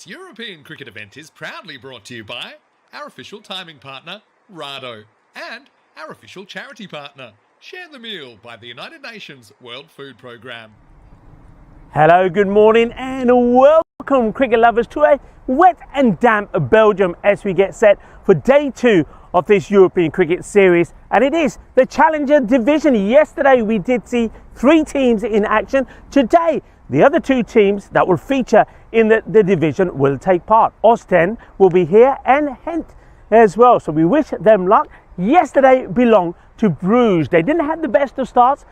This European cricket event is proudly brought to you by our official timing partner, Rado, and our official charity partner, Share the Meal by the United Nations World Food Programme. Hello, good morning and welcome cricket lovers to a wet and damp Belgium as we get set for day 2 of this European cricket series, and it is the Challenger division. Yesterday we did see 3 teams in action. Today the other 2 teams that will feature in the division will take part. Ostend will be here and Gent as well, so we wish them luck. Yesterday belonged to Bruges. They didn't have the best of starts,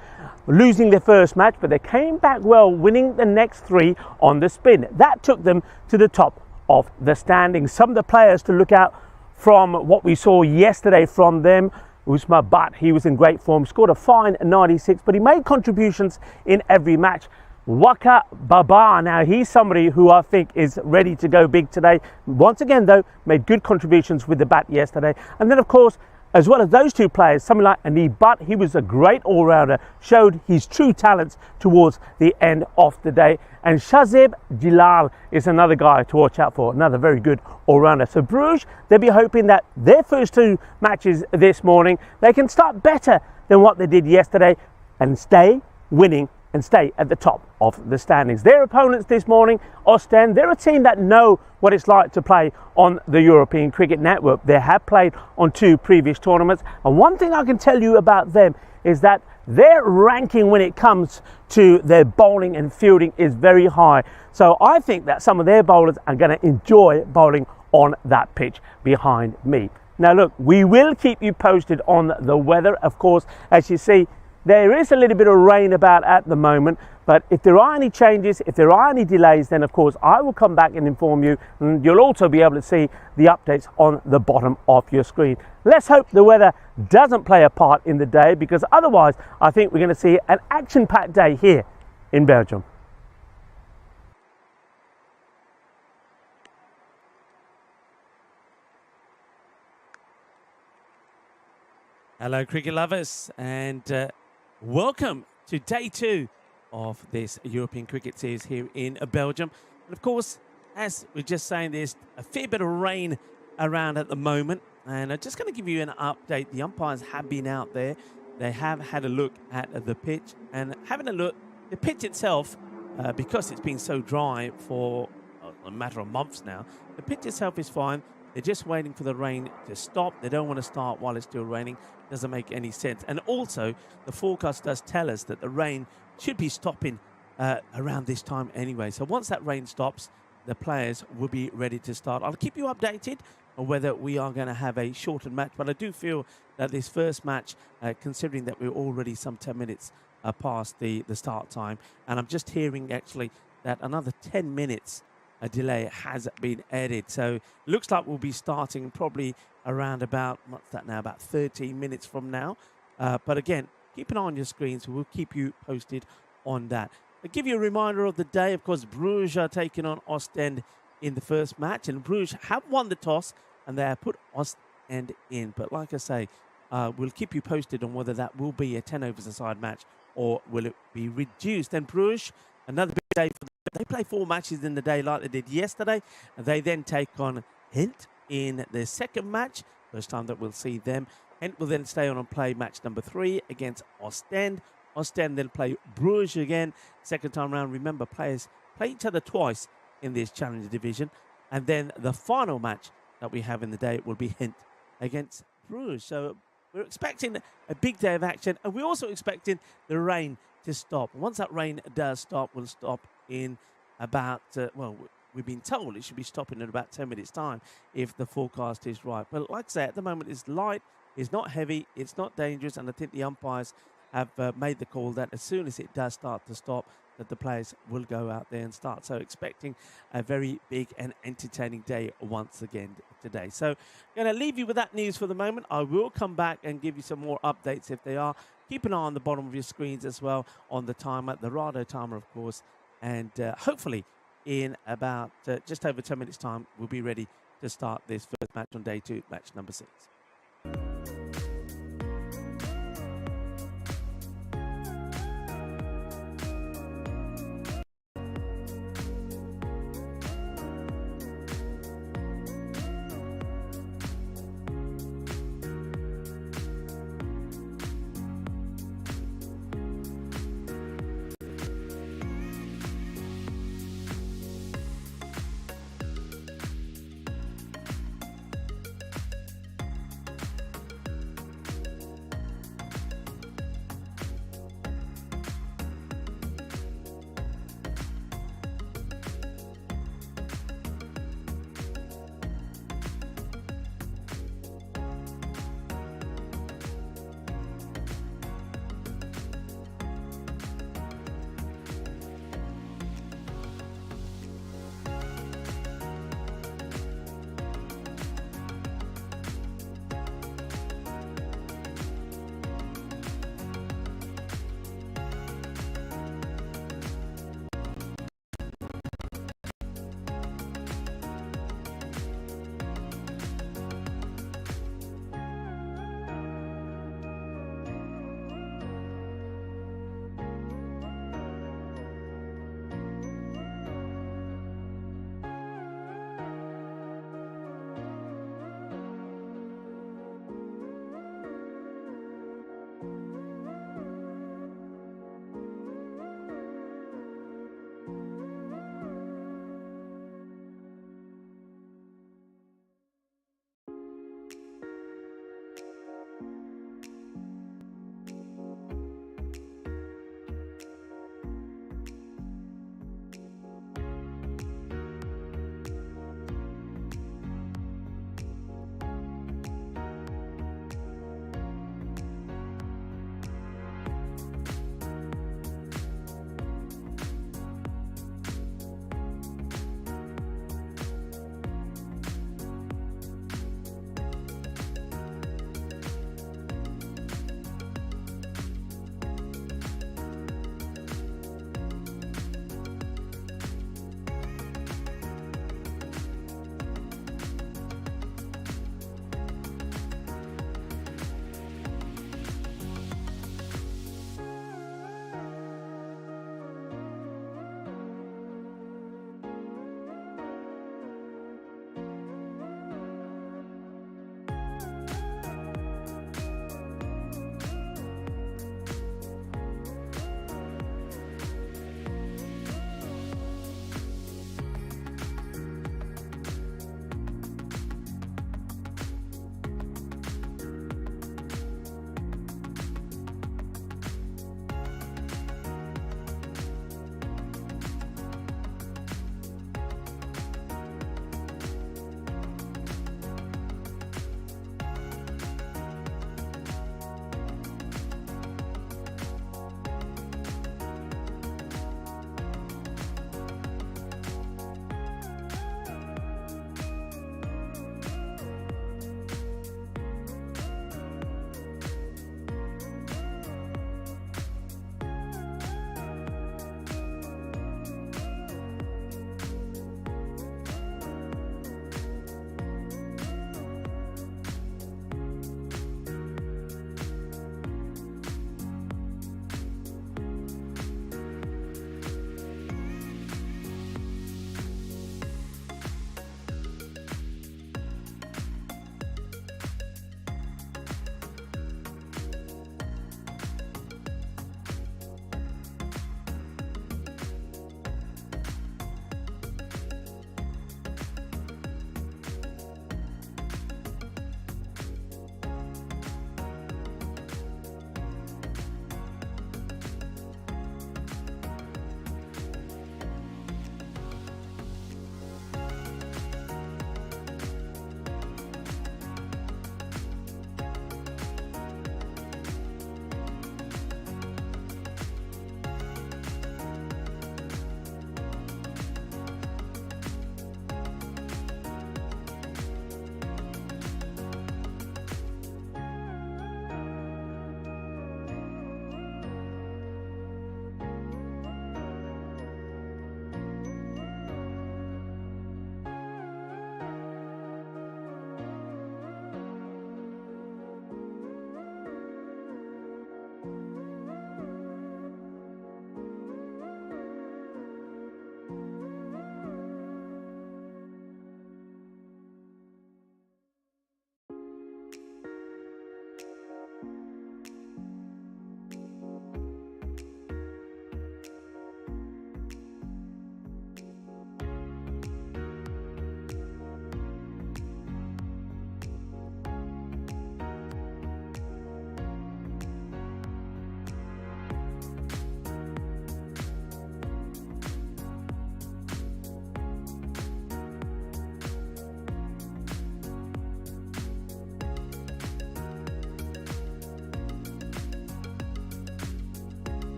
losing their first match, but they came back well, winning the next 3 on the spin. That took them to the top of the standings. Some of the players to look out from what we saw yesterday from them: Usma Butt, he was in great form, scored a fine 96, but he made contributions in every match. Waka Baba, now he's somebody who I think is ready to go big today. Once again though, made good contributions with the bat yesterday. And then of course, as well as those 2 players, something like Anib Butt, he was a great all-rounder, showed his true talents towards the end of the day. And Shazib Jilal is another guy to watch out for, another very good all-rounder. So Bruges, they'll be hoping that their first 2 matches this morning, they can start better than what they did yesterday and stay winning and stay at the top of the standings. Their opponents this morning, Ostend, they're a team that know what it's like to play on the European Cricket Network. They have played on 2 previous tournaments, and one thing I can tell you about them is that their ranking when it comes to their bowling and fielding is very high. So I think that some of their bowlers are going to enjoy bowling on that pitch behind me. Now look, we will keep you posted on the weather. Of course, as you see, there is a little bit of rain about at the moment, but if there are any changes, if there are any delays, then of course I will come back and inform you, and you'll also be able to see the updates on the bottom of your screen. Let's hope the weather doesn't play a part in the day, because otherwise I think we're going to see an action-packed day here in Belgium. Hello cricket lovers, and welcome to day 2 of this European cricket series here in Belgium. And of course, as we're just saying, there's a fair bit of rain around at the moment. And I'm just going to give you an update. The umpires have been out there. They have had a look at the pitch. And having a look, the pitch itself, because it's been so dry for a matter of months now, the pitch itself is fine. They're just waiting for the rain to stop. They don't want to start while it's still raining. Doesn't make any sense. And also, the forecast does tell us that the rain should be stopping around this time anyway. So once that rain stops, the players will be ready to start. I'll keep you updated on whether we are going to have a shortened match. But I do feel that this first match, considering that we're already some 10 minutes past the start time, and I'm just hearing actually that another 10 minutes a delay has been added. So it looks like we'll be starting probably around about, what's that now, about 13 minutes from now. But again, keep an eye on your screens. We'll keep you posted on that. I'll give you a reminder of the day. Of course, Bruges are taking on Ostend in the first match. And Bruges have won the toss and they have put Ostend in. But like I say, we'll keep you posted on whether that will be a 10 overs a side match or will it be reduced. And Bruges, another big day for them. They play 4 matches in the day like they did yesterday. And they then take on Gent in their second match. First time that we'll see them. Gent will then stay on and play match number 3 against Ostend. Ostend then play Bruges again. Second time round, remember, players play each other twice in this Challenger division. And then the final match that we have in the day will be Gent against Bruges. So we're expecting a big day of action. And we're also expecting the rain to stop. Once that rain does stop, we'll stop in about, well, we've been told it should be stopping in about 10 minutes time if the forecast is right. But like I say, at the moment it's light, it's not heavy, it's not dangerous, and I think the umpires have made the call that as soon as it does start to stop, that the players will go out there and start. So expecting a very big and entertaining day once again today. So I'm going to leave you with that news for the moment. I will come back and give you some more updates if they are. Keep an eye on the bottom of your screens as well on the timer, the Rado timer, of course. And hopefully in about just over 10 minutes time, we'll be ready to start this first match on day 2, match number 6.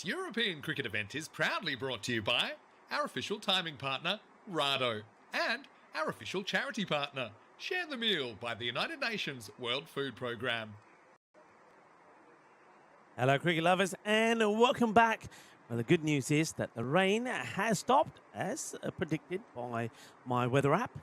This European cricket event is proudly brought to you by our official timing partner, Rado, and our official charity partner, Share the Meal by the United Nations World Food Programme. Hello, cricket lovers, and welcome back. Well, the good news is that the rain has stopped, as predicted by my weather app,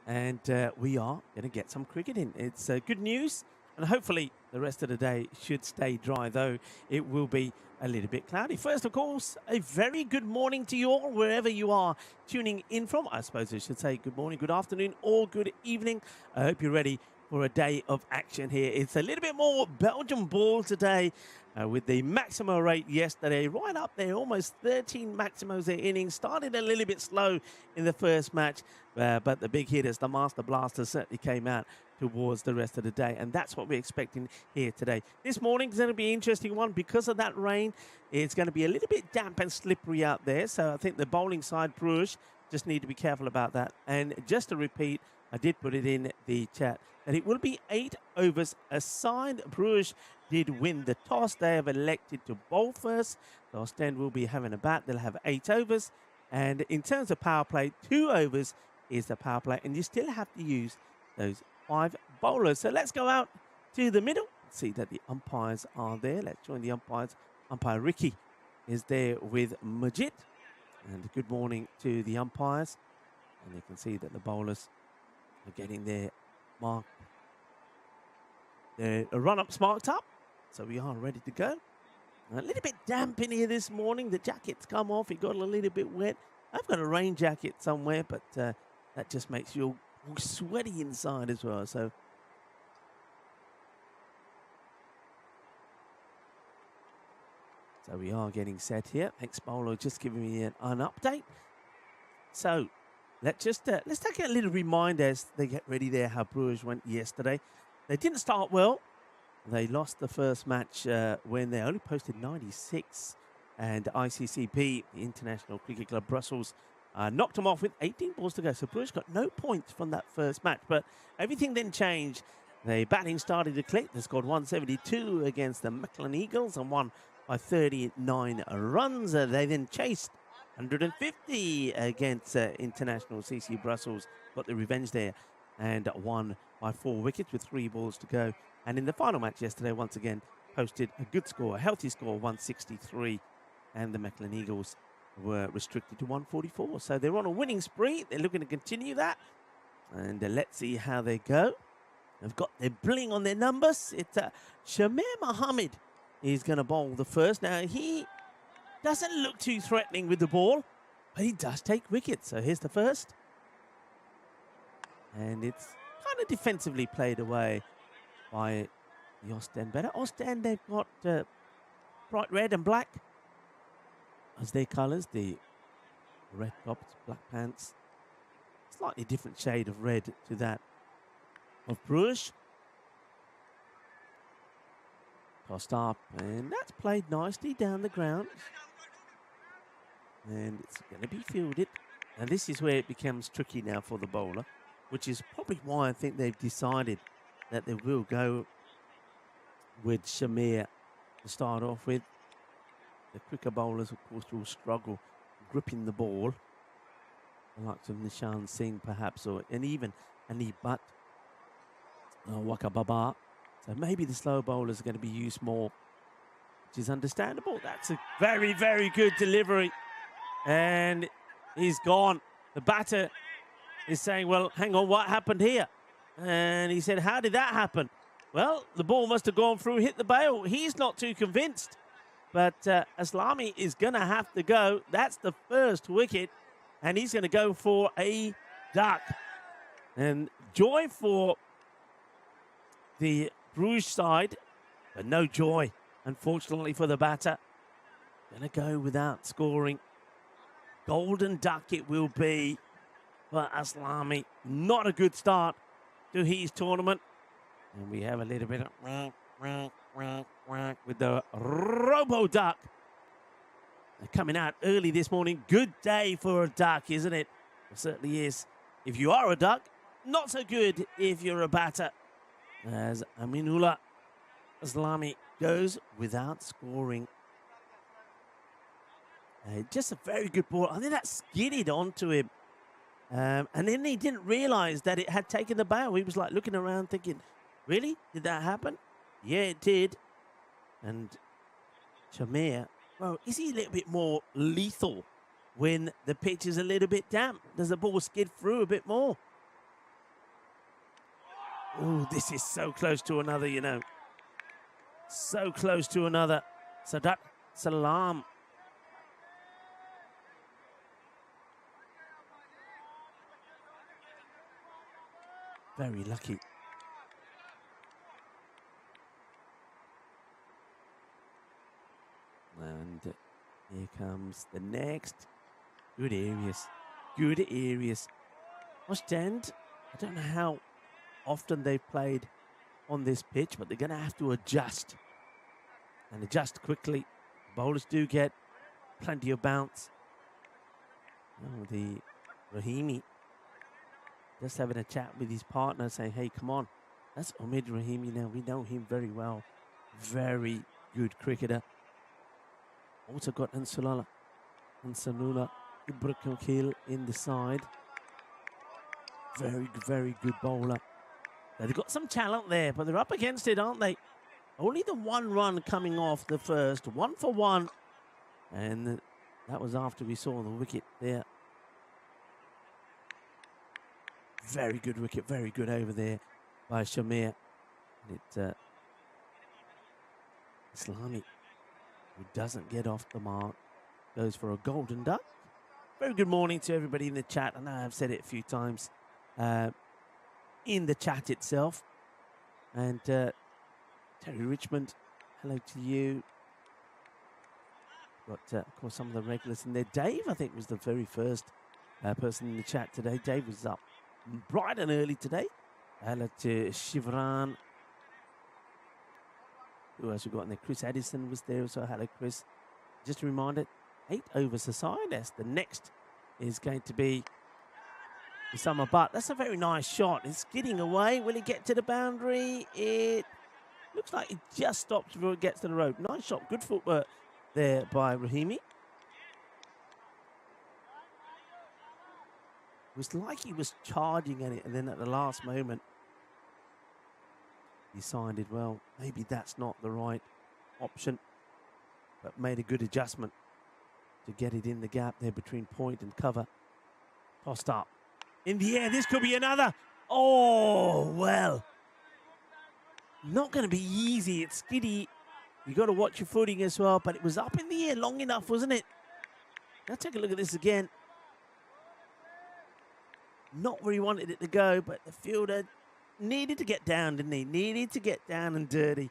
and we are going to get some cricket in. It's good news, and hopefully the rest of the day should stay dry, though it will be a little bit cloudy. First, of course, a very good morning to you all, wherever you are tuning in from. I suppose I should say good morning, good afternoon, or good evening. I hope you're ready for a day of action here. It's a little bit more Belgian ball today with the Maximo rate yesterday, right up there, almost 13 Maximos their innings. Started a little bit slow in the first match, but the big hitters, the Master Blasters, certainly came out towards the rest of the day, and that's what we're expecting here today. This morning is going to be an interesting one because of that rain. It's going to be a little bit damp and slippery out there, so I think the bowling side, Bruges, just need to be careful about that. And just to repeat, I did put it in the chat, that it will be 8 overs aside. Bruges did win the toss. They have elected to bowl first. So Ostend will be having a bat. They'll have 8 overs. And in terms of power play, 2 overs is the power play, and you still have to use those 5 bowlers. So let's go out to the middle. See that the umpires are there. Let's join the umpires. Umpire Ricky is there with Majid. And good morning to the umpires. And you can see that the bowlers are getting their mark, their run-ups marked up. So we are ready to go. A little bit damp in here this morning. The jacket's come off. It got a little bit wet. I've got a rain jacket somewhere, but that just makes you all sweaty inside as well. So we are getting set here. Thanks, Bowler, just giving me an update. So let's take a little reminder as they get ready there how Bruges went yesterday. They didn't start well. They lost the first match when they only posted 96, and ICCB, the International Cricket Club Brussels, knocked them off with 18 balls to go. So Bruges got no points from that first match, but everything then changed. The batting started to click. They scored 172 against the Mechelen Eagles and won by 39 runs. They then chased 150 against International CC Brussels, got the revenge there, and won by 4 wickets with 3 balls to go. And in the final match yesterday, once again, posted a good score, a healthy score, 163, and the Mechelen Eagles were restricted to 144. So they're on a winning spree. They're looking to continue that, and let's see how they go. They've got their bling on their numbers. It's Shamir Mohammed. He's going to bowl the first. Now, he doesn't look too threatening with the ball, but he does take wickets. So here's the first. And it's kind of defensively played away by the Ostend better. Ostend, they've got bright red and black as their colours. The red tops, black pants. Slightly different shade of red to that of Bruges. Tossed up, and that's played nicely down the ground. And it's going to be fielded. And this is where it becomes tricky now for the bowler, which is probably why I think they've decided that they will go with Shamir to start off with. The quicker bowlers, of course, will struggle gripping the ball. The likes of Nishan Singh, perhaps, and even Anib Butt, Waka Baba. So maybe the slow bowlers are going to be used more, which is understandable. That's a very, very good delivery. And he's gone. The batter is saying, well, hang on, what happened here? And he said, how did that happen? Well, the ball must have gone through, hit the bail. He's not too convinced. But Aslami is going to have to go. That's the first wicket. And he's going to go for a duck. And joy for the Bruges side, but no joy, unfortunately, for the batter. Going to go without scoring. Golden duck it will be for Aslami. Not a good start to his tournament. And we have a little bit of with the Robo Duck. They're coming out early this morning. Good day for a duck, isn't it? It certainly is. If you are a duck, not so good if you're a batter. As Aminullah Aslami goes without scoring. Just a very good ball. I think that skidded onto him. And then he didn't realise that it had taken the bow. He was like looking around thinking, really? Did that happen? Yeah, it did. And Shamir, well, is he a little bit more lethal when the pitch is a little bit damp? Does the ball skid through a bit more? Oh, this is so close to another, you know. So close to another. Sadat Salam. Very lucky. And here comes the next. Good areas. Good areas. Ostend, I don't know how often they've played on this pitch, but they're going to have to adjust. And adjust quickly. Bowlers do get plenty of bounce. Oh, the Rahimi just having a chat with his partner, saying, hey, come on. That's Omid Rahimi now. We know him very well. Very good cricketer. Also got Ansalula Ibrahim in the side. Very, very good bowler. Now, they've got some talent there, but they're up against it, aren't they? Only the one run coming off the first. 1 for 1. And that was after we saw the wicket there. Very good wicket, very good over there by Shamir. And it's Islami, who doesn't get off the mark, goes for a golden duck. Very good morning to everybody in the chat. I know I've said it a few times in the chat itself. And Terry Richmond, hello to you. Got, of course, some of the regulars in there. Dave, I think, was the very first person in the chat today. Dave was up bright and early today. Hello to Shivran. Who else we got in there? Chris Addison was there, so hello, Chris. Just a reminder, 8 overs aside. That's the next is going to be Usama Butt. That's a very nice shot. It's skidding away. Will he get to the boundary? It looks like it just stops before it gets to the road. Nice shot. Good footwork there by Rahimi. It was like he was charging at it, and then at the last moment, decided, well, maybe that's not the right option, but made a good adjustment to get it in the gap there between point and cover. Tossed up. In the air, this could be another. Oh, well. Not going to be easy. It's skiddy. You got to watch your footing as well, but it was up in the air long enough, wasn't it? Now take a look at this again. Not where he wanted it to go, but the fielder needed to get down, didn't he? Needed to get down and dirty.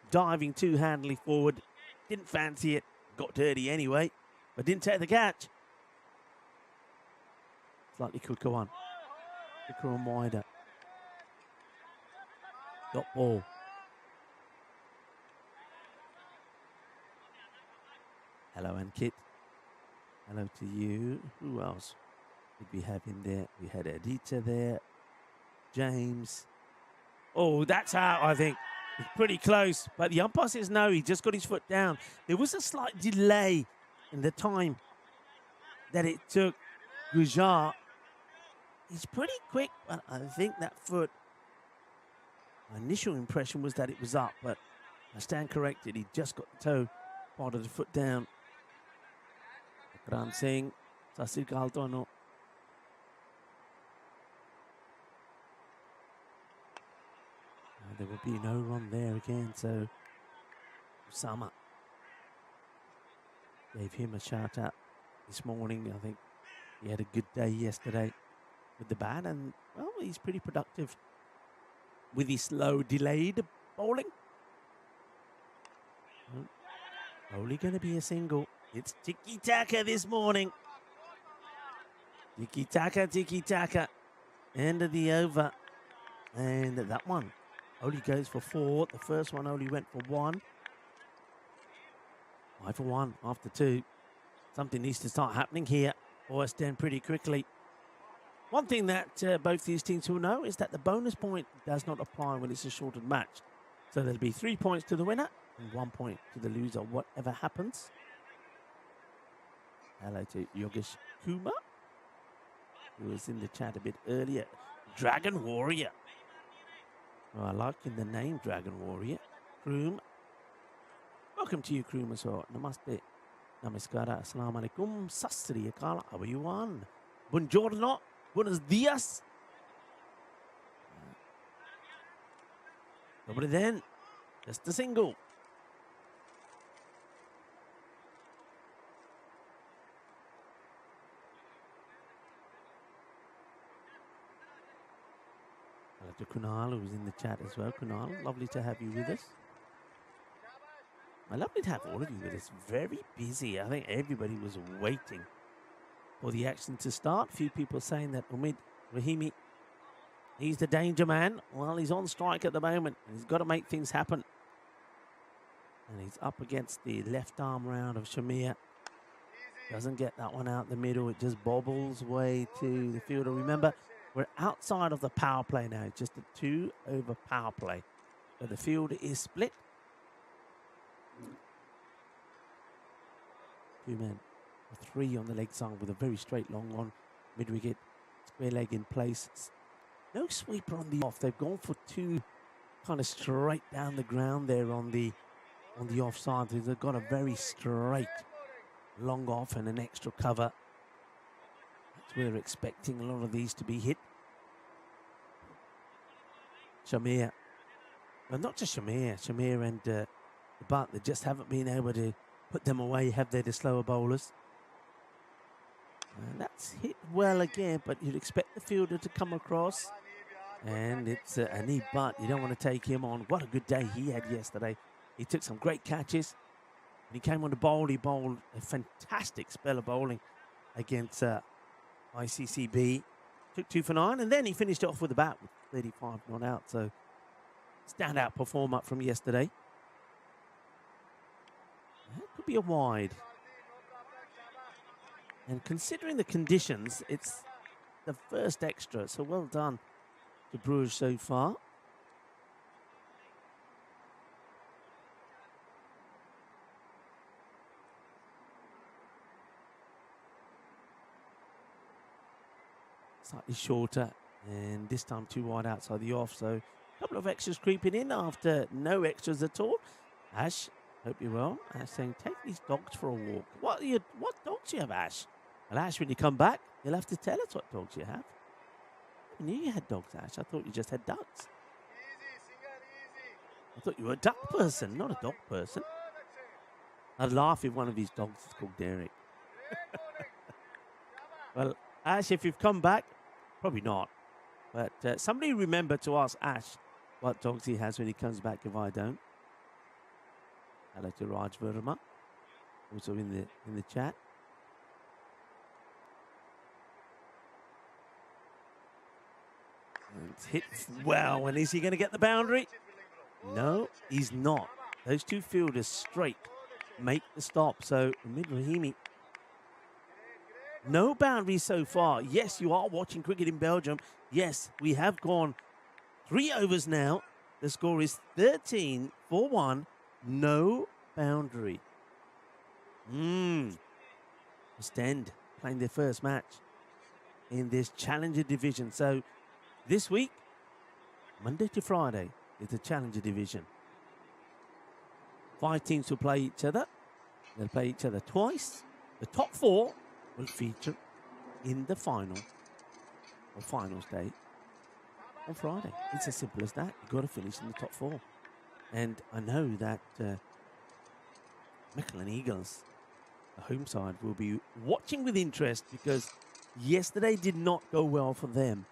Diving too handily forward. Didn't fancy it. Got dirty anyway, but didn't take the catch. Slightly could go on. Quicker and wider. Dot ball. Hello, Ankit. Hello to you. Who else did we have in there? We had Adita there. James. Oh, that's out, I think. It's pretty close. But the umpire says no, he just got his foot down. There was a slight delay in the time that it took Gujar. He's pretty quick, but I think that foot, my initial impression was that it was up, but I stand corrected. He just got the toe part of the foot down. Ram Singh, Sasir Kaltono. There will be no run there again, so Usama gave him a shout out this morning. I think he had a good day yesterday with the bat, and well, he's pretty productive with his slow, delayed bowling. Only going to be a single. It's tiki-taka this morning. Tiki-taka, tiki-taka. End of the over. And that one only goes for 4. The first one only went for 1. 5 for 1 after 2. Something needs to start happening here for West End pretty quickly. One thing that both these teams will know is that the bonus point does not apply when it's a shortened match. So there'll be 3 points to the winner and 1 point to the loser, whatever happens. Hello to Yogesh Kumar, who was in the chat a bit earlier. Dragon Warrior. Oh, I like in the name Dragon Warrior. Kroom. Welcome to you, Kroom, as well. Namaste. Namaskara. Assalamu alaikum. Sasri akala. How are you on? Buongiorno. Buenos dias. Nobody then. Just a single. Hello to Kunal, who's in the chat as well. Kunal, lovely to have you with us. Lovely to have all of you with us. Very busy. I think everybody was waiting for the action to start. A few people saying that Umid Rahimi, he's the danger man. Well, he's on strike at the moment, and he's got to make things happen. And he's up against the left arm round of Shamir. Doesn't get that one out the middle. It just bobbles way to the fielder. Remember, we're outside of the power play now. It's just a 2-over power play. So the field is split. 2 men. 3 on the leg side with a very straight long on. Mid-wicket. Square leg in place. No sweeper on the off. They've gone for 2 kind of straight down the ground there on the offside. They've got a very straight long off and an extra cover. That's where they're expecting a lot of these to be hit. Shamir. Well, not just Shamir. Shamir and the Butt, they just haven't been able to put them away, have they, the slower bowlers. And that's hit well again, but you'd expect the fielder to come across. And it's Anib Butt. You don't want to take him on. What a good day he had yesterday. He took some great catches. When he came on the bowl, he bowled a fantastic spell of bowling against ICCB. Took 2 for 9, and then he finished it off with a bat with 35 not out. So, standout performer from yesterday. That could be a wide. And considering the conditions, it's the first extra. So, well done to Bruges so far. Slightly shorter, and this time 2 wide outside the off. So a couple of extras creeping in after no extras at all. Ash, hope you're well. Ash saying, take these dogs for a walk. What dogs do you have, Ash? Well, Ash, when you come back, you'll have to tell us what dogs you have. I knew you had dogs, Ash. I thought you just had ducks. I thought you were a duck person, not a dog person. I'd laugh if one of these dogs is called Derek. Well, Ash, if you've come back, probably not. But somebody remember to ask Ash what dogs he has when he comes back if I don't. Hello to Raj Verma, also in the chat. And it's hit well, and is he going to get the boundary? No, he's not. Those 2 fielders straight make the stop. So Umid Rahimi, no boundaries so far. Yes, you are watching cricket in Belgium. Yes, we have gone 3 overs now. The score is 13 for 1. No boundary. West End playing their first match in this Challenger division. So this week, Monday to Friday, is the Challenger division. 5 teams will play each other. They'll play each other twice. The top 4 will feature in the final or finals day on Friday. It's as simple as that. You've got to finish in the top 4. And I know that Mechelen Eagles, the home side, will be watching with interest because yesterday did not go well for them.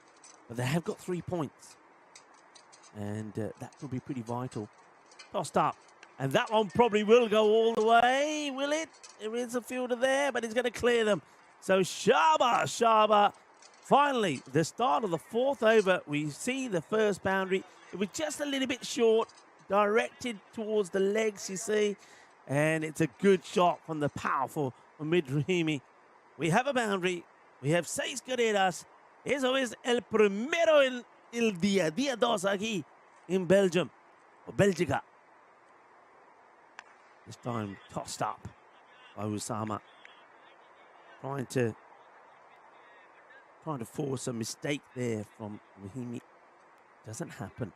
But they have got 3 points. And that will be pretty vital. Tossed up. And that one probably will go all the way, will it? There is a fielder there, but he's going to clear them. So Shaba. Finally, the start of the 4th over. We see the first boundary. It was just a little bit short, directed towards the legs, you see. And it's a good shot from the powerful Umid Rahimi. We have a boundary. We have 6 carreras. Eso es el primero el día 2 aquí in Belgium, or Belgica. This time tossed up by Usama. trying to force a mistake there from Rahimi. Doesn't happen.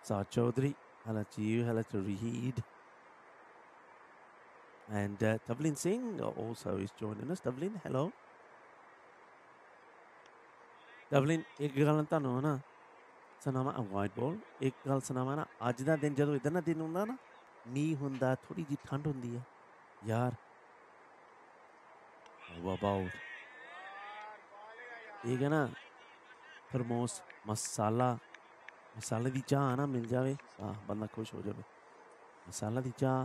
Saad Chaudhary, hello to you, hello to Raheed. And Tavlin Singh also is joining us. Tavlin, hello. Tavlin, एक गल तानू ना सुनावा white ball एक गल सुनावा ना अज दा दिन जदों इधर ना दिन हुंदा ना मींह हुंदा थोड़ी जी ठंड हुंदी है यार वाह ठीक है ना थर्मोस मसाले दी चाह ना मिल जावे बंदा खुश हो जावे मसाला दी चाह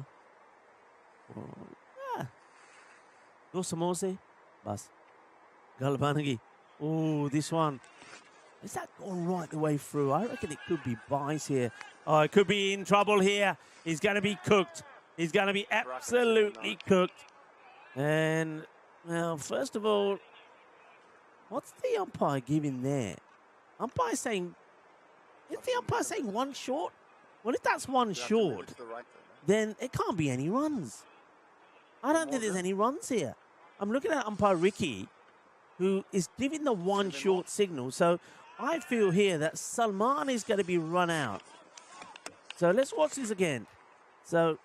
दो समोसे बस गल बन गई. Oh, this one. Is that gone right the way through? I reckon it could be buys here. Oh, it could be in trouble here. He's going to be cooked. He's going to be absolutely cooked. And, well, first of all, what's the umpire giving there? Umpire saying, is the umpire saying one short? Well, if that's one short, then it can't be any runs. I don't think there's any runs here. I'm looking at umpire Ricky, who is giving the one short signal. So I feel here that Salman is going to be run out. So let's watch this again. So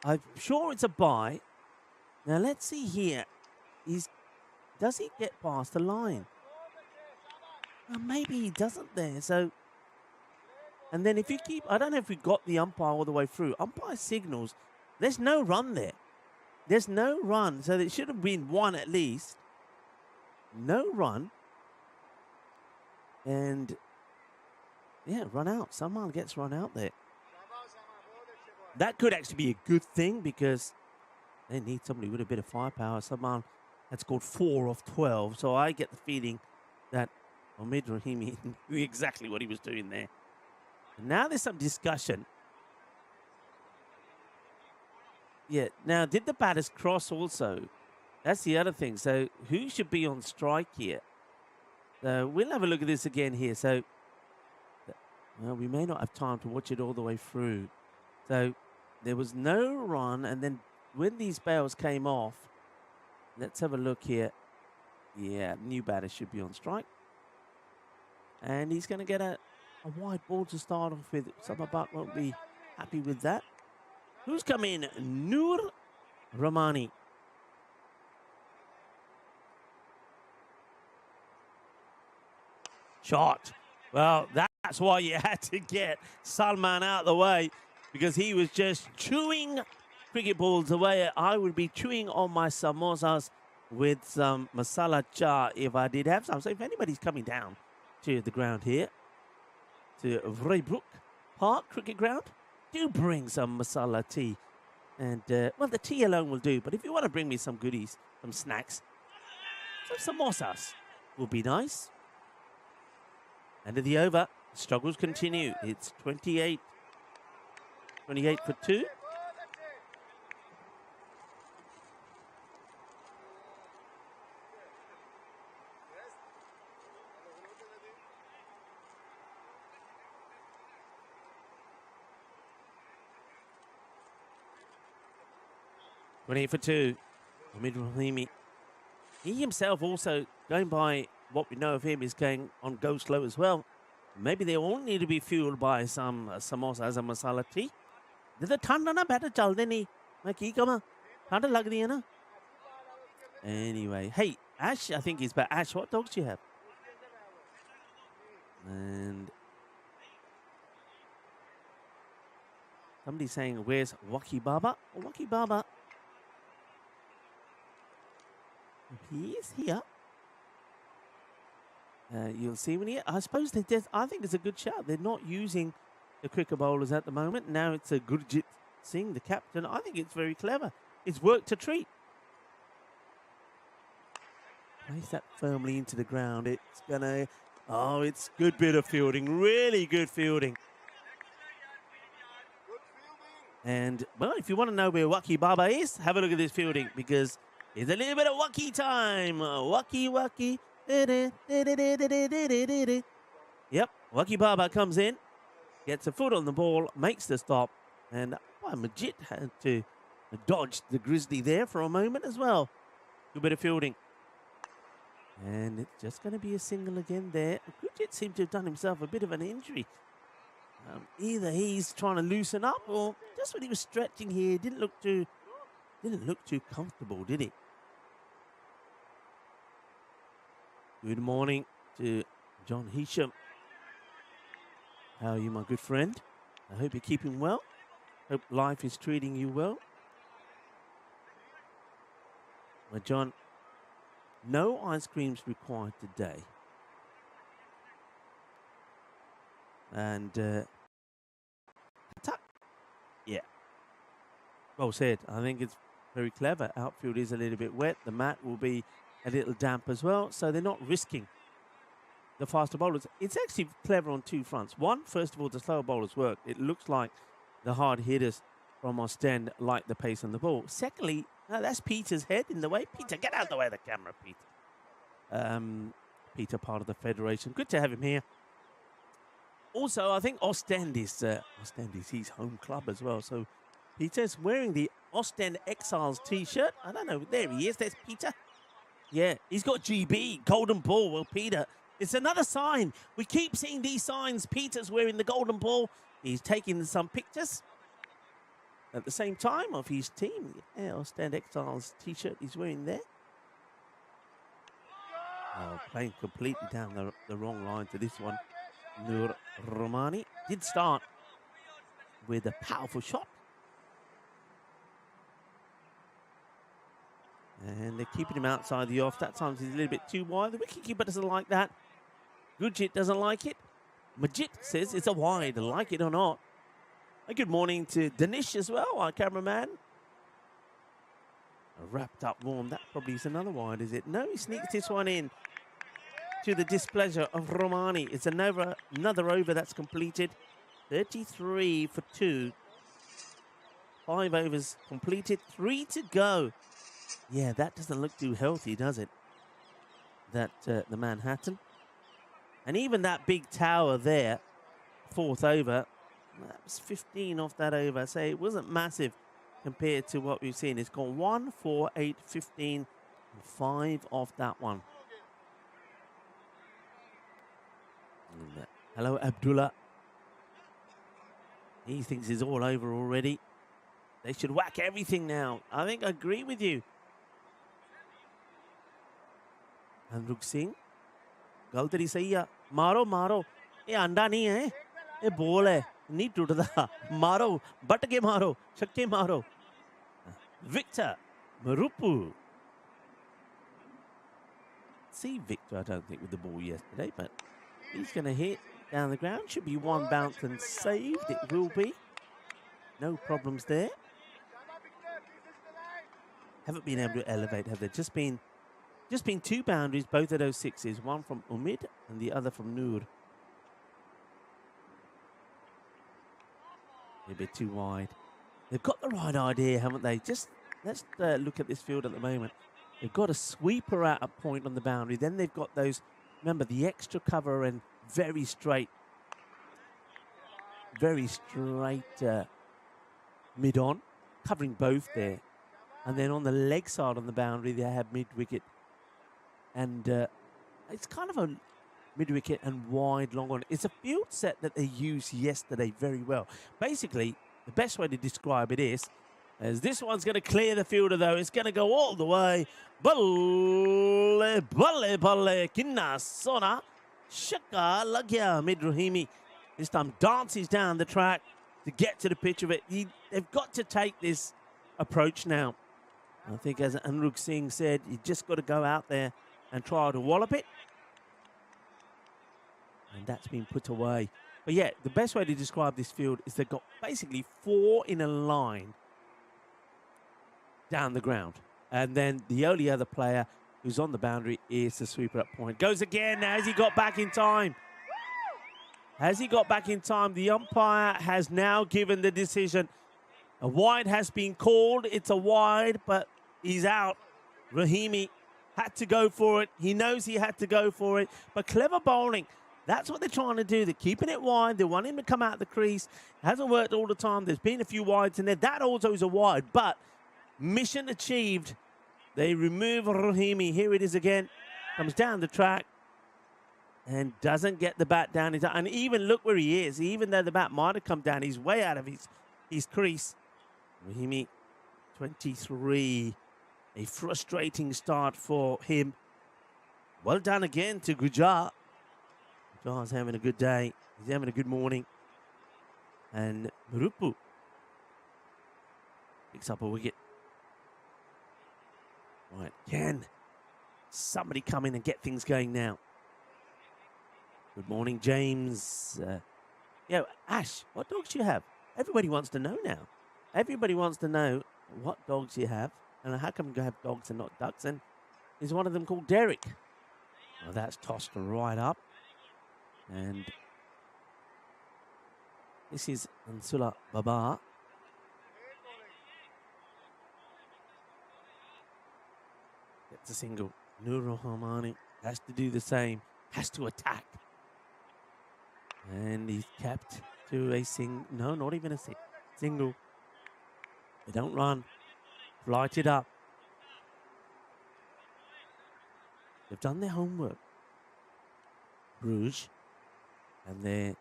I'm sure it's a bye. Now let's see here. Does he get past the line? Maybe he doesn't there. So, and then if you keep, I don't know if we got the umpire all the way through. Umpire signals. There's no run there. There's no run, so there should have been one at least. No run. And, yeah, run out. Someone gets run out there. That could actually be a good thing because they need somebody with a bit of firepower. Someone had scored 4 of 12, so I get the feeling that Omid Rahimi knew exactly what he was doing there. And now there's some discussion. Yeah, now did the batters cross also? That's the other thing. So who should be on strike here? So we'll have a look at this again here. So, well, we may not have time to watch it all the way through. So there was no run, and then when these bails came off, let's have a look here. Yeah, new batter should be on strike. And he's going to get a wide ball to start off with. Samabat won't be happy with that. Who's come in? Noor Rahmani. Shot. Well, that's why you had to get Salman out of the way, because he was just chewing cricket balls away. I would be chewing on my samosas with some masala cha if I did have some. So if anybody's coming down to the ground here, to Vraybrook Park Cricket Ground, do bring some masala tea. And, well, the tea alone will do. But if you want to bring me some goodies, some snacks, some samosas will be nice. End of the over. Struggles continue. It's 28 for 2. For 2. Omid Rahimi. He himself also, going by what we know of him, is going on go slow as well. Maybe they all need to be fueled by some samosas and masala tea. The thanda na better chalde nahi. Main ki kama? Thanda lagdi hai na? Anyway, hey, Ash, I think he's back. Ash, what dogs do you have? And somebody's saying, where's Waki Baba? Oh, Waki Baba. He is here. You'll see when he. I suppose they did. I think it's a good shout. They're not using the cricket bowlers at the moment. Now it's a Gurjit Singh, the captain. I think it's very clever. It's worked a treat. Place that firmly into the ground. It's gonna. Oh, it's good bit of fielding. Really good fielding. And well, if you want to know where Waki Baba is, have a look at this fielding, because it's a little bit of Waki time. Waki. Yep, Waki Baba comes in, gets a foot on the ball, makes the stop, and Majid had to dodged the Grizzly there for a moment as well. Good bit of fielding. And it's just going to be a single again there. Gudget seemed to have done himself a bit of an injury. Either he's trying to loosen up, or just when he was stretching here, didn't look too comfortable, did he? Good morning to John Hisham. How are you, my good friend? I hope you're keeping well. Hope life is treating you well. Well, John, no ice creams required today. And yeah, well said. I think it's very clever. Outfield is a little bit wet. The mat will be a little damp as well, so they're not risking the faster bowlers. It's actually clever on two fronts. One, first of all, the slower bowlers work. It looks like the hard hitters from Ostend like the pace on the ball. Secondly, that's Peter's head in the way. Peter, get out of the way of the camera, Peter. Peter, part of the federation. Good to have him here. Also, I think Ostend is his home club as well. So Peter's wearing the Ostend Exiles T-shirt. I don't know. There he is. There's Peter. Yeah, he's got GB, golden ball. Well, Peter, it's another sign. We keep seeing these signs. Peter's wearing the golden ball. He's taking some pictures at the same time of his team. Yeah, Ostend Exiles T-shirt he's wearing there. Oh, playing completely down the wrong line to this one. Nur Romani did start with a powerful shot. And they're keeping him outside the off. That time he's a little bit too wide. The wicketkeeper doesn't like that. Gudjit doesn't like it. Majid says it's a wide, like it or not. And good morning to Danish as well, our cameraman. A wrapped up warm. That probably is another wide, is it? No, he sneaks this one in. To the displeasure of Romani. It's another over that's completed. 33 for 2. 5 overs completed. 3 to go. Yeah, that doesn't look too healthy, does it? That the Manhattan. And even that big tower there, 4th over, that was 15 off that over. So it wasn't massive compared to what we've seen. It's gone 1, 4, 8, 15, and 5 off that one. Hello, Abdullah. He thinks it's all over already. They should whack everything now. I think I agree with you. Anruk Singh. Galtari sahiya. Maro, maro. Ye anda nahi hai. Ye ball hai. Nahi tutda. Maro. Bat ke maro. Chakke maro. Victor Marupu. See Victor, I don't think, with the ball yesterday, but he's going to hit down the ground. Should be one bounce and saved. It will be. No problems there. Haven't been able to elevate, have they? Just been 2 boundaries, both of those sixes. One from Umid and the other from Noor. A bit too wide. They've got the right idea, haven't they? Just let's look at this field at the moment. They've got a sweeper out at point on the boundary. Then they've got those, remember, the extra cover and very straight mid-on, covering both there. And then on the leg side on the boundary, they have mid-wicket. And it's kind of a mid-wicket and wide long on. It's a field set that they used yesterday very well. Basically, the best way to describe it is, as this one's going to clear the fielder, though. It's going to go all the way. Balle, balle, balle, kinna, sona, shaka, lagya, mid-Rahimi. This time dances down the track to get to the pitch of it. They've got to take this approach now. I think, as Anruk Singh said, you just got to go out there and try to wallop it. And that's been put away. But yeah, the best way to describe this field is they've got basically 4 in a line down the ground. And then the only other player who's on the boundary is the sweeper at point. Goes again. Has he got back in time? Has he got back in time? The umpire has now given the decision. A wide has been called. It's a wide, but he's out. Rahimi had to go for it. He knows he had to go for it. But clever bowling. That's what they're trying to do. They're keeping it wide. They want him to come out the crease. It hasn't worked all the time. There's been a few wides in there. That also is a wide, but mission achieved. They remove Rahimi. Here it is again. Comes down the track and doesn't get the bat down. And even look where he is. Even though the bat might have come down, he's way out of his crease. Rahimi, 23. A frustrating start for him. Well done again to Gujar. Gujar's having a good day. He's having a good morning. And Marupu picks up a wicket. Right, can somebody come in and get things going now? Good morning, James. Ash, what dogs do you have? Everybody wants to know now. Everybody wants to know what dogs you have. And how come you have dogs and not ducks? And is one of them called Derek? Well, that's tossed right up. And this is Ansula Baba. Gets a single. Nur Rahmani has to do the same. Has to attack. And he's capped to a no, not even a single. They don't run. Flight it up. They've done their homework. Bruges. And they're...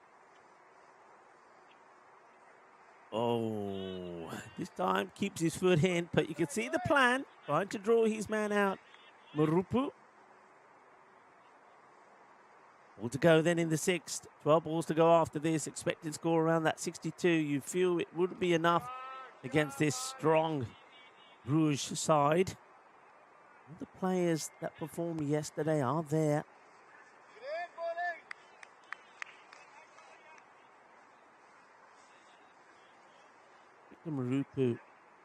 Oh, this time keeps his foot in, but you can see the plan. Trying to draw his man out. Marupu. Ball to go then in the sixth. 12 balls to go after this. Expected score around that 62. You feel it wouldn't be enough against this strong Bruges side. All the players that performed yesterday are there. Marupu. You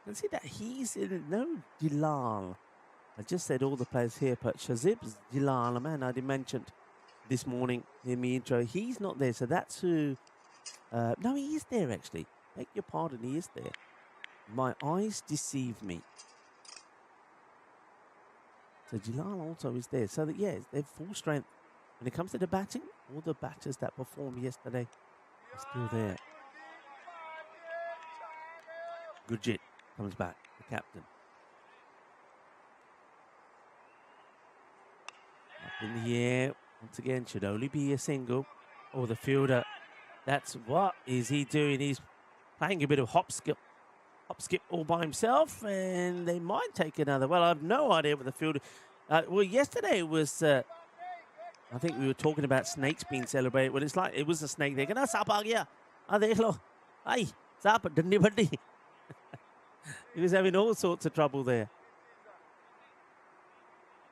can see that he's in no Dilal. I just said all the players here, but Shazib's Dilal, a man I mentioned this morning in the intro. He's not there, so that's who. No, he is there actually. Beg your pardon, he is there. My eyes deceive me. So Jalal also is there. So that, yeah, they're full strength. When it comes to the batting, all the batters that performed yesterday are still there. Gurjit comes back, the captain. Up in the air. Once again, should only be a single. Oh, the fielder. That's what is he doing? He's playing a bit of hop skip all by himself, and they might take another. Well, I have no idea what the fielder. Well, yesterday was. I think we were talking about snakes being celebrated. Well, it's like it was a snake. They're gonna sap aa dekh lo. Ay, sap dandi bandi. He was having all sorts of trouble there.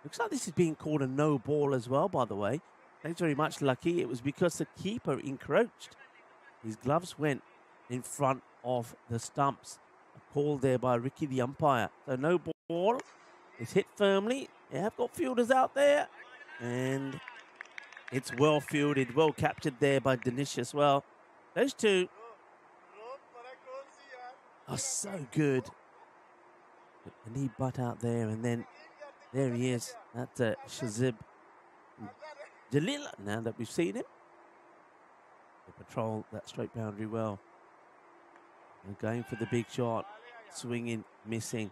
Looks like this is being called a no ball as well, by the way. Thanks very much, Lucky. It was because the keeper encroached. His gloves went in front of the stumps. A call there by Ricky, the umpire. So no ball. It's hit firmly. They have got fielders out there. And it's well fielded, well captured there by Danish as well. Those two are so good. A knee butt out there, and then there he is. That's Shazib Jalil, now that we've seen him. They patrol that straight boundary well. And going for the big shot. Swinging, missing.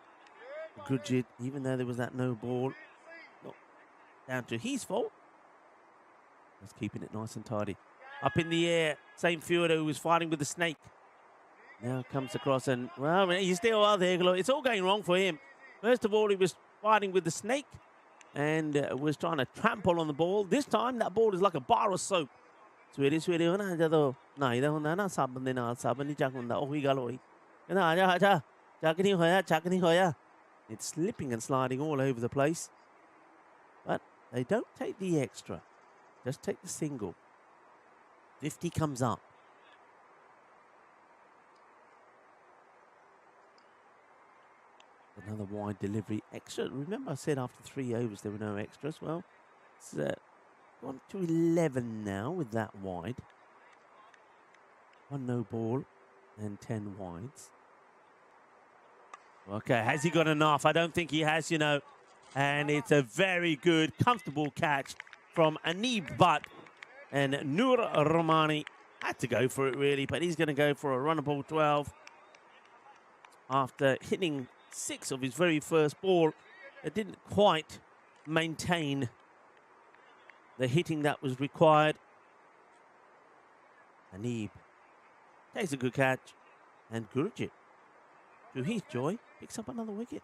Gurjit, even though there was that no ball, not down to his fault. Just keeping it nice and tidy. Up in the air, same fielder who was fighting with the snake. Now comes across and, well, he's still out there. It's all going wrong for him. First of all, he was fighting with the snake and was trying to trample on the ball. This time, that ball is like a bar of soap. It's slipping and sliding all over the place. But they don't take the extra. Just take the single. 50 comes up. Another wide delivery. Extra. Remember I said after 3 overs there were no extras. Well, it's gone to 11 now with that wide. 1 no ball and 10 wides. Okay, has he got enough? I don't think he has, you know. And it's a very good, comfortable catch from Anib Butt. And Nur Rahmani had to go for it, really, but he's going to go for a runnable 12 after hitting 6 of his very first ball. It didn't quite maintain the hitting that was required. Anib takes a good catch, and Gurjit, to his joy, picks up another wicket.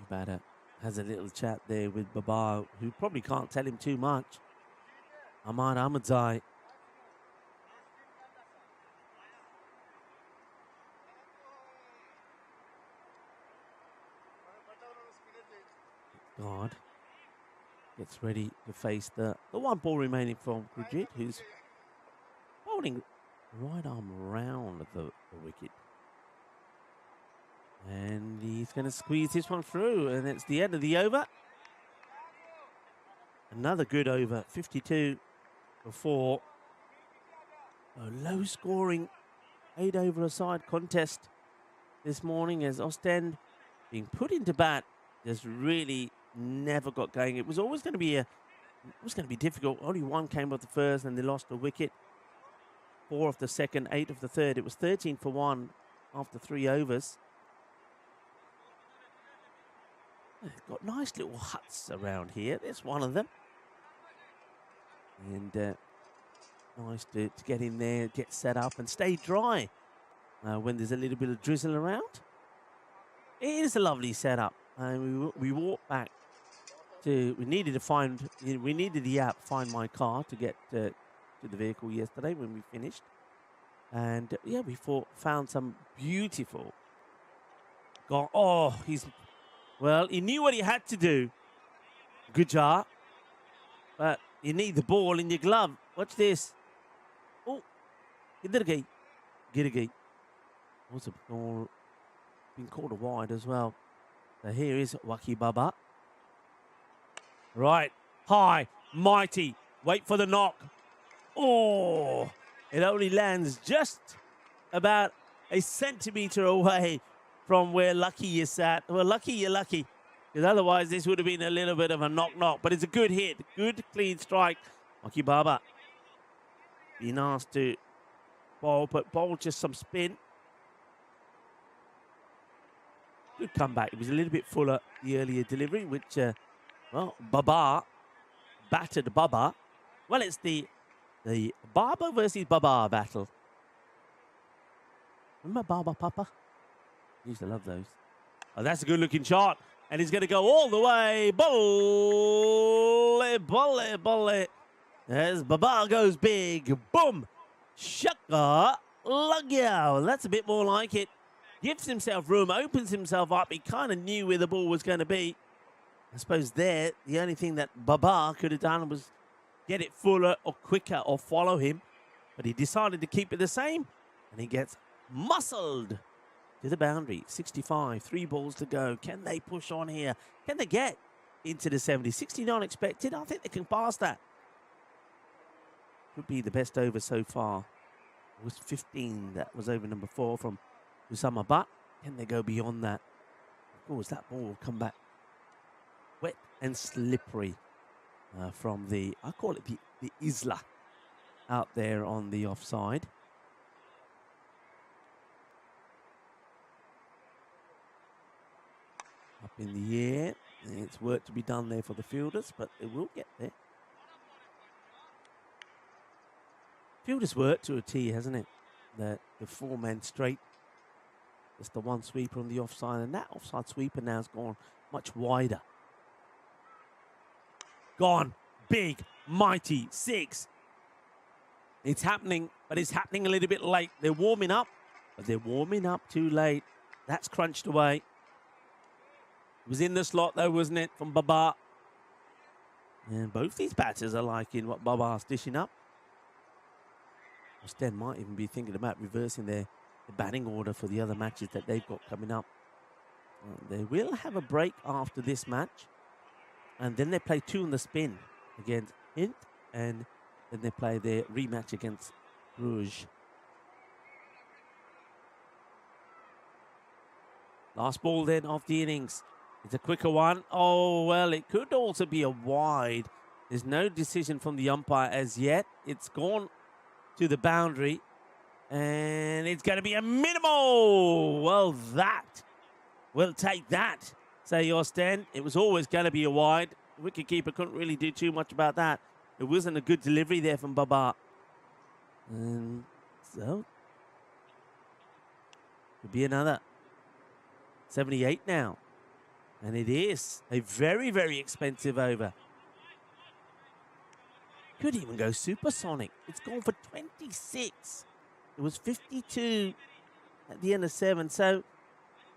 The batter has a little chat there with Babar, who probably can't tell him too much. Ahmad Ahmadzai. God gets ready to face the one ball remaining from Gurjit, who's holding right arm round the wicket. And he's going to squeeze this one through, and it's the end of the over. Another good over, 52 for 4. A low-scoring 8-over-a-side contest this morning as Ostend, being put into bat, just really never got going. It was always going to be difficult. Only one came off the first, and they lost a wicket. 4 off the second, 8 of the third. It was 13 for 1 after 3 overs. They've got nice little huts around here. There's one of them. And nice to get in there, get set up and stay dry when there's a little bit of drizzle around. It is a lovely setup. And we walked back to, we needed the app Find My Car to get to the vehicle yesterday when we finished. And yeah, we found some beautiful. Well, he knew what he had to do. Good job. But you need the ball in your glove. Watch this. Oh, Gidirgi. Also been called a wide as well. So here is Waki Baba. Right. High. Mighty. Wait for the knock. Oh, it only lands just about a centimetre away from where Lucky is at. Well, lucky you're lucky, because otherwise this would have been a little bit of a knock-knock. But it's a good hit, good clean strike. Waki Baba being asked to bowl, but bowl just some spin. Good comeback. It was a little bit fuller the earlier delivery, which, Baba battered Baba. Well, it's the Baba versus Baba battle. Remember Baba Papa? I used to love those. Oh, that's a good-looking shot. And he's going to go all the way. Bolle. As Baba goes big. Boom. Shaka. Lugyow. That's a bit more like it. Gives himself room. Opens himself up. He kind of knew where the ball was going to be. I suppose there, the only thing that Baba could have done was get it fuller or quicker or follow him. But he decided to keep it the same. And he gets muscled to the boundary. 65, 3 balls to go. Can they push on here? Can they get into the 70? 69 expected. I think they can pass that. Could be the best over so far. It was 15. That was over number 4 from Usama. But can they go beyond that? Of course, that ball will come back wet and slippery from the, I call it the Isla out there on the offside. Up in the air. It's work to be done there for the fielders, but they will get there. Fielders work to a T, hasn't it? The 4-man straight. It's the one sweeper on the offside, and that offside sweeper now has gone much wider. Gone. Big, mighty, 6. It's happening, but it's happening a little bit late. They're warming up, but they're warming up too late. That's crunched away. It was in the slot, though, wasn't it, from Baba? And both these batters are liking what Baba's dishing up. Ostend might even be thinking about reversing the batting order for the other matches that they've got coming up. They will have a break after this match. And then they play 2 on the spin against Int. And then they play their rematch against Bruges. Last ball then of the innings. It's a quicker one. Oh, well, it could also be a wide. There's no decision from the umpire as yet. It's gone to the boundary. And it's going to be a minimal. Well, that will take that, say Ostend. It was always going to be a wide. The wicketkeeper couldn't really do too much about that. It wasn't a good delivery there from Baba. And so, could be another 78 now. And it is a very, very expensive over. Could even go supersonic. It's gone for 26. It was 52 at the end of 7. So,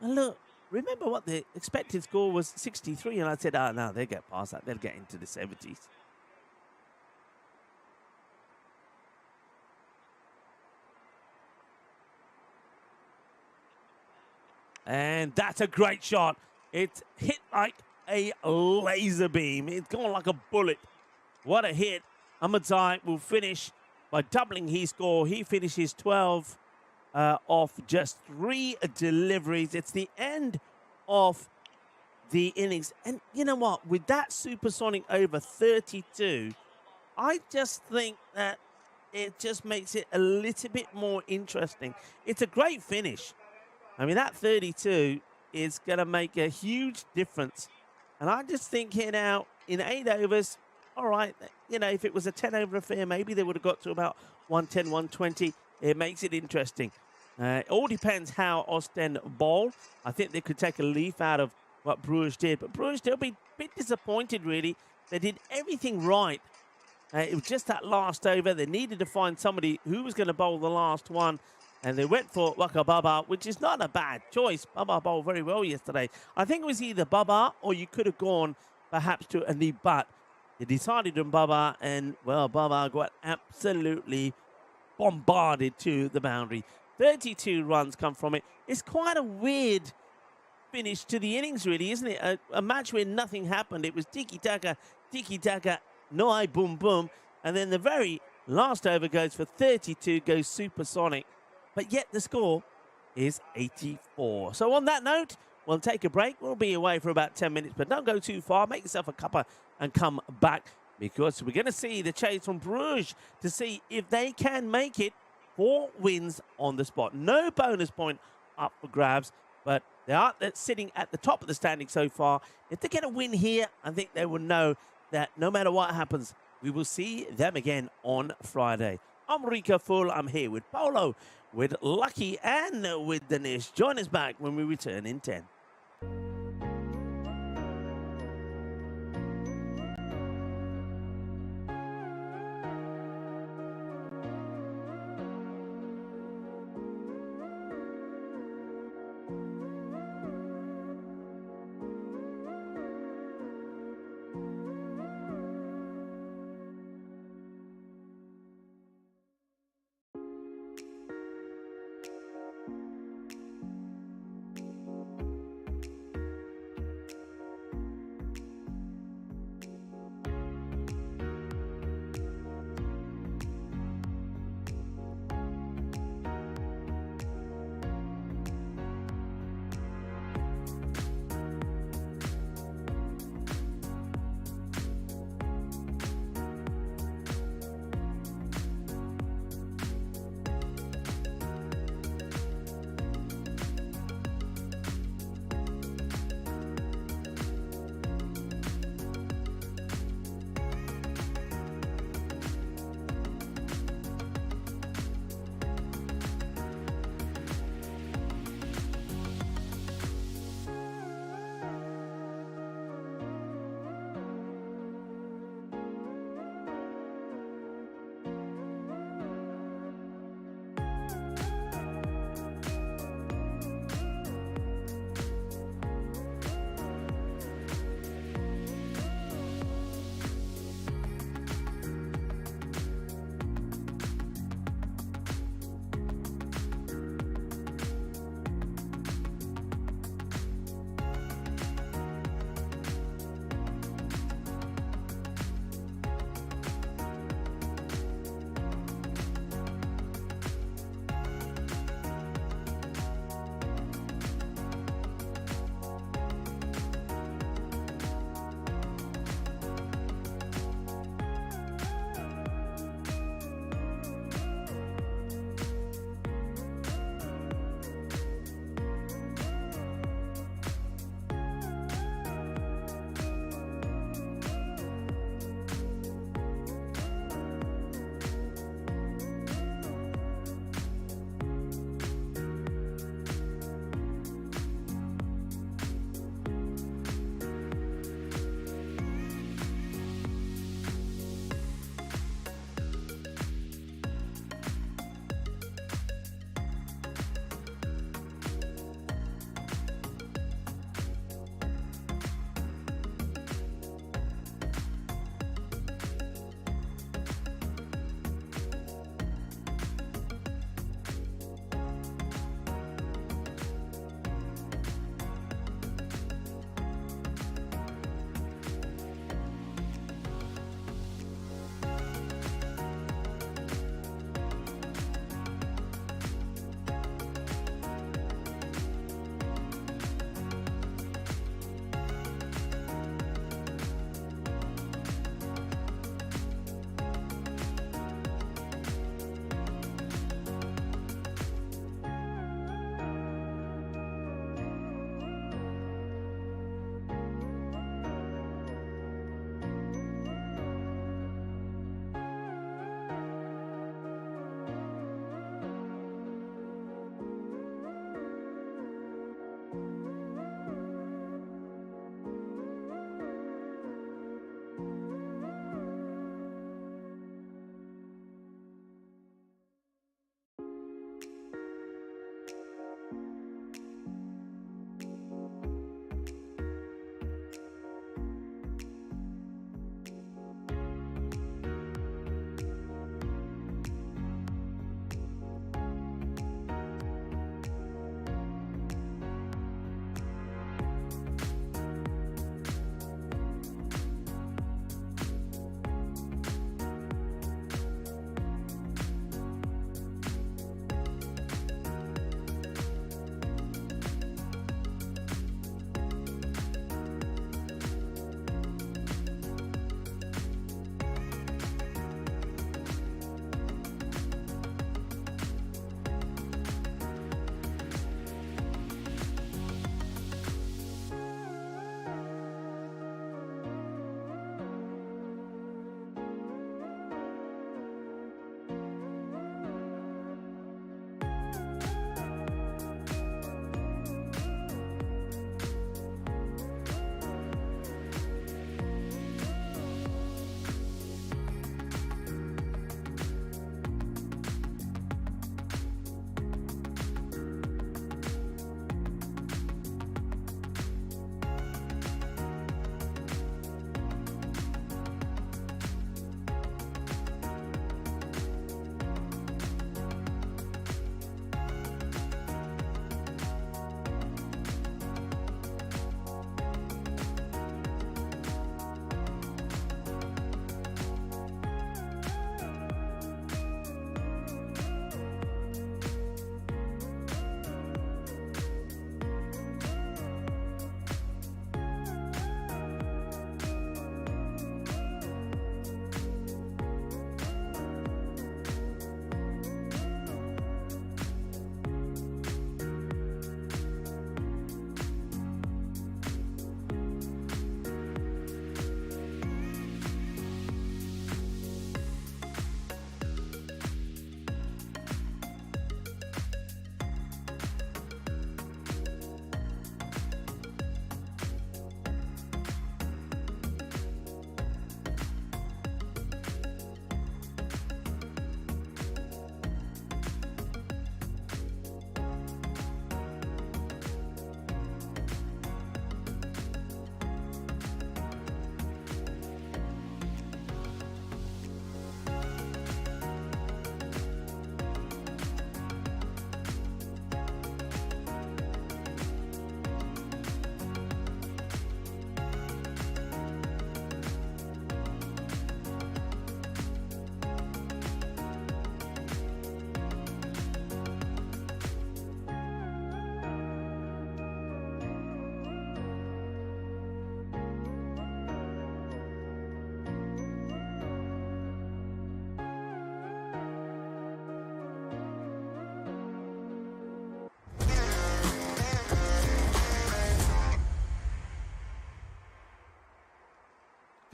look, remember what the expected score was, 63. And I said, oh, no, they'll get past that. They'll get into the 70s. And that's a great shot. It's hit like a laser beam. It's gone like a bullet. What a hit. Ahmadzai will finish by doubling his score. He finishes 12 off just 3 deliveries. It's the end of the innings. And you know what? With that supersonic over 32, I just think that it just makes it a little bit more interesting. It's a great finish. I mean, that 32 is going to make a huge difference. And I just think here now, in 8 overs, all right, you know, if it was a 10-over affair, maybe they would have got to about 110, 120. It makes it interesting. It all depends how Ostend bowl. I think they could take a leaf out of what Bruges did. But Bruges, they'll be a bit disappointed, really. They did everything right. It was just that last over. They needed to find somebody who was going to bowl the last one. And they went for Waka Baba, which is not a bad choice. Baba bowled very well yesterday. I think it was either Baba or you could have gone perhaps to Anib Butt. They decided on Baba, and, well, Baba got absolutely bombarded to the boundary. 32 runs come from it. It's quite a weird finish to the innings, really, isn't it? A match where nothing happened. It was tiki-taka, no eye, boom, boom. And then the very last over goes for 32, goes supersonic. But yet the score is 84. So on that note, we'll take a break. We'll be away for about 10 minutes, but don't go too far. Make yourself a cuppa and come back, because we're going to see the chase from Bruges to see if they can make it 4 wins on the spot. No bonus point up for grabs, but they are sitting at the top of the standing so far. If they get a win here, I think they will know that no matter what happens, we will see them again on Friday. I'm Rika Full. I'm here with Paulo, with Lucky, and with Dinesh. Join us back when we return in 10.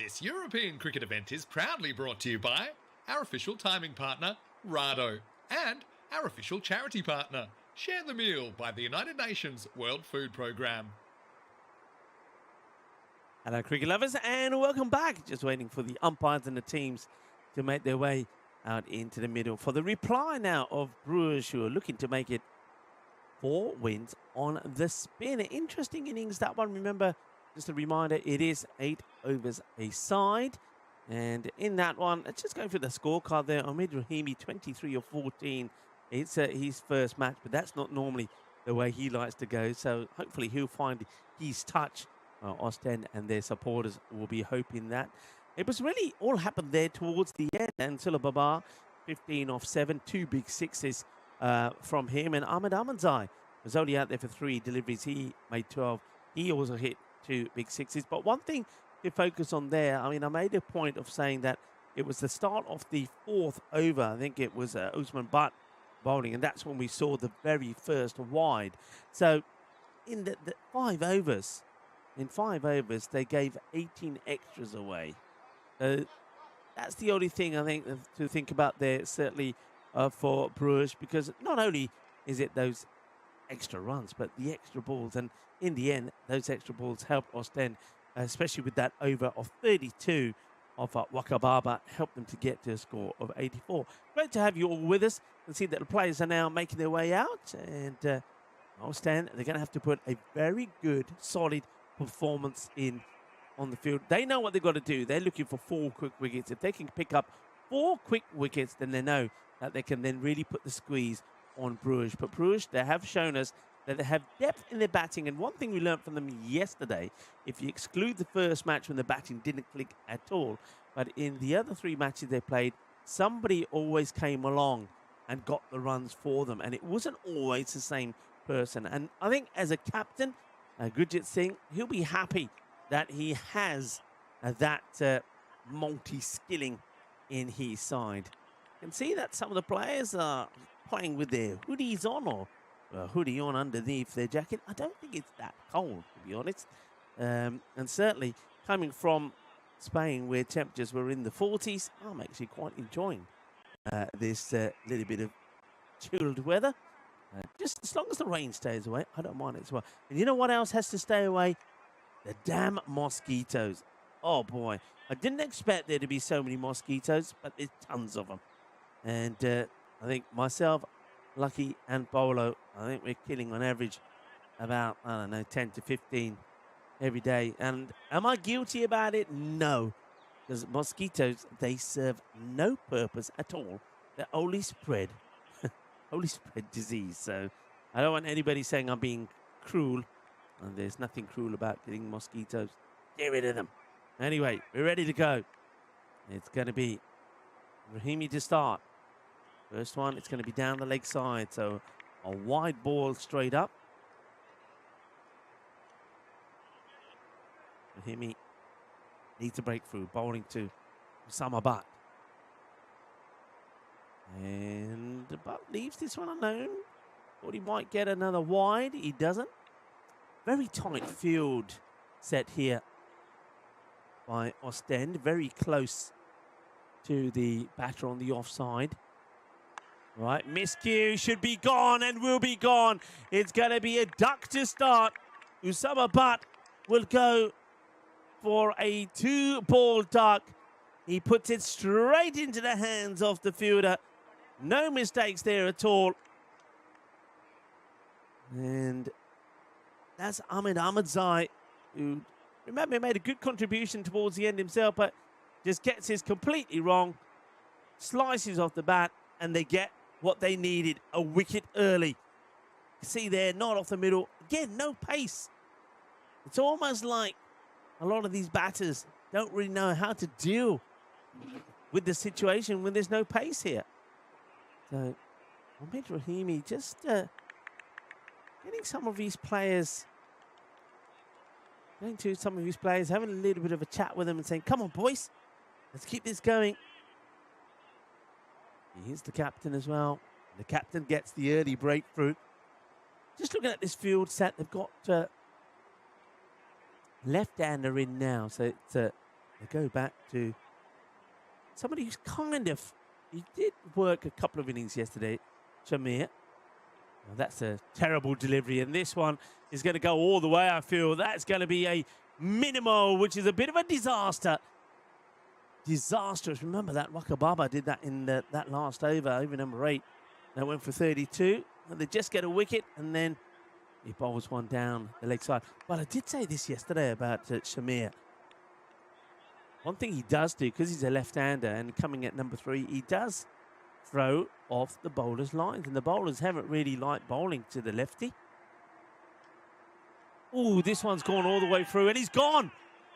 This European cricket event is proudly brought to you by our official timing partner, Rado, and our official charity partner, Share the Meal by the United Nations World Food Programme. Hello, cricket lovers, and welcome back. Just waiting for the umpires and the teams to make their way out into the middle for the reply now of Brewers, who are looking to make it 4 wins on the spin. Interesting innings, that one. Remember, just a reminder, it is 8 overs a side. And in that one, let's just go for the scorecard there. Omid Rahimi, 23 of 14. It's his first match, but that's not normally the way he likes to go. So hopefully he'll find his touch. Ostend and their supporters will be hoping that. It was really all happened there towards the end. And Sula Babar, 15 off 7, 2 big sixes from him. And Ahmed Ahmadzai was only out there for 3 deliveries. He made 12. He also hit 2 big sixes. But one thing to focus on there, I mean, I made a point of saying that it was the start of the 4th over. I think it was Usman Butt bowling, and that's when we saw the very first wide. So in the 5 overs, they gave 18 extras away. So that's the only thing I think to think about there, certainly for Brewers, because not only is it those extra runs, but the extra balls. And in the end, those extra balls helped Ostend, especially with that over of 32 of Wakababa, helped them to get to a score of 84. Great to have you all with us and see that the players are now making their way out. And Ostend, they're going to have to put a very good, solid performance in on the field. They know what they've got to do. They're looking for 4 quick wickets. If they can pick up 4 quick wickets, then they know that they can then really put the squeeze on Brewers. But Brewers, they have shown us that they have depth in their batting. And one thing we learned from them yesterday, if you exclude the first match when the batting didn't click at all, but in the other 3 matches they played, somebody always came along and got the runs for them. And it wasn't always the same person. And I think as a captain, Gurjit Singh, he'll be happy that he has that multi-skilling in his side. You can see that some of the players are playing with their hoodies on, or a hoodie on underneath their jacket. I don't think it's that cold, to be honest. And certainly coming from Spain, where temperatures were in the 40s, I'm actually quite enjoying this little bit of chilled weather. Just as long as the rain stays away, I don't mind it as well. And you know what else has to stay away? The damn mosquitoes. Oh, boy. I didn't expect there to be so many mosquitoes, but there's tons of them. And I think myself, Lucky and Bolo, I think we're killing on average about, I don't know, 10 to 15 every day. And am I guilty about it? No. Because mosquitoes, they serve no purpose at all. They only spread disease. So I don't want anybody saying I'm being cruel. And there's nothing cruel about getting mosquitoes. Get rid of them. Anyway, we're ready to go. It's going to be Rahimi to start. First one, it's going to be down the leg side. So a wide ball straight up. Rahimi needs to break through. Bowling to Osama Butt. And Butt leaves this one alone. Thought he might get another wide. He doesn't. Very tight field set here by Ostend. Very close to the batter on the offside. Right, miscue should be gone and will be gone. It's going to be a duck to start. Osama Butt will go for a 2-ball duck. He puts it straight into the hands of the fielder. No mistakes there at all. And that's Ahmed Ahmadzai, who, remember, made a good contribution towards the end himself, but just gets his completely wrong. Slices off the bat, and they get what they needed, a wicket early. See there, not off the middle. Again, no pace. It's almost like a lot of these batters don't really know how to deal with the situation when there's no pace here. So, Omid Rahimi just getting some of these players, having a little bit of a chat with them and saying, come on, boys, let's keep this going. He's the captain as well. The captain gets the early breakthrough. Just looking at this field set, they've got left-hander in now. So it's they go back to somebody who's he did work a couple of innings yesterday, Shamir. Well, that's a terrible delivery, and this one is going to go all the way, I feel. That's going to be a minimal, which is a bit of a disaster. Disastrous. Remember that Wakababa did that in that last over number 8. That went for 32. And they just get a wicket, and then he bowls one down the leg side. But I did say this yesterday about Shamir. One thing he does do, because he's a left-hander and coming at number 3, he does throw off the bowler's lines, and the bowlers haven't really liked bowling to the lefty. Oh, this one's gone all the way through, and he's gone.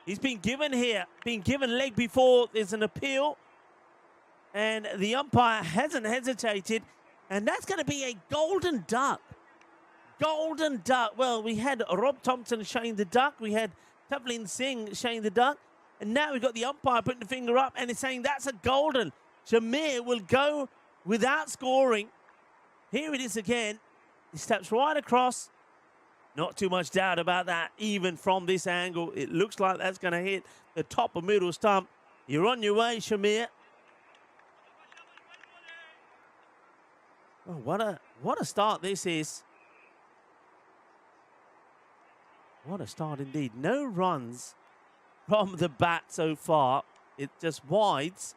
He's been given here, been given leg before there's an appeal, and the umpire hasn't hesitated, and that's going to be a golden duck. Golden duck. Well, we had Rob Thompson showing the duck, we had Tavlin Singh showing the duck, and now we've got the umpire putting the finger up and he's saying that's a golden. Shamir will go without scoring. Here it is again. He steps right across. Not too much doubt about that, even from this angle. It looks like that's going to hit the top of middle stump. You're on your way, Shamir. Oh, what a start this is. What a start indeed. No runs from the bat so far. It's just wides.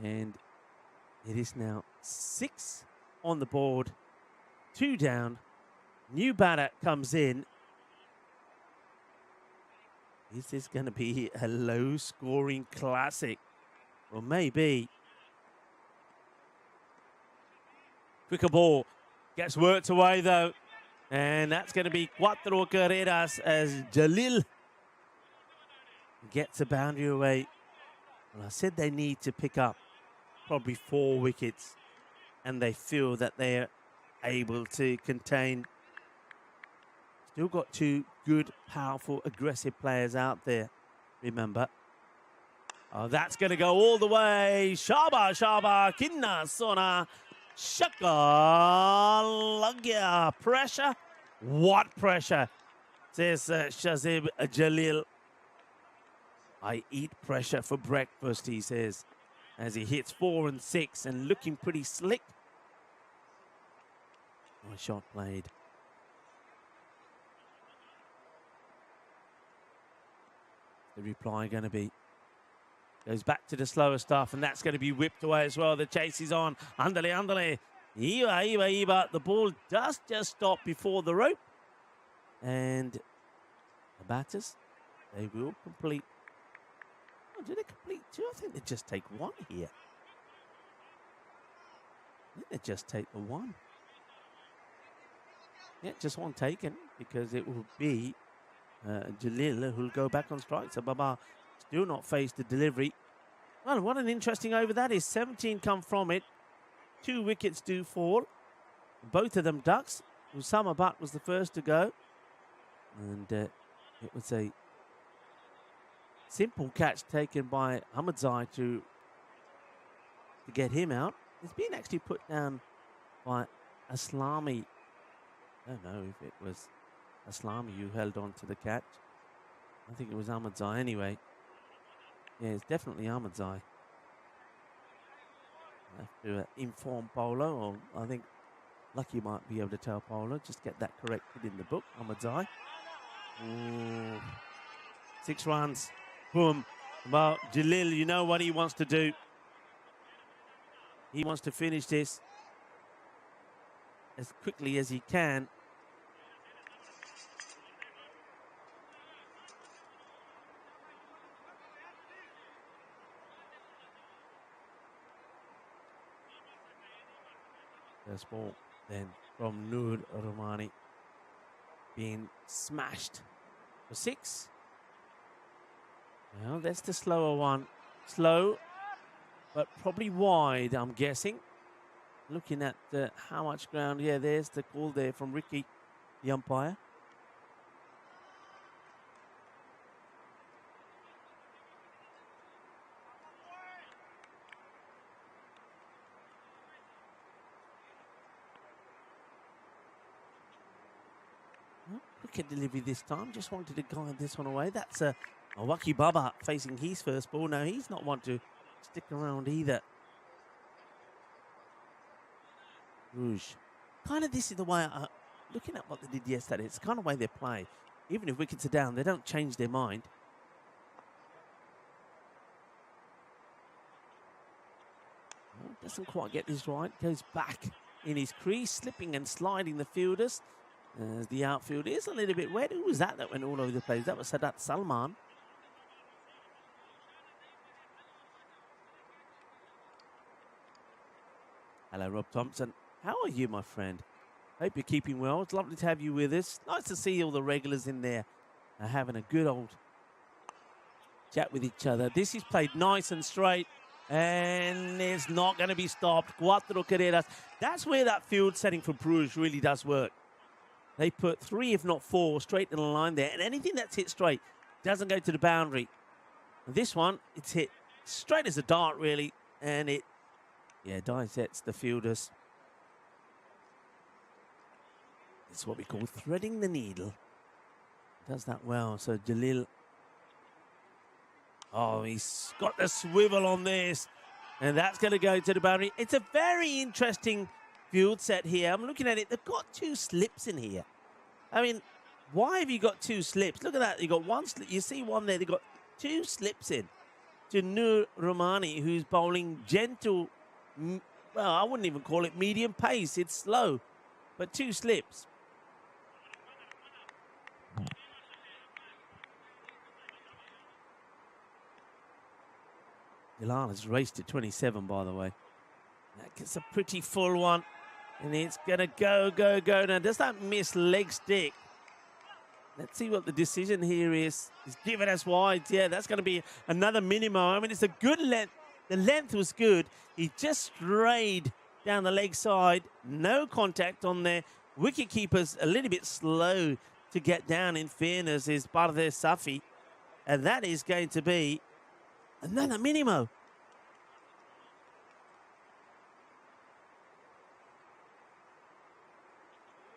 And it is now 6 on the board, 2 down. New batter comes in. Is this going to be a low-scoring classic? Well, maybe. Quicker ball. Gets worked away, though. And that's going to be cuatro carreras as Jalil gets a boundary away. Well, I said they need to pick up probably 4 wickets, and they feel that they're able to contain. Still got 2 good, powerful, aggressive players out there, remember. Oh, that's going to go all the way. Shaba, Kinna, Sona, Shaka, Lagya. Pressure? What pressure? Says Shazib Jalil. I eat pressure for breakfast, he says, as he hits 4 and 6 and looking pretty slick. Nice shot played. The reply going to be, goes back to the slower stuff, and that's going to be whipped away as well. The chase is on. Andale. Iba. The ball does just stop before the rope. And the batters, they will complete. Oh, do they complete 2? I think they just take 1 here. I think they just take the 1. Yeah, just 1 taken, because it will be Jalil who'll go back on strike. So Baba still not faced the delivery. Well, what an interesting over that is. 17 come from it. 2 wickets do fall. Both of them ducks. Usama Butt was the first to go. And it was a simple catch taken by Ahmadzai to get him out. It's been actually put down by Aslami. I don't know if it was Aslami who held on to the catch. I think it was Ahmadzai anyway. Yeah, it's definitely Ahmadzai. I have to inform Polo, or I think Lucky might be able to tell Polo. Just get that corrected in the book. Ahmadzai. 6 runs. Boom. Well, Jalil, you know what he wants to do. He wants to finish this as quickly as he can. First ball then from Noor Rahmani being smashed for 6. Well, that's the slower one. Slow, but probably wide, I'm guessing. Looking at how much ground. Yeah, there's the call there from Ricky, the umpire. Wicket delivery this time. Just wanted to guide this one away. That's a Waki Baba facing his first ball. Now, he's not one to stick around either. Rouge. Kind of this is the way, looking at what they did yesterday, it's the kind of way they play. Even if wickets are down, they don't change their mind. Well, doesn't quite get this right. Goes back in his crease, slipping and sliding the fielders. As the outfield is a little bit wet. Who was that went all over the place? That was Sadat Salman. Hello, Rob Thompson. How are you, my friend? Hope you're keeping well. It's lovely to have you with us. Nice to see all the regulars in there having a good old chat with each other. This is played nice and straight, and it's not going to be stopped. Cuatro carreras. That's where that field setting for Bruges really does work. They put 3, if not 4, straight in the line there, and anything that's hit straight doesn't go to the boundary. And this one, it's hit straight as a dart, really, and it, dissects the fielders. It's what we call threading the needle. Does that well. So Jalil. Oh, he's got the swivel on this. And that's going to go to the boundary. It's a very interesting field set here. I'm looking at it. They've got 2 slips in here. I mean, why have you got 2 slips? Look at that. You got 1 slip. You see one there. They've got 2 slips in. To Nur Rahmani, who's bowling gentle. Well, I wouldn't even call it medium pace. It's slow. But 2 slips. Gilal has raced to 27, by the way. That gets a pretty full one. And it's going to go. Now, does that miss leg stick? Let's see what the decision here is. He's given us wide. Yeah, that's going to be another minimum. I mean, it's a good length. The length was good. He just strayed down the leg side. No contact on there. Wicket keepers a little bit slow to get down, in fairness, is part of their Safi. And that is going to be another minimo.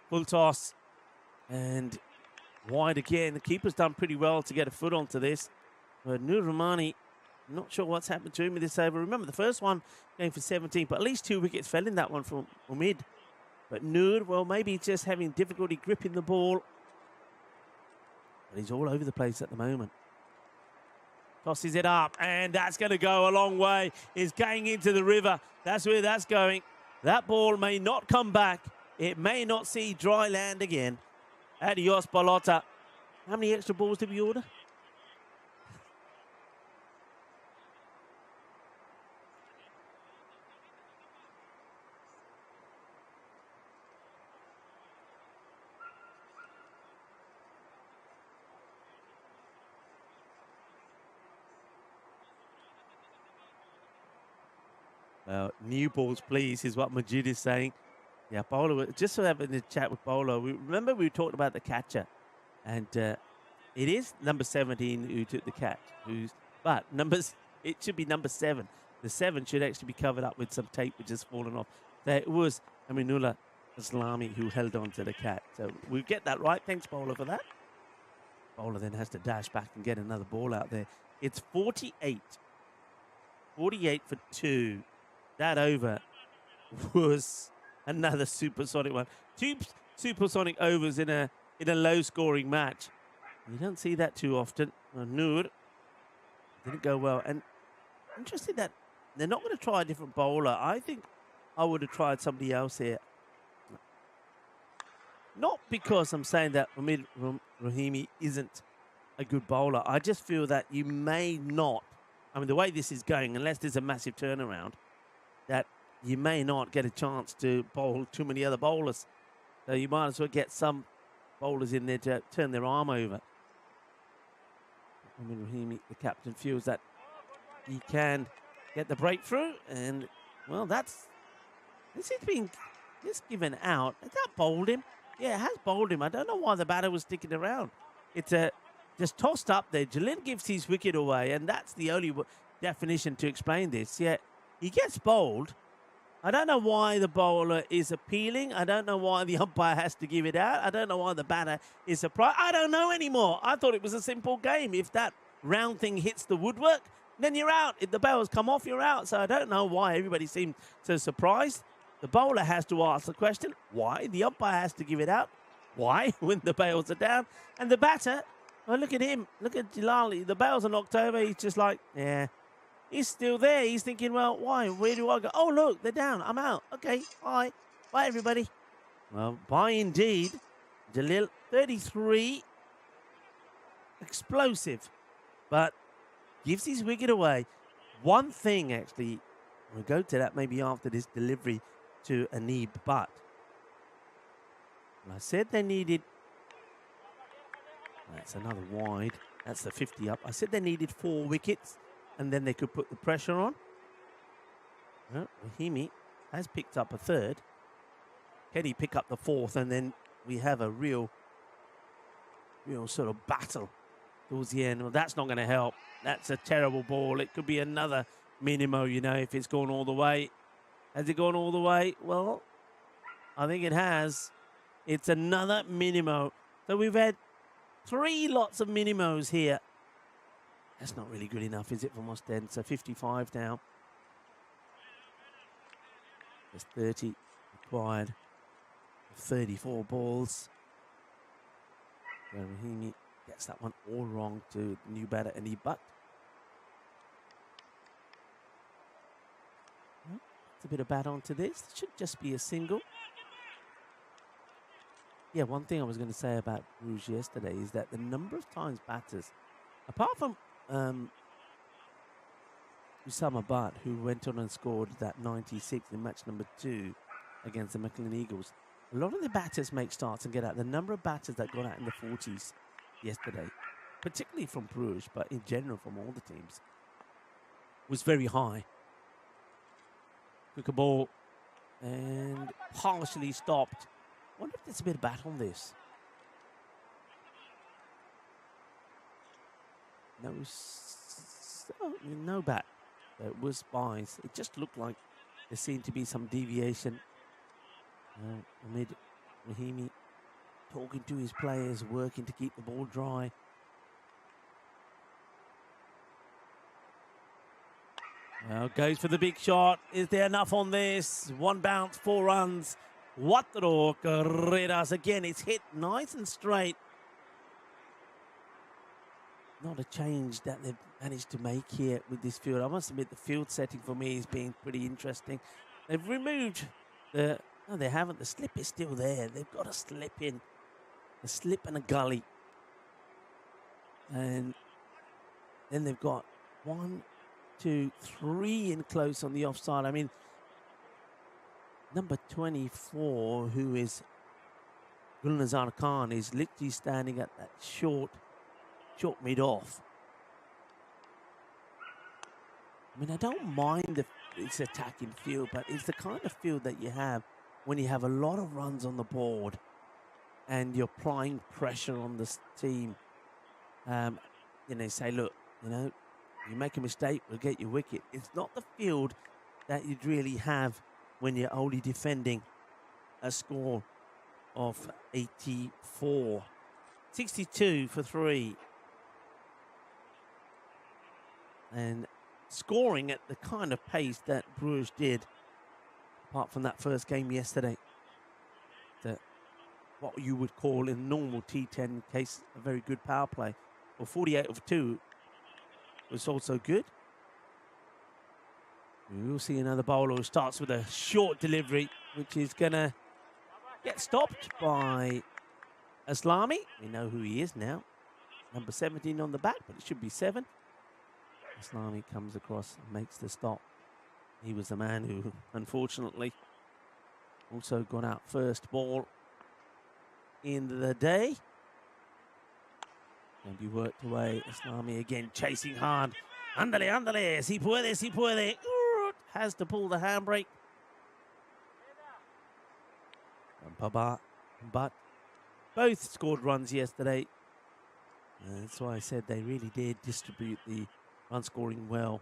Full toss. And wide again. The keeper's done pretty well to get a foot onto this. But Nur Rahmani, not sure what's happened to him with this over. Remember, the first one going for 17, but at least 2 wickets fell in that one from Umid. But Nur, well, maybe he's just having difficulty gripping the ball. But he's all over the place at the moment. Tosses it up, and that's going to go a long way. It's going into the river. That's where that's going. That ball may not come back. It may not see dry land again. Adios, Balota. How many extra balls did we order? New balls, please, is what Majid is saying. Yeah, Bowler, just so having a chat with Bowler, remember we talked about the catcher, and it is number 17 who took the catch. It should be number 7. The 7 should actually be covered up with some tape which has fallen off. It was Aminullah Islami who held on to the catch. So we get that right. Thanks, Bowler, for that. Bowler then has to dash back and get another ball out there. It's 48. 48 for 2. That over was another supersonic one. 2 supersonic overs in a low-scoring match. You don't see that too often. Nur didn't go well. And interesting that they're not going to try a different bowler. I think I would have tried somebody else here. Not because I'm saying that Umid Rahimi isn't a good bowler. I just feel that you may not, I mean, the way this is going, unless there's a massive turnaround, that you may not get a chance to bowl too many other bowlers. So you might as well get some bowlers in there to turn their arm over. I mean, Rahimi, the captain, feels that he can get the breakthrough. And, well, this is being just given out. Has that bowled him? Yeah, it has bowled him. I don't know why the batter was sticking around. It's just tossed up there. Jalil gives his wicket away, and that's the only definition to explain this. Yeah, he gets bowled. I don't know why the bowler is appealing. I don't know why the umpire has to give it out. I don't know why the batter is surprised. I don't know anymore. I thought it was a simple game. If that round thing hits the woodwork, then you're out. If the bails come off, you're out. So I don't know why everybody seemed so surprised. The bowler has to ask the question, why? The umpire has to give it out. Why? When the bails are down. And the batter, oh, look at him. Look at Jalali. The bails are knocked over. He's just like, yeah. He's still there. He's thinking, well, why? Where do I go? Oh, look, they're down. I'm out. Okay, bye. Bye, everybody. Well, bye indeed. Jalil, 33. Explosive. But gives his wicket away. One thing, actually, we'll go to that maybe after this delivery to Anib, but I said they needed, that's another wide, that's the 50 up. I said they needed 4 wickets and then they could put the pressure on. Well, Rahimi has picked up a 3rd. Can he pick up the 4th? And then we have a real sort of battle towards the end. Well, that's not going to help. That's a terrible ball. It could be another minimo, you know, if it's gone all the way. Has it gone all the way? Well, I think it has. It's another minimo. So we've had 3 lots of minimos here. That's not really good enough, is it, for Mostend? So 55 now. There's 30 required. 34 balls. Rahimi gets that one all wrong to the new batter, Anib Butt. It's a bit of bat onto this. It should just be a single. Yeah, one thing I was going to say about Bruges yesterday is that the number of times batters, apart from Usama Butt, who went on and scored that 96 in match number 2 against the Mechlin Eagles, a lot of the batters make starts and get out. The number of batters that got out in the 40s yesterday, particularly from Bruges, but in general from all the teams, was very high. Took a ball and partially stopped. Wonder if there's a bit of bat on this. No bat. It was spies. It just looked like there seemed to be some deviation. Amid Rahimi talking to his players, working to keep the ball dry. Well, goes for the big shot. Is there enough on this? 1 bounce, 4 runs. Cuatro carreras. Again, it's hit nice and straight. Not a change that they've managed to make here with this field. I must admit, the field setting for me is being pretty interesting. They've removed the... No, they haven't. The slip is still there. They've got a slip in. A slip and a gully. And then they've got 1, 2, 3 in close on the offside. I mean, number 24, who is Gulnazar Khan, is literally standing at that short mid-off. I mean, I don't mind it's attacking field, but it's the kind of field that you have when you have a lot of runs on the board and you're applying pressure on this team. Say, look, you make a mistake, we'll get your wicket. It's not the field that you'd really have when you're only defending a score of 84. 62 for 3. And scoring at the kind of pace that Bruges did, apart from that first game yesterday, that what you would call in normal T10 case a very good power play. Well, 48 of 2 was also good. We will see another bowler who starts with a short delivery, which is going to get stopped by Aslami. We know who he is now. Number 17 on the back, but it should be 7. Aslami comes across and makes the stop. He was the man who, unfortunately, also got out first ball in the day. Going to be worked away. Aslami again chasing hard. Ándale, ándale. Si puede, si puede. Has to pull the handbrake. But both scored runs yesterday. That's why I said they really did distribute the run scoring well.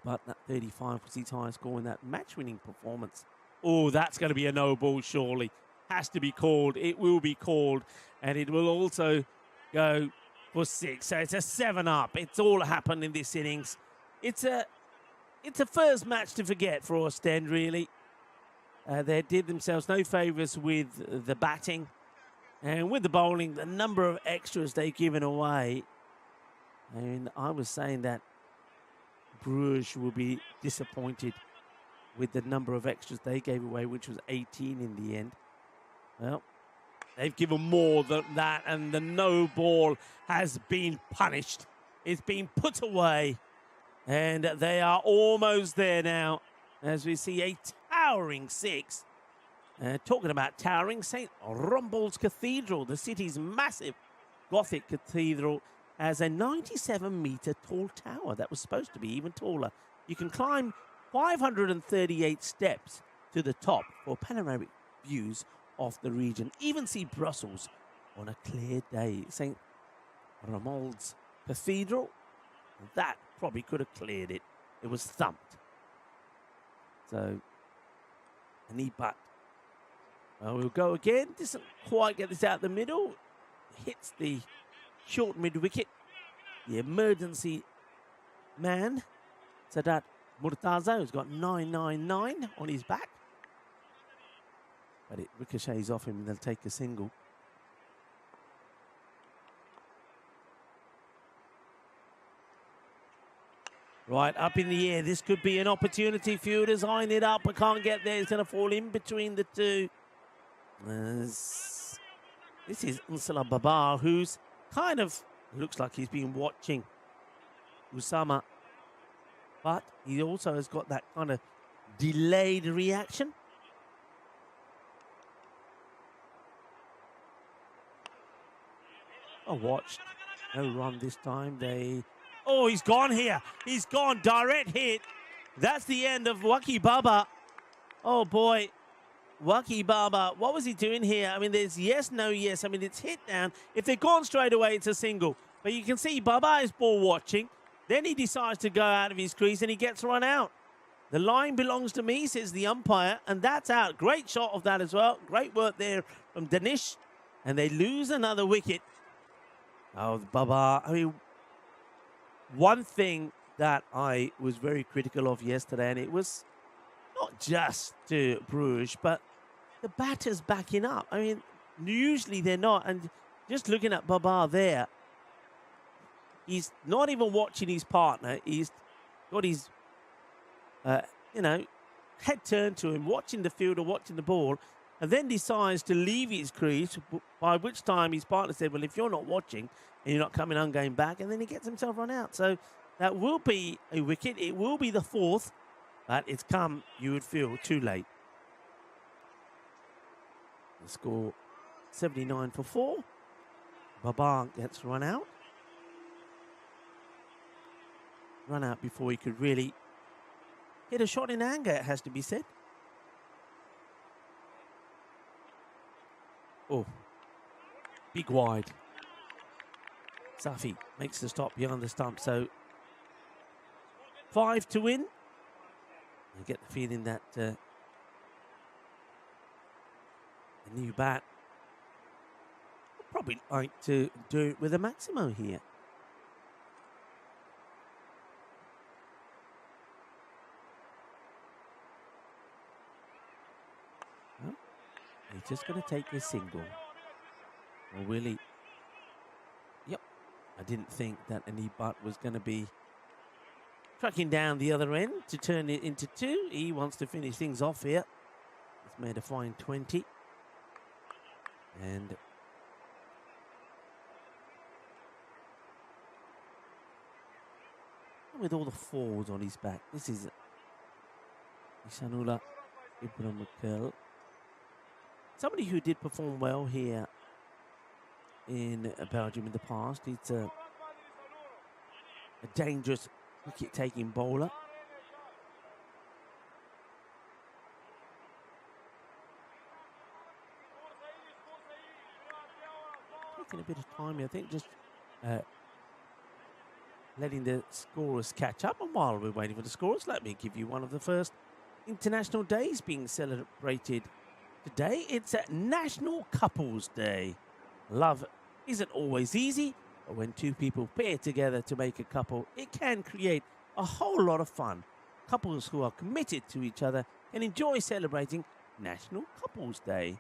But that 35 was his highest score in that match-winning performance. Oh, that's going to be a no ball, surely. Has to be called. It will be called. And it will also go for 6. So it's a 7-up. It's all happened in this innings. It's a first match to forget for Ostend, really. They did themselves no favours with the batting. And with the bowling, the number of extras they've given away. I mean, I was saying that Bruges will be disappointed with the number of extras they gave away, which was 18 in the end. Well, they've given more than that, and the no ball has been punished. It's been put away, and they are almost there now, as we see a towering 6. Talking about towering, St. Rombold's Cathedral, the city's massive Gothic cathedral, has a 97-metre tall tower that was supposed to be even taller. You can climb 538 steps to the top for panoramic views of the region. Even see Brussels on a clear day. St. Romuald's Cathedral, that probably could have cleared it. It was thumped. So, a knee butt. Well, we'll go again. Doesn't quite get this out the middle. Hits the short mid-wicket. The emergency man, Sadat Murtaza, who's got 999 on his back. But it ricochets off him and they'll take a single. Right, up in the air. This could be an opportunity. Fielders eyeing it up, but can't get there. It's going to fall in between the two. This is Unsala Babar, who's kind of looks like he's been watching Usama. But he also has got that kind of delayed reaction. I watched. No run this time. Oh, he's gone here. He's gone. Direct hit. That's the end of Waki Baba. Oh, boy. Waki Baba. What was he doing here? I mean, there's yes, no, yes. I mean, it's hit down. If they're gone straight away, it's a single. But you can see Baba is ball watching. Then he decides to go out of his crease and he gets run out. The line belongs to me, says the umpire. And that's out. Great shot of that as well. Great work there from Danish. And they lose another wicket. Oh, Baba. I mean, one thing that I was very critical of yesterday, and it was not just to Bruges, but the batters backing up. I mean, usually they're not. And just looking at Baba there, he's not even watching his partner. He's got his, head turned to him, watching the field or watching the ball, and then decides to leave his crease, by which time his partner said, well, if you're not watching and you're not coming on going back, and then he gets himself run out. So that will be a wicket. It will be the 4th, but it's come, you would feel, too late. The score 79 for 4. Babar gets run out. Run out before he could really hit a shot in anger, it has to be said. Oh, big wide. Safi makes the stop behind the stump. So 5 to win. I get the feeling that the new bat would probably like to do it with a Maximo here. Well, he's just going to take a single. Or will he? Yep. I didn't think that any butt was going to be trucking down the other end to turn it into 2. He wants to finish things off here. He's made a fine 20. And with all the 4s on his back, this is Isanullah Ibrahim, somebody who did perform well here in Belgium in the past. It's a dangerous wicket-taking bowler. Taking a bit of time here, I think, just letting the scorers catch up. And while we're waiting for the scorers, let me give you one of the first international days being celebrated today. It's a National Couples Day. Love isn't always easy, but when two people pair together to make a couple, it can create a whole lot of fun. Couples who are committed to each other can enjoy celebrating National Couples Day.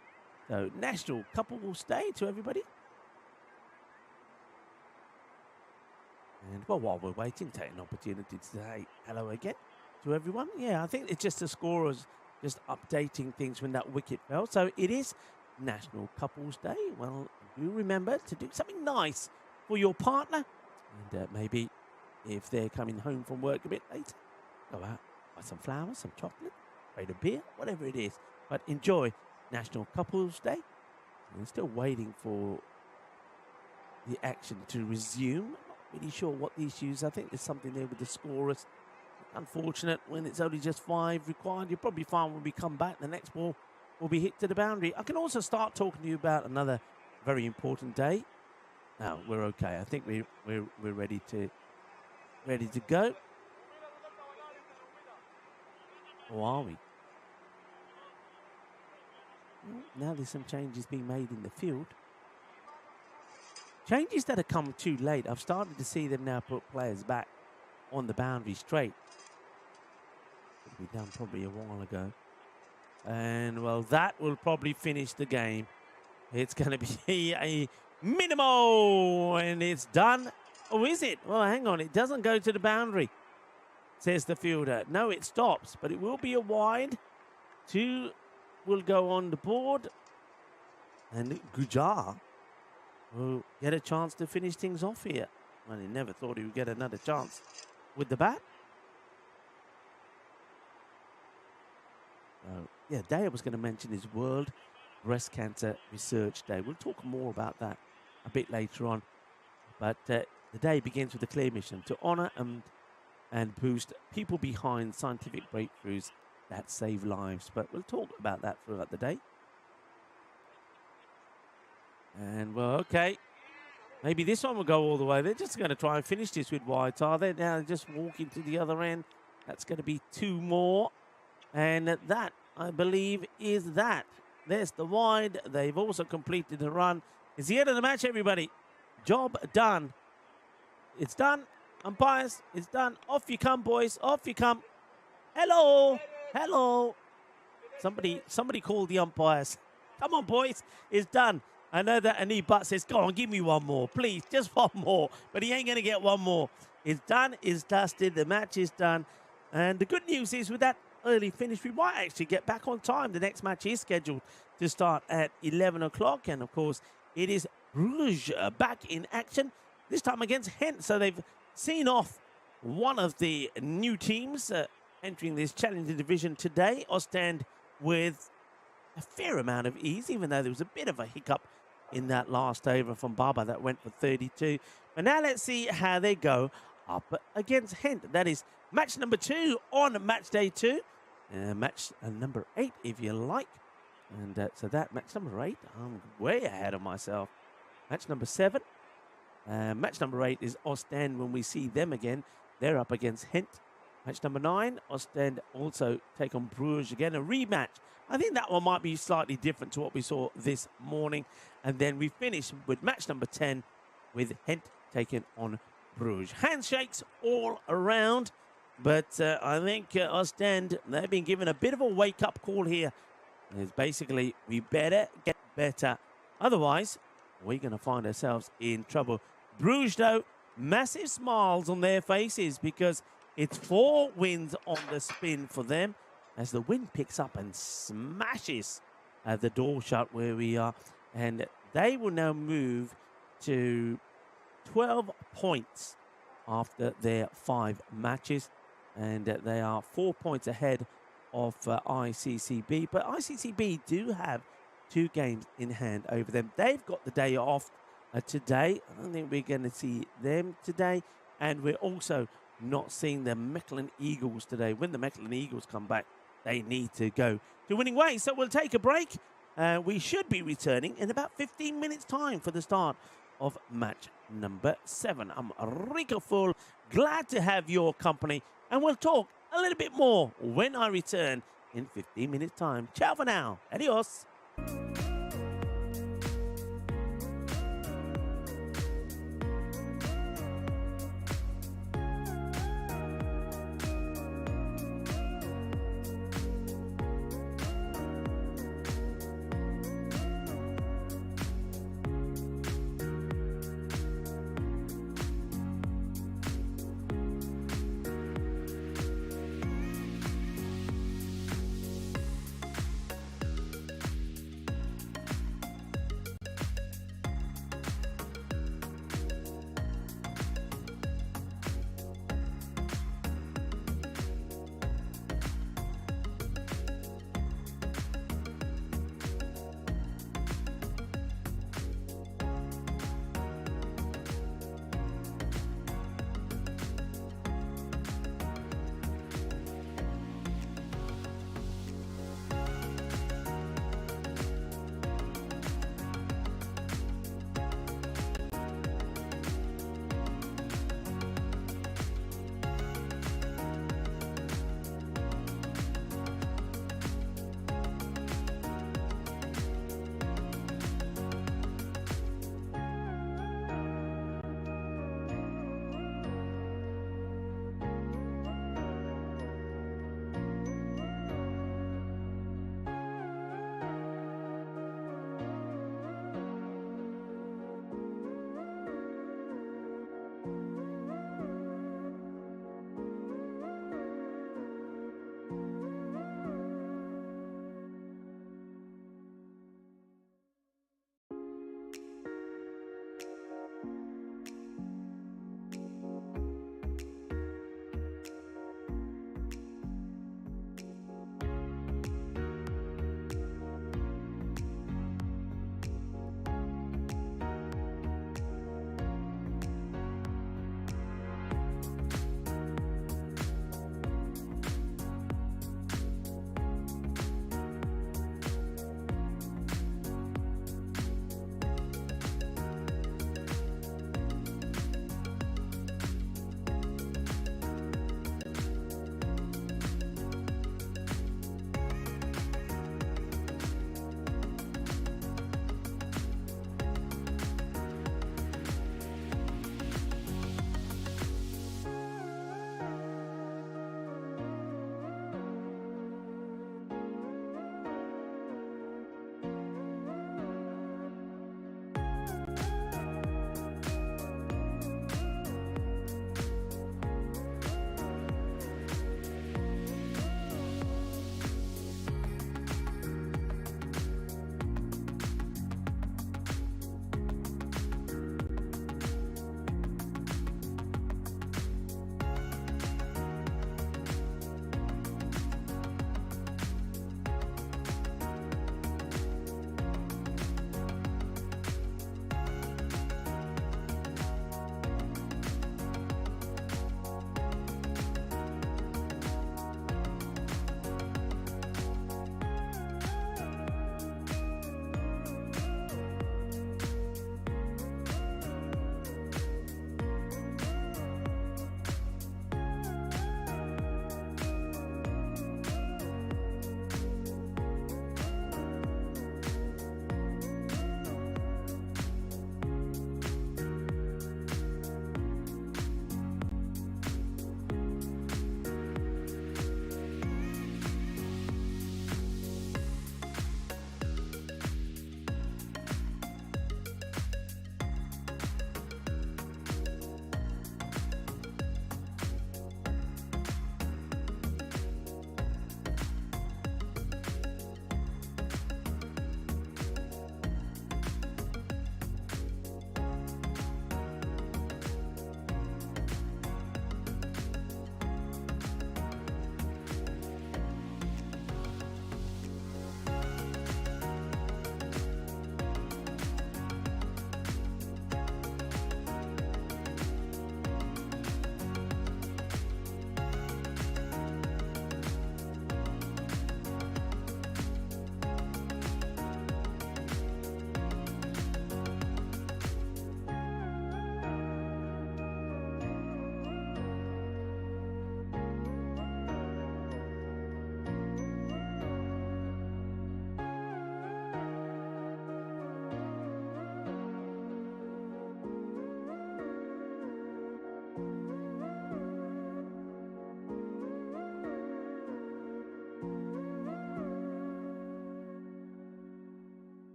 So, National Couples Day to everybody. And well, while we're waiting, take an opportunity to say hello again to everyone. Yeah, I think it's just the scorers just updating things when that wicket fell. So it is National Couples Day. Well, do remember to do something nice for your partner. And maybe if they're coming home from work a bit later, go out, buy some flowers, some chocolate, trade a beer, whatever it is. But enjoy National Couples Day. We're still waiting for the action to resume. Not really sure what the issues. I think there's something there with the scorers. Unfortunate when it's only just 5 required. You'll probably find when we come back, the next ball will be hit to the boundary. I can also start talking to you about another very important day. No, we're okay. I think we're ready to go. Or are we? Now there's some changes being made in the field. Changes that have come too late. I've started to see them now put players back on the boundary straight. Could be done probably a while ago. And, well, that will probably finish the game. It's going to be a minimal, and it's done. Oh, is it? Well, hang on. It doesn't go to the boundary, says the fielder. No, it stops, but it will be a wide. 2 will go on the board. And Gujar will get a chance to finish things off here. Well, he never thought he would get another chance with the bat. Yeah, day I was going to mention is World Breast Cancer Research Day. We'll talk more about that a bit later on. But the day begins with a clear mission to honour and boost people behind scientific breakthroughs that save lives. But we'll talk about that throughout the day. And, well, okay. Maybe this one will go all the way. They're just going to try and finish this with wides, are they? Now just walking to the other end. That's going to be 2 more. And that, I believe, is that. There's the wide. They've also completed the run. It's the end of the match, everybody. Job done. It's done. Umpires, it's done. Off you come, boys. Off you come. Hello. Hello. Somebody called the umpires. Come on, boys. It's done. I know that Annie Butt says, go on, give me one more. Please, just one more. But he ain't going to get one more. It's done. It's dusted. The match is done. And the good news is with that early finish, we might actually get back on time. The next match is scheduled to start at 11 o'clock. And, of course, it is Bruges back in action, this time against Gent. So they've seen off one of the new teams entering this Challenger division today. Ostend with a fair amount of ease, even though there was a bit of a hiccup in that last over from Baba that went for 32. But now let's see how they go up against Gent. That is match number 2 on match day 2. Match number 8, if you like. And so that match number 8, I'm way ahead of myself. Match number 7. Match number 8 is Ostend when we see them again. They're up against Gent. Match number 9, Ostend also take on Bruges again, a rematch. I think that one might be slightly different to what we saw this morning. And then we finish with match number 10 with Gent taking on Bruges. Handshakes all around. But I think Ostend, they've been given a bit of a wake-up call here. It's basically, we better get better. Otherwise, we're going to find ourselves in trouble. Bruges, though, massive smiles on their faces because it's 4 wins on the spin for them as the wind picks up and smashes the door shut where we are. And they will now move to 12 points after their 5 matches. And they are 4 points ahead of ICCB. But ICCB do have 2 games in hand over them. They've got the day off today. I don't think we're going to see them today. And we're also not seeing the Mechelen Eagles today. When the Mechelen Eagles come back, they need to go to winning ways. So we'll take a break. We should be returning in about 15 minutes' time for the start of match number 7. I'm Rico Full. Glad to have your company. And we'll talk a little bit more when I return in 15 minutes' time. Ciao for now. Adios.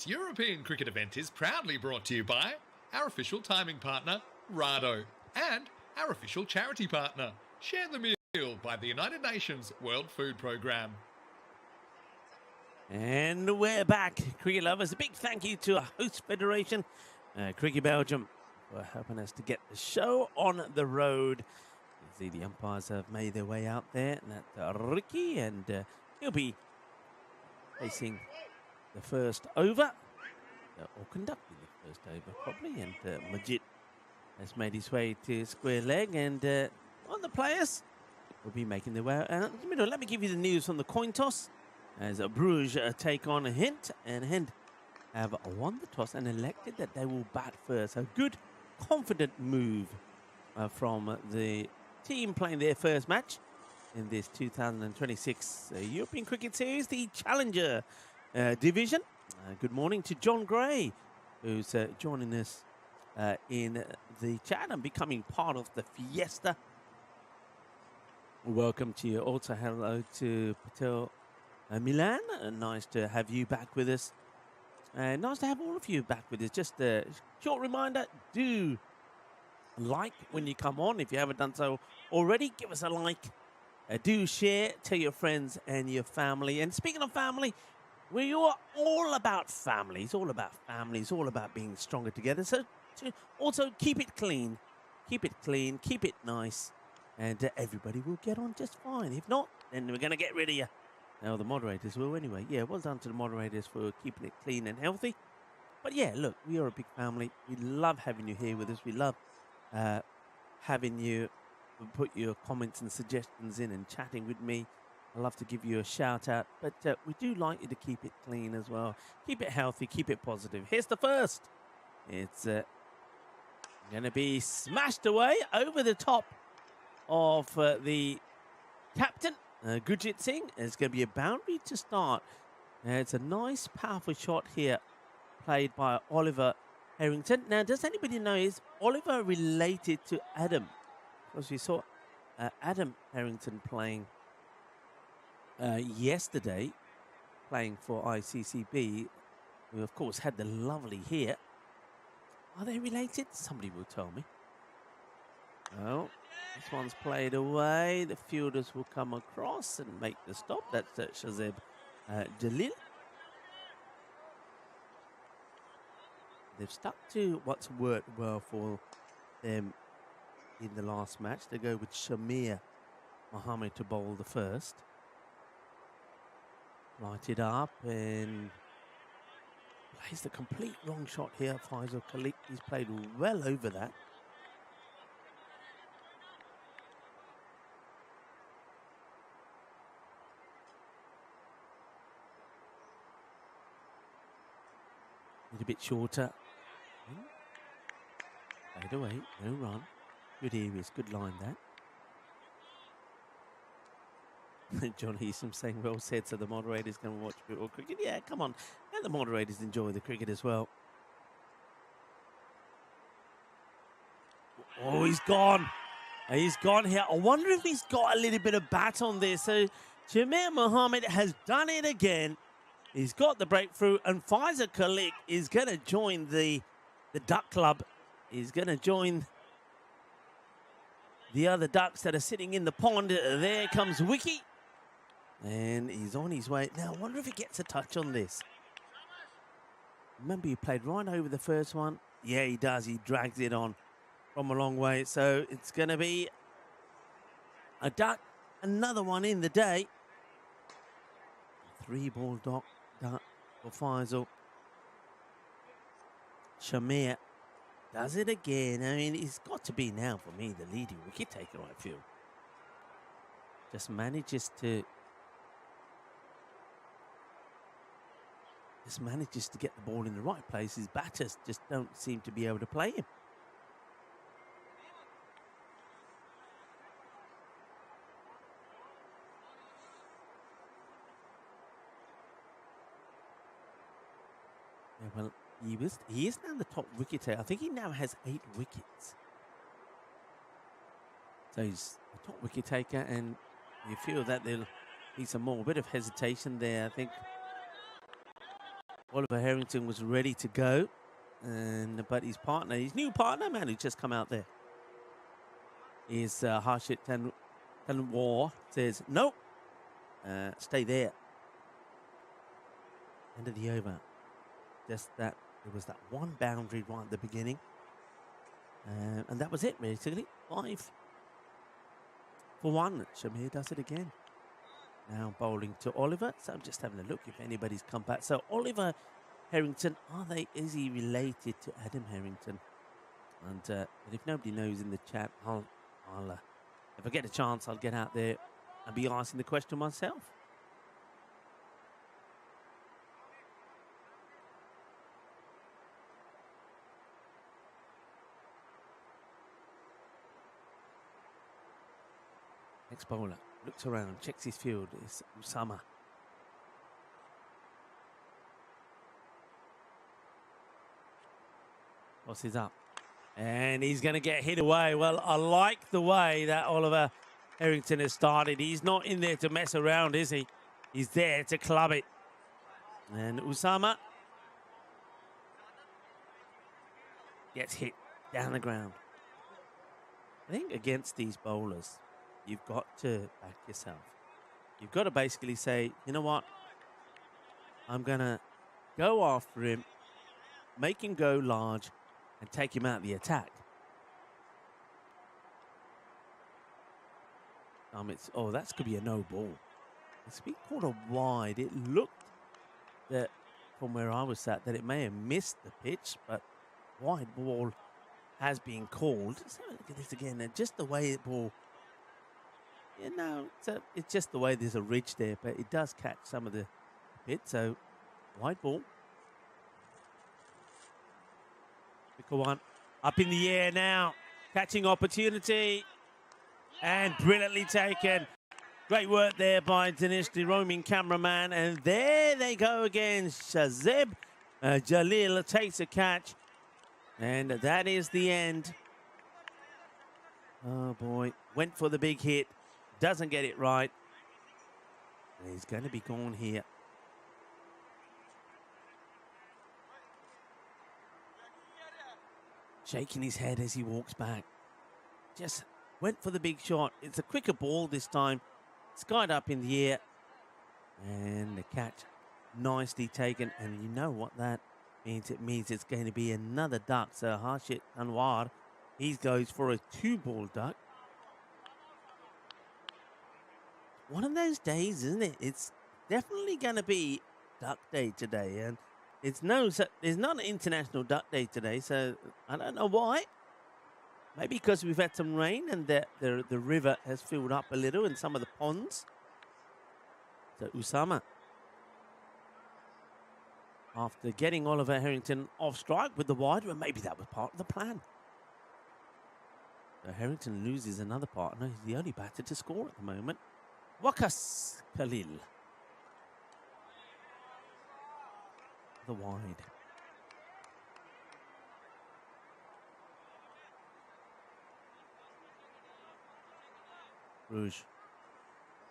This European cricket event is proudly brought to you by our official timing partner, Rado, and our official charity partner, Share the Meal by the United Nations World Food Programme. And we're back, cricket lovers. A big thank you to our host federation, Cricket Belgium, for helping us to get the show on the road. You see the umpires have made their way out there, and that's Ricky, and he'll be facing the first over, or conducting the first over probably, and Majid has made his way to square leg, and on the players will be making their way out. And in the middle, let me give you the news from the coin toss, as Bruges take on Hint, and Hint have won the toss and elected that they will bat first. A good, confident move from the team playing their first match in this 2026 European Cricket Series, the Challenger Division. Good morning to John Gray, who's joining us in the chat and becoming part of the fiesta. Welcome to you. Also, hello to Patel Milan. Nice to have you back with us. Nice to have all of you back with us. Just a short reminder, do like when you come on. If you haven't done so already, give us a like. Do share, tell your friends and your family. And speaking of family, we are all about family. It's all about family. It's all about being stronger together. So also keep it clean. Keep it clean. Keep it nice. And everybody will get on just fine. If not, then we're going to get rid of you. Now, the moderators will anyway. Yeah, well done to the moderators for keeping it clean and healthy. But yeah, look, we are a big family. We love having you here with us. We love having you put your comments and suggestions in and chatting with me. I love to give you a shout out. But we do like you to keep it clean as well. Keep it healthy. Keep it positive. Here's the first. It's going to be smashed away over the top of the captain. Gurjit Singh. It's going to be a boundary to start. It's a nice, powerful shot here, played by Oliver Harrington. Now, does anybody know, is Oliver related to Adam? Because we saw Adam Harrington playing yesterday, playing for ICCB, who, of course, had the lovely here. Are they related? Somebody will tell me. Oh. This one's played away. The fielders will come across and make the stop. That's Shazeb Jalil. They've stuck to what's worked well for them in the last match. They go with Shamir Mohammed to bowl the first. Light it up and plays the complete wrong shot here. Faisal Khalik, he's played well over that. A bit shorter. Fade away, no run. Good areas, good line that. John Heasom saying well said, so the moderators can watch a bit more cricket. Yeah, come on. Let the moderators enjoy the cricket as well. Oh, he's gone. He's gone here. I wonder if he's got a little bit of bat on this. So Shamir Mohammed has done it again. He's got the breakthrough, and Faisal Khalik is going to join the duck club. He's going to join the other ducks that are sitting in the pond. There comes Wiki, and he's on his way. Now, I wonder if he gets a touch on this. Remember, he played right over the first one. Yeah, he does. He drags it on from a long way. So it's going to be a duck, another one in the day. 3-ball duck for Faisal. Shamir does it again. I mean, he's got to be now, for me, the leading wicket taker, I feel. Just manages to get the ball in the right place. His batters just don't seem to be able to play him. Yeah, well, he is now the top wicket taker. I think he now has 8 wickets. So he's the top wicket taker, and you feel that there'll be some more, a bit of hesitation there. I think Oliver Harrington was ready to go, but his partner, his new partner, man, who's just come out there, is Harshit Tanwar, says, nope, stay there. End of the over. Just that, there was that one boundary right at the beginning. And that was it, basically. 5 for 1. Shamir does it again. Now bowling to Oliver. So I'm just having a look if anybody's come back. So Oliver Harrington, is he related to Adam Harrington? And but if nobody knows in the chat, I'll if I get a chance, I'll get out there and be asking the question myself. Next bowler looks around, checks his field. It's Usama. Tosses up. And he's going to get hit away. Well, I like the way that Oliver Harrington has started. He's not in there to mess around, is he? He's there to club it. And Usama gets hit down the ground. I think against these bowlers, you've got to back yourself. You've got to basically say, you know what? I'm going to go after him, make him go large, and take him out of the attack. That's could be a no ball. It's been called a wide. It looked that from where I was sat that it may have missed the pitch, but wide ball has been called. Let's have a look at this again. And just the way the ball, it's just the way there's a ridge there, but it does catch some of the pit. So wide ball. One up in the air now, catching opportunity, and brilliantly taken. Great work there by Dinesh, the roaming cameraman, and there they go again. Shazib Jalil takes a catch, and that is the end. Oh boy, went for the big hit, doesn't get it right, and he's going to be gone here. Shaking his head as he walks back. Just went for the big shot. It's a quicker ball this time. Skied up in the air. And the catch nicely taken. And you know what that means? It means it's going to be another duck. So Harshit Anwar, he goes for a 2-ball duck. One of those days, isn't it? It's definitely going to be duck day today. And there's not an international duck day today, so I don't know why. Maybe because we've had some rain and the river has filled up a little in some of the ponds. So Usama, after getting Oliver Harrington off strike with the wide, well, maybe that was part of the plan. So Harrington loses another partner. He's the only batter to score at the moment. Waqas Khalil. The wide. Rouge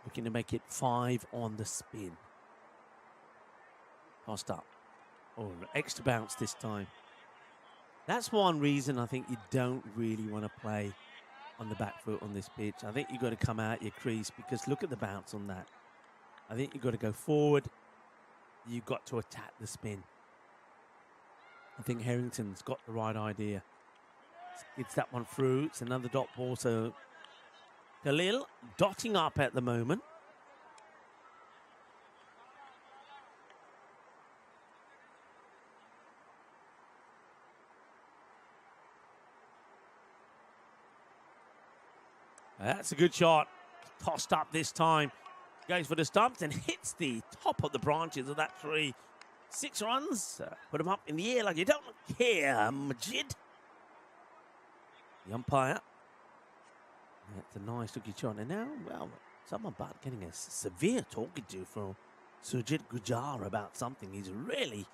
looking to make it 5 on the spin. Tossed up. Oh, extra bounce this time. That's one reason I think you don't really want to play on the back foot on this pitch. I think you've got to come out your crease because look at the bounce on that. I think you've got to go forward. You've got to attack the spin. I think Harrington's got the right idea. Gets that one through. It's another dot ball. So Khalil dotting up at the moment. That's a good shot. Tossed up this time. Goes for the stumps and hits the top of the branches of that tree. 6 runs. Put them up in the air like you don't care, Majid. The umpire. That's a nice looking shot. And now, well, someone about getting a severe talking to from Sujit Gujar about something. He's really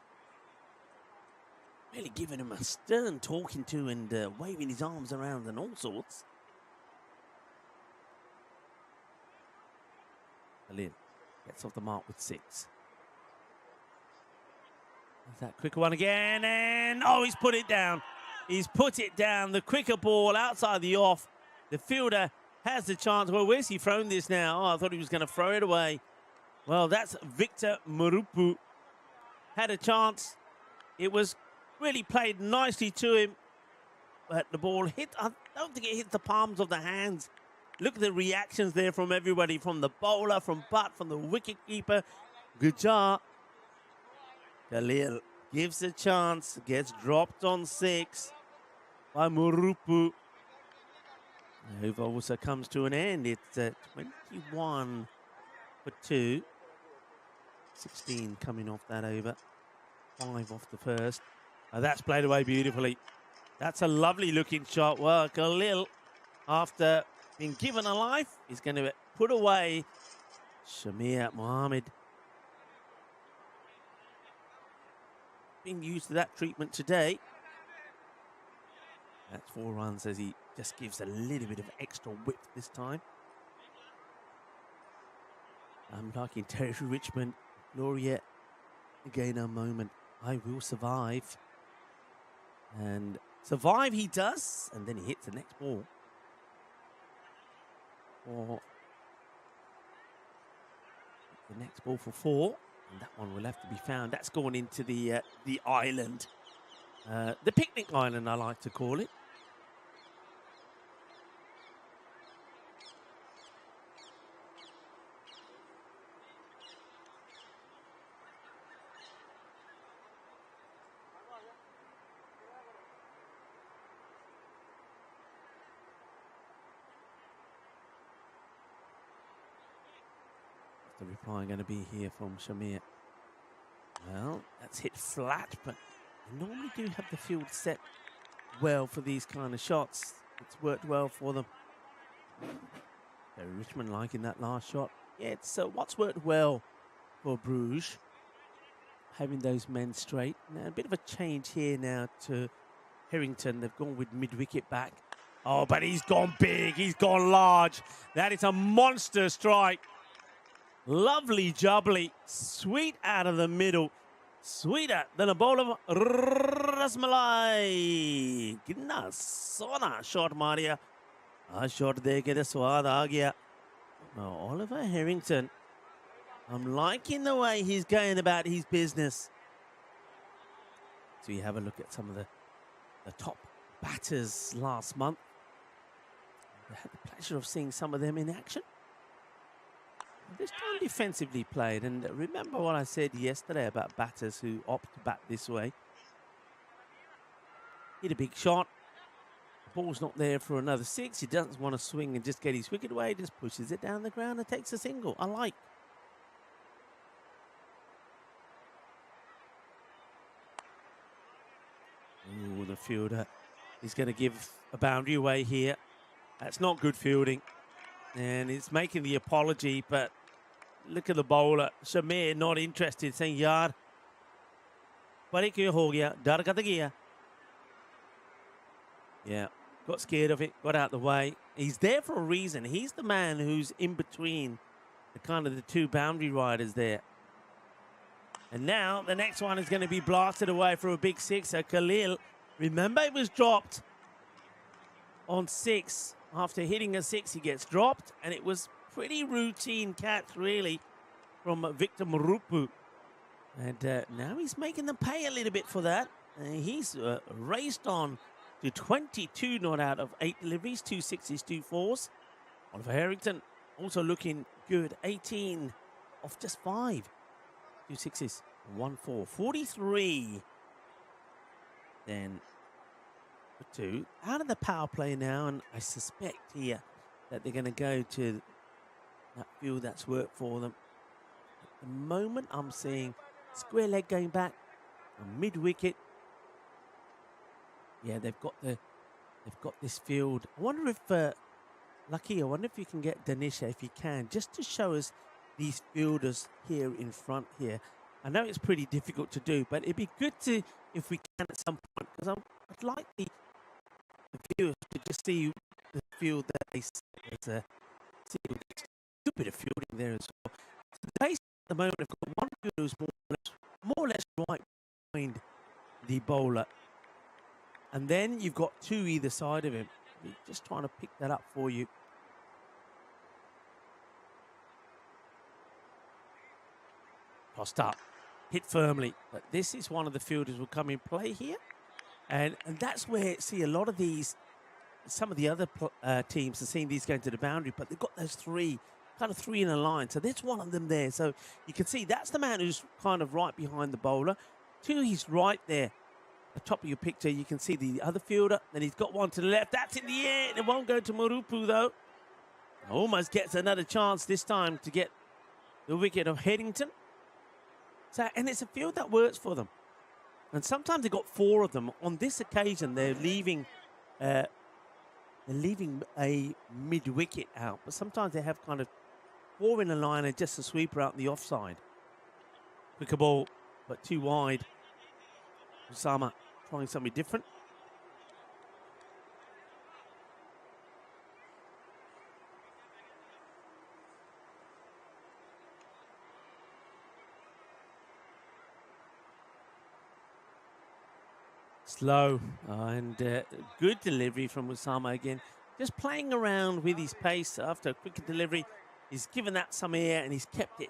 giving him a stern talking to and waving his arms around and all sorts. Khalil gets off the mark with 6. That quicker one again, and oh, he's put it down. He's put it down. The quicker ball outside the off. The fielder has the chance. Well, where's he thrown this now? Oh, I thought he was going to throw it away. Well, that's Victor Murupu. Had a chance. It was really played nicely to him. But the ball hit, I don't think it hit the palms of the hands. Look at the reactions there from everybody, from the bowler, from Butt, from the wicketkeeper. Gujar. Khalil gives a chance, gets dropped on 6 by Murupu. The over also comes to an end. It's 21 for 2. 16 coming off that over. 5 off the first. That's played away beautifully. That's a lovely looking shot. Well, Khalil, after being given a life, is going to put away Shamir Mohammed. Being used to that treatment today. That's 4 runs as he just gives a little bit of extra width this time. I'm liking Terry Richmond. Gloria, again a moment. I will survive. And survive he does. And then he hits the next ball. For the next ball for 4. And that one will have to be found. That's going into the island. The picnic island, I like to call it. The reply going to be here from Shamir. Well, that's hit flat, but they normally do have the field set well for these kind of shots. It's worked well for them. Terry Richmond liking that last shot. Yeah, it's what's worked well for Bruges. Having those men straight. Now, a bit of a change here now to Harrington. They've gone with mid-wicket back. Oh, but he's gone big. He's gone large. That is a monster strike. Lovely jubbly, sweet out of the middle, sweeter than a bowl of rasmalai. Kitna sona shot Maria, uh shot दे के तो स्वाद आ गया. Now Oliver Harrington, I'm liking the way he's going about his business. So you have a look at some of the top batters last month. I had the pleasure of seeing some of them in action. This time defensively played, and remember what I said yesterday about batters who opt to bat this way. Hit a big shot. The ball's not there for another 6. He doesn't want to swing and just get his wicket away. He just pushes it down the ground and takes a single. I like. Ooh, the fielder is going to give a boundary away here. That's not good fielding. And it's making the apology, but look at the bowler. Shamir not interested, saying, Yaar, pare kyun ho gaya? Dar kat gaya? Yeah, got scared of it, got out the way. He's there for a reason. He's the man who's in between the two boundary riders there. And now the next one is going to be blasted away for a big 6. So Khalil, remember it was dropped on 6. After hitting a 6, he gets dropped, and it was pretty routine catch, really, from Victor Murupu. And now he's making them pay a little bit for that. He's raced on to 22 not out of 8 deliveries, 2 6s, 2 4s. Oliver Harrington also looking good, 18 off just 5. 2 6s, 1 4, 43. Then 2 out of the power play now, and I suspect here that they're going to go to that field that's worked for them. At the moment, I'm seeing square leg going back, a mid wicket. Yeah, they've got this field. I wonder if Lucky, I wonder if you can get Danisha, if you can, just to show us these fielders here in front here. I know it's pretty difficult to do, but it'd be good to, if we can at some point, because I'd like the viewers to just see the field that they see. There's a bit of fielding there as well. So the base at the moment, I've got one fielder who's more or less right behind the bowler. And then you've got two either side of him. He's just trying to pick that up for you. Crossed up, hit firmly. But this is one of the fielders will come in play here. And that's where, see, a lot of these, some of the other teams are seeing these going to the boundary, but they've got those three in a line. So there's one of them there. So you can see that's the man who's kind of right behind the bowler. To his right there, the top of your picture, you can see the other fielder. Then he's got one to the left. That's in the air. It won't go to Marupu, though. Almost gets another chance this time to get the wicket of Headington. So, and it's a field that works for them. And sometimes they've got four of them. On this occasion, they're leaving a mid-wicket out. But sometimes they have kind of four in a line and just a sweeper out in the offside. Quicker ball, but too wide. Usama trying something different. Slow and good delivery from Usama again. Just playing around with his pace after a quicker delivery. He's given that some air and he's kept it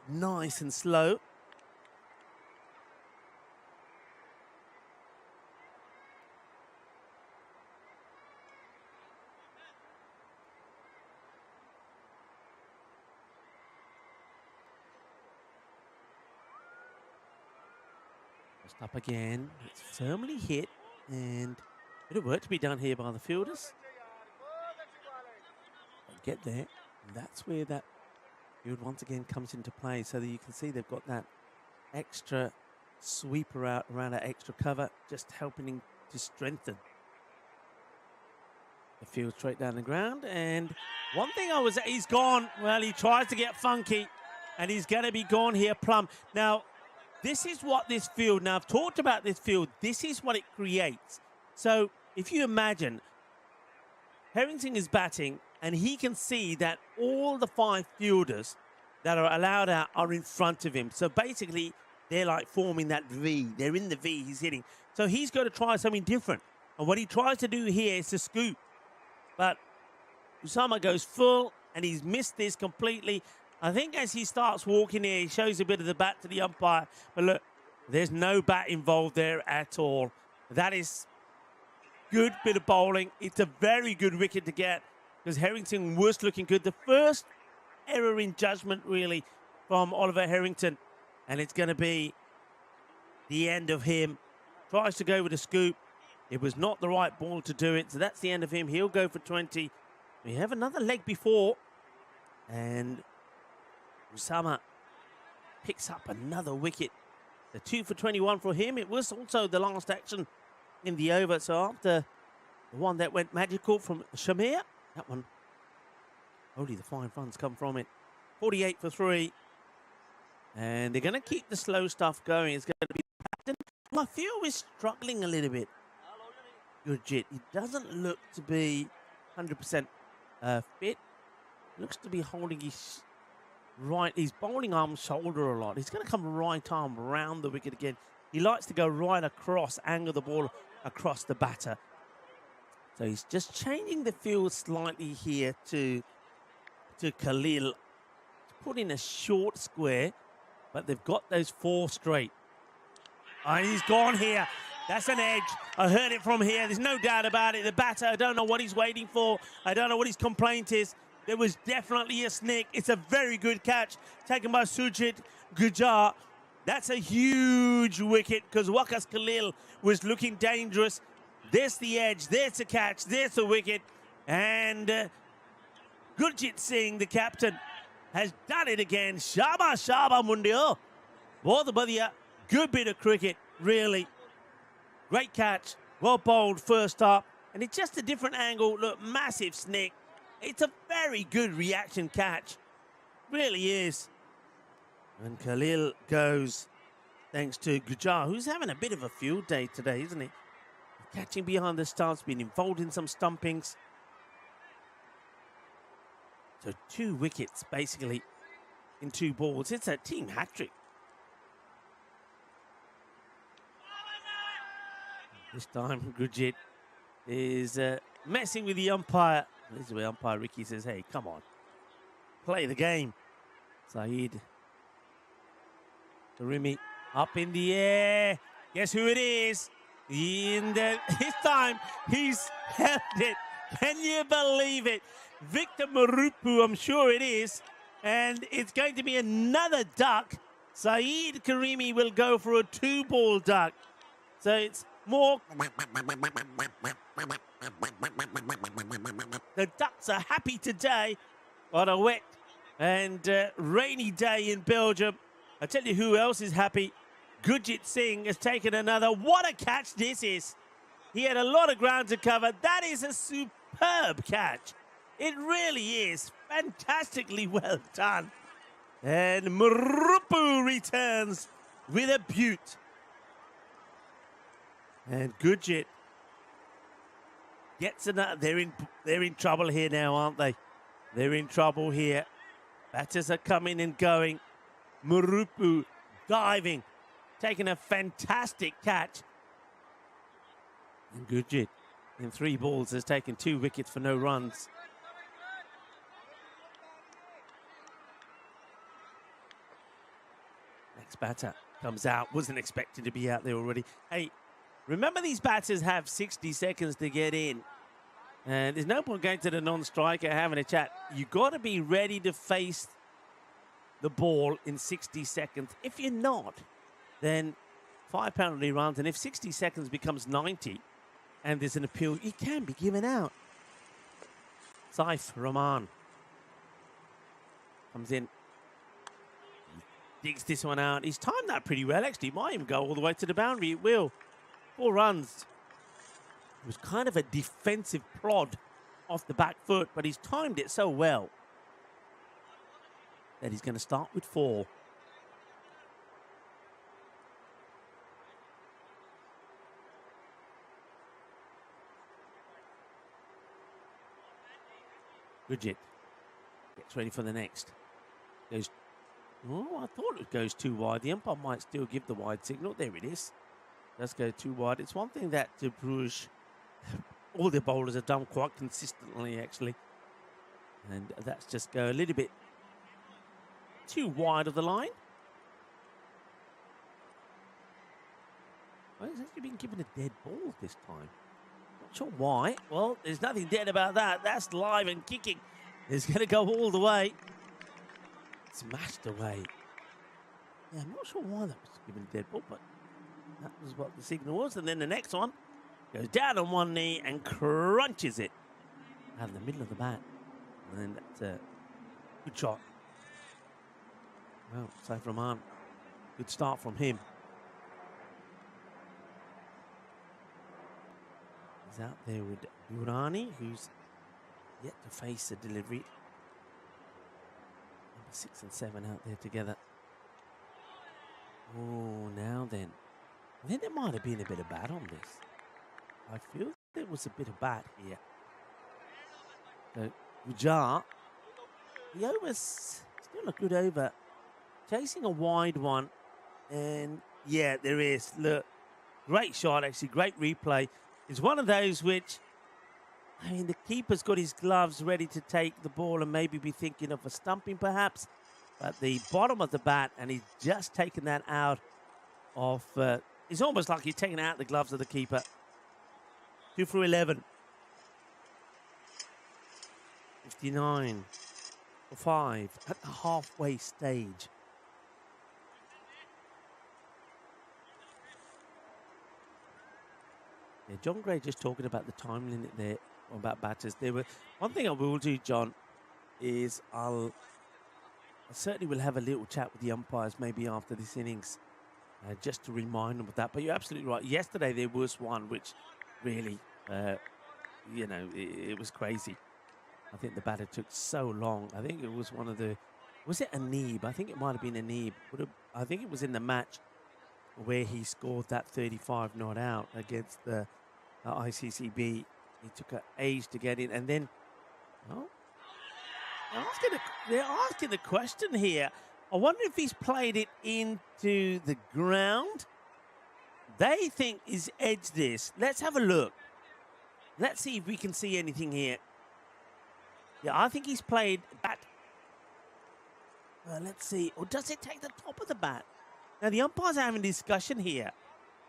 nice and slow. Up again, it's firmly hit, and a bit of work to be done here by the fielders. Get there, and that's where that field once again comes into play, so that you can see they've got that extra sweeper out around that extra cover, just helping to strengthen the field straight down the ground. And one thing he's gone. Well, he tries to get funky, and he's going to be gone here, plumb. Now, this is what this field, now I've talked about this field, this is what it creates. So if you imagine, Harrington is batting and he can see that all the five fielders that are allowed out are in front of him. So basically, they're like forming that V. They're in the V he's hitting. So he's got to try something different. And what he tries to do here is to scoop. But Usama goes full and he's missed this completely. I think as he starts walking here, he shows a bit of the bat to the umpire. But look, there's no bat involved there at all. That is good bit of bowling. It's a very good wicket to get because Harrington was looking good. The first error in judgment, really, from Oliver Harrington. And it's going to be the end of him. Tries to go with a scoop. It was not the right ball to do it. So that's the end of him. He'll go for 20. We have another leg before. And Usama picks up another wicket. The 2 for 21 for him. It was also the last action in the over. So after the one that went magical from Shamir, that one, only the 5 runs come from it. 48 for 3. And they're going to keep the slow stuff going. It's going to be the captain. I feel we're struggling a little bit. Gurjit, he doesn't look to be 100% fit. Looks to be holding his he's bowling arm shoulder a lot. He's going to come right arm around the wicket again. He likes to go right across, angle the ball across the batter. So he's just changing the field slightly here to Khalil. Put in a short square, but they've got those 4 straight. And he's gone here. That's an edge. I heard it from here. There's no doubt about it. The batter, I don't know what he's waiting for. I don't know what his complaint is. There was definitely a snick. It's a very good catch taken by Sujit Gujar. That's a huge wicket because Waqas Khalil was looking dangerous. There's the edge. There's the catch. There's the wicket. And Gurjit Singh, the captain, has done it again. Shaba Shaba Mundio. Bahut badhiya. Good bit of cricket, really. Great catch. Well bowled first up. And it's just a different angle. Look, massive snick. It's a very good reaction catch. Really is. And Khalil goes thanks to Gujar, who's having a bit of a field day today, isn't he? Catching behind the stumps, been involved in some stumpings. So 2 wickets, basically, in 2 balls. It's a team hat-trick. This time, Gurjit is messing with the umpire. This is where umpire Ricky says, hey, come on. Play the game. Saeed Karimi up in the air. Guess who it is? This time, he's held it. Can you believe it? Victor Marupu, I'm sure it is. And it's going to be another duck. Saeed Karimi will go for a 2-ball duck. So it's more. The Ducks are happy today on a wet and rainy day in Belgium. I tell you who else is happy. Gurjit Singh has taken another. What a catch this is. He had a lot of ground to cover. That is a superb catch. It really is. Fantastically well done. And Marupu returns with a beaut. And Gurjit gets another. They're in trouble here now, aren't they? They're in trouble here. Batters are coming and going. Marupu diving, taking a fantastic catch. And Gurjit, in 3 balls, has taken 2 wickets for no runs. Next batter comes out. Wasn't expected to be out there already. Hey, remember these batters have 60 seconds to get in. And there's no point going to the non-striker having a chat. You've got to be ready to face the ball in 60 seconds. If you're not, then 5 penalty runs. And if 60 seconds becomes 90 and there's an appeal, it can be given out. Saif Rahman comes in. He digs this one out. He's timed that pretty well, actually. Might even go all the way to the boundary. It will. 4 runs. It was kind of a defensive plod off the back foot, but he's timed it so well that he's going to start with 4. Gurjit gets ready for the next. Goes, oh, I thought it goes too wide. The umpire might still give the wide signal. There it is. Does go too wide. It's one thing that De Bruges, all the bowlers have done quite consistently, actually. And that's just go a little bit too wide of the line. Well, he's actually been given a dead ball this time. Not sure why. Well, there's nothing dead about that. That's live and kicking. It's going to go all the way. Smashed away. Yeah, I'm not sure why that was given a dead ball, but that was what the signal was. And then the next one goes down on one knee and crunches it out in the middle of the bat. And then that's a good shot. Well, Saif Rahman, good start from him. He's out there with Durrani, who's yet to face a delivery. Number 6 and 7 out there together. Oh, now then. I think there might have been a bit of bat on this. I feel there was a bit of bat here. So, Gujar, the over's still a good over. Chasing a wide one. And, yeah, there is. Look, great shot, actually. Great replay. It's one of those which, I mean, the keeper's got his gloves ready to take the ball and maybe be thinking of a stumping, perhaps. But the bottom of the bat, and he's just taken that out of... it's almost like he's taken out the gloves of the keeper. 2 for 11. 59 for 5 at the halfway stage. Yeah, John Gray just talking about the time limit there, about batters. One thing I will do, John, is I certainly will have a little chat with the umpires maybe after this innings, just to remind them of that. But you're absolutely right. Yesterday there was one which really, you know, it was crazy. I think the batter took so long. I think it was one of the, was it Aneeb? I think it might have been Aneeb. I think it was in the match where he scored that 35 not out against the ICCB. He took an age to get in, and then, well, they're asking the question here. I wonder if he's played it into the ground. they think is edged this. Let's have a look. Let's see if we can see anything here. Yeah, I think he's played bat. Let's see. Or does it take the top of the bat? Now, the umpires are having a discussion here.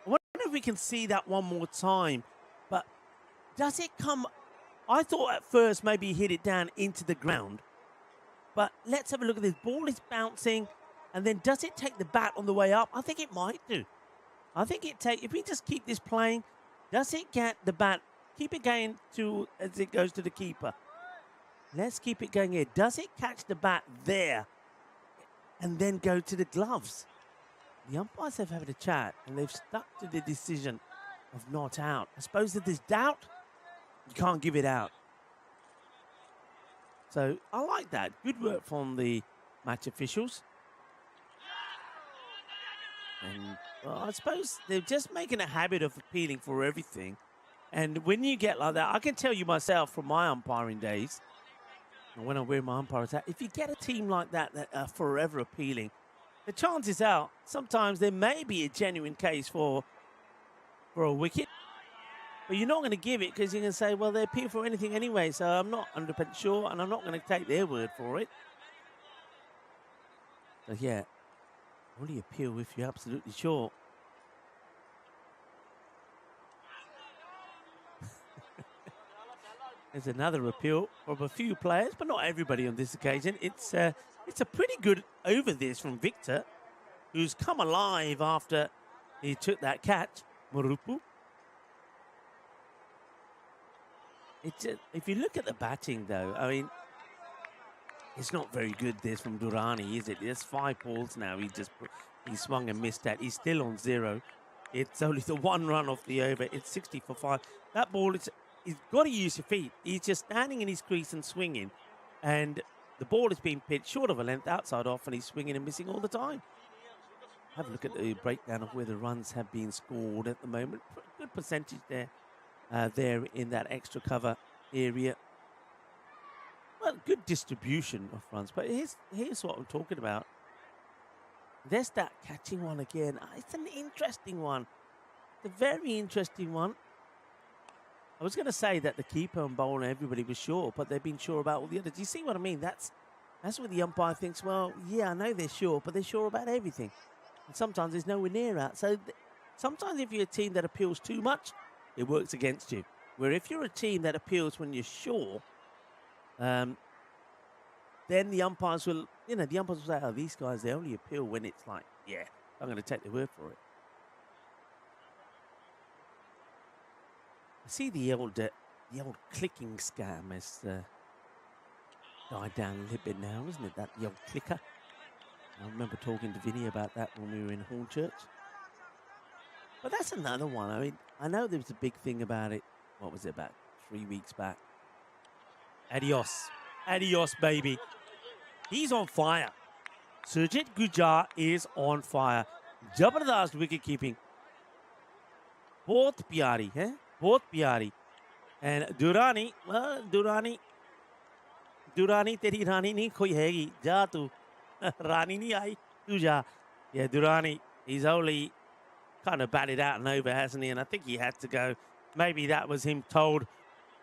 I wonder if we can see that one more time. But does it come... I thought at first maybe he hit it down into the ground. But let's have a look at this. Ball is bouncing. And then does it take the bat on the way up? I think it might do. I think it take... If we just keep this playing, does it get the bat... Keep it going to as it goes to the keeper. Let's keep it going here. Does it catch the bat there and then go to the gloves? The umpires have had a chat and they've stuck to the decision of not out. I suppose if there's doubt, you can't give it out. So I like that. Good work from the match officials. And well, I suppose they're just making a habit of appealing for everything. And when you get like that, I can tell you myself from my umpiring days, and when I wear my umpire's hat, if you get a team like that that are forever appealing, the chances are sometimes there may be a genuine case for a wicket, but you're not going to give it because you're going to say, well, they appeal for anything anyway, so I'm not 100% sure, and I'm not going to take their word for it. So, yeah, only appeal if you're absolutely sure. There's another appeal from a few players, but not everybody on this occasion. It's a pretty good over this from Victor, who's come alive after he took that catch. Marupu. If you look at the batting, though, I mean, it's not very good, this from Durrani, is it? There's 5 balls now. He swung and missed that. He's still on 0. It's only the 1 run off the over. It's 60 for 5. That ball, he's got to use your feet. He's just standing in his crease and swinging. And the ball is being pitched short of a length, outside off, and he's swinging and missing all the time. Have a look at the breakdown of where the runs have been scored at the moment. Good percentage there, there in that extra cover area. Well, good distribution of runs. But here's what I'm talking about. There's that catching one again. It's an interesting one. It's a very interesting one. I was going to say that the keeper and bowler, everybody was sure, but they've been sure about all the others. Do you see what I mean? That's where the umpire thinks, well, yeah, I know they're sure, but they're sure about everything. And sometimes there's nowhere near out. So sometimes if you're a team that appeals too much, it works against you. Where if you're a team that appeals when you're sure, then the umpires will, the umpires will say, oh, these guys, they only appeal when it's like, yeah, I'm going to take their word for it. I see the old clicking scam has died down a little bit now, isn't it? The old clicker. I remember talking to Vinny about that when we were in Hornchurch. But that's another one. I mean, I know there was a big thing about it. What was it, about 3 weeks back? Adios. Adios, baby. He's on fire. Surjit Gujar is on fire. Jabardast wicket keeping. Both pyari, eh? Both pyari. And Durrani, well, Durrani teri rani nahi koi hegi. Ja tu. Rani nahi aayi. Tu ja. Yeah, Durrani, he's only kind of batted out and over, hasn't he? And I think he had to go. Maybe that was him told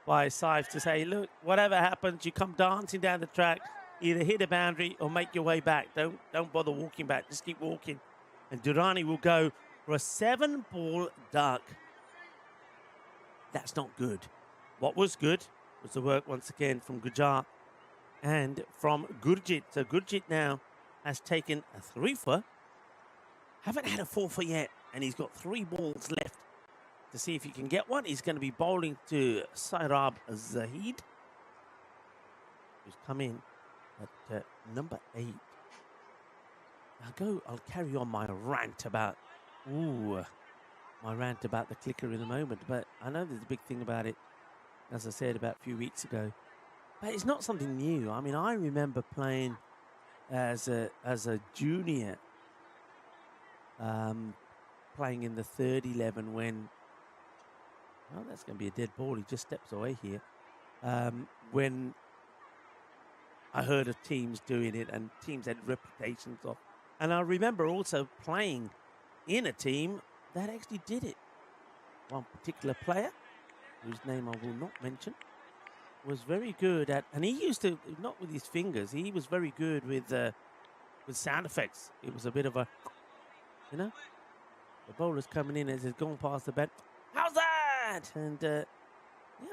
by Saif to say, look, whatever happens, you come dancing down the track, either hit a boundary or make your way back. Don't bother walking back. Just keep walking. And Durrani will go for a 7-ball duck. That's not good. What was good was the work once again from Gujar and from Gurjit. So Gurjit now has taken a 3-for. Haven't had a 4-for yet. And he's got 3 balls left to see if he can get one. He's going to be bowling to Sairab Zahid, who's come in at number 8. I'll carry on my rant about the clicker in a moment, but I know there's a big thing about it, as I said about a few weeks ago. But it's not something new. I mean, I remember playing as a junior, playing in the third 11 when, well, that's going to be a dead ball. He just steps away here. When I heard of teams doing it and teams had reputations of. And I remember also playing in a team that actually did it. One particular player, whose name I will not mention, was very good at, and he used to, not with his fingers, he was very good with sound effects. It was a bit of a, you know, the bowler's coming in as it's gone past the bat. How's that? And yeah,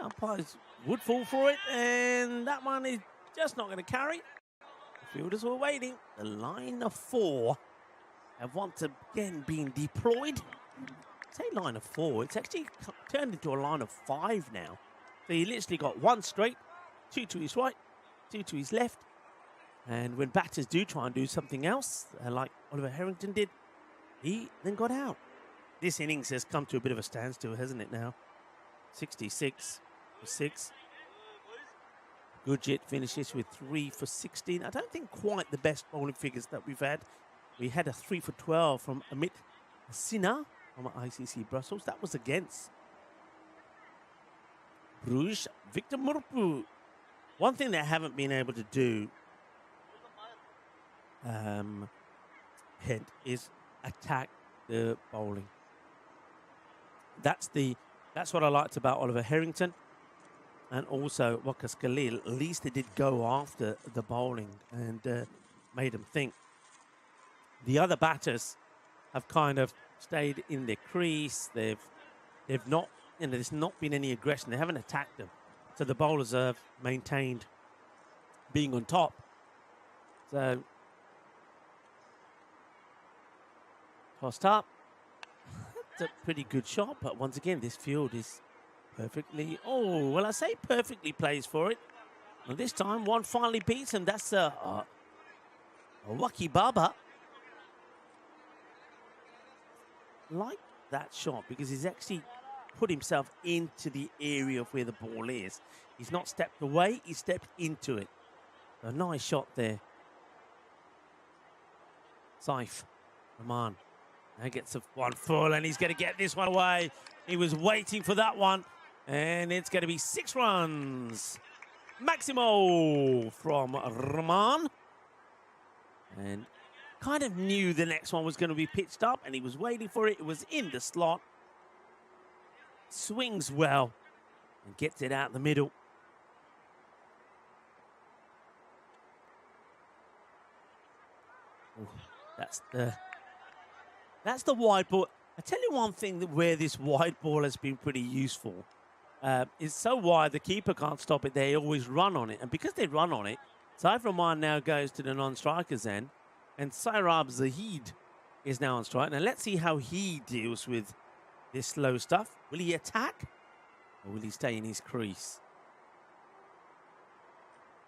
umpires would fall for it, and that one is just not going to carry. The fielders were waiting. The line of 4 have once again been deployed. Say line of 4, it's actually turned into a line of 5 now. So he literally got 1 straight, 2 to his right, 2 to his left. And when batters do try and do something else, like Oliver Harrington did, he then got out. This innings has come to a bit of a standstill, hasn't it now? 66 for 6. Gurjit finishes with 3 for 16. I don't think quite the best bowling figures that we've had. We had a 3 for 12 from Amit Sinha from ICC Brussels. That was against Bruges. Victor Murpu. One thing they haven't been able to do, is attack the bowling. That's what I liked about Oliver Harrington and also Waqas Khalil. At least they did go after the bowling and made them think. The other batters have kind of stayed in their crease. They've not, there's not been any aggression. They haven't attacked them. So the bowlers have maintained being on top. So tossed up. That's a pretty good shot, but once again, this field is perfectly, I say perfectly plays for it. And this time, one finally beats him. That's a Waki Baba. Like that shot because he's actually put himself into the area of where the ball is. He's not stepped away, he stepped into it. A nice shot there. Saif Rahman now gets one full and he's going to get this one away. He was waiting for that one and it's going to be 6 runs. Maximo from Rahman. And kind of knew the next one was going to be pitched up and he was waiting for it. It was in the slot. Swings well and gets it out the middle. Ooh, that's the wide ball. I tell you one thing where this wide ball has been pretty useful. It's so wide the keeper can't stop it. They always run on it. And because they run on it, Saif Rahman now goes to the non-strikers end. And Sairab Zahid is now on strike. Now let's see how he deals with this slow stuff. Will he attack or will he stay in his crease?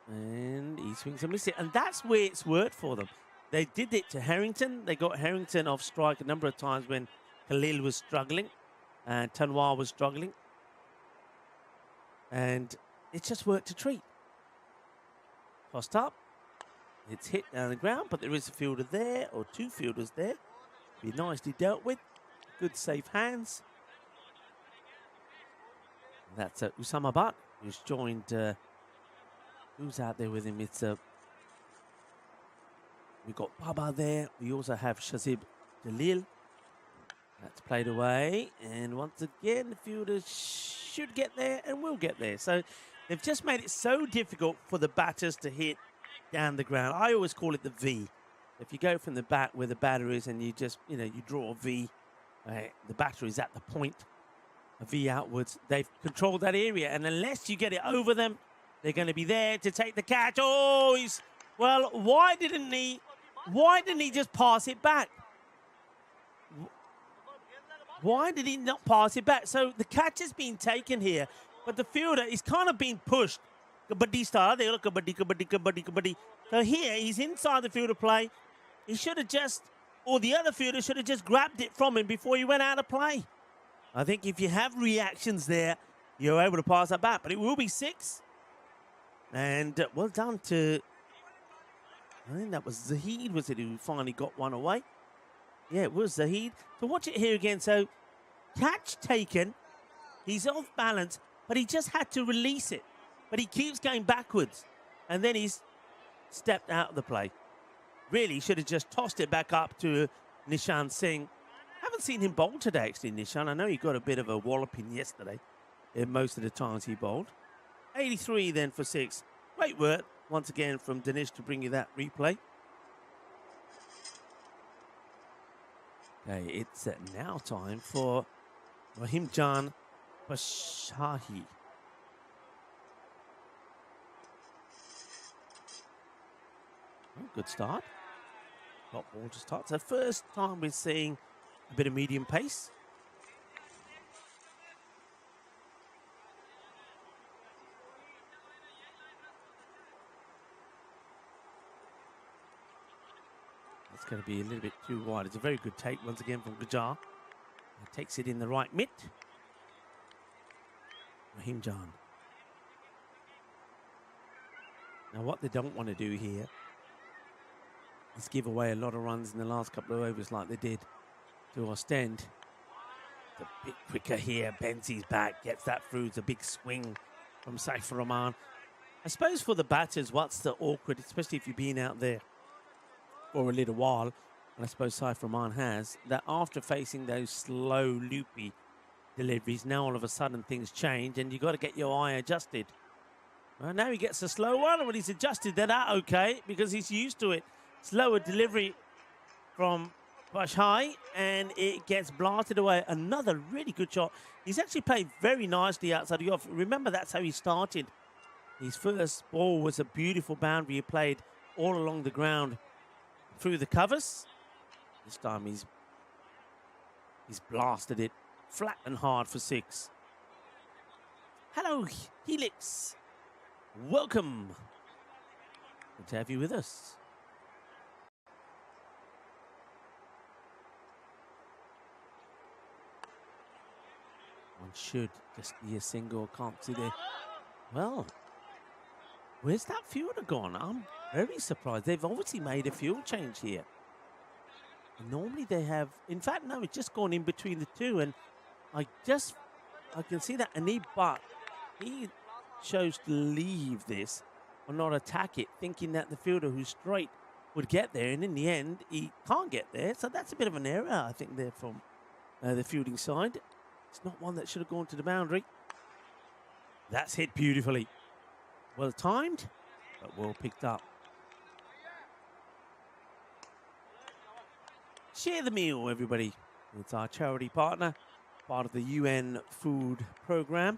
And he swings and misses it. And that's where it's worked for them. They did it to Harrington. They got Harrington off strike a number of times when Khalil was struggling and Tanwar was struggling. And it just worked a treat. Tossed up. It's hit down the ground, but there is a fielder there, or 2 fielders there. Be nicely dealt with. Good safe hands. That's Usama Butt, who's joined. Who's out there with him? It's we've got Baba there. We also have Shazib Jalil. That's played away, and once again, the fielders should get there and will get there. So they've just made it so difficult for the batters to hit down the ground. I always call it the V. If you go from the bat where the batter is and you just, you draw a V, the batter is at the point, a V outwards. They've controlled that area, and unless you get it over them, they're going to be there to take the catch. Well, why didn't he just pass it back? Why did he not pass it back? So the catch has been taken here, but the fielder is kind of being pushed. Kabaddi style, they look kabaddi. So here, he's inside the field of play. He should have just, or the other fielder should have just grabbed it from him before he went out of play. I think if you have reactions there, you're able to pass that back. But it will be 6. And well done to, I think that was Zahid, was it, who finally got one away? Yeah, it was Zahid. So watch it here again. So catch taken. He's off balance, but he just had to release it. But he keeps going backwards. And then he's stepped out of the play. Really, he should have just tossed it back up to Nishan Singh. Haven't seen him bowl today, actually, Nishan. I know he got a bit of a walloping yesterday in most of the times he bowled. 83 then for 6. Great work once again from Dinesh to bring you that replay. Okay, it's now time for Rahimjan Bashahi. Oh, good start. Top ball to start. So first time we're seeing a bit of medium pace. It's going to be a little bit too wide. It's a very good take once again from Gujar. He takes it in the right mitt. Rahimjan. Now what they don't want to do here is give away a lot of runs in the last couple of overs like they did to Ostend. It's a bit quicker here. Benzie's back, gets that through. It's a big swing from Saifur Rahman. I suppose for the batters, what's the awkward, especially if you've been out there for a little while, and I suppose Saifur Rahman has, that after facing those slow, loopy deliveries, now all of a sudden things change and you've got to get your eye adjusted. Well, now he gets a slow one, and when he's adjusted, they're that okay because he's used to it. Slower delivery from Bashai, and it gets blasted away. Another really good shot. He's actually played very nicely outside the off. Remember, that's how he started. His first ball was a beautiful boundary he played all along the ground through the covers. This time he's blasted it flat and hard for 6. Hello, Helix. Welcome. Good to have you with us. One should just be a single. Can't see there. Well, where's that fielder gone? I'm very surprised. They've obviously made a fuel change here. And normally they have, in fact, no, it's just gone in between the two. And I can see that Anib Butt, he chose to leave this or not attack it, thinking that the fielder who's straight would get there. And in the end, he can't get there. So that's a bit of an error, I think, there from the fielding side. It's not one that should have gone to the boundary. That's hit beautifully. Well timed, but well picked up. Share the meal, everybody. It's our charity partner, part of the UN food program.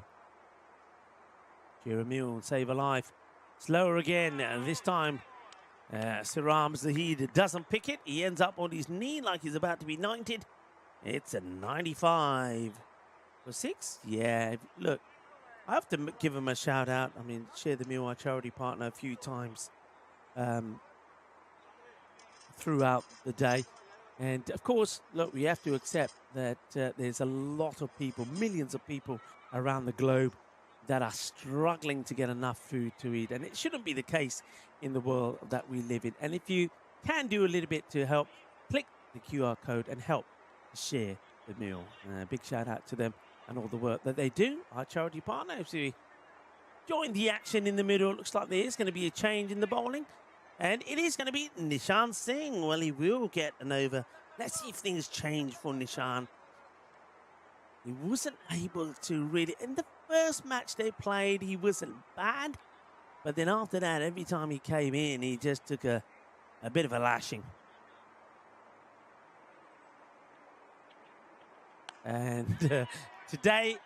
Share a meal and save a life. Slower again, and this time Siram Zahid doesn't pick it. He ends up on his knee like he's about to be knighted. It's a 95 for 6. Yeah, look, I have to give him a shout out. I mean, Share the Meal, our charity partner, a few times throughout the day. And of course, look, we have to accept that there's a lot of people, millions of people around the globe that are struggling to get enough food to eat. And it shouldn't be the case in the world that we live in. And if you can do a little bit to help, click the QR code and help Share the Meal. Big shout out to them and all the work that they do. Our charity partner, if you join the action in the middle, looks like there is going to be a change in the bowling. And it is going to be Nishan Singh. Well, he will get an over. Let's see if things change for Nishan. He wasn't able to really... In the first match they played, he wasn't bad. But then after that, every time he came in, he just took a bit of a lashing. And today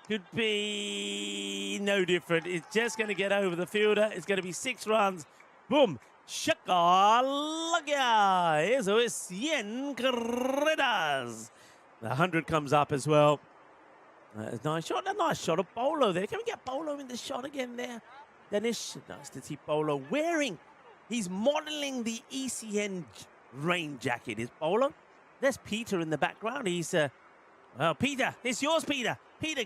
could be no different. It's just going to get over the fielder. It's going to be 6 runs. Boom. Shakalagya. Eso es 100 carreras. The 100 comes up as well. A nice shot of Bolo there. Can we get Bolo in the shot again there? Danish, nice to see Bolo wearing. He's modeling the ECN rain jacket, is Bolo. There's Peter in the background. He's, well, Peter, it's yours, Peter. Peter,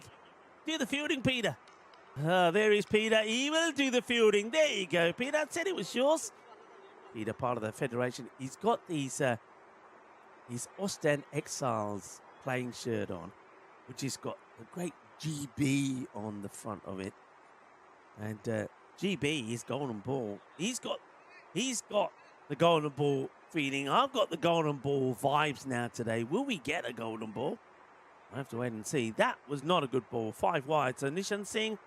do the fielding, Peter. There is Peter. He will do the fielding. There you go, Peter. I said it was yours. Peter, part of the federation. He's got these Ostend Exiles playing shirt on, which has got a great GB on the front of it. And GB is golden ball. He's got the golden ball feeling. I've got the golden ball vibes now today. Will we get a golden ball? I have to wait and see. That was not a good ball. 5 wide. So Nishan Singh,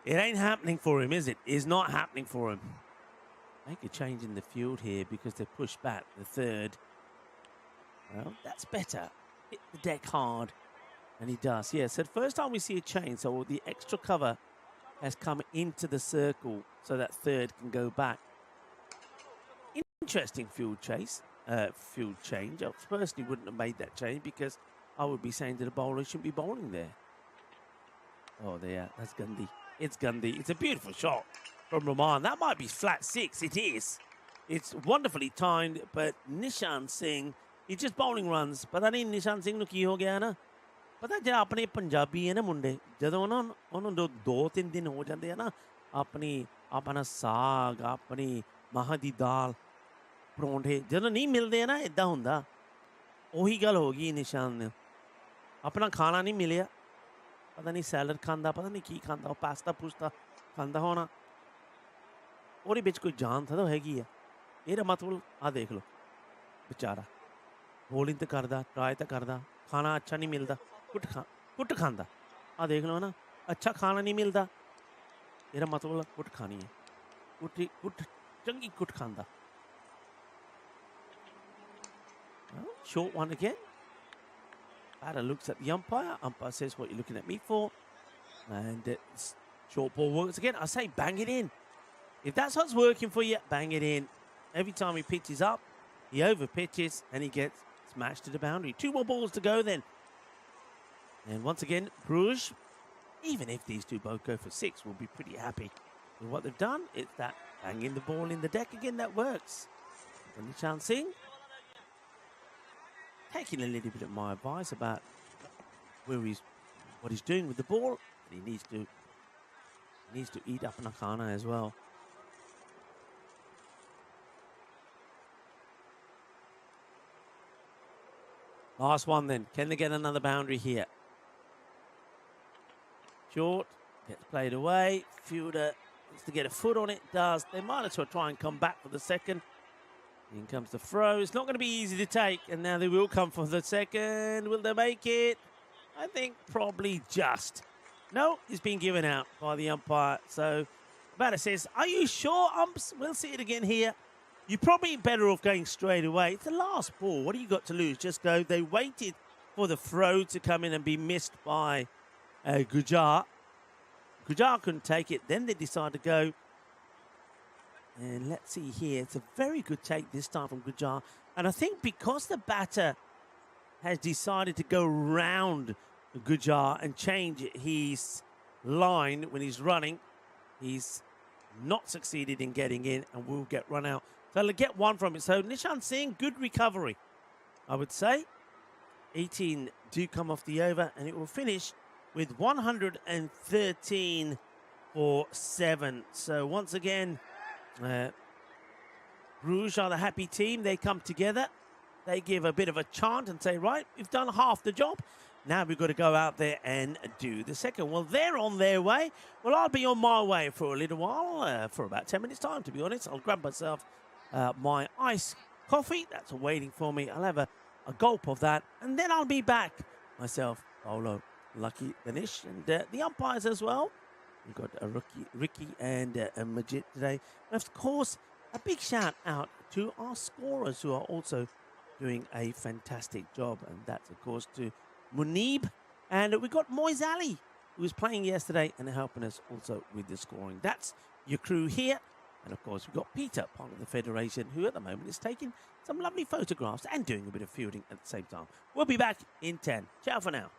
it ain't happening for him, is it? It's not happening for him. Make a change in the field here because they push back the third. Well, that's better. Hit the deck hard. And he does. Yeah, so the first time we see a change, so the extra cover has come into the circle so that third can go back. Interesting field change. I personally wouldn't have made that change because I would be saying to the bowler, he shouldn't be bowling there. Oh, there. That's Gandhi. It's Gandhi. It's a beautiful shot from Rahman. That might be flat 6. It is. It's wonderfully timed, but Nishan Singh, he's just bowling runs. Pata nahi Nishan Singh nu ki ho gaya na? Pata ਜਿਹੜਾ ਆਪਣੇ ਪੰਜਾਬੀ ਹੈ ਨਾ ਮੁੰਡੇ ਜਦੋਂ ਉਹਨਾਂ ਨੂੰ 2-3 ਦਿਨ ਹੋ ਜਾਂਦੇ ਆ ਨਾ ਆਪਣਾ ਸਾਗ ਆਪਣੀ ਮਾਹਾਂ ਦੀ ਦਾਲ ਪਰੌਂਠੇ ਜਦੋਂ ਨਹੀਂ ਮਿਲਦੇ ਆ ਨਾ ਇਦਾਂ ਹੁੰਦਾ ਉਹੀ ਗੱਲ ਹੋ ਗਈ ਨਿਸ਼ਾਨ ਨੇ ਆਪਣਾ ਖਾਣਾ ਨਹੀਂ ਮਿਲਿਆ ਪਤਾ ਨਹੀਂ ਸੈਲਡ ਖਾਂਦਾ ਪਤਾ ਨਹੀਂ ਕੀ ਖਾਂਦਾ ਉਹ ਪਾਸਤਾ ਪੂਸਤਾ ਖਾਂਦਾ ਹੋਣਾ ਉਹਦੇ ਵਿੱਚ ਕੋਈ ਜਾਨ ਤਾਂ ਹੈਗੀ ਆ ਇਹਦਾ ਮਤਲਬ ਆ ਦੇਖ ਲਓ ਵਿਚਾਰਾ ਬੋਲਿੰਗ ਤਾਂ ਕਰਦਾ ਟਰਾਈ ਤਾਂ ਕਰਦਾ ਖਾਣਾ ਅੱਛਾ ਨਹੀਂ ਮਿਲਦਾ ਕੁੱਟ ਖਾਂਦਾ ਆ ਦੇਖ ਲਓ ਨਾ ਅੱਛਾ ਖਾਣਾ ਨਹੀਂ ਮਿਲਦਾ ਇਹਦਾ ਮਤਲਬ ਕੁੱਟ ਖਾਣੀ ਹੈ ਕੁੱਟ ਚੰਗੀ ਕੁੱਟ ਖਾਂਦਾ short one again. Batter looks at the umpire. Umpire says, what you're looking at me for? And short ball works again. I say bang it in. If that's what's working for you, bang it in. Every time he pitches up, he over pitches and he gets smashed to the boundary. 2 more balls to go then. And once again, Bruges, even if these two both go for 6, will be pretty happy with what they've done. It's that banging the ball in the deck again that works. And Nishan Singh, taking a little bit of my advice about what he's doing with the ball. He needs to eat up Nakana as well. Last one then. Can they get another boundary here? Short, gets played away. Fielder needs to get a foot on it. Does. They might as well try and come back for the second. In comes the throw. It's not going to be easy to take. And now they will come for the second. Will they make it? I think probably just. No, it's been given out by the umpire. So, batter says, are you sure, umps? We'll see it again here. You're probably better off going straight away. It's the last ball. What do you got to lose? Just go. They waited for the throw to come in and be missed by Gujar. Gujar couldn't take it. Then they decided to go. And let's see here. It's a very good take this time from Gujar. And I think because the batter has decided to go round Gujar and change his line when he's running, he's not succeeded in getting in and will get run out. So they'll get one from it. So Nishan Singh, good recovery, I would say. 18 do come off the over and it will finish with 113 for 7. So once again, Bruges are the happy team. They come together. They give a bit of a chant and say, right, we've done half the job. Now we've got to go out there and do the second. Well, they're on their way. Well, I'll be on my way for a little while, for about 10 minutes' time, to be honest. I'll grab myself my iced coffee. That's waiting for me. I'll have a gulp of that. And then I'll be back myself, Paolo, Lucky, Danish, and the umpires as well. We've got Ricky and Majid today. And of course, a big shout out to our scorers who are also doing a fantastic job. And that's, of course, to Munib. And we've got Moise Ali, who was playing yesterday and helping us also with the scoring. That's your crew here. And, of course, we've got Peter, part of the Federation, who at the moment is taking some lovely photographs and doing a bit of fielding at the same time. We'll be back in 10. Ciao for now.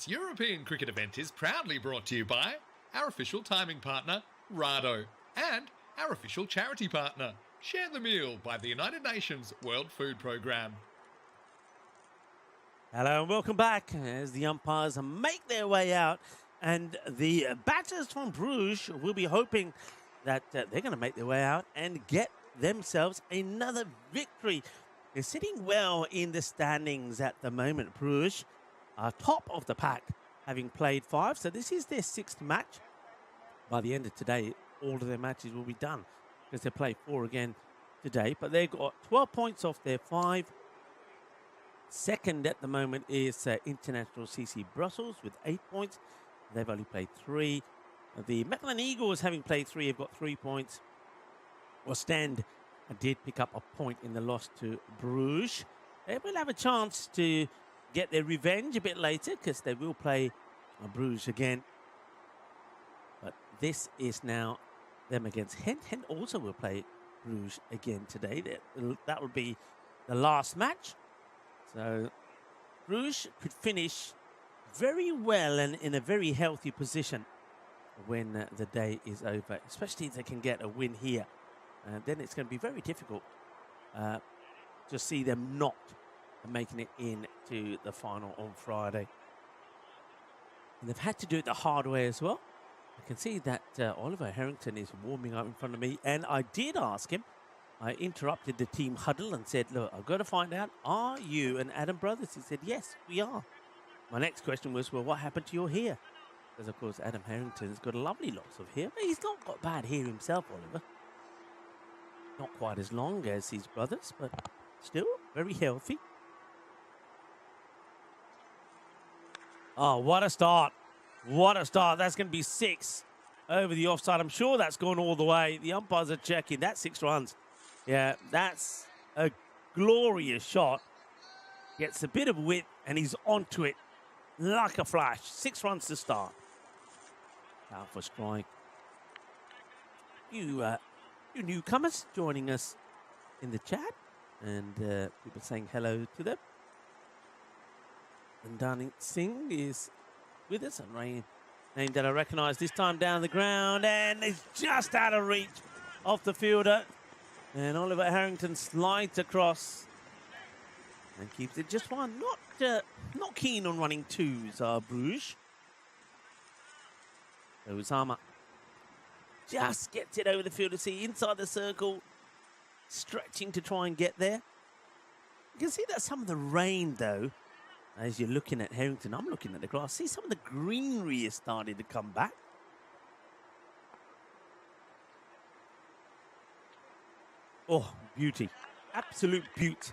This European cricket event is proudly brought to you by our official timing partner, Rado, and our official charity partner, Share the Meal by the United Nations World Food Programme. Hello and welcome back as the umpires make their way out, and the batters from Bruges will be hoping that they're going to make their way out and get themselves another victory. They're sitting well in the standings at the moment. Bruges are top of the pack, having played 5, so this is their 6th match. By the end of today, all of their matches will be done because they play 4 again today, but they've got 12 points off their 5. Second at the moment is International CC Brussels with 8 points. They've only played 3. The Mechelen Eagles, having played 3, have got 3 points. Ostend did pick up a point in the loss to Bruges. They will have a chance to get their revenge a bit later because they will play Bruges again. But this is now them against Gent. Gent also will play Bruges again today. That will be the last match. So Bruges could finish very well and in a very healthy position when the day is over, especially if they can get a win here. Then it's going to be very difficult to see them not making it into the final on Friday. And they've had to do it the hard way as well. I can see that Oliver Harrington is warming up in front of me, and I did ask him. I interrupted the team huddle and said, look, I've got to find out, are you and Adam brothers? He said, yes, we are. My next question was, well, what happened to your hair? Because, of course, Adam Harrington's got a lovely lots of hair, but he's not got bad hair himself, Oliver. Not quite as long as his brothers, but still very healthy. Oh, what a start. What a start. That's going to be 6 over the offside. I'm sure that's gone all the way. The umpires are checking. That's 6 runs. Yeah, that's a glorious shot. Gets a bit of width, and he's onto it like a flash. 6 runs to start. Out for strike. You newcomers joining us in the chat, and people saying hello to them. And Darning Singh is with us, a name that I recognise this time down the ground, and it's just out of reach off the fielder. And Oliver Harrington slides across and keeps it just 1. Not keen on running 2s, Bruges. So Usama just gets it over the field to see inside the circle, stretching to try and get there. You can see that some of the rain, though, as you're looking at Harrington, I'm looking at the grass. See, some of the greenery is starting to come back. Oh, beauty. Absolute beauty.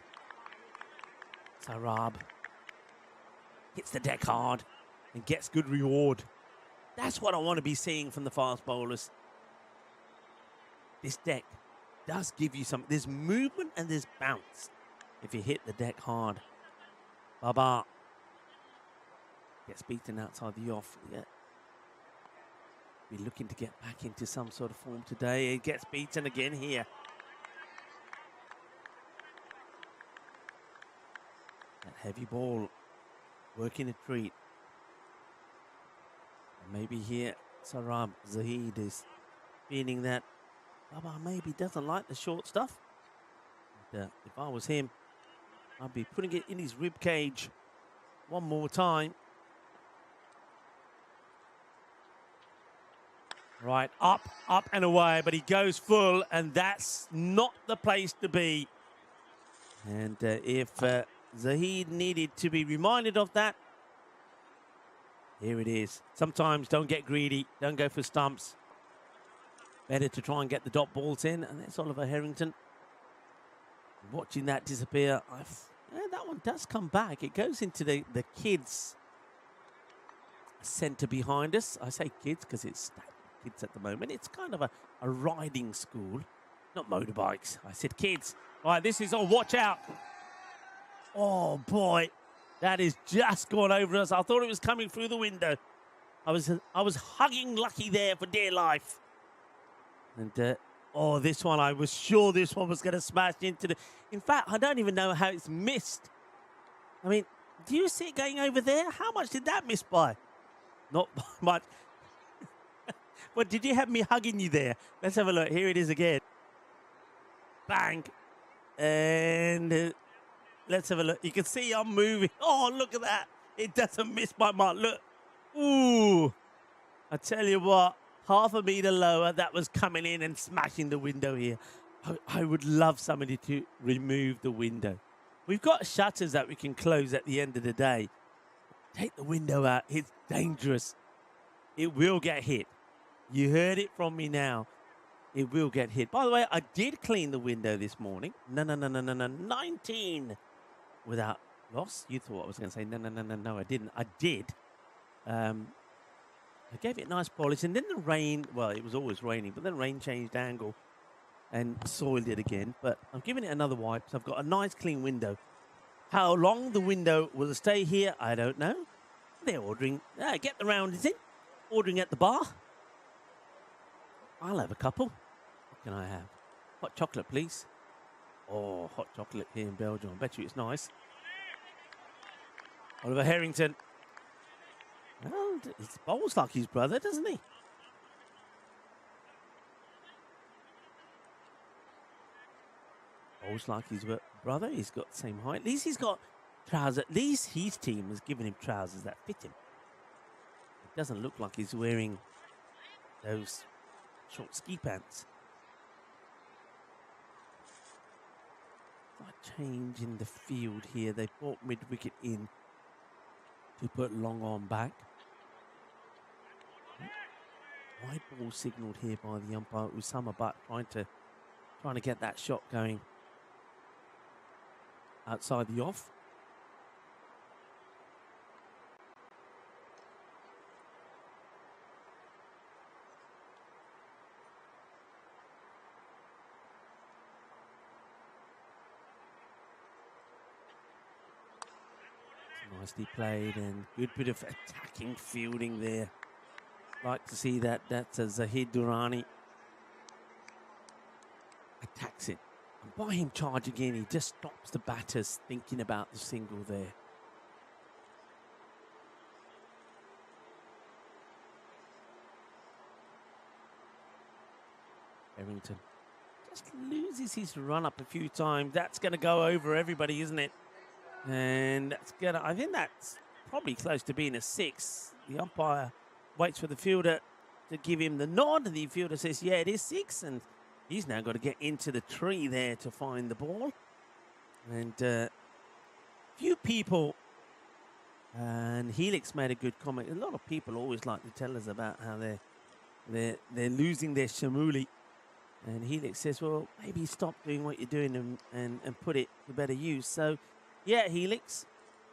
Sarab hits the deck hard and gets good reward. That's what I want to be seeing from the fast bowlers. This deck does give you some. There's movement and there's bounce if you hit the deck hard. Baba gets beaten outside the off. Yeah. Be looking to get back into some sort of form today. He gets beaten again here. That heavy ball working a treat. And maybe here Sarab Zahid is feeling that Baba maybe doesn't like the short stuff. And, if I was him, I'd be putting it in his rib cage one more time. Right, up and away, but he goes full, and that's not the place to be. And if Zahid needed to be reminded of that, here it is. Sometimes don't get greedy, don't go for stumps. Better to try and get the dot balls in, and there's Oliver Harrington. Watching that disappear, that one does come back. It goes into the kids' centre behind us. I say kids because it's kids at the moment. It's kind of a riding school, not motorbikes. I said kids. All right, this is on. Watch out. Oh, boy. That is just gone over us. I thought it was coming through the window. I was hugging Lucky there for dear life. And, this one, I was sure this one was going to smash into the... In fact, I don't even know how it's missed. I mean, Do you see it going over there? How much did that miss by? Not much. But did you have me hugging you there? Let's have a look. Here it is again. Bang. And let's have a look. You can see I'm moving. Oh, look at that. It doesn't miss by much. Look. Ooh. I tell you what, half a metre lower, that was coming in and smashing the window here. I would love somebody to remove the window. We've got shutters that we can close at the end of the day. Take the window out. It's dangerous. It will get hit. You heard it from me now. It will get hit. By the way, I did clean the window this morning. No. 19 without loss. You thought I was going to say no, I didn't. I did. I gave it a nice polish, and then the rain, well, it was always raining, but then rain changed angle and soiled it again. But I'm giving it another wipe, so I've got a nice clean window. How long the window will stay here, I don't know. They're ordering, get the rounders in, ordering at the bar. I'll have a couple. What can I have? Hot chocolate, please. Oh, hot chocolate here in Belgium. I bet you it's nice. Oliver Harrington. Well, he bowls like his brother, doesn't he? Bowls like his brother. He's got the same height. At least he's got trousers. At least his team has given him trousers that fit him. It doesn't look like he's wearing those short ski pants. Slight change in the field here. They brought mid-wicket in to put long on back. Wide ball signalled here by the umpire Usama Butt, trying to get that shot going outside the off. Nicely played and good bit of attacking fielding there. Like to see that. That's a Zahid Durrani attacks it. And by him charging in, he just stops the batters thinking about the single there. Harrington just loses his run up a few times. That's going to go over everybody, isn't it? And that's gonna, I think that's probably close to being a 6. The umpire waits for the fielder to give him the nod, and the fielder says, yeah, it is 6, and he's now got to get into the tree there to find the ball. And few people, and Helix made a good comment. A lot of people always like to tell us about how they're losing their Shamuli. And Helix says, well, maybe stop doing what you're doing and put it to better use. So, yeah, Helix,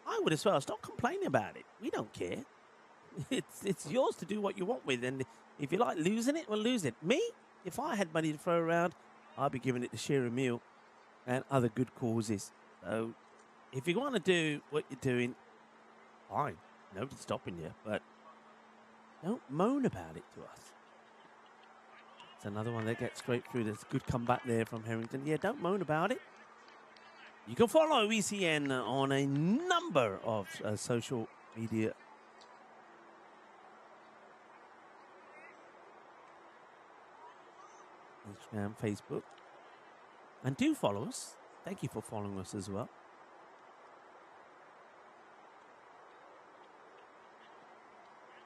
I would as well. Stop complaining about it. We don't care. It's yours to do what you want with. And if you like losing it, well, lose it. Me, if I had money to throw around, I'd be giving it to share a meal and other good causes. So if you want to do what you're doing, fine. Nobody's stopping you. But don't moan about it to us. It's another one that gets straight through. There's a good comeback there from Harrington. Yeah, don't moan about it. You can follow ECN on a number of social media. Instagram, Facebook. And do follow us. Thank you for following us as well.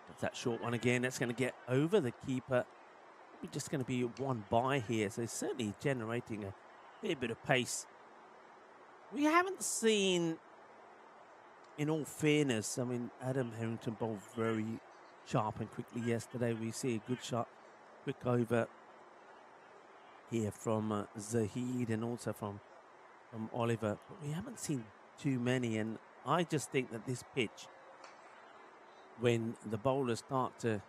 That's that short one again. That's going to get over the keeper. We're just going to be one by here. So it's certainly generating a fair bit of pace. We haven't seen, in all fairness, I mean, Adam Harrington bowled very sharp and quickly yesterday. We see a good shot, quick over here from Zahid and also from Oliver. But we haven't seen too many. And I just think that this pitch, when the bowlers start to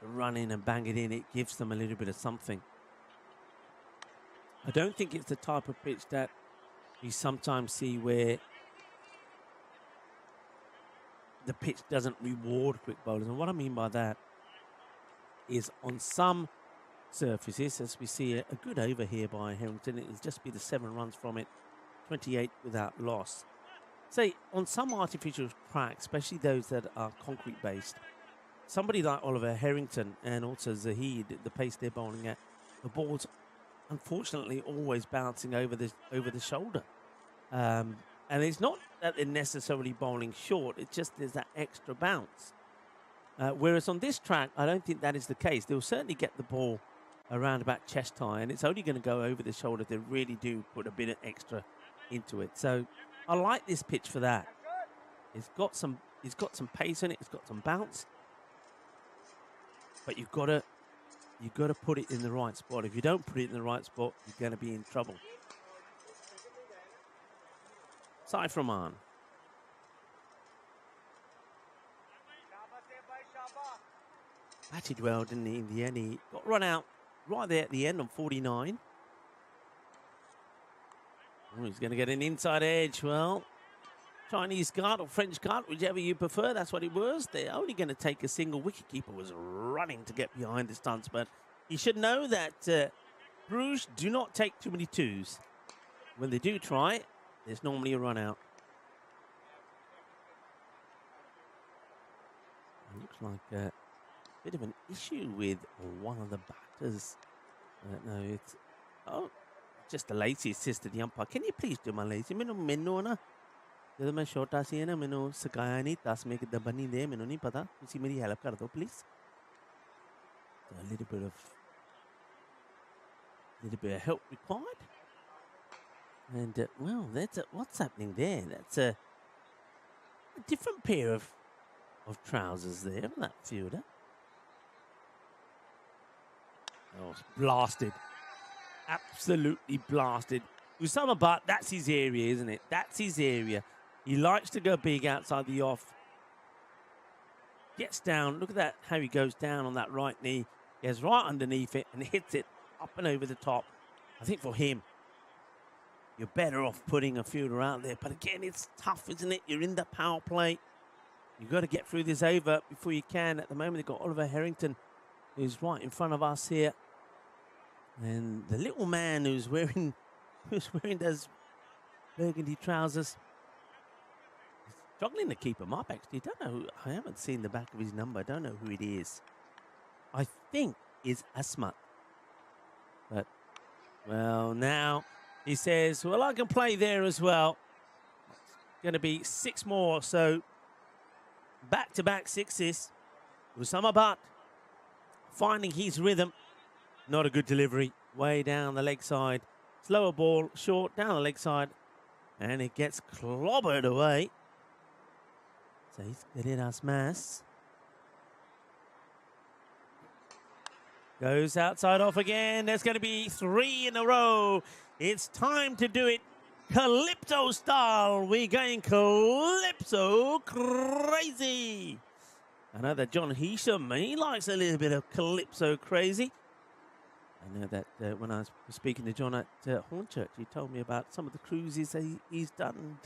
run in and bang it in, it gives them a little bit of something. I don't think it's the type of pitch that you sometimes see where the pitch doesn't reward quick bowlers. And what I mean by that is on some surfaces, as we see a good over here by Harrington, it'll just be the 7 runs from it, 28 without loss. say on some artificial tracks, especially those that are concrete based, somebody like Oliver Harrington and also Zahid, the pace they're bowling at, the ball's unfortunately always bouncing over the shoulder. And it's not that they're necessarily bowling short, it's just there's that extra bounce. Whereas on this track, I don't think that is the case. They'll certainly get the ball around about chest high, and it's only going to go over the shoulder if they really do put a bit of extra into it. So I like this pitch for that. It's got some pace in it, it's got some bounce. But you've got to put it in the right spot. If you don't put it in the right spot, you're going to be in trouble. Saif Rahman. Batted well, didn't he, in the end? He got run out right there at the end on 49. Oh, he's going to get an inside edge. Well, Chinese guard or French guard, whichever you prefer, that's what it was. They're only going to take a single. Wicketkeeper was running to get behind the stunts, but he should know that Bruges do not take too many twos. When they do try, there's normally a run out. It looks like a bit of an issue with one of the batters. No, it's just a lazy assist to the umpire. Can you please do my lazy? Minno na. ਜਦੋਂ ਮੈਂ ਛੋਟਾ ਸੀ ਨਾ ਮੈਨੂੰ ਸਿਖਾਇਆ ਨਹੀਂ 10 में दबा नहीं दे ਮੈਨੂੰ नहीं पता ਤੁਸੀਂ ਮੇਰੀ हेल्प कर दो please. So a little bit of help required. And well, that's what's happening there. That's a different pair of trousers there for that fielder. Oh, it's blasted. Absolutely blasted. Usama Butt, that's his area, isn't it? That's his area. He likes to go big outside the off. Gets down. Look at that, how he goes down on that right knee. Gets right underneath it and hits it up and over the top. I think for him, you're better off putting a fielder out there. But again, it's tough, isn't it? You're in the power play. You've got to get through this over before you can. At the moment, they've got Oliver Harrington, who's right in front of us here. And the little man who's wearing those burgundy trousers, struggling to keep him up, actually. Don't know. I haven't seen the back of his number. I don't know who it is. I think it's Asmat. But, well, now he says, well, I can play there as well. It's going to be 6 more. So, back-to-back sixes. Usama Butt finding his rhythm. Not a good delivery. Way down the leg side. Slower ball, short, down the leg side. And it gets clobbered away. Seis más. Goes outside off again. There's going to be 3 in a row. It's time to do it Calypso style. We're going Calypso crazy. I know that John Heesham, he likes a little bit of Calypso crazy. I know that when I was speaking to John at Hornchurch, he told me about some of the cruises he's done.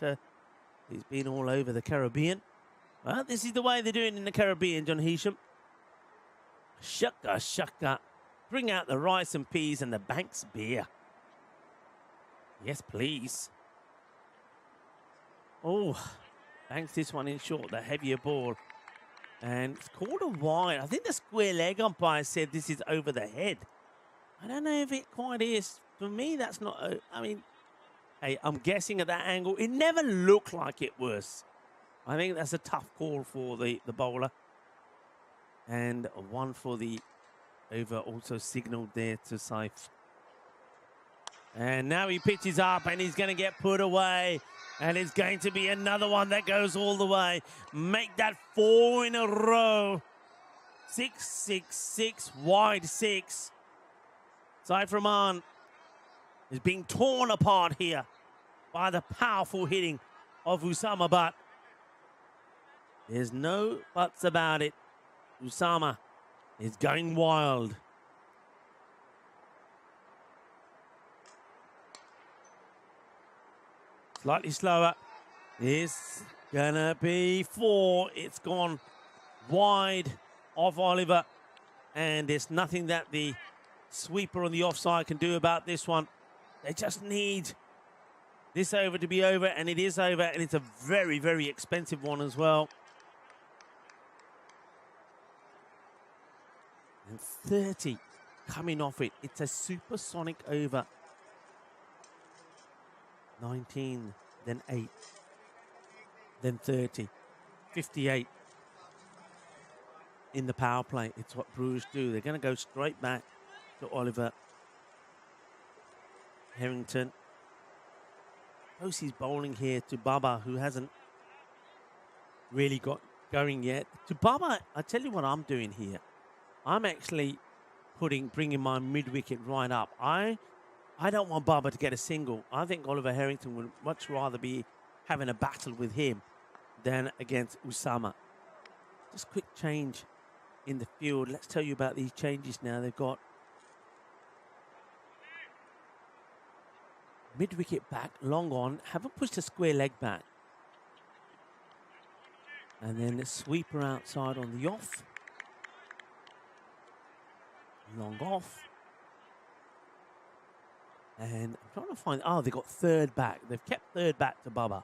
He's been all over the Caribbean. Well, this is the way they're doing in the Caribbean, John Heesham. Shaka, shaka. Bring out the rice and peas and the Banks beer. Yes, please. Oh, Banks this one in short, the heavier ball. And it's called a wide. I think the square leg umpire said this is over the head. I don't know if it quite is. For me, that's not... I mean, hey, I'm guessing at that angle. It never looked like it was. I think that's a tough call for the bowler. And one for the over also signalled there to Saif. And now he pitches up and he's going to get put away. And it's going to be another one that goes all the way. Make that 4 in a row. 6, 6, 6, wide 6. Saif Rahman is being torn apart here by the powerful hitting of Usama Butt. There's no buts about it. Usama is going wild. Slightly slower. It's gonna be 4. It's gone wide off Oliver. And there's nothing that the sweeper on the offside can do about this one. They just need this over to be over, and it is over, and it's a very, very expensive one as well. And 30 coming off it. It's a supersonic over. 19, then 8, then 30, 58 in the power play. It's what Bruges do. They're going to go straight back to Oliver Harrington. Hosey's bowling here to Baba, who hasn't really got going yet. To Baba, I tell you what I'm doing here. I'm actually bringing my mid-wicket right up. I don't want Baba to get a single. I think Oliver Harrington would much rather be having a battle with him than against Usama. Just quick change in the field. Let's tell you about these changes now. They've got mid-wicket back, long on. Haven't pushed a square leg back. And then a sweeper outside on the off. Long off. And I'm trying to find... Oh, they got third back. They've kept third back to Baba.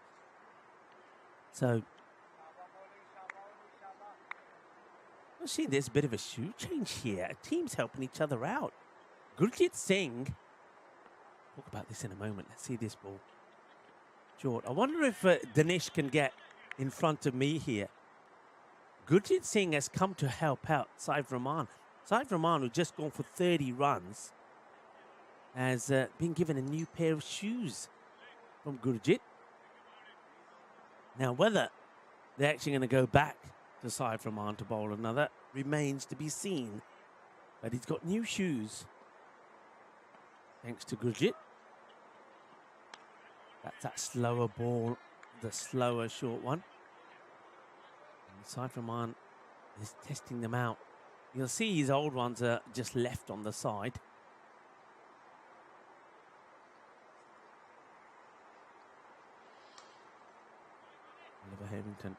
So... I see there's a bit of a shoe change here. Teams helping each other out. Gurjit Singh... Talk about this in a moment. Let's see this ball. Short. I wonder if Danish can get in front of me here. Gurjit Singh has come to help out Saif Rahman. Saif Rahman, who's just gone for 30 runs, has been given a new pair of shoes from Gurjit. Now, whether they're actually going to go back to Saif Rahman to bowl another remains to be seen. But he's got new shoes, thanks to Gurjit. That's that slower ball, the slower short one. And Saif Rahman is testing them out. You'll see his old ones are just left on the side. Oliver Harrington.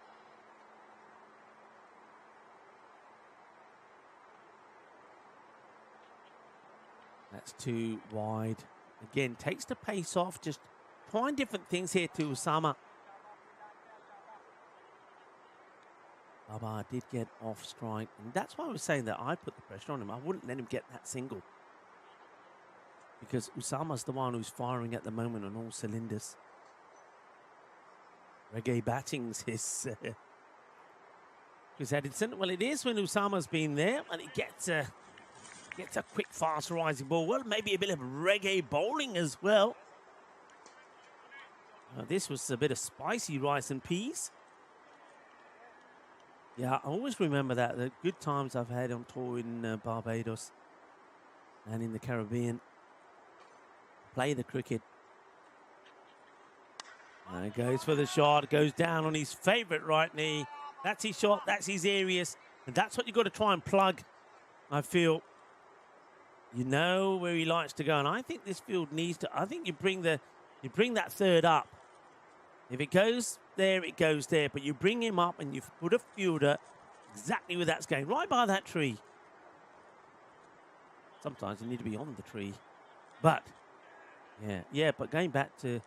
That's too wide. Again, takes the pace off. Just trying different things here to Usama. Baba did get off strike. And that's why I was saying that I put the pressure on him. I wouldn't let him get that single. Because Usama's the one who's firing at the moment on all cylinders. Reggae batting's his Chris Edison. Well, it is when Usama's been there, and he gets a quick, fast rising ball. Well, maybe a bit of reggae bowling as well. This was a bit of spicy rice and peas. Yeah, I always remember that. The good times I've had on tour in Barbados and in the Caribbean. Play the cricket. And goes for the shot. Goes down on his favourite right knee. That's his shot. That's his areas. And that's what you've got to try and plug, I feel. You know where he likes to go. And I think this field needs to... I think you bring that third up. If it goes there, it goes there. But you bring him up and you put a fielder exactly where that's going. Right by that tree. Sometimes you need to be on the tree. But, yeah, but going back to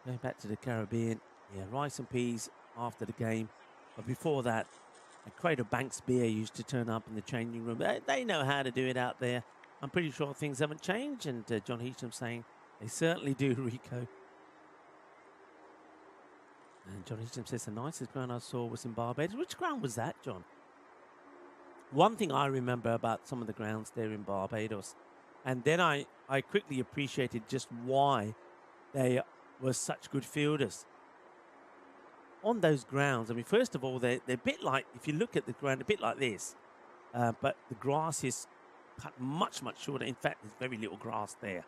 the Caribbean, yeah, rice and peas after the game. But before that, Crater Banks beer used to turn up in the changing room. They know how to do it out there. I'm pretty sure things haven't changed. And John Heacham saying they certainly do, Rico. And John Heacham says the nicest ground I saw was in Barbados. Which ground was that, John? One thing I remember about some of the grounds there in Barbados, and then I quickly appreciated just why they were such good fielders. On those grounds, I mean, first of all, they're a bit like, if you look at the ground, a bit like this. But the grass is cut much, much shorter. In fact, there's very little grass there.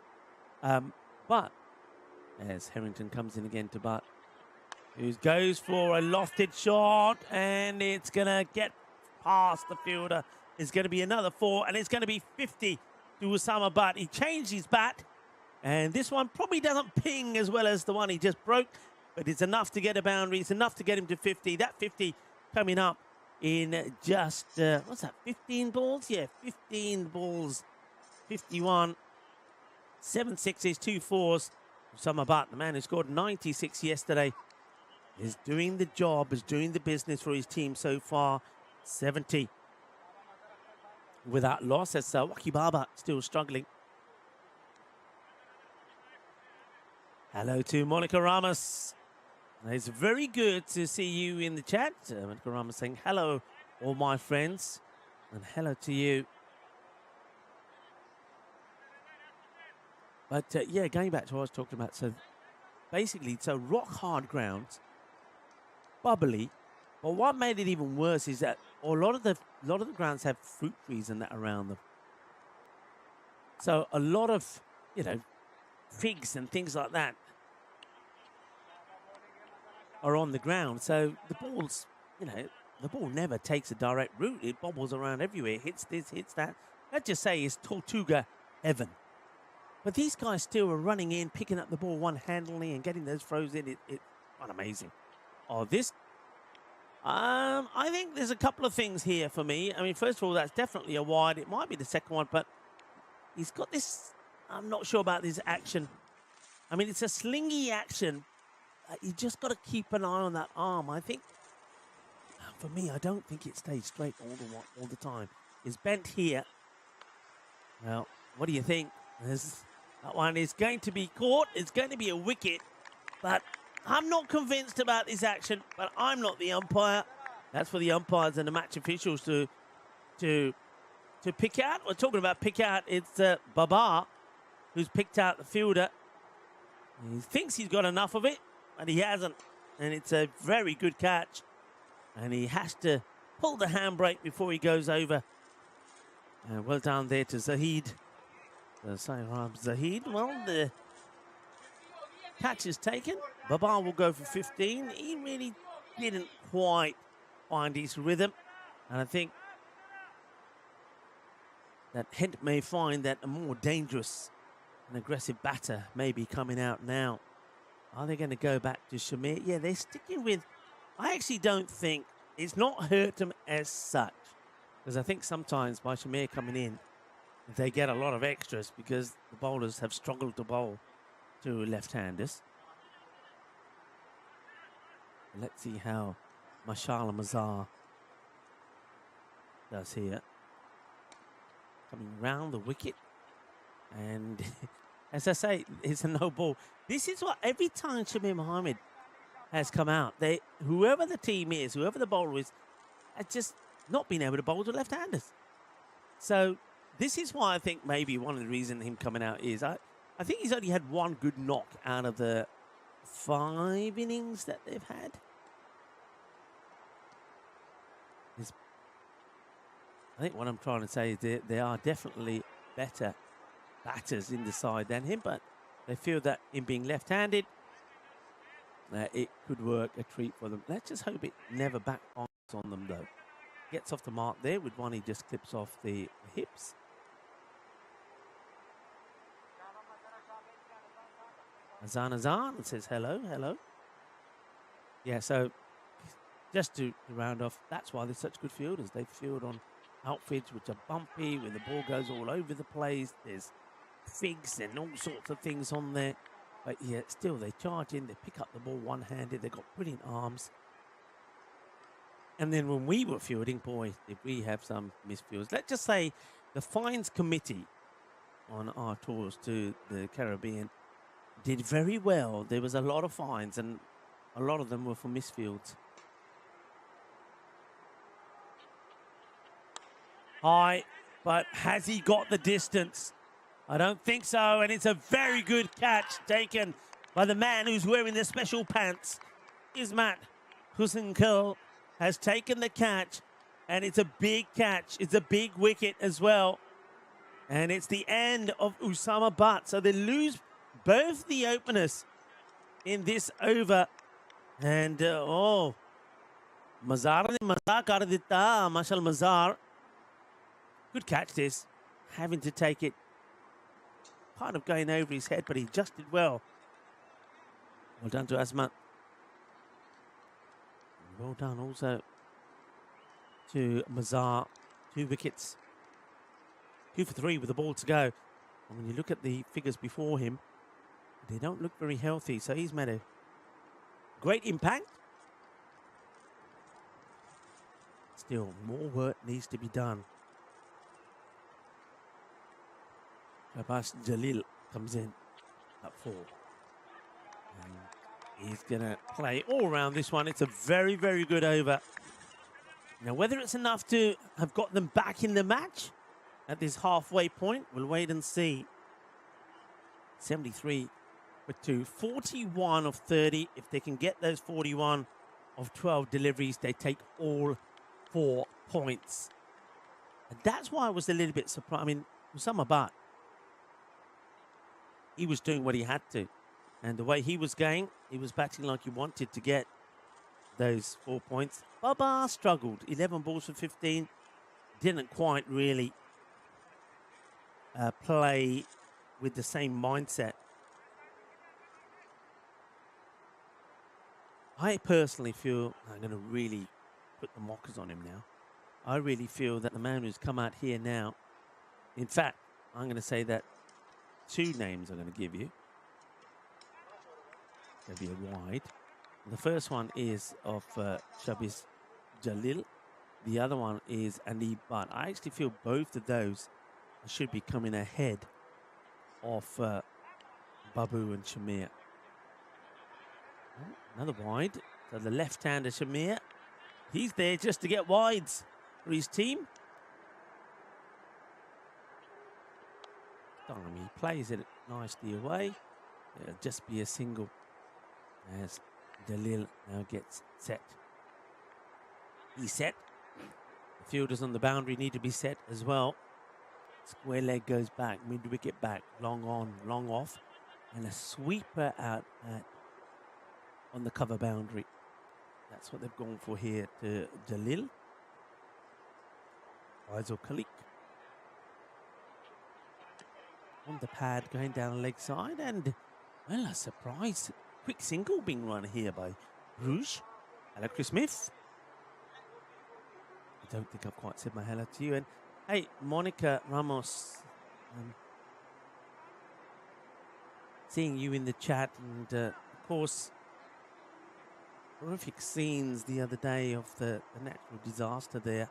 But as Harrington comes in again to bat, who goes for a lofted shot, and it's going to get past the fielder. It's going to be another 4, and it's going to be 50 to Usama Butt. He changed his bat, and this one probably doesn't ping as well as the one he just broke, but it's enough to get a boundary. It's enough to get him to 50. That 50 coming up in just, what's that, 15 balls? Yeah, 15 balls, 51, 7 sixes, 2 4s, Samabat, the man who scored 96 yesterday, is doing the job, is doing the business for his team so far. 70 without loss, as Wakibaba still struggling. Hello to Monica Ramos. It's very good to see you in the chat. Monica Ramos saying hello, all my friends, and hello to you. But yeah, going back to what I was talking about, so basically, so rock hard grounds, bubbly. But what made it even worse is that a lot of the grounds have fruit trees and that around them. So a lot of, figs and things like that are on the ground. So the ball's, the ball never takes a direct route. It bobbles around everywhere. Hits this, hits that. Let's just say it's Tortuga heaven. But these guys still are running in, picking up the ball one-handedly and getting those throws in. It's quite amazing. Oh, this... I think there's a couple of things here for me. I mean, first of all, that's definitely a wide. It might be the second one, but he's got this... I'm not sure about this action. I mean, it's a slingy action. You just got to keep an eye on that arm. I think, for me, I don't think it stays straight all the time. It's bent here. Well, what do you think? That one is going to be caught. It's going to be a wicket. But I'm not convinced about this action. But I'm not the umpire. That's for the umpires and the match officials to pick out. We're talking about pick out. It's Babar who's picked out the fielder. He thinks he's got enough of it, but he hasn't. And it's a very good catch. And he has to pull the handbrake before he goes over. Well done there to Zahid. Zahid, well, the catch is taken. Babar will go for 15. He really didn't quite find his rhythm. And I think that Hent may find that a more dangerous and aggressive batter may be coming out now. Are they going to go back to Shamir? Yeah, they're sticking with... I actually don't think it's not hurt them as such. Because I think sometimes by Shamir coming in, they get a lot of extras because the bowlers have struggled to bowl to left-handers. Let's see how Mashallah Mazar does here. Coming round the wicket. And as I say, it's a no ball. This is what every time Shamir Mohammed has come out, whoever the team is, whoever the bowler is, has just not been able to bowl to left-handers. So this is why I think maybe one of the reasons him coming out is I think he's only had one good knock out of the 5 innings that they've had. I think what I'm trying to say is there are definitely better batters in the side than him, but they feel that him being left-handed, it could work a treat for them. Let's just hope it never backfires on them, though. Gets off the mark there with one he just clips off the hips. Azan says hello, hello. Yeah, so just to round off, that's why they're such good fielders. They field on outfits which are bumpy, when the ball goes all over the place. There's figs and all sorts of things on there. But yeah, still they charge in, they pick up the ball one-handed, they've got brilliant arms. And then when we were fielding, boy, did we have some misfields. Let's just say the fines committee on our tours to the Caribbean did very well. There was a lot of fines, and a lot of them were for misfields. High, but has he got the distance? I don't think so, and it's a very good catch taken by the man who's wearing the special pants. Ismat Hussein-Kul has taken the catch, and it's a big catch. It's a big wicket as well. And it's the end of Usama Butt. So they lose both the openers in this over. And, Mazar kar ditta, Mashal Mazar. Good catch this. Having to take it. Kind of going over his head, but he just did well. Well done to Asmat. Well done also to Mazar. 2 wickets. 2 for 3 with the ball to go. And when you look at the figures before him, They don't look very healthy, so he's made a great impact. Still, more work needs to be done. Abbas Jalil comes in at 4. And he's going to play all around this one. It's a very, very good over. Now, whether it's enough to have got them back in the match at this halfway point, we'll wait and see. 73 for 2. 41 of 30. If they can get those 41 of 12 deliveries, they take all 4 points. And that's why I was a little bit surprised. I mean, Usama Bat, he was doing what he had to. And the way he was going, he was batting like he wanted to get those 4 points. Baba struggled. 11 balls for 15. Didn't quite really play with the same mindset. I personally feel, I'm going to really put the mockers on him now. I really feel that the man who's come out here now, in fact, I'm going to say that 2 names I'm going to give you. There'll be a wide. The first one is of Shabis Jalil. The other one is Anib Butt. I actually feel both of those should be coming ahead of Babu and Shamir. Oh, another wide. So the left-hander Shamir, he's there just to get wides for his team. He plays it nicely away. It'll just be a single as Dalil now gets set. He's set. The fielders on the boundary need to be set as well. Square leg goes back, mid-wicket back, long on, long off. And a sweeper out on the cover boundary. That's what they've gone for here to Jalil. Faisal Khalik. On the pad, going down the leg side. And, well, a surprise. Quick single being run here by Bruges. Hello, Chris Smith. I don't think I've quite said my hello to you. And, hey, Monica Ramos. Seeing you in the chat. And, of course, horrific scenes the other day of the natural disaster there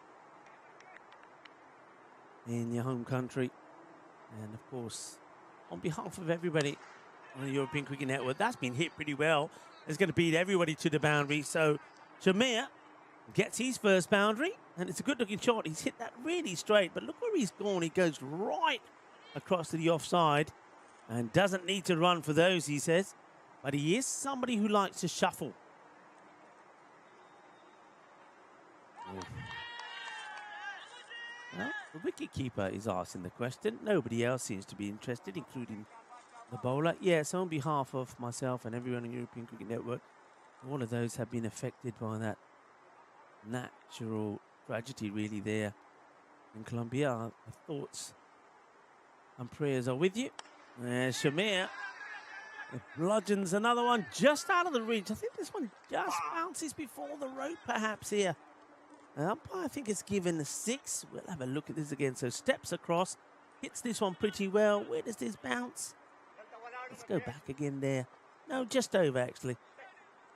in your home country. And, of course, on behalf of everybody on the European Cricket Network, that's been hit pretty well. It's going to beat everybody to the boundary. So, Shamir gets his first boundary, and it's a good-looking shot. He's hit that really straight, but look where he's gone. He goes right across to the offside and doesn't need to run for those, he says. But he is somebody who likes to shuffle. Oh. Well, the wicketkeeper is asking the question. Nobody else seems to be interested, including the bowler. Yes, on behalf of myself and everyone on European Cricket Network, all of those have been affected by that natural tragedy really there in Colombia. Our thoughts and prayers are with you. Shamir bludgeons another one just out of the reach. I think this one just bounces before the rope perhaps here. The umpire, I think, it's given a 6. We'll have a look at this again. So steps across, hits this one pretty well. Where does this bounce? Let's go back again there. No, just over, actually.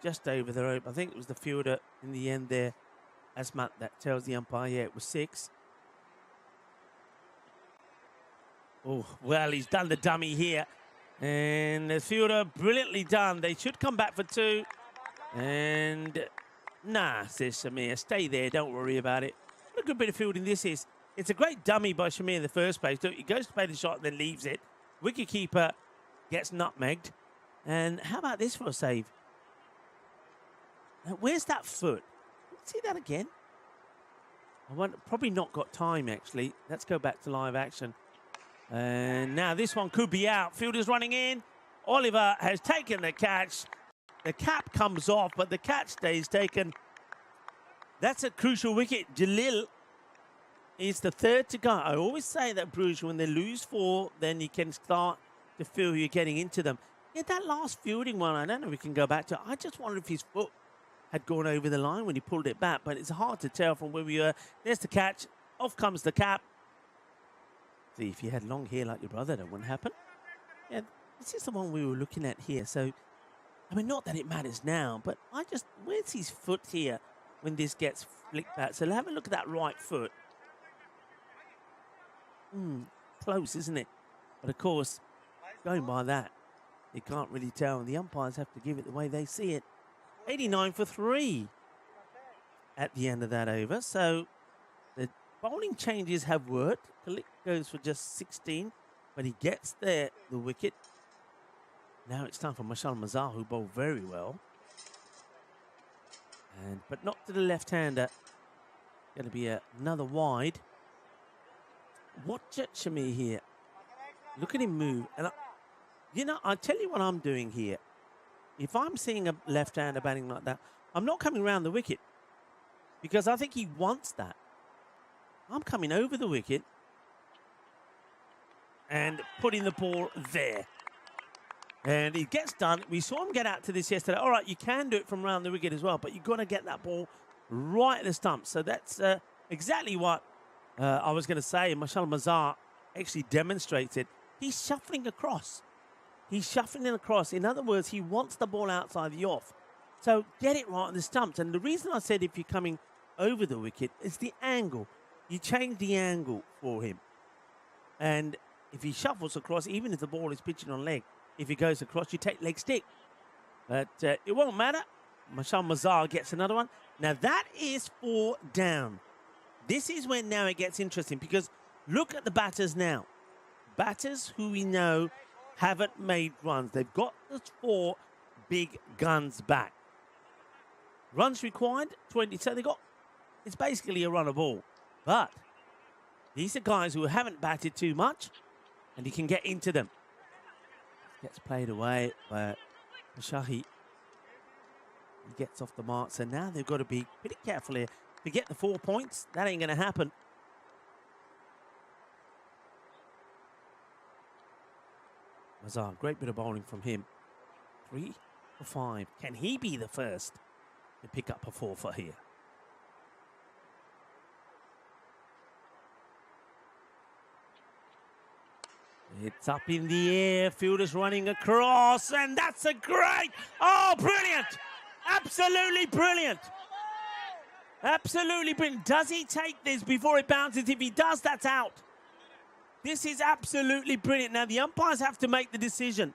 Just over the rope. I think it was the fielder in the end there, Asmat, that tells the umpire, yeah, it was 6. Oh, well, he's done the dummy here. And the fielder, brilliantly done. They should come back for 2. And... nah, says Shamir, stay there, don't worry about it. What a good bit of fielding this is. It's a great dummy by Shamir in the first place. He goes to play the shot and then leaves it. Wicketkeeper gets nutmegged. And how about this for a save? Now, where's that foot? See that again? Probably not got time, actually. Let's go back to live action. And now this one could be out. Fielder's running in. Oliver has taken the catch. The cap comes off, but the catch stays taken. That's a crucial wicket. Jalil is the 3rd to go. I always say that Bruges, when they lose 4, then you can start to feel you're getting into them. Yeah, that last fielding one, I don't know if we can go back to. I just wonder if his foot had gone over the line when he pulled it back, but it's hard to tell from where we were. There's the catch. Off comes the cap. See, if you had long hair like your brother, that wouldn't happen. Yeah, this is the one we were looking at here. So, I mean, not that it matters now, but where's his foot here when this gets flicked back? So have a look at that right foot. Close, isn't it? But of course, going by that, you can't really tell. And the umpires have to give it the way they see it. 89 for 3 at the end of that over. So the bowling changes have worked. Kalik goes for just 16, but he gets the wicket. Now it's time for Mashal Mazar, who bowled very well. But not to the left-hander. Going to be another wide. Watch it, Shamir, here. Look at him move. And, I'll tell you what I'm doing here. If I'm seeing a left-hander batting like that, I'm not coming around the wicket because I think he wants that. I'm coming over the wicket and putting the ball there. And it gets done. We saw him get out to this yesterday. All right, you can do it from around the wicket as well, but you've got to get that ball right at the stump. So that's exactly what I was going to say. Mashal Mazar actually demonstrates it. He's shuffling across. He's shuffling across. In other words, he wants the ball outside the off. So get it right on the stumps. And the reason I said if you're coming over the wicket is the angle. You change the angle for him. And if he shuffles across, even if the ball is pitching on leg, if he goes across, you take leg stick. But it won't matter. Mashal Mazar gets another one. Now that is 4 down. This is when now it gets interesting because look at the batters now. Batters who we know haven't made runs. They've got those 4 big guns back. Runs required, 20. So it's basically a run of ball. But these are guys who haven't batted too much and you can get into them. Gets played away by Shahi. He gets off the mark. So now they've got to be pretty careful here. To get the 4 points, that ain't going to happen. Mazar, great bit of bowling from him. 3 for 5. Can he be the first to pick up a 4 for here? It's up in the air. Fielder's running across, and that's a great... Oh, brilliant! Absolutely brilliant. Absolutely brilliant. Does he take this before it bounces? If he does, that's out. This is absolutely brilliant. Now, the umpires have to make the decision.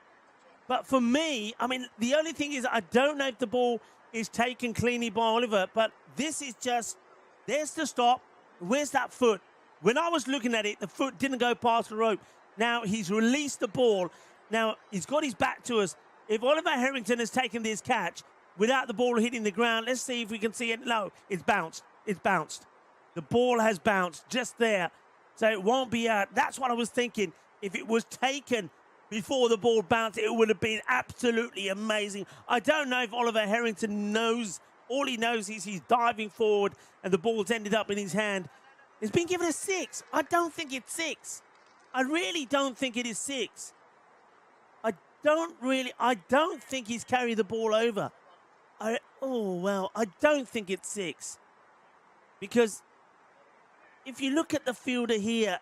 But for me, I mean, the only thing is I don't know if the ball is taken cleanly by Oliver, but this is just, there's the stop. Where's that foot? When I was looking at it, the foot didn't go past the rope. Now, he's released the ball. Now, he's got his back to us. If Oliver Harrington has taken this catch without the ball hitting the ground, let's see if we can see it. No, it's bounced. It's bounced. The ball has bounced just there. So it won't be out. That's what I was thinking. If it was taken before the ball bounced, it would have been absolutely amazing. I don't know if Oliver Harrington knows. All he knows is he's diving forward and the ball's ended up in his hand. It's been given a 6. I don't think it's 6. I really don't think it is 6. I don't think he's carried the ball over. I don't think it's 6. Because if you look at the fielder here,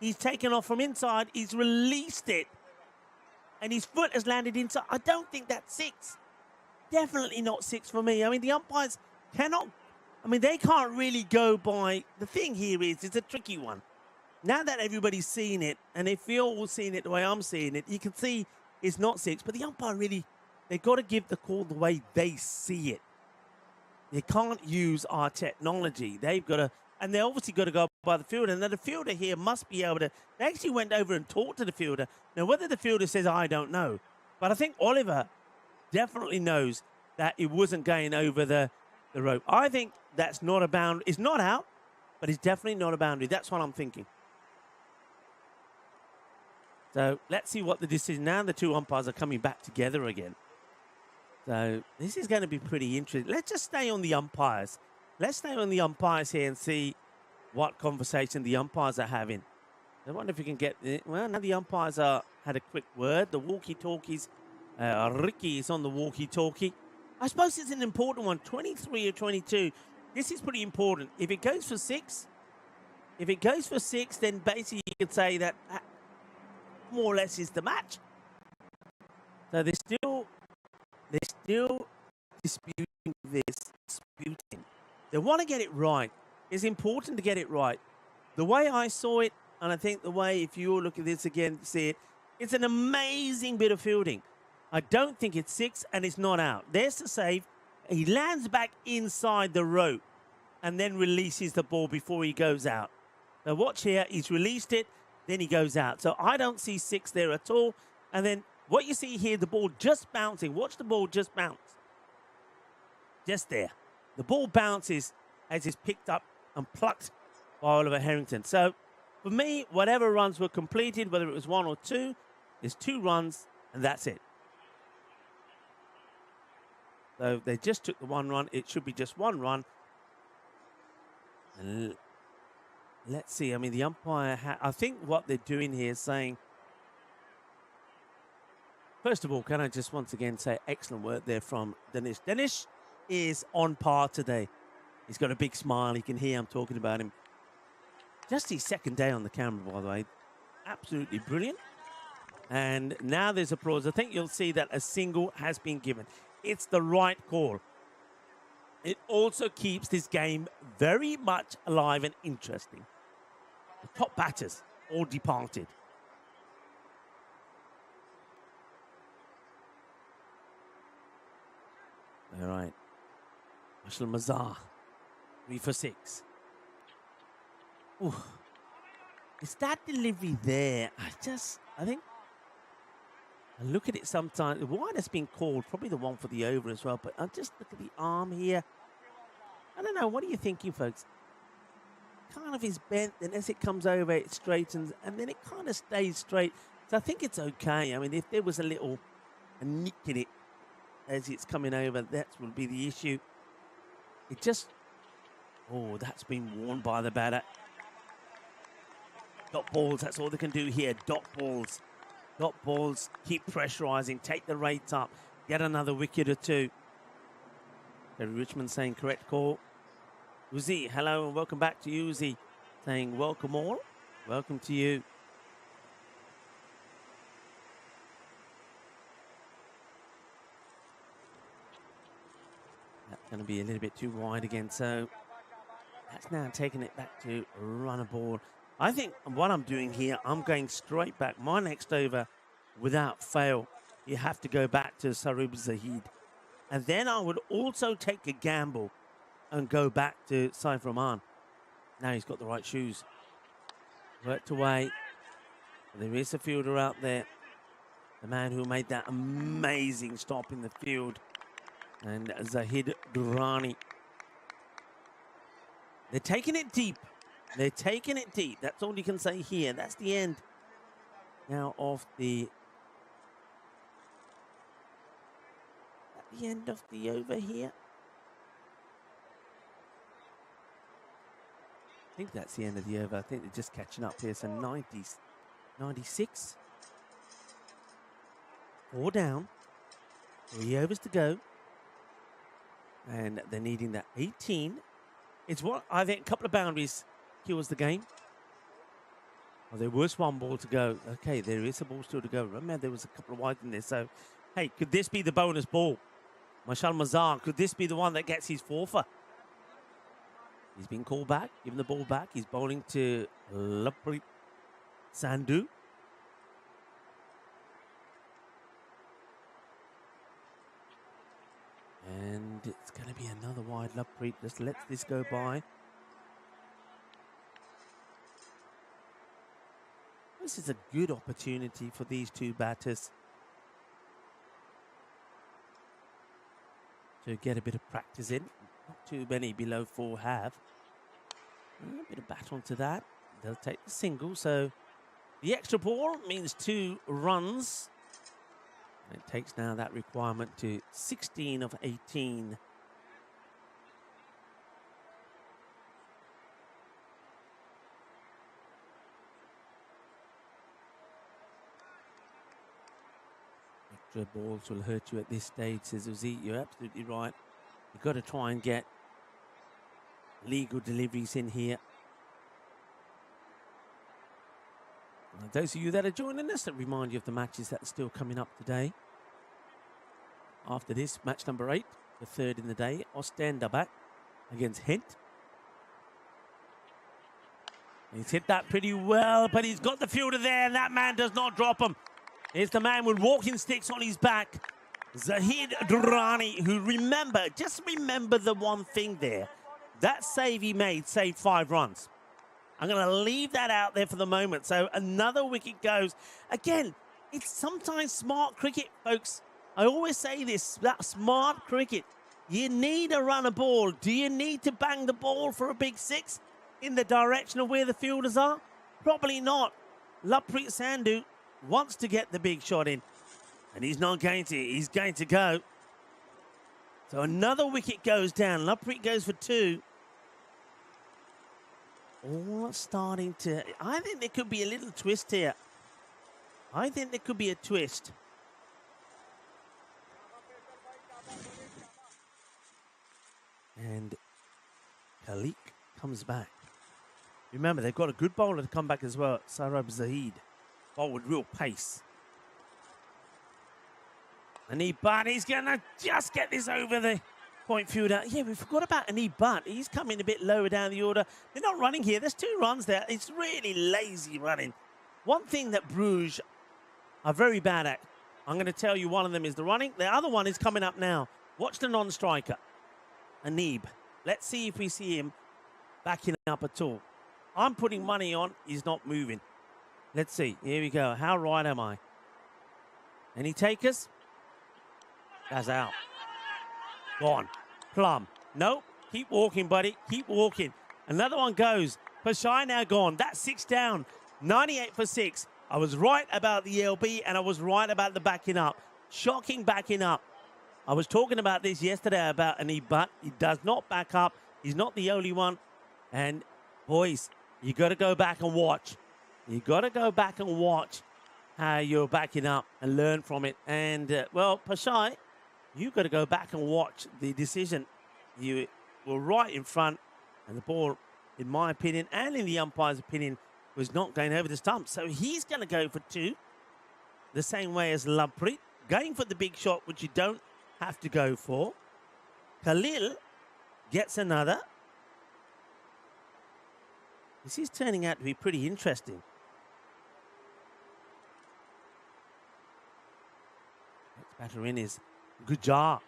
he's taken off from inside, he's released it, and his foot has landed inside. I don't think that's 6. Definitely not 6 for me. I mean, the umpires cannot, they can't really go by, the thing here is, it's a tricky one. Now that everybody's seen it, and if you're all seeing it the way I'm seeing it, you can see it's not 6, but the umpire really, they've got to give the call the way they see it. They can't use our technology. They've got to, and they obviously got to go by the fielder. And then the fielder here must be able to, they actually went over and talked to the fielder. Now, whether the fielder says, I don't know. But I think Oliver definitely knows that it wasn't going over the rope. I think that's not a boundary. It's not out, but it's definitely not a boundary. That's what I'm thinking. So let's see what the decision. Now the 2 umpires are coming back together again. So this is going to be pretty interesting. Let's just stay on the umpires. Let's stay on the umpires here and see what conversation the umpires are having. I wonder if we can get... Well, now the umpires had a quick word. The walkie-talkies. Ricky is on the walkie-talkie. I suppose it's an important one. 23 or 22. This is pretty important. If it goes for 6, then basically you could say that more or less is the match. So they're still disputing this, disputing. They want to get it right. It's important to get it right. The way I saw it, and I think the way, if you all look at this again, see it, it's an amazing bit of fielding. I don't think it's 6, and it's not out. There's the save. He lands back inside the rope and then releases the ball before he goes out. Now watch here, he's released it, then he goes out. So I don't see 6 there at all. And then what you see here, the ball just bouncing. Watch the ball just bounce. Just there. The ball bounces as it's picked up and plucked by Oliver Harrington. So for me, whatever runs were completed, whether it was 1 or 2, there's 2 runs and that's it. So they just took the 1 run. It should be just 1 run. And let's see. I mean, the umpire, I think what they're doing here is saying, first of all, can I just once again say excellent work there from Danish. Danish is on par today. He's got a big smile. You can hear I'm talking about him. Just his second day on the camera, by the way. Absolutely brilliant. And now there's applause. I think you'll see that a single has been given. It's the right call. It also keeps this game very much alive and interesting. The top batters all departed. All right. Marshall Mazar, 3 for 6. Ooh. It's that delivery there. I think, I look at it sometimes. The wide has been called, probably the one for the over as well, but I just look at the arm here. I don't know. What are you thinking, folks? Kind of is bent, and as it comes over, it straightens, and then it kind of stays straight. So I think it's okay. I mean, if there was a nick in it as it's coming over, that would be the issue. It just, that's been worn by the batter. Dot balls, that's all they can do here. Dot balls. Dot balls, keep pressurising, take the rate up, get another wicket or 2. Terry Richmond saying correct call. Uzi, hello and welcome back to you, Uzi. Saying welcome all. Welcome to you. That's going to be a little bit too wide again. So that's now taking it back to run a ball. I think what I'm doing here, I'm going straight back. My next over, without fail, you have to go back to Sarub Zahid. And then I would also take a gamble and go back to Saif Rahman. Now he's got the right shoes. Worked away. There is a fielder out there. The man who made that amazing stop in the field. And Zahid Durrani. They're taking it deep. They're taking it deep. That's all you can say here. That's the end now of the end of the over here. I think that's the end of the over. I think they're just catching up here. So 90s, 96. 4 down. 3 overs to go. And they're needing that 18. It's what I think a couple of boundaries kills the game. Well, there was 1 ball to go. Okay, there is a ball still to go. Remember, there was a couple of wide in there. So, hey, could this be the bonus ball? Marshall Mazar, could this be the one that gets his 4-fer? He's been called back, given the ball back. He's bowling to Laprit Sandhu. And it's going to be another wide. Laprit just lets this go by. This is a good opportunity for these 2 batters to get a bit of practice in. Not too many below 4 have. A bit of bat onto that. They'll take the single. So the extra ball means 2 runs. And it takes now that requirement to 16 of 18. Extra balls will hurt you at this stage, says Uzi. You're absolutely right. You've got to try and get legal deliveries in here. And those of you that are joining us, that remind you of the matches that are still coming up today. after this, match number 8, the third in the day. Ostender back against Hent. He's hit that pretty well, but he's got the fielder there, and that man does not drop him. Here's the man with walking sticks on his back, Zahid Durrani, who just remember the one thing there. That save he made saved 5 runs. I'm going to leave that out there for the moment. So another wicket goes. Again, it's sometimes smart cricket, folks. I always say this, that smart cricket. You need a run a ball. Do you need to bang the ball for a big 6 in the direction of where the fielders are? Probably not. Lovepreet Sandhu wants to get the big shot in, and he's not going to. He's going to go. So another wicket goes down. Lovepreet goes for 2. All starting to... I think there could be a little twist here. I think there could be a twist. And Khalik comes back. Remember, they've got a good bowler to come back as well. Sarab Zahid. Bowled with real pace. And but he's going to just get this over the point fielder. Yeah, we forgot about Anib Butt. He's coming a bit lower down the order. They're not running here. There's 2 runs there. It's really lazy running. One thing that Bruges are very bad at, I'm going to tell you, one of them is the running. The other one is coming up now. Watch the non-striker, Anib. Let's see if we see him backing up at all. I'm putting money on he's not moving. Let's see. Here we go. How right am I? Any takers? That's out. Gone. Plum. Nope. Keep walking, buddy. Keep walking. Another one goes. Pashai now gone. That's 6 down. 98 for 6. I was right about the LB, and I was right about the backing up. Shocking backing up. I was talking about this yesterday about Anib Butt. He does not back up. He's not the only one. And, boys, you got to go back and watch. You got to go back and watch how you're backing up and learn from it. And, well, Pashai, you've got to go back and watch the decision. You were right in front, and the ball, in my opinion, and in the umpire's opinion, was not going over the stump. So he's going to go for 2, the same way as Lovepreet, going for the big shot, which you don't have to go for. Khalil gets another. This is turning out to be pretty interesting. Next batter in is Gujar,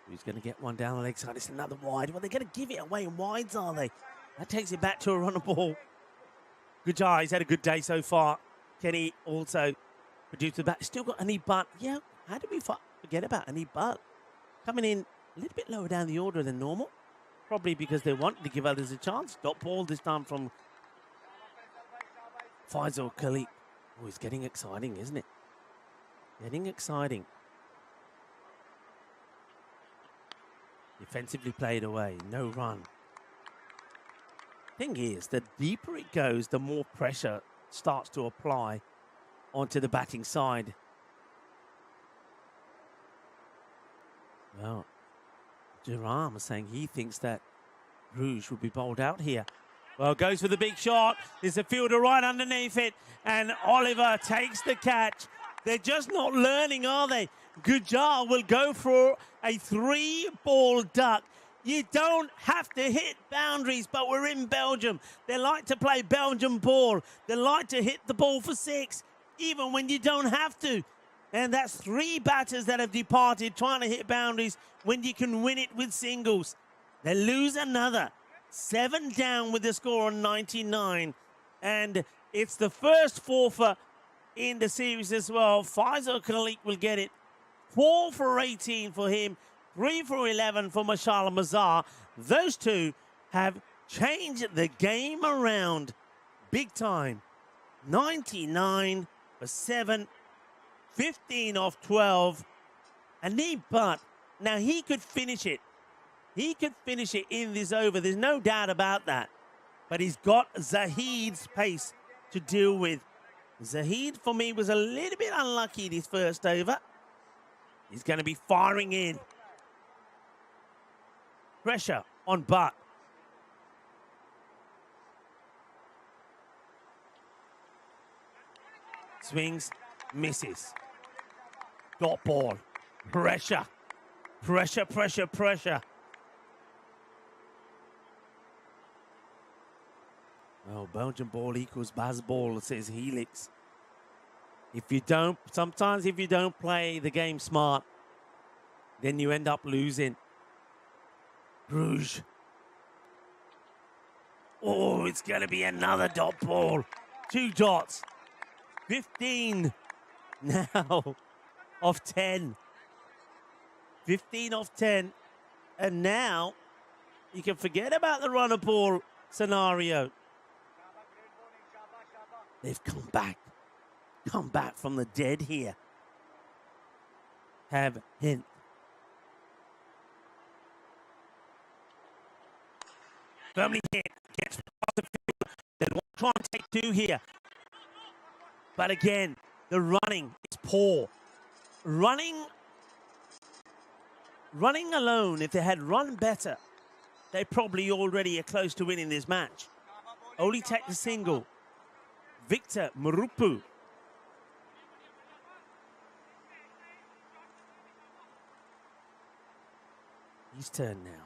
who's going to get one down the leg side. It's another wide. Well, they're going to give it away in wides, are they? That takes it back to a run of ball. Gujar, he's had a good day so far. Kenny also produced the bat. Still got Anib Butt. Yeah, how did we forget about Anib Butt? Coming in a little bit lower down the order than normal. Probably because they wanted to give others a chance. Dot ball this time from Faisal Khalik. Oh, it's getting exciting, isn't it? Getting exciting. Defensively played away. No run. Thing is, the deeper it goes, the more pressure starts to apply onto the batting side. Well, Jerome is saying he thinks that Bruges will be bowled out here. Well, goes for the big shot. There's a fielder right underneath it, and Oliver takes the catch. They're just not learning, are they? Gujar will go for a 3-ball duck. You don't have to hit boundaries, but we're in Belgium. They like to play Belgian ball. They like to hit the ball for 6, even when you don't have to. And that's 3 batters that have departed trying to hit boundaries when you can win it with singles. They lose another. 7 down with the score on 99. And it's the first forfeit in the series as well. Faisal Khalik will get it. 4 for 18 for him. 3 for 11 for Mashallah Mazar. Those 2 have changed the game around big time. 99 for 7. 15 off 12. Anib Butt, now he could finish it. He could finish it in this over. There's no doubt about that. But he's got Zahid's pace to deal with. Zahid, for me, was a little bit unlucky in his first over. He's going to be firing in. Pressure on Butt. Swings, misses. Dot ball. Pressure. Pressure, pressure, pressure. Well, Belgian ball equals Baz ball, says Helix. Sometimes if you don't play the game smart, then you end up losing. Bruges. Oh, it's going to be another dot ball. 2 dots. 15 now off 10. 15 off 10. And now you can forget about the runner ball scenario. They've come back from the dead here. Have hint. Firmly hit. Gets past the field. They want to try and take 2 here. But again, the running is poor. Running alone, if they had run better, they probably already are close to winning this match. Only take the single. Victor Murupu. His turn now.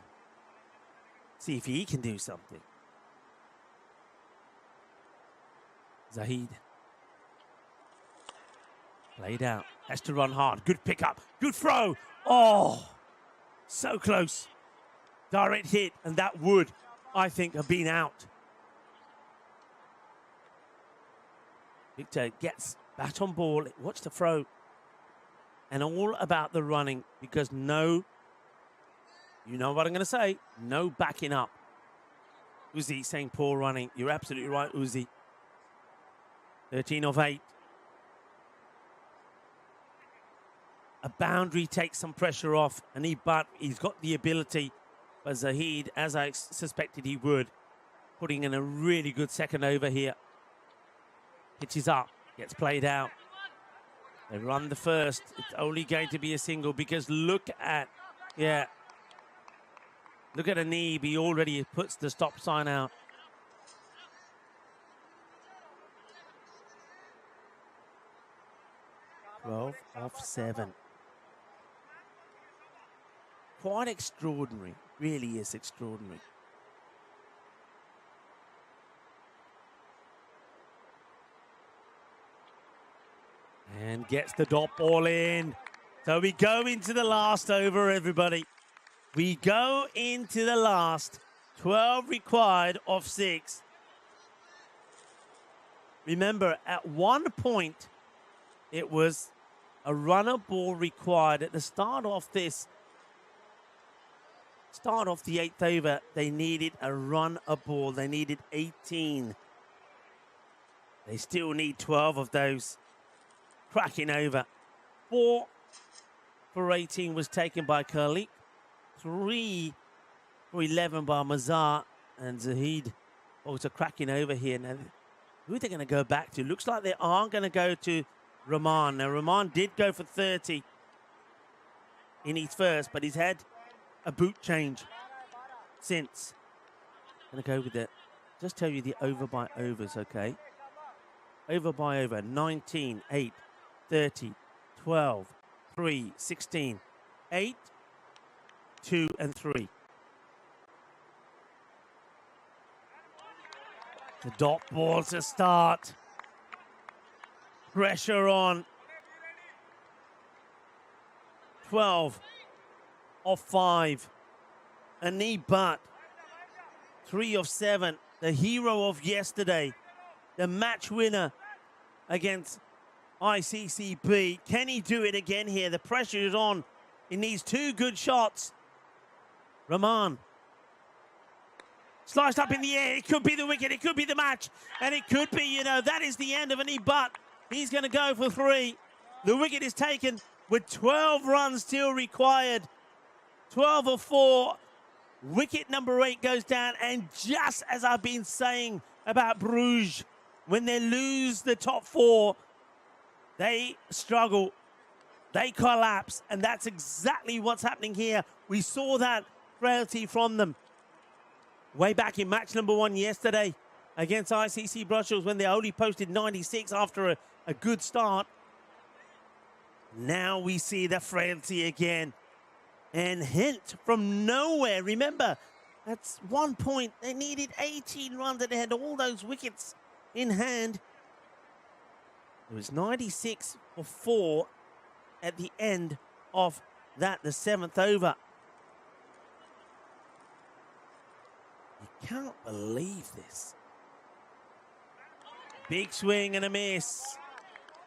See if he can do something. Zahid. Played out. Has to run hard. Good pickup. Good throw. Oh, so close. Direct hit, and that would, I think, have been out. Victor gets bat on ball. Watch the throw. And all about the running, because you know what I'm going to say, no backing up. Uzi saying poor running. You're absolutely right, Uzi. 13 of 8. A boundary takes some pressure off, and he's got the ability. But Zahid, as I suspected he would, putting in a really good second over here. Pitches up, gets played out. They run the first. It's only going to be a single because look at Anib. He already puts the stop sign out. Twelve off 7. Quite extraordinary. Really is extraordinary. And gets the dot ball in. So we go into the last over, everybody. We go into the last. 12 required off 6. Remember, at one point, it was a runner ball required. At the start of the 8th over, they needed a runner ball. They needed 18. They still need 12 of those. Cracking over. 4 for 18 was taken by Kurlik. 3 for 11 by Mazar. And Zahid also cracking over here. Now, who are they going to go back to? Looks like they are going to go to Rahman. Now, Rahman did go for 30 in his first, but he's had a boot change since. Going to go with it. Just tell you the over by overs, okay? Over by over. 19, 8, 30, 12, 3, 16, 8, 2, and 3. The dot ball to start. Pressure on. 12 off 5. A knee butt. 3 of 7. The hero of yesterday. The match winner against ICCB. Can he do it again here? The pressure is on. He needs 2 good shots. Rahman. Sliced up in the air. It could be the wicket. It could be the match. And it could be, that is the end of an butt. He's going to go for 3. The wicket is taken with 12 runs still required. 12 of 4. Wicket number 8 goes down. And just as I've been saying about Bruges, when they lose the top 4, they struggle. They collapse. And that's exactly what's happening here. We saw that frailty from them way back in match number 1 yesterday against ICC Brussels when they only posted 96 after a good start. Now we see the frailty again. And Hint from nowhere. Remember, that's 1 point. They needed 18 runs and they had all those wickets in hand. It was 96 for 4 at the end of that, the 7th over. You can't believe this. Big swing and a miss.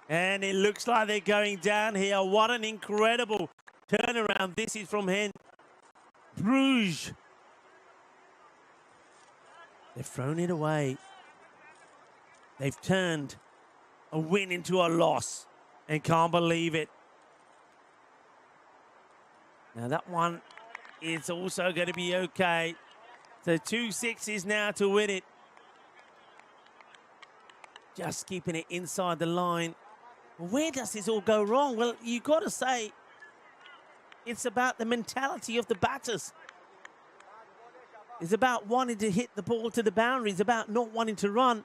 And it looks like they're going down here. What an incredible turnaround. This is from Hent. Bruges. They've thrown it away. They've turned a win into a loss and can't believe it. Now that one is also going to be okay. So 2 sixes now to win it. Just keeping it inside the line. Where does this all go wrong? Well, you got to say it's about the mentality of the batters. It's about wanting to hit the ball to the boundary. It's about not wanting to run.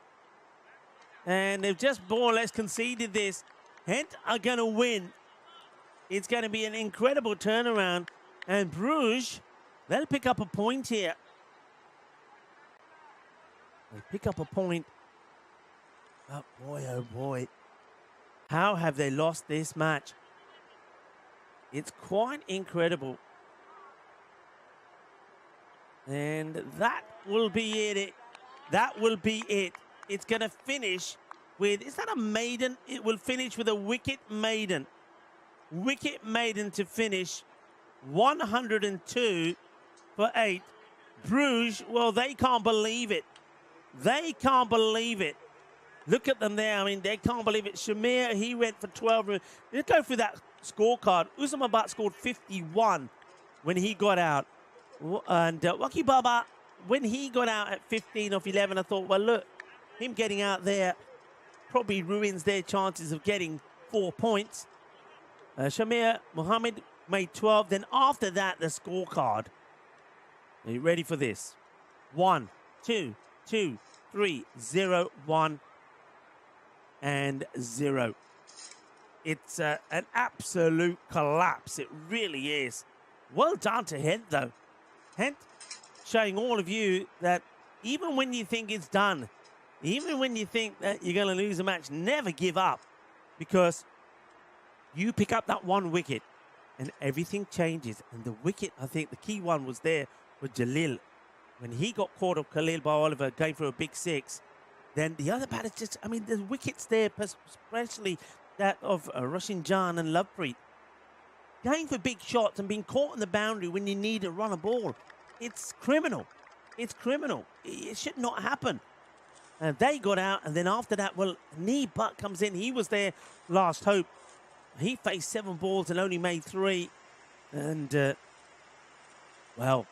And they've just more or less conceded this. Hent are going to win. It's going to be an incredible turnaround. And Bruges, they'll pick up a point here. They pick up a point. Oh boy, oh boy. How have they lost this match? It's quite incredible. And that will be it. That will be it. It's going to finish with, is that a maiden? It will finish with a wicket maiden. Wicket maiden to finish 102 for 8. Bruges, well, they can't believe it. They can't believe it. Look at them there. I mean, they can't believe it. Shamir, he went for 12. Let's go through that scorecard. Usman Butt scored 51 when he got out. And Waki Baba, when he got out at 15 off 11, I thought, well, look, him getting out there probably ruins their chances of getting 4 points. Shamir Mohammed made 12. Then after that, the scorecard. Are you ready for this? 1, 2, 2, 3, 0, 1, and 0. It's an absolute collapse. It really is. Well done to Hent, though. Hent showing all of you that even when you think it's done, even when you think that you're going to lose a match, never give up, because you pick up that 1 wicket and everything changes. And the wicket, I think the key one was there with Jalil. When he got caught up Khalil by Oliver going for a big 6, then the other batters just, I mean, there's wickets there, especially that of Roshan Jan and Lovepreet. Going for big shots and being caught on the boundary when you need to run a ball. It's criminal. It's criminal. It should not happen. And they got out, and then after that, well, Nee Butt comes in. He was their last hope. He faced 7 balls and only made 3. And, well,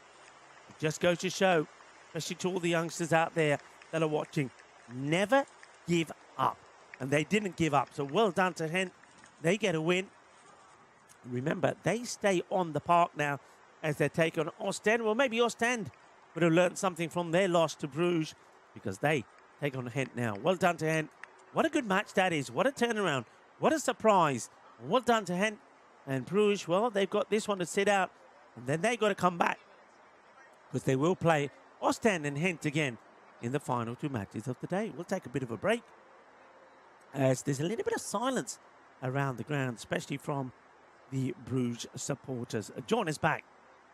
it just goes to show, especially to all the youngsters out there that are watching, never give up. And they didn't give up. So well done to Hent. They get a win. Remember, they stay on the park now as they take on Ostend. Well, maybe Ostend would have learned something from their loss to Bruges, because they take on Hent now. Well done to Hent. What a good match that is. What a turnaround. What a surprise. Well done to Hent. And Bruges, well, they've got this one to sit out. And then they've got to come back, because they will play Ostend and Hent again in the final 2 matches of the day. We'll take a bit of a break, as there's a little bit of silence around the ground, especially from the Bruges supporters. Join us back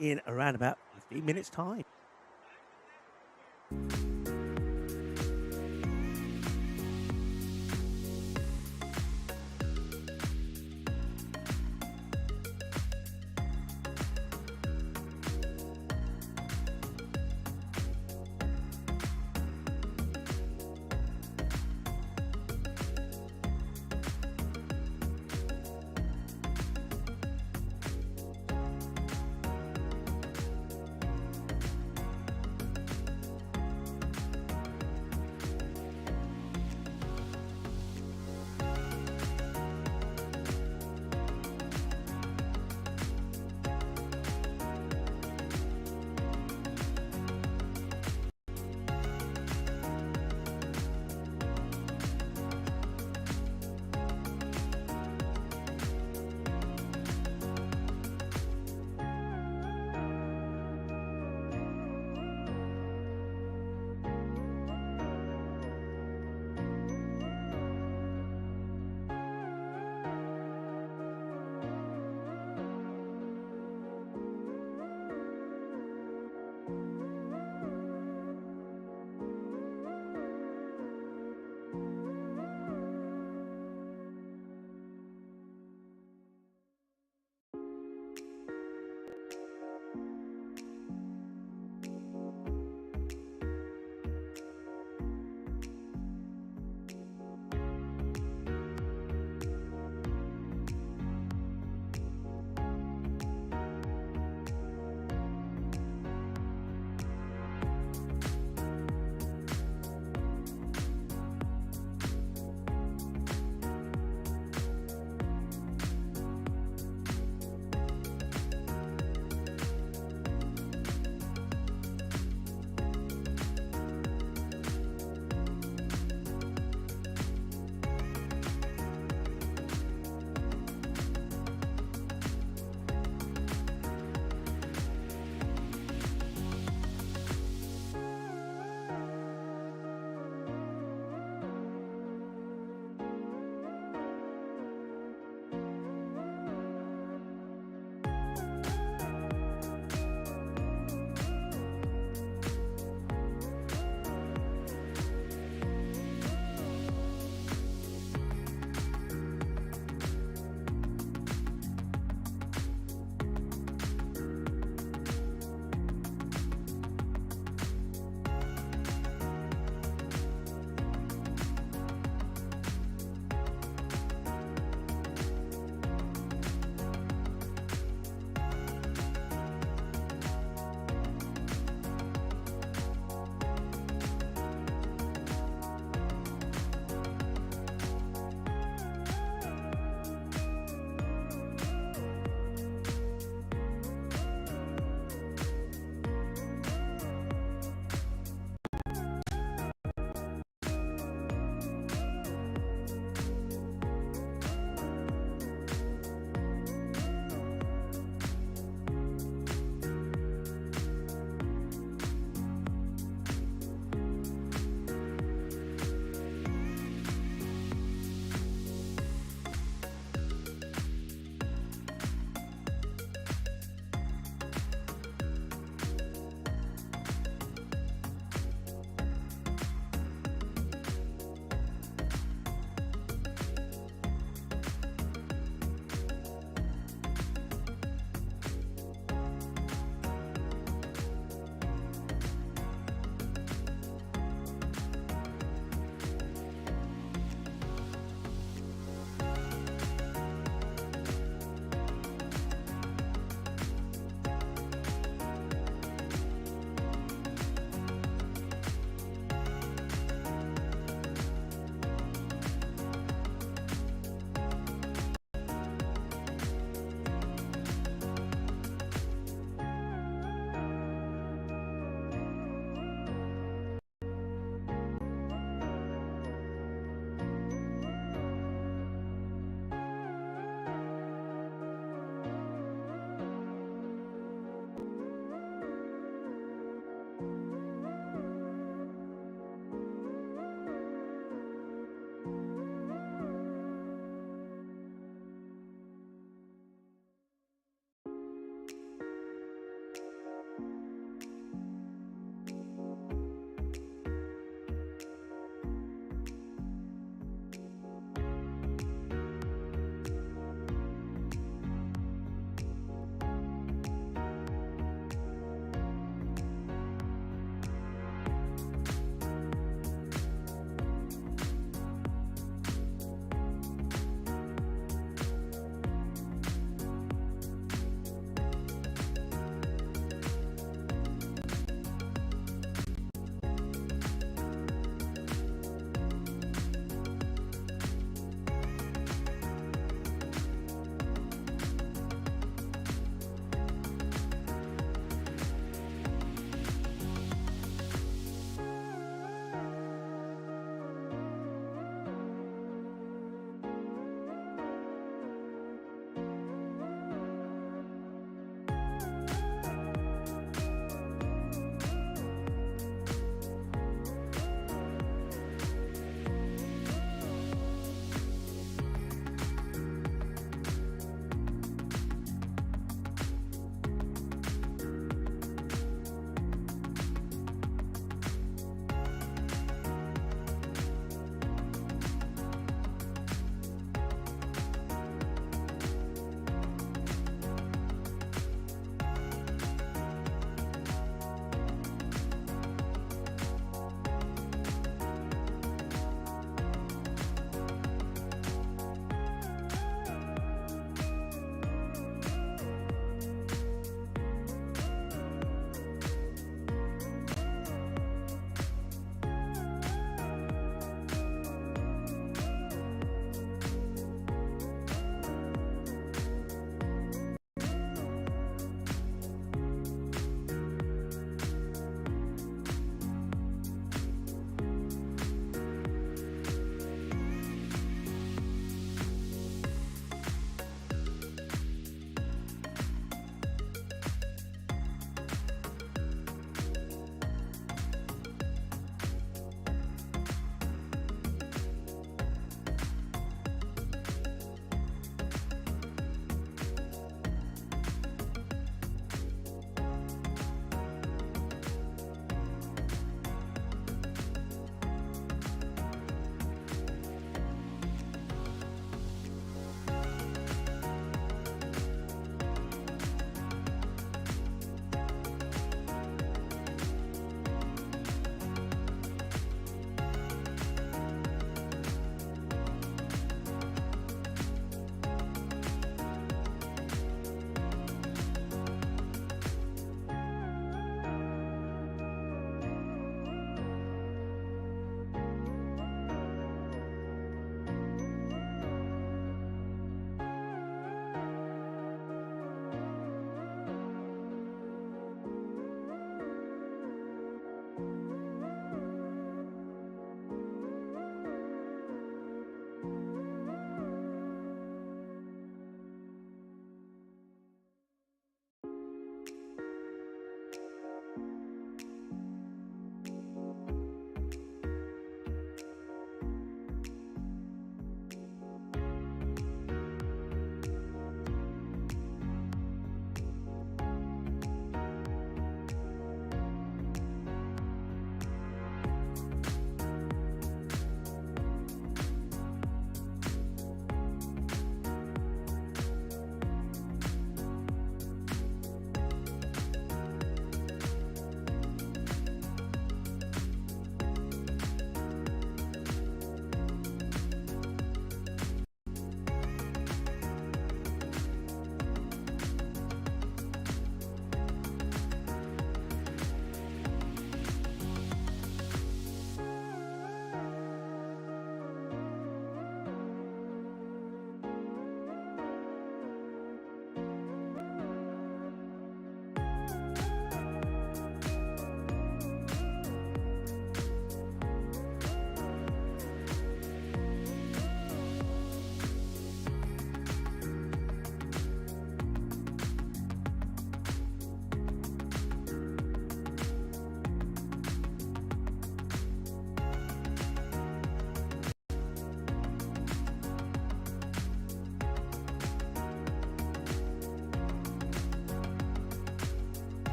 in around about 15 minutes' time.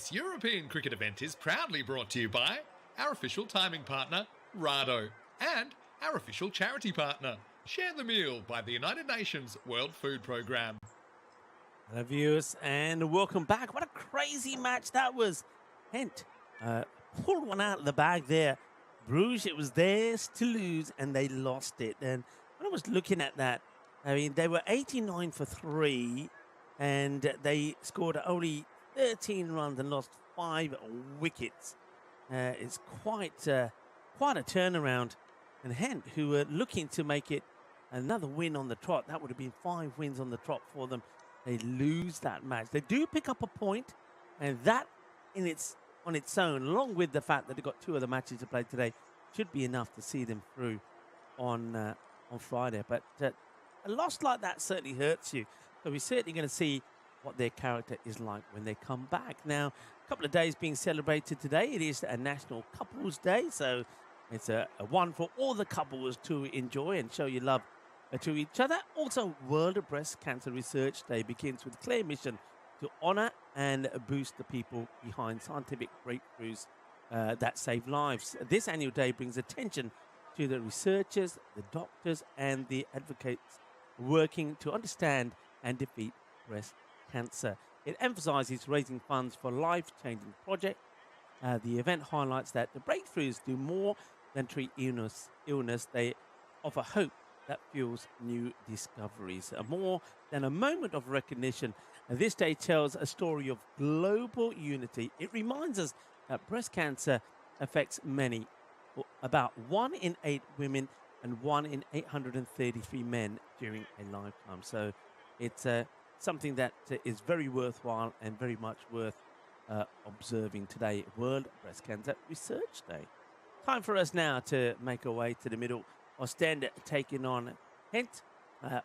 This European cricket event is proudly brought to you by our official timing partner, Rado, and our official charity partner, Share the Meal by the United Nations World Food Programme. Hello, viewers, and welcome back. What a crazy match that was. Hent pulled one out of the bag there. Bruges, it was theirs to lose, and they lost it. And when I was looking at that, I mean, they were 89 for 3, and they scored only 13 runs and lost 5 wickets. It's quite a turnaround. And Hent, who were looking to make it another win on the trot, that would have been 5 wins on the trot for them. They lose that match. They do pick up a point, and that on its own, along with the fact that they've got 2 other matches to play today, should be enough to see them through on Friday. But a loss like that certainly hurts you. So we're certainly going to see what their character is like when they come back. Now, a couple of days being celebrated today. It is a National Couples Day, so it's a one for all the couples to enjoy and show your love to each other. Also, World Breast Cancer Research Day begins with a clear mission to honour and boost the people behind scientific breakthroughs that save lives. This annual day brings attention to the researchers, the doctors and the advocates working to understand and defeat breast cancer. It emphasises raising funds for life-changing projects. The event highlights that the breakthroughs do more than treat illness. They offer hope that fuels new discoveries. More than a moment of recognition, this day tells a story of global unity. It reminds us that breast cancer affects many, about 1 in 8 women and 1 in 833 men during a lifetime. So it's something that is very worthwhile and very much worth observing today, World Breast Cancer Research Day. Time for us now to make our way to the middle. Ostend taking on Hent.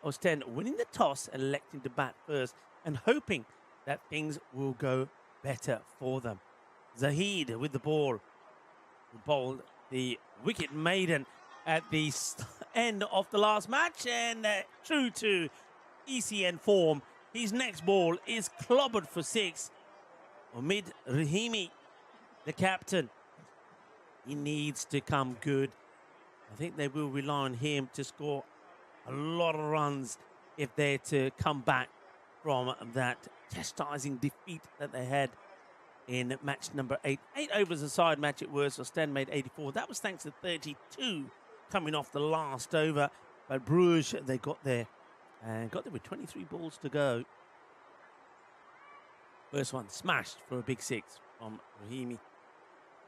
Ostend winning the toss and electing to bat first and hoping that things will go better for them. Zahid with the ball. Bowled the wicket maiden at the end of the last match, and true to ECN form, his next ball is clobbered for 6. Omid Rahimi, the captain, he needs to come good. I think they will rely on him to score a lot of runs if they're to come back from that chastising defeat that they had in match number 8. 8 overs a side match at worst. Ostend made 84. That was thanks to 32 coming off the last over. But Bruges, they got there and got there with 23 balls to go. First one smashed for a big 6 from Rahimi.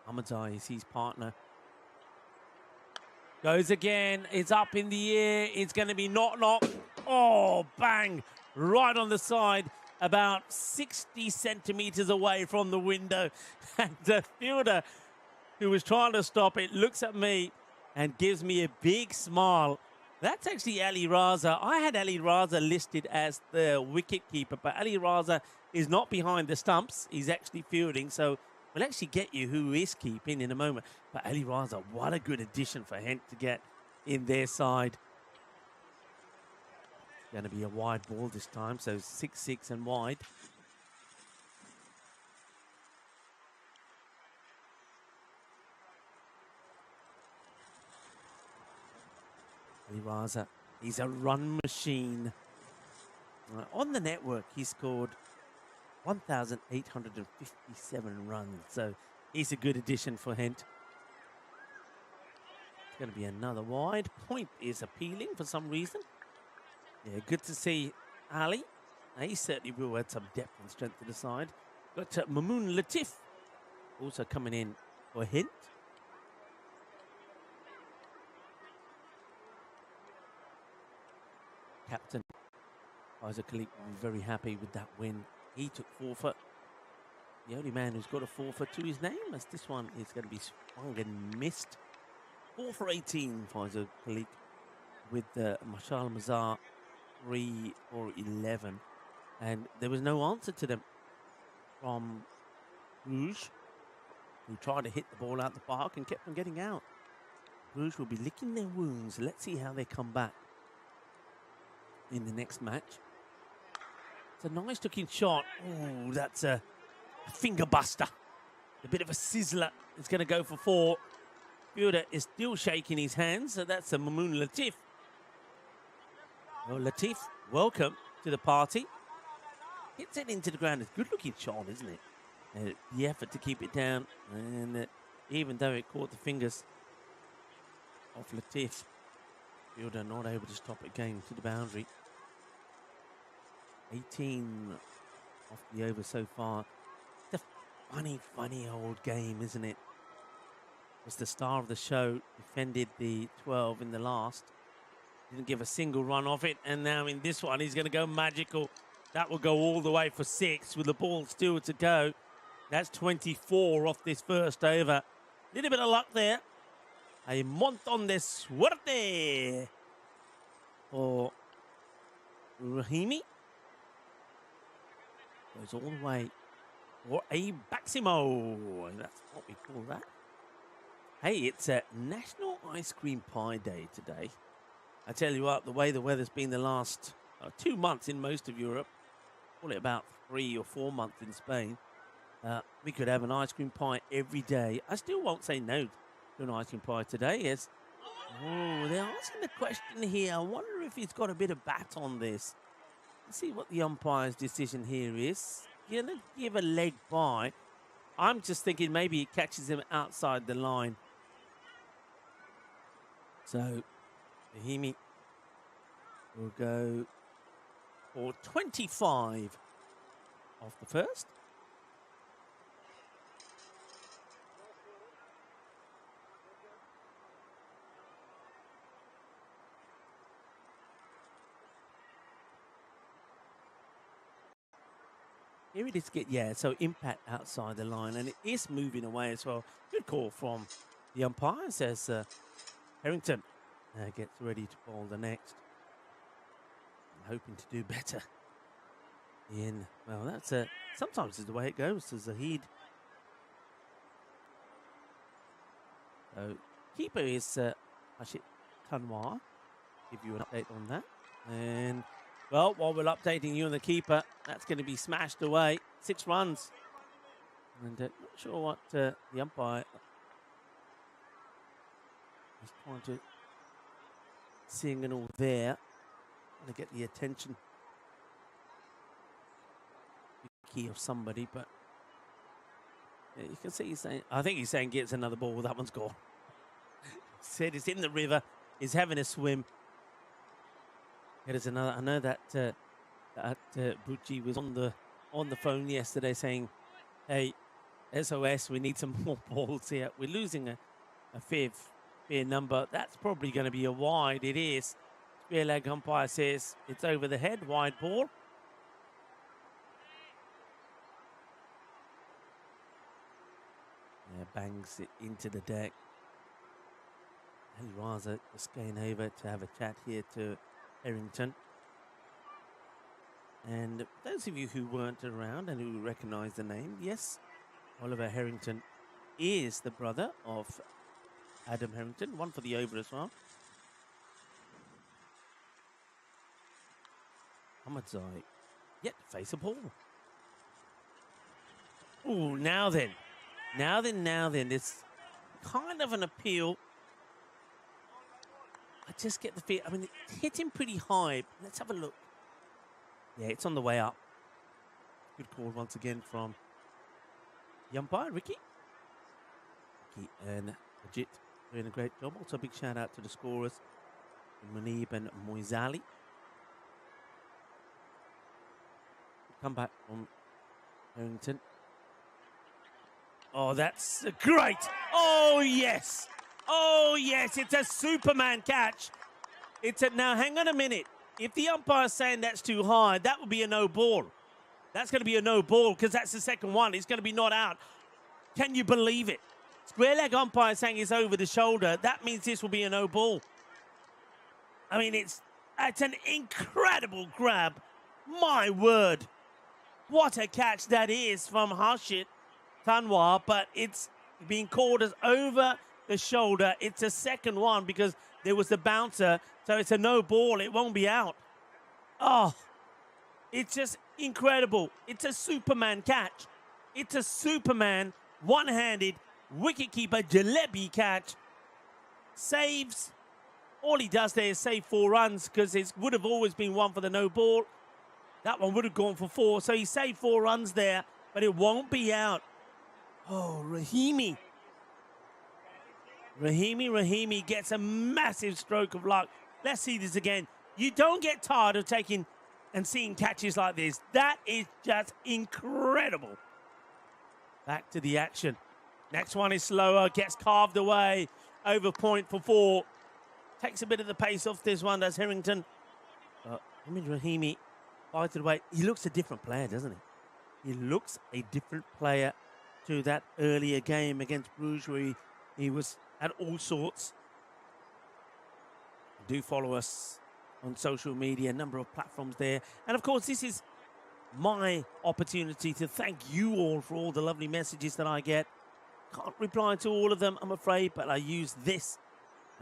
Ahmadzai is his partner. Goes again. It's up in the air. It's going to be knock. Oh, bang. Right on the side. About 60 centimetres away from the window. And the fielder who was trying to stop it looks at me and gives me a big smile. That's actually Ali Raza. I had Ali Raza listed as the wicket keeper, but Ali Raza is not behind the stumps. He's actually fielding, so we'll actually get you who is keeping in a moment. But Ali Raza, what a good addition for Hent to get in their side. It's going to be a wide ball this time, so 6-6 and wide. Ali Raza, he's a run machine. On the network, he scored 1,857 runs, so he's a good addition for Hent. It's going to be another wide. Point is appealing for some reason. Yeah, good to see Ali. He certainly will add some depth and strength to the side. Got Mamoon Latif also coming in for Hent. Captain Isaac Khalid will be very happy with that win. He took forfeit. The only man who's got a forfeit to his name, as this one is going to be swung and missed. 4 for 18 for Isaac Khalid with Mashal Mazar 3 for 11. And there was no answer to them from Bruges, who tried to hit the ball out the park and kept on getting out. Bruges will be licking their wounds. Let's see how they come back in the next match. It's a nice looking shot. Oh, that's a finger buster. A bit of a sizzler. It's going to go for 4. Fielder is still shaking his hands, so that's a Mamoon Latif. Well, Latif, welcome to the party. Hits it into the ground. It's a good-looking shot, isn't it? The effort to keep it down, and even though it caught the fingers of Latif, Fielder not able to stop it going to the boundary. 18 off the over so far. It's a funny old game, isn't it? Was the star of the show, defended the 12 in the last. Didn't give a single run off it, and now in this one, he's going to go magical. That will go all the way for 6 with the ball still to go. That's 24 off this first over. Little bit of luck there. A montón de suerte for Rahimi. Goes all the way for a Baximo. That's what we call that. Hey, it's a National Ice Cream Pie Day today. I tell you what, the way the weather's been the last 2 months in most of Europe, call it about 3 or 4 months in Spain, we could have an ice cream pie every day. I still won't say no to an ice cream pie today. They're asking the question here. I wonder if he's got a bit of bat on this. Let's see what the umpire's decision here is. Going to give a leg by. I'm just thinking maybe he catches him outside the line. So, Rahimi will go for 25 off the first. Here it is, so impact outside the line, and it is moving away as well. Good call from the umpire, says Harrington gets ready to bowl the next. I'm hoping to do better. Well, that's sometimes is the way it goes to Zahid. So, keeper is Hashit Kanwar. Give you an update on that. And, well, while we're updating you on the keeper, that's going to be smashed away. 6 runs. And not sure what the umpire is trying to sing and all there. Trying to get the attention key of somebody, but yeah, you can see he's saying, I think he's saying gets another ball. That one's gone. Said it's in the river. He's having a swim. It is another. I know that Bucci was on the phone yesterday saying, "Hey, SOS, we need some more balls here. We're losing a fair number. That's probably going to be a wide. It is." Spear leg umpire says it's over the head, wide ball. Yeah, bangs it into the deck. Ali Raza just going over to have a chat here to Harrington. And those of you who weren't around and who recognize the name, yes, Oliver Harrington is the brother of Adam Harrington, one for the over as well. Ahmadzai yet to face a ball. Oh, now then. It's kind of an appeal. I just get the feel. I mean, it hit him pretty high. Let's have a look. Yeah, it's on the way up. Good call once again from the umpire, Ricky. Ricky and Ajit doing a great job. Also, a big shout out to the scorers, Munib and Moizali. Come back from Harrington. Oh, that's great. Oh, yes. It's a Superman catch. Now, hang on a minute. If the umpire's saying that's too high, that would be a no ball. That's going to be a no ball because that's the second one. It's going to be not out. Can you believe it? Square leg umpire saying it's over the shoulder. That means this will be a no ball. I mean, it's an incredible grab. My word. What a catch that is from Harshit Tanwar, but it's being called as over the shoulder. It's a second one because there was the bouncer, so it's a no ball. It won't be out. Oh, it's just incredible. It's a Superman catch. It's a Superman, one-handed, wicketkeeper jalebi catch. Saves. All he does there is save 4 runs because it would have always been 1 for the no ball. That one would have gone for 4. So he saved 4 runs there, but it won't be out. Oh, Rahimi. Rahimi gets a massive stroke of luck. Let's see this again. You don't get tired of taking and seeing catches like this. That is just incredible. Back to the action. Next one is slower, gets carved away. Over point for 4. Takes a bit of the pace off this one, does Harrington. Rahimi fights it away. He looks a different player, doesn't he? He looks a different player to that earlier game against Bruges where he was at all sorts. Do follow us on social media, a number of platforms there. And of course, this is my opportunity to thank you all for all the lovely messages that I get. Can't reply to all of them, I'm afraid, but I use this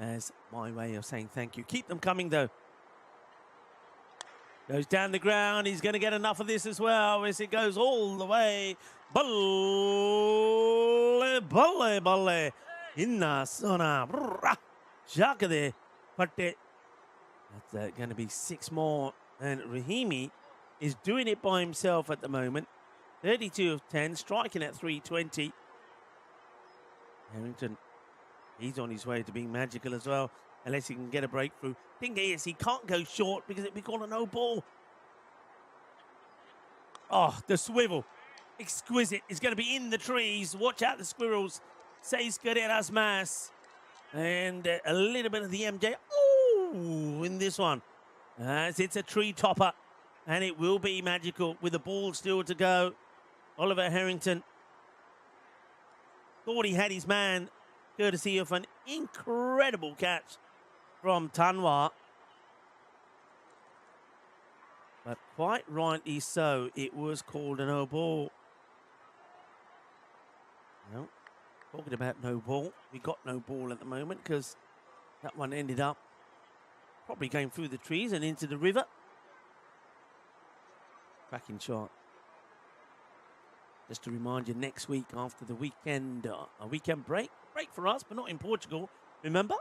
as my way of saying thank you. Keep them coming, though. Goes down the ground. He's going to get enough of this as well as it goes all the way. Balle. Inna sona. Shakade. Patte. That's going to be 6 more. And Rahimi is doing it by himself at the moment. 32 of 10, striking at 320. Harrington, he's on his way to being magical as well, unless he can get a breakthrough. Thing is, he can't go short because it'd be called a no ball. Oh, the swivel. Exquisite. It's going to be in the trees. Watch out the squirrels. Seis carreras más. And a little bit of the MJ. Ooh, in this one. As it's a tree topper. And it will be magical with the ball still to go. Oliver Harrington thought he had his man, courtesy of an incredible catch from Tanwa. But quite rightly so, it was called a no ball. Well, talking about no ball, we got no ball at the moment because that one ended up probably going through the trees and into the river. Cracking shot. Just to remind you, next week after the weekend, a weekend break for us, but not in Portugal, remember?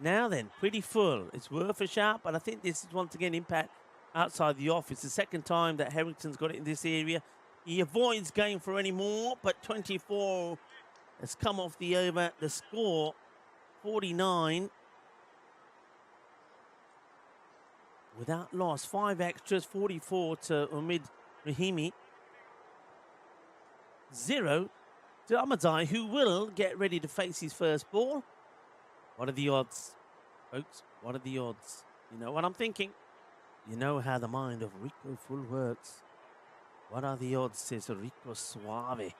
Now then, pretty full. It's worth a shout, but I think this is once again impact outside the off. It's the second time that Harrington's got it in this area. He avoids going for any more, but 24 has come off the over. The score, 49. Without loss, 5 extras, 44 to Omid Rahimi. 0 to Ahmadzai, who will get ready to face his first ball. What are the odds, folks? What are the odds? You know what I'm thinking? You know how the mind of Rico Full works. What are the odds, says Rico Suave.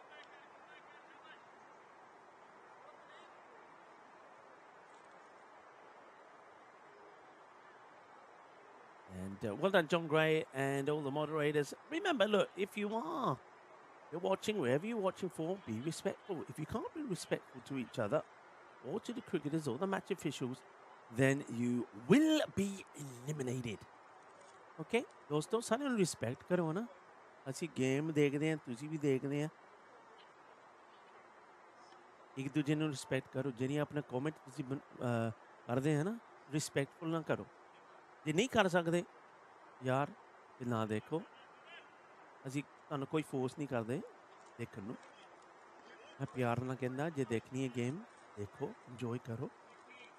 And well done, John Gray and all the moderators. Remember, look, if you're watching, wherever you're watching for, be respectful. If you can't be respectful to each other or to the cricketers or the match officials, then you will be eliminated. Okay? दोस्तों सारे ਨੂੰ respect करो ना ਅਸੀਂ game देखते हैं ਤੁਸੀਂ भी देखते हैं एक दूसरे ਨੂੰ respect करो ਜਿਹੜੀ ਆਪਣਾ comment ਤੁਸੀਂ ਕਰਦੇ हैं ना respectful ਨਾ ਕਰੋ ਜੇ ਨਹੀਂ ਕਰ ਸਕਦੇ ਯਾਰ ਤੇ ਨਾ ਦੇਖੋ ਅਸੀਂ ਤੁਹਾਨੂੰ ਕੋਈ ਫੋਰਸ ਨਹੀਂ ਕਰਦੇ ਦੇਖਣ ਨੂੰ ਮੈਂ ਪਿਆਰ ਨਾਲ ਕਹਿੰਦਾ ਜੇ ਦੇਖਣੀ ਹੈ ਗੇਮ ਦੇਖੋ ਇੰਜੋਏ ਕਰੋ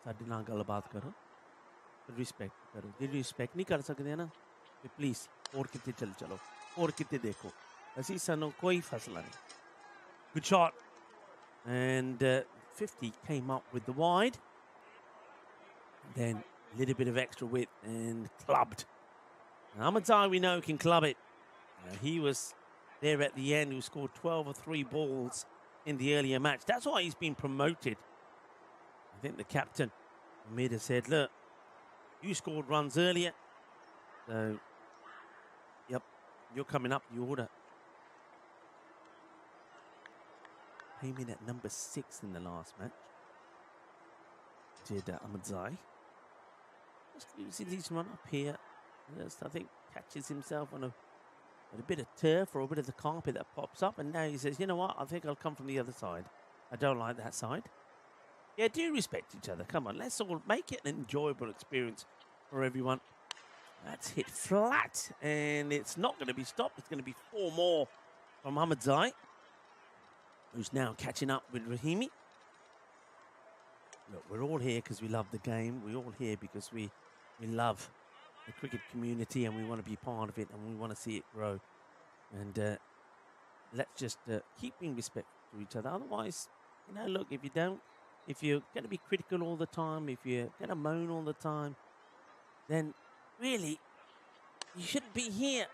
ਸਾਡੇ ਨਾਲ ਗੱਲਬਾਤ ਕਰੋ ਰਿਸਪੈਕਟ ਕਰੋ ਜੇ ਰਿਸਪੈਕਟ ਨਹੀਂ ਕਰ ਸਕਦੇ ਨਾ ਤੇ ਪਲੀਜ਼ ਹੋਰ ਕਿਤੇ ਚਲੋ ਹੋਰ ਕਿਤੇ ਦੇਖੋ ਅਸੀਂ ਸਾਨੂੰ ਕੋਈ ਫਸਲਾ ਨਹੀਂ good shot and 50 came up with the wide then a little bit of extra width and clubbed. Ahmadzai we know can club it. He was there at the end who scored 12 or 3 balls in the earlier match. That's why he's been promoted. I think the captain, Amida, said, look, you scored runs earlier. So, yep, you're coming up the order. Came in at number 6 in the last match. Did Ahmadzai. Just using his run up here. Just, I think, catches himself on a But a bit of turf or a bit of the carpet that pops up, and now he says, you know what, I think I'll come from the other side. I don't like that side. Yeah, do respect each other. Come on, let's all make it an enjoyable experience for everyone. That's hit flat, and it's not going to be stopped. It's going to be 4 more from Ahmadzai, who's now catching up with Rahimi. Look, we're all here because we love the game. We're all here because we love the cricket community, and we want to be part of it, and we want to see it grow. And let's just keep being respectful to each other. Otherwise, you know, look, if you're going to be critical all the time, if you're going to moan all the time, then really, you shouldn't be here.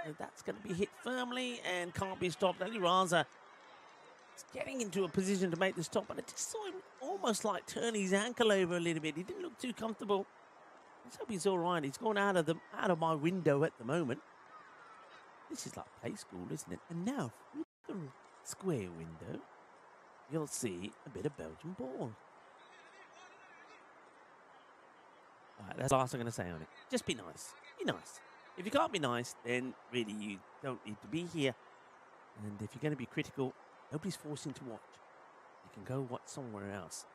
So that's going to be hit firmly and can't be stopped. Ali Raza is getting into a position to make the stop, and I just saw him almost like turn his ankle over a little bit. He didn't look too comfortable. Let's hope he's all right. He's gone out of my window at the moment. This is like play school, isn't it? And now, through the square window, you'll see a bit of Belgian ball. All right, that's the last I'm going to say on it. Just be nice. Be nice. If you can't be nice, then really you don't need to be here. And if you're going to be critical, nobody's forcing to watch. You can go watch somewhere else.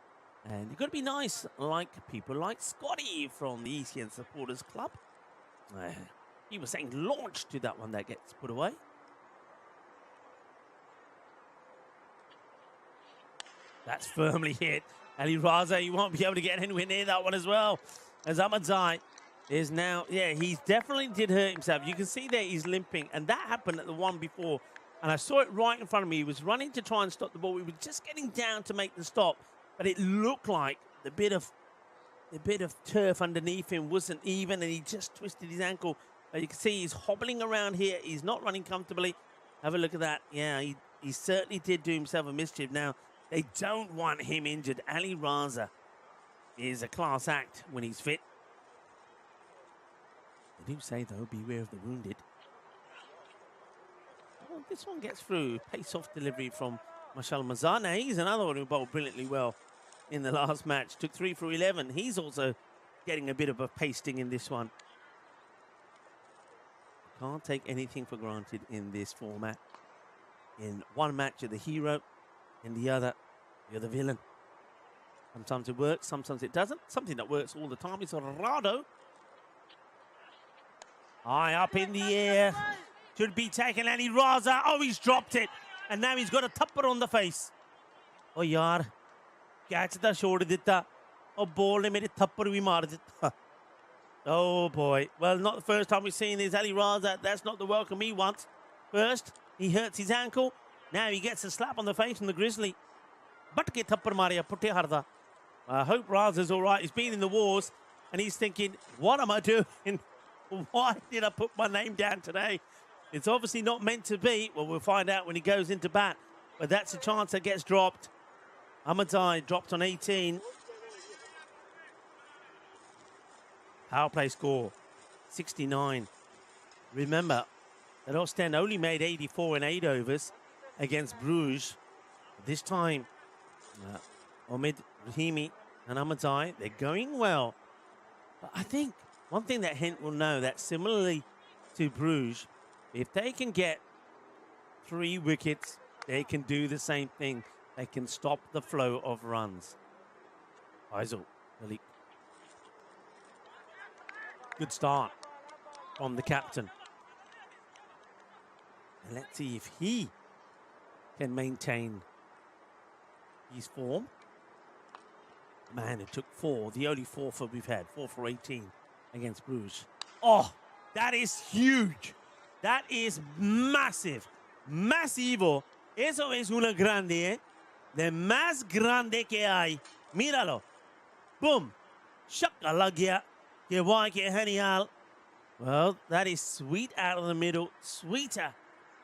And you've got to be nice, like people like Scotty from the ECS Supporters Club. He was saying launch to that one that gets put away. That's firmly hit. Ali Raza, you won't be able to get anywhere near that one as well. As Ahmadzai is now, yeah, he definitely did hurt himself. You can see there he's limping, and that happened at the one before. And I saw it right in front of me. He was running to try and stop the ball. We were just getting down to make the stop, but it looked like the bit of turf underneath him wasn't even, and he just twisted his ankle. You can see he's hobbling around here. He's not running comfortably. Have a look at that. Yeah, he certainly did do himself a mischief. Now, they don't want him injured. Ali Raza is a class act when he's fit. They do say, though, beware of the wounded. Oh, this one gets through. Pace-off delivery from Mashal Mazana. He's another one who bowled brilliantly well in the last match. Took 3 for 11. He's also getting a bit of a pasting in this one. Can't take anything for granted in this format. In one match, you're the hero. In the other, you're the villain. Sometimes it works, sometimes it doesn't. Something that works all the time is Rado. High up in the air. Should be taken Ali Raza. Oh, he's dropped it. And now he's got a thapper on the face. Oh, yaar. Catch the short ditta. Oh, ball ne mere thapper bhi maar ditta. Oh, boy. Well, not the first time we've seen this. Ali Raza, that's not the welcome he wants. First, he hurts his ankle. Now he gets a slap on the face from the Grizzly. But ke thappar maria putte harda. I hope Raza's all right. He's been in the wars, and he's thinking, what am I doing? Why did I put my name down today? It's obviously not meant to be. Well, we'll find out when he goes into bat. But that's a chance that gets dropped. Ahmadzai dropped on 18. Power play score, 69. Remember, that Ostend only made 84 in 8 overs against Bruges. This time, Omid, Rahimi and Ahmadzai, they're going well. But I think one thing that Hent will know, that similarly to Bruges, if they can get 3 wickets, they can do the same thing. They can stop the flow of runs. Faisal, Malik. Good start from the captain. And let's see if he can maintain his form. Man, it took 4, the only 4 for we've had, 4 for 18 against Bruges. Oh, that is huge. That is massive. Masivo. Eso es una grande, eh? De más grande que hay. Míralo. Boom. Shaka la gaya. Que guay, que genial. Well, that is sweet out of the middle. Sweeter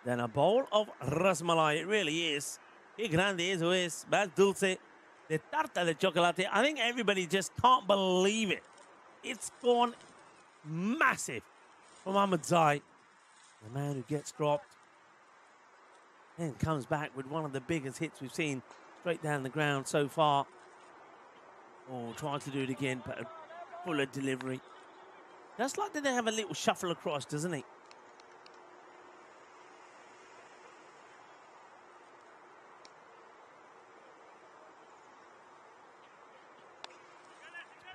than a bowl of rasmalai. It really is. Que grande eso es. Más dulce. De tarta de chocolate. I think everybody just can't believe it. It's gone massive from Ahmadzai. The man who gets dropped and comes back with one of the biggest hits we've seen straight down the ground so far. Oh, tries to do it again, but a fuller delivery. Just like that they have a little shuffle across, doesn't he?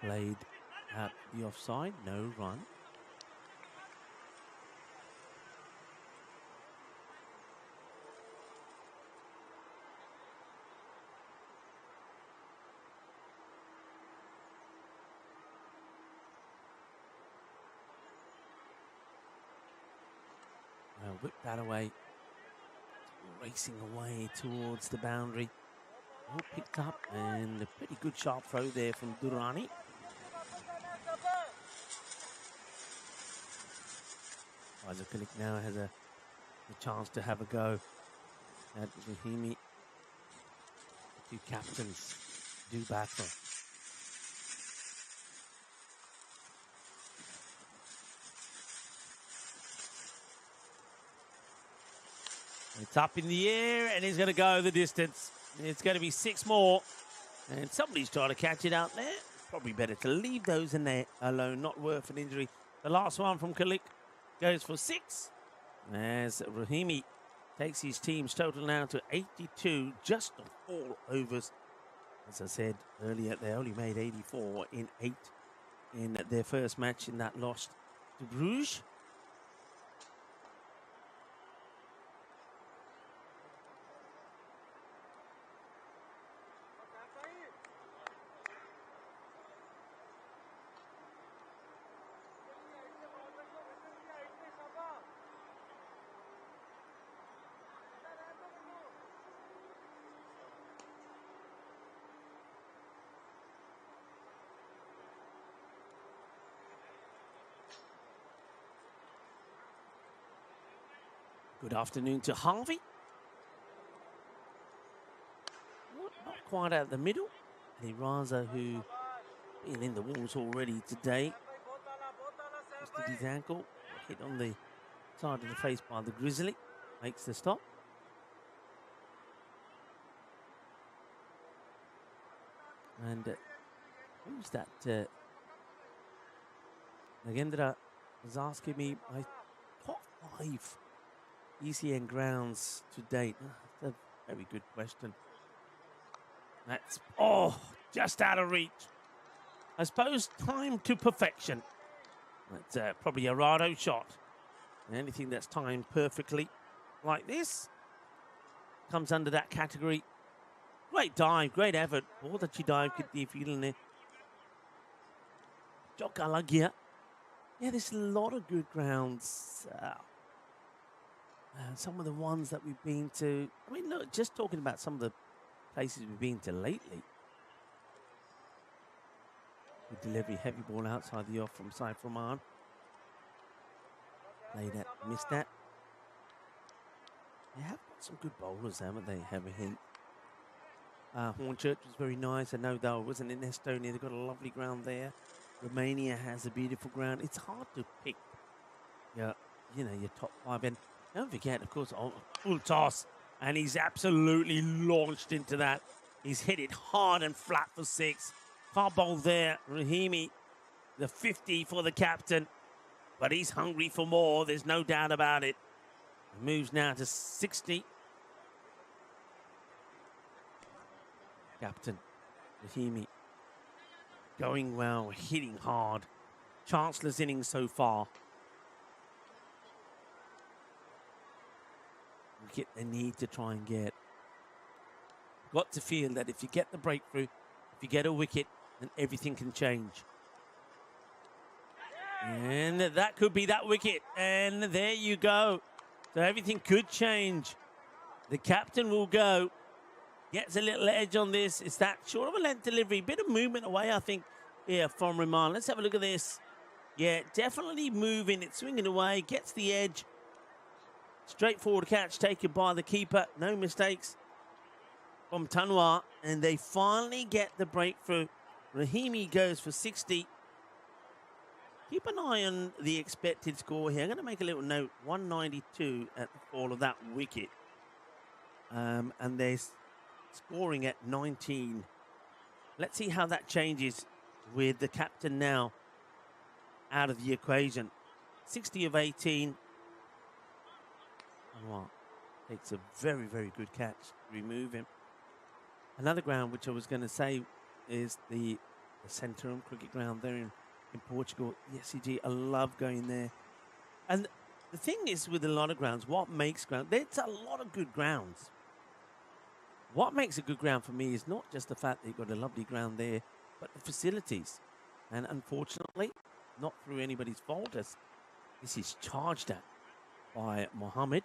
played out the offside, no run. Whip that away, racing away towards the boundary. All picked up, and a pretty good sharp throw there from Durrani. Isaac Kulik now has a chance to have a go at Rahimi. The two captains do battle. It's up in the air, and he's going to go the distance. It's going to be 6 more, and somebody's trying to catch it out there. Probably better to leave those in there alone, not worth an injury. The last one from Kulik goes for 6, as Rahimi takes his team's total now to 82, just on 4 overs. As I said earlier, they only made 84 in 8 in their first match in that loss to Bruges. Good afternoon to Harvey. Not quite out the middle. Raza, who been in the walls already today. Twisted his ankle, hit on the side of the face by the Grizzly. Makes the stop. And who's that? Nagendra was asking me my top 5 ECN grounds to date. That's a very good question. That's, just out of reach. I suppose time to perfection. That's probably a Rado shot. Anything that's timed perfectly like this comes under that category. Great dive, great effort. All that you dive could be feeling there. Jokalagia. Yeah, there's a lot of good grounds. Some of the ones that we've been to. I mean, look, just talking about some of the places we've been to lately. Good delivery, heavy ball outside the off from Saif Rahman. Played that, missed that. They have got some good bowlers, haven't they? Have a hint. Hornchurch was very nice. I know, though, it wasn't in Estonia. They've got a lovely ground there. Romania has a beautiful ground. It's hard to pick your top 5. And don't forget, of course, full toss. And he's absolutely launched into that. He's hit it hard and flat for 6. Can't bowl there. Rahimi, the 50 for the captain. But he's hungry for more. There's no doubt about it. He moves now to 60. Captain Rahimi going well, hitting hard. Chancellor's innings so far. Wicket they need to try and get. Got to feel that if you get the breakthrough, if you get a wicket, then everything can change. And that could be that wicket. And there you go. So everything could change. The captain will go. Gets a little edge on this. It's that short of a length delivery. Bit of movement away, I think, here from Rahman. Let's have a look at this. Yeah, definitely moving. It's swinging away. Gets the edge. Straightforward catch taken by the keeper. No mistakes from Tanwar. And they finally get the breakthrough. Rahimi goes for 60. Keep an eye on the expected score here. I'm going to make a little note. 192 at the fall of that wicket. And they're scoring at 19. Let's see how that changes with the captain now out of the equation. 60 of 18. Anwar takes a very, very good catch to remove him. Another ground which I was going to say is the the Centrum cricket ground there in Portugal. The SCG, I love going there. And the thing is with a lot of grounds, what makes ground, there's a lot of good grounds. What makes a good ground for me is not just the fact that you've got a lovely ground there, but the facilities. And unfortunately, not through anybody's fault, as this is charged at by Mohammed.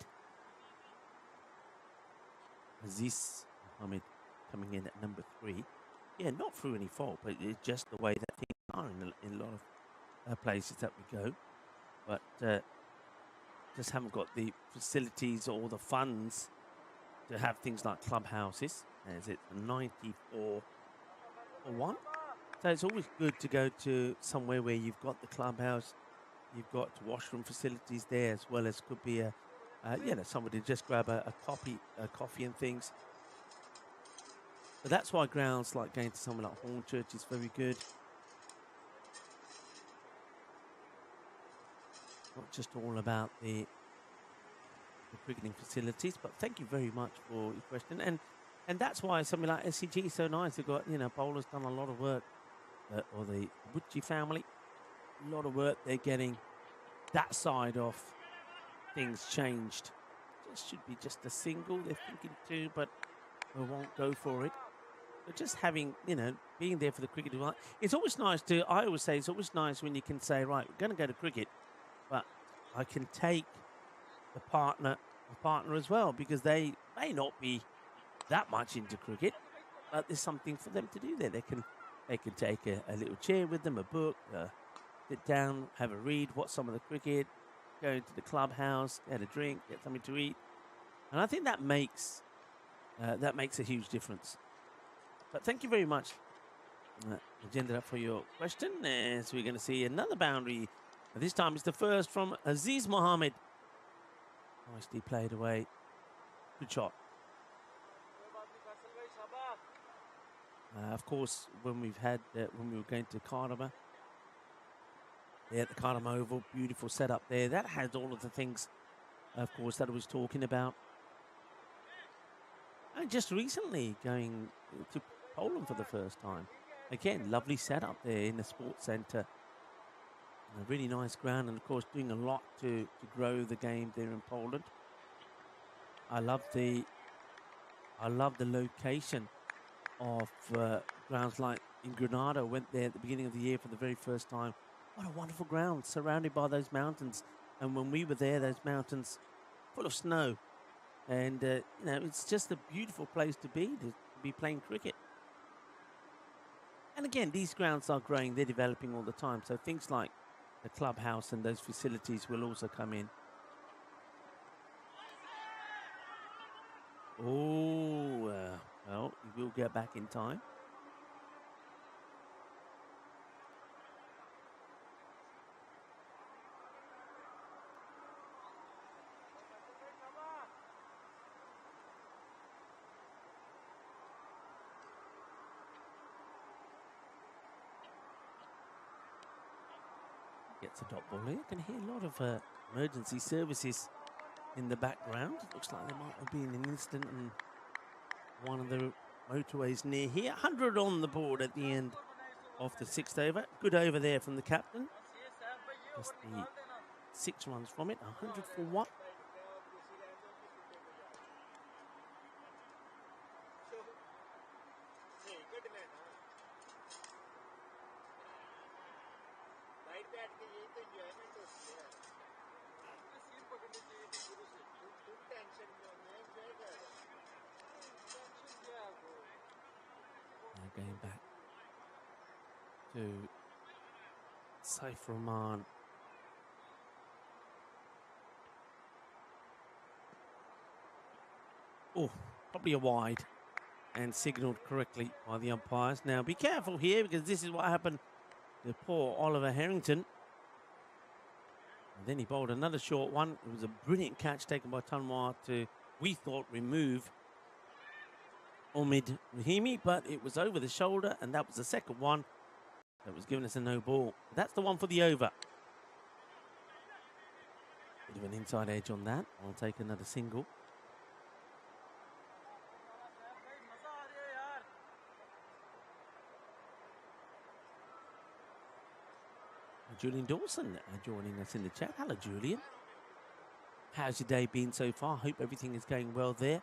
Aziz Mohammed coming in at number 3. Yeah, not through any fault, but it's just the way that things are in a lot of places that we go. But just haven't got the facilities or the funds to have things like clubhouses, as it's 94 for 1. So it's always good to go to somewhere where you've got the clubhouse, you've got washroom facilities there, as well as could be somebody just grab a coffee and things. But that's why grounds like going to somewhere like Hornchurch is very good. Not just all about the cricketing facilities, but thank you very much for your question. And that's why something like SCG is so nice. They've got, bowlers done a lot of work, or the Butchie family, a lot of work. They're getting that side of things changed. Just should be just a single. They're thinking 2, but they won't go for it. But just having, being there for the cricket. It's always nice I always say it's always nice when you can say, right, we're going to go to cricket, but I can take the partner as well, because they may not be that much into cricket, but there's something for them to do there. They can take a little chair with them, a book, sit down, have a read, watch some of the cricket, go into the clubhouse, get a drink, get something to eat, and I think that makes a huge difference. But thank you very much, Agenda, for your question. So we're going to see another boundary. This time it's the first from Aziz Mohammed. Nicely played away. Good shot. Of course, when we were going to Cardama, there at the Cardama Oval, beautiful setup there. That had all of the things, of course, that I was talking about. And just recently going to Poland for the first time. Again, lovely setup there in the sports centre. A really nice ground, and of course doing a lot to grow the game there in Poland. I love the location of grounds like in Granada. Went there at the beginning of the year for the very first time. What a wonderful ground, surrounded by those mountains. And when we were there, those mountains full of snow. And it's just a beautiful place to be playing cricket. And again, these grounds are growing, they're developing all the time. So things like the clubhouse and those facilities will also come in. Oh, well, he will get back in time. Gets a dot ball here. I can hear a lot of emergency services in the background. It looks like there might have been an incident on one of the motorways near here. 100 on the board at the end of the 6th over. Good over there from the captain. Just the 6 runs from it. 100 for 1. Now going back to Saif Rahman. Oh, probably a wide, and signalled correctly by the umpires. Now be careful here, because this is what happened to poor Oliver Harrington. And then he bowled another short one. It was a brilliant catch taken by Tanwar to, we thought, remove Omid Rahimi, but it was over the shoulder, and that was the second one that was giving us a no ball. That's the one for the over. Bit of an inside edge on that. I'll take another single. Julian Dawson joining us in the chat. Hello, Julian. How's your day been so far? Hope everything is going well there.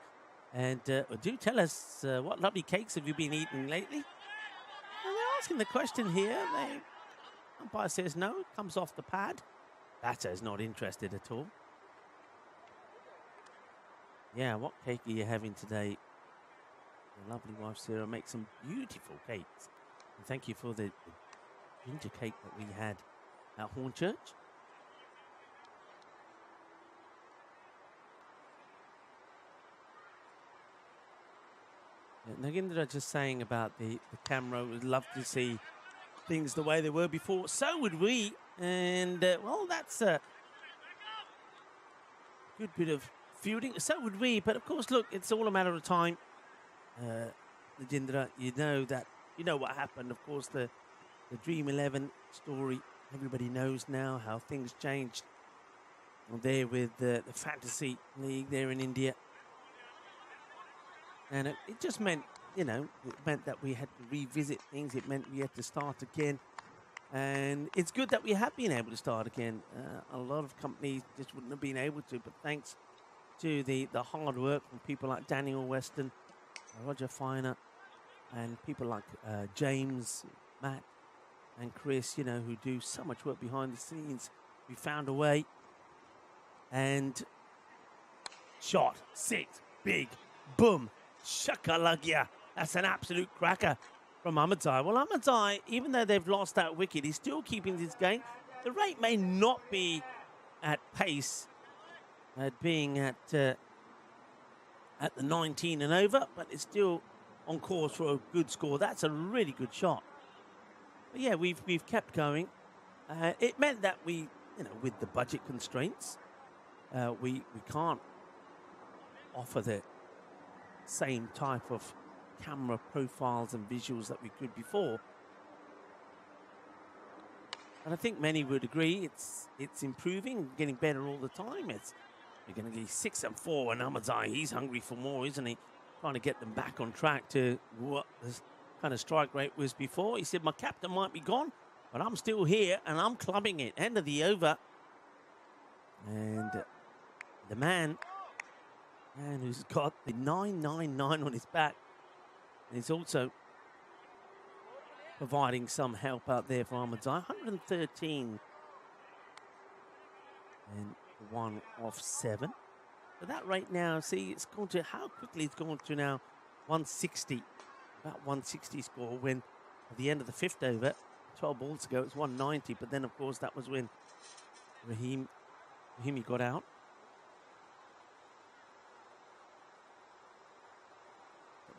And do tell us what lovely cakes have you been eating lately? Well, they're asking the question here. The umpire says no, comes off the pad. Batter's not interested at all. Yeah, what cake are you having today? Your lovely wife Sarah makes some beautiful cakes. And thank you for the ginger cake that we had at Hornchurch. Nagindra just saying about the camera, would love to see things the way they were before. So would we. And, well, that's a good bit of fielding. So would we. But, of course, look, it's all a matter of time. Nagindra, you know what happened. Of course, the Dream 11 story, everybody knows now how things changed there with the Fantasy League there in India. And it just meant, it meant that we had to revisit things. It meant we had to start again. And it's good that we have been able to start again. A lot of companies just wouldn't have been able to, but thanks to the hard work from people like Daniel Weston, Roger Finer, and people like James, Matt, and Chris, who do so much work behind the scenes, we found a way. And shot, 6, big, boom. Shakalagya. That's an absolute cracker from Ahmedzai. Well, Ahmedzai, even though they've lost that wicket, he's still keeping this game. The rate may not be at pace, at being at the 19 and over, but it's still on course for a good score. That's a really good shot. But yeah, we've kept going. It meant that we, with the budget constraints, we can't offer the same type of camera profiles and visuals that we could before. And I think many would agree it's improving, getting better all the time. We're going to get 6 and 4, and Ahmedzai, he's hungry for more, isn't he? Trying to get them back on track to what the kind of strike rate was before. He said, my captain might be gone, but I'm still here, and I'm clubbing it. End of the over. And the man who's got the 999 on his back. And he's also providing some help out there for Ahmedzai. 113 and 1 off 7. So that rate now, see, it's gone to, how quickly it's gone to now 160. About 160 score when at the end of the 5th over, 12 balls ago, it's 190. But then, of course, that was when Rahimi got out.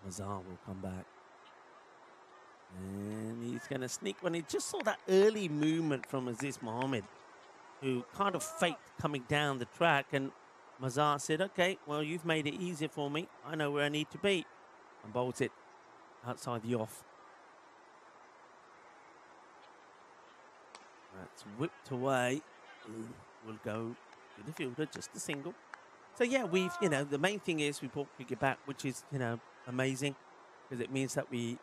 Mazar will come back. And he's going to sneak one. He just saw that early movement from Aziz Mohammed, who kind of faked coming down the track. And Mazar said, okay, well, you've made it easier for me. I know where I need to be. And bowls it outside the off. That's whipped away. Will go to the fielder, just a single. So, yeah, we've, the main thing is we brought cricket back, which is, amazing, because it means that we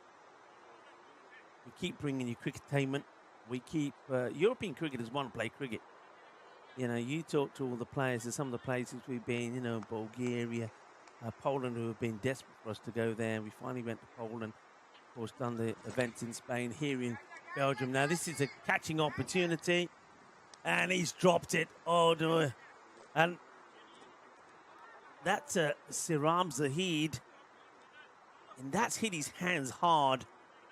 keep bringing you crickettainment. We keep European cricketers want to play cricket. You talk to all the players. There's some of the places we've been, Bulgaria, Poland, who have been desperate for us to go there. We finally went to Poland, of course, done the events in Spain, here in Belgium. Now this is a catching opportunity, and he's dropped it. Oh no! And that's Siram Zahid. And that's hit his hands hard.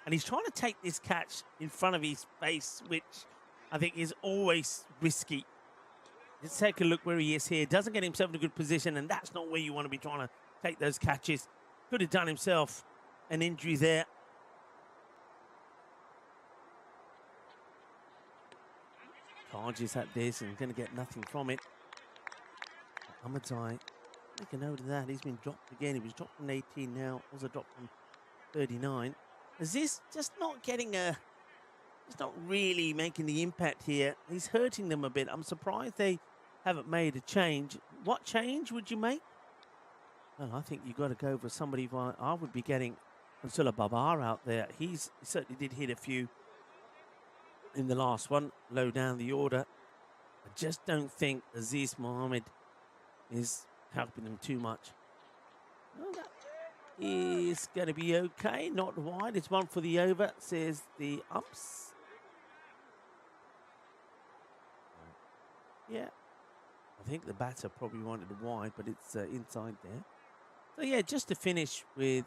And he's trying to take this catch in front of his face, which I think is always risky. Let's take a look where he is here. Doesn't get himself in a good position, and that's not where you want to be trying to take those catches. Could have done himself an injury there. Charges at this and going to get nothing from it. Ahmedzai, make a note of that. He's been dropped again. He was dropped from 18 now. Also dropped from 39. Is this just not getting a... He's not really making the impact here. He's hurting them a bit. I'm surprised they haven't made a change. What change would you make? Well, I think you've got to go for somebody. I would be getting Ansula Babar out there. He certainly did hit a few in the last one, low down the order. I just don't think Aziz Mohammed is helping them too much. Well, that is going to be okay. Not wide. It's one for the over, says the umps. Yeah. I think the batter probably wanted it wide, but it's inside there. So, yeah, just to finish with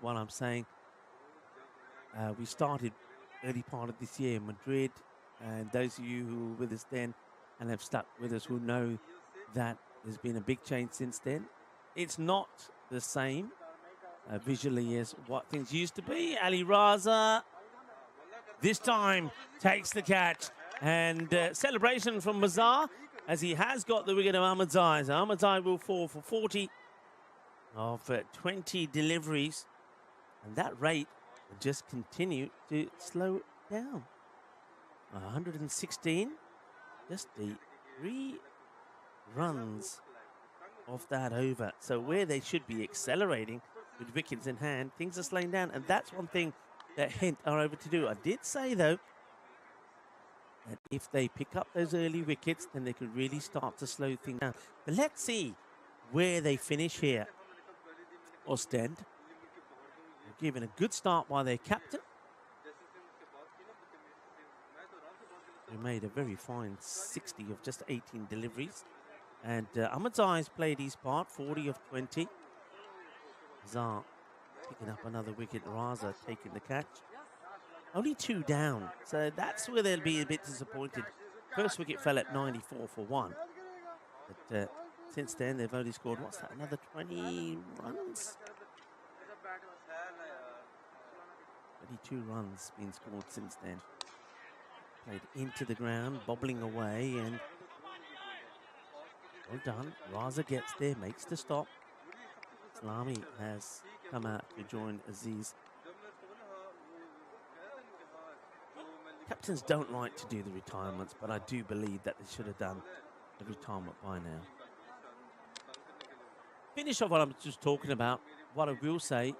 what I'm saying, we started early part of this year in Madrid, and those of you who were with us then and have stuck with us will know that there's been a big change since then. It's not the same visually as what things used to be. Ali Raza this time takes the catch, and celebration from Mazar as he has got the wicket of Ahmadzai. So Ahmadzai will fall for 40 of 20 deliveries, and that rate will just continue to slow down. 116, just the 3 runs off that over. So where they should be accelerating with wickets in hand, things are slowing down, and that's one thing that Hint are over to do. I did say, though, that if they pick up those early wickets, then they could really start to slow things down. But let's see where they finish here. Ostend, given a good start by their captain. He made a very fine 60 of just 18 deliveries. And Ahmadzai's played his part, 40 of 20. Zar picking up another wicket. Raza taking the catch. Only 2 down, so that's where they'll be a bit disappointed. First wicket fell at 94 for 1. But since then, they've only scored, what's that, another 20 runs? 22 runs being scored since then. Played into the ground, bobbling away, and well done. Raza gets there, makes the stop. Islami has come out to join Aziz. Captains don't like to do the retirements, but I do believe that they should have done the retirement by now. Finish off what I'm just talking about. What I will say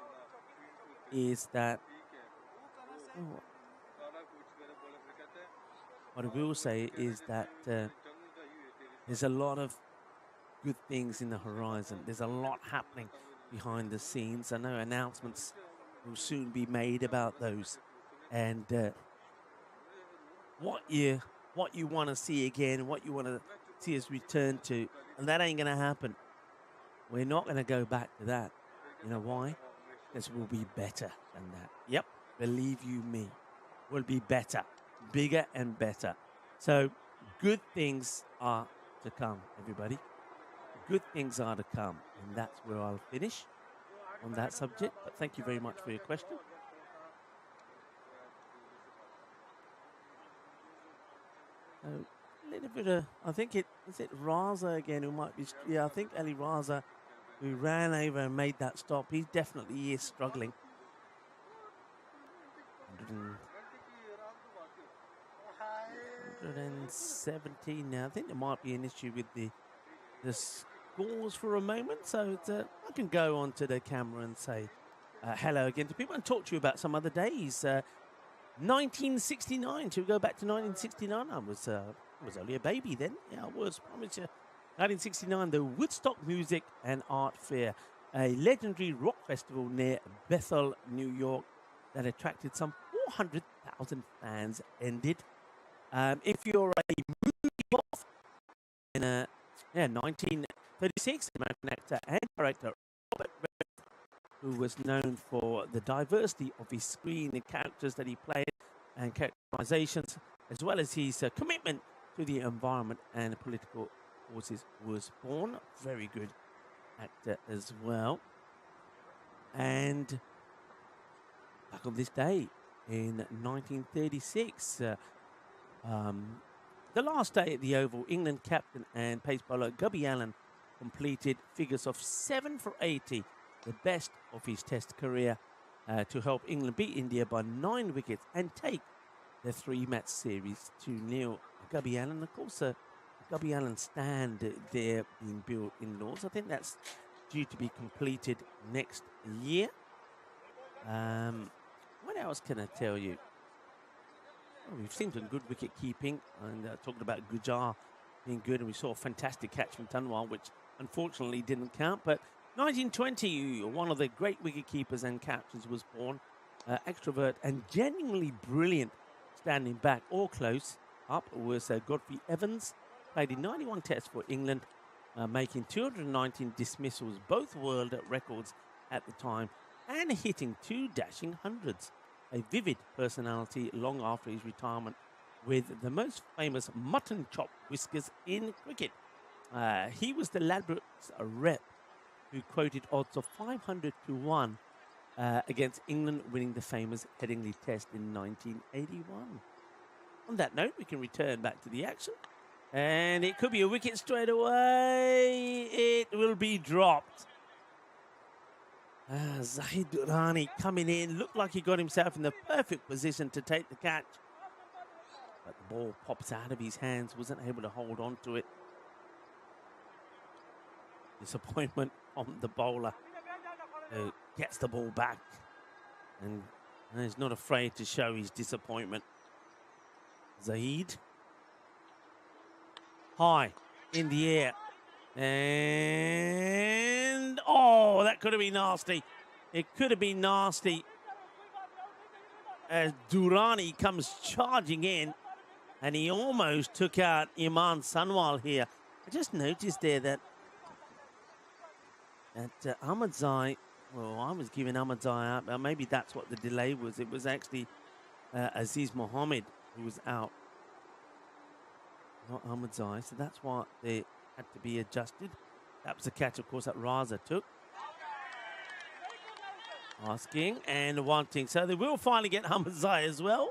is that there's a lot of good things in the horizon. There's a lot happening behind the scenes. I know announcements will soon be made about those, and what you want to see again, what you want to see us return to, and that ain't going to happen. We're not going to go back to that. You know why? Because we'll be better than that. Yep, believe you me, we'll be better, bigger and better. So good things are to come, everybody. Good things are to come, and that's where I'll finish on that subject. But thank you very much for your question. A little bit of, I think is it Raza again who might be, yeah, I think Ali Raza who ran over and made that stop. He definitely is struggling. 170 now. I think there might be an issue with the scores for a moment. So I can go on to the camera and say hello again to people and talk to you about some other days. 1969. Should we go back to 1969? I was only a baby then. Yeah, I was. Promise you. 1969, the Woodstock Music and Art Fair, a legendary rock festival near Bethel, New York, that attracted some 400,000 fans, ended. If you're a movie buff, in 1936, American actor and director Robert Redford, who was known for the diversity of his screen and characters that he played and characterizations, as well as his commitment to the environment and political causes, was born. Very good actor as well. And back on this day in 1936, the last day at the Oval, England captain and pace bowler Gubby Allen completed figures of 7 for 80, the best of his Test career, to help England beat India by 9 wickets and take the 3-match series to nil. Gubby Allen, of course, Gubby Allen stand there being built in Lords. I think that's due to be completed next year. What else can I tell you? Well, we've seen some good wicket keeping, and talking about Gujar being good, and we saw a fantastic catch from Tanwar, which unfortunately didn't count. But 1920, one of the great wicket keepers and captains was born. Extrovert and genuinely brilliant standing back or close up was Godfrey Evans. Played in 91 tests for England, making 219 dismissals, both world records at the time, and hitting 2 dashing hundreds. A vivid personality long after his retirement, with the most famous mutton chop whiskers in cricket. He was the Ladbrokes rep who quoted odds of 500 to 1 against England winning the famous Headingley Test in 1981. On that note, we can return back to the action. And it could be a wicket straight away. It will be dropped. Zahid Durrani coming in. Looked like he got himself in the perfect position to take the catch. But the ball pops out of his hands. Wasn't able to hold on to it. Disappointment on the bowler, who gets the ball back. And he's not afraid to show his disappointment. Zahid. High in the air. And, oh, that could have been nasty. It could have been nasty. As Durrani comes charging in, and he almost took out Iman Sanwal here. I just noticed there that Ahmadzai, well, I was giving Ahmadzai out. Maybe that's what the delay was. It was actually Aziz Mohammed who was out, not Ahmadzai. So that's why they had to be adjusted. That was a catch, of course, that Raza took. Asking and wanting. So they will finally get Ahmadzai as well.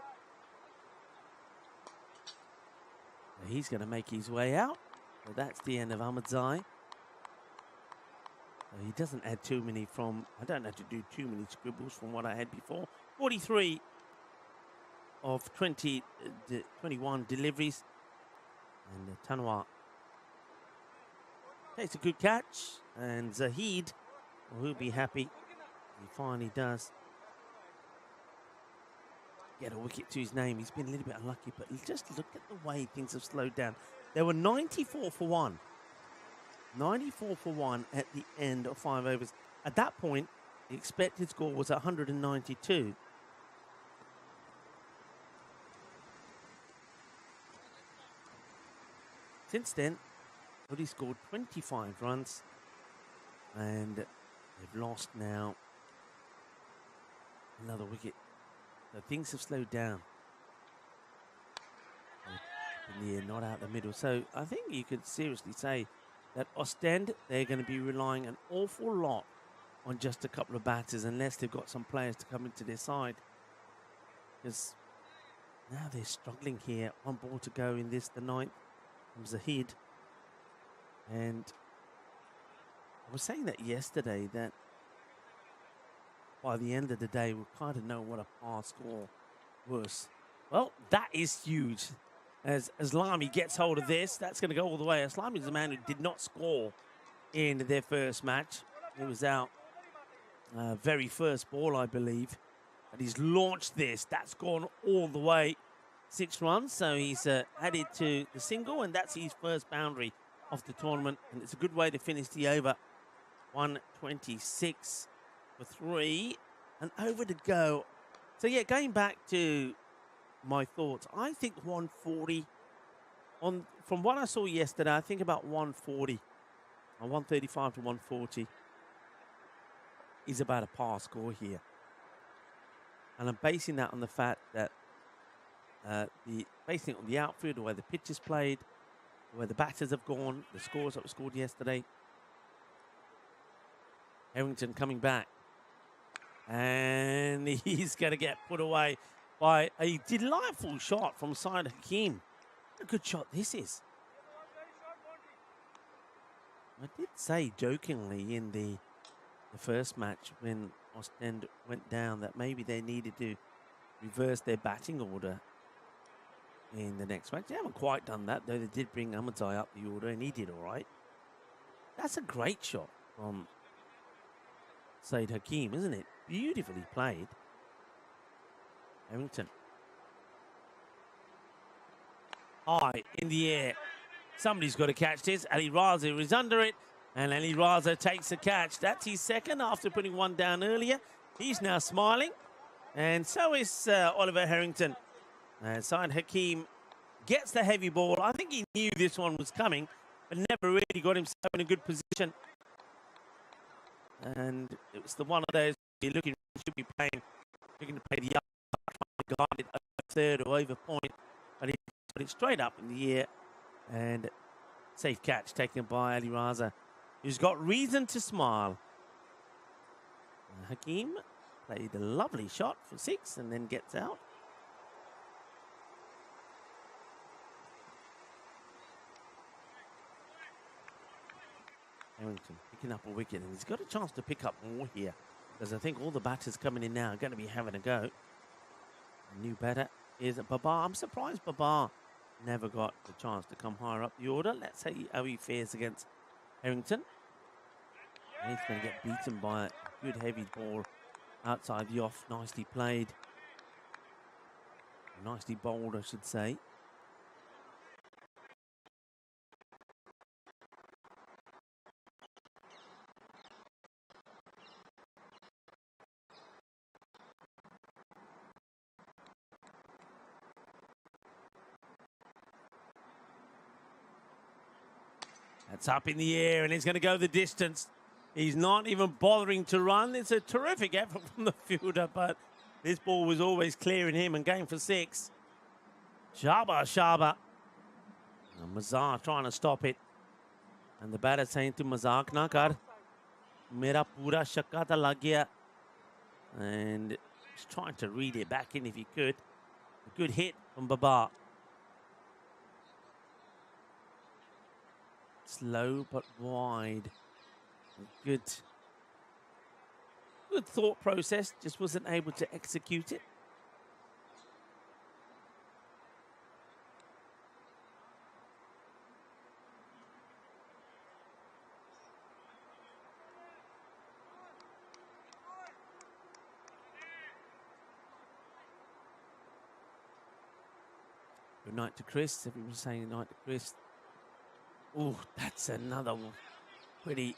So he's going to make his way out. So that's the end of Ahmadzai. He doesn't add too many from, I don't have to do too many scribbles from what I had before. 43 of 21 deliveries. And Tanwar takes a good catch. And Zahid, well, he'll be happy. He finally does get a wicket to his name. He's been a little bit unlucky, but just look at the way things have slowed down. There were 94 for 1. 94 for 1 at the end of 5 overs. At that point, the expected score was 192. Since then, Woody scored 25 runs, and they've lost now another wicket. So things have slowed down. In the air, not out the middle. So I think you could seriously say that Ostend, they're going to be relying an awful lot on just a couple of batters unless they've got some players to come into their side. Because now they're struggling here. 1 ball to go in this, the 9th, from Zahid. And I was saying that yesterday, that by the end of the day, we'll kind of know what a par score was. Well, that is huge. As Aslami gets hold of this, that's going to go all the way. Aslami is the man who did not score in their first match. He was out very first ball, I believe. And he's launched this. That's gone all the way. 6 runs, so he's added to the single, and that's his first boundary of the tournament. And it's a good way to finish the over. 126 for 3, and over to go. So, yeah, going back to my thoughts, I think 140 from what I saw yesterday. I think about 140 or 135 to 140 is about a par score here, and I'm basing that on the fact that basing it on the outfield, the way the pitch is played, the way the batters have gone, the scores that were scored yesterday. Harrington coming back, and he's going to get put away by a delightful shot from Syed Hakeem. What a good shot this is. I did say jokingly in the first match when Ostend went down that maybe they needed to reverse their batting order in the next match. They haven't quite done that, though. They did bring Ahmadzai up the order, and he did all right. That's a great shot from Syed Hakeem, isn't it? Beautifully played. Harrington. high in the air. Somebody's got to catch this. Ali Raza is under it, and Ali Raza takes the catch. That's his second after putting one down earlier. He's now smiling, and so is Oliver Harrington. Saad Hakim gets the heavy ball. I think he knew this one was coming, but never really got himself in a good position. And it was the one of those you're looking should be playing, looking to play the up, guard it over third or over point, but he put it straight up in the air, and safe catch taken by Ali Raza, who's got reason to smile. Hakim played a lovely shot for 6 and then gets out. Harrington picking up a wicket, and he's got a chance to pick up more here, because I think all the batters coming in now are going to be having a go. The new batter is Babar. I'm surprised Babar never got the chance to come higher up the order. Let's see how he fares against Harrington. And he's going to get beaten by a good heavy ball outside the off. Nicely played. Nicely bowled, I should say. That's up in the air, and he's going to go the distance. He's not even bothering to run. It's a terrific effort from the fielder, but this ball was always clearing him and going for 6. Shaba. And Mazar trying to stop it. And the batter saying to Mazar, na kar. Mera pura shakka ta lag gaya. And he's trying to read it back in if he could. A good hit from Babar. Slow but wide. Good thought process, just wasn't able to execute it. Good night to Chris. Everyone's saying good night to Chris. Oh, that's another pretty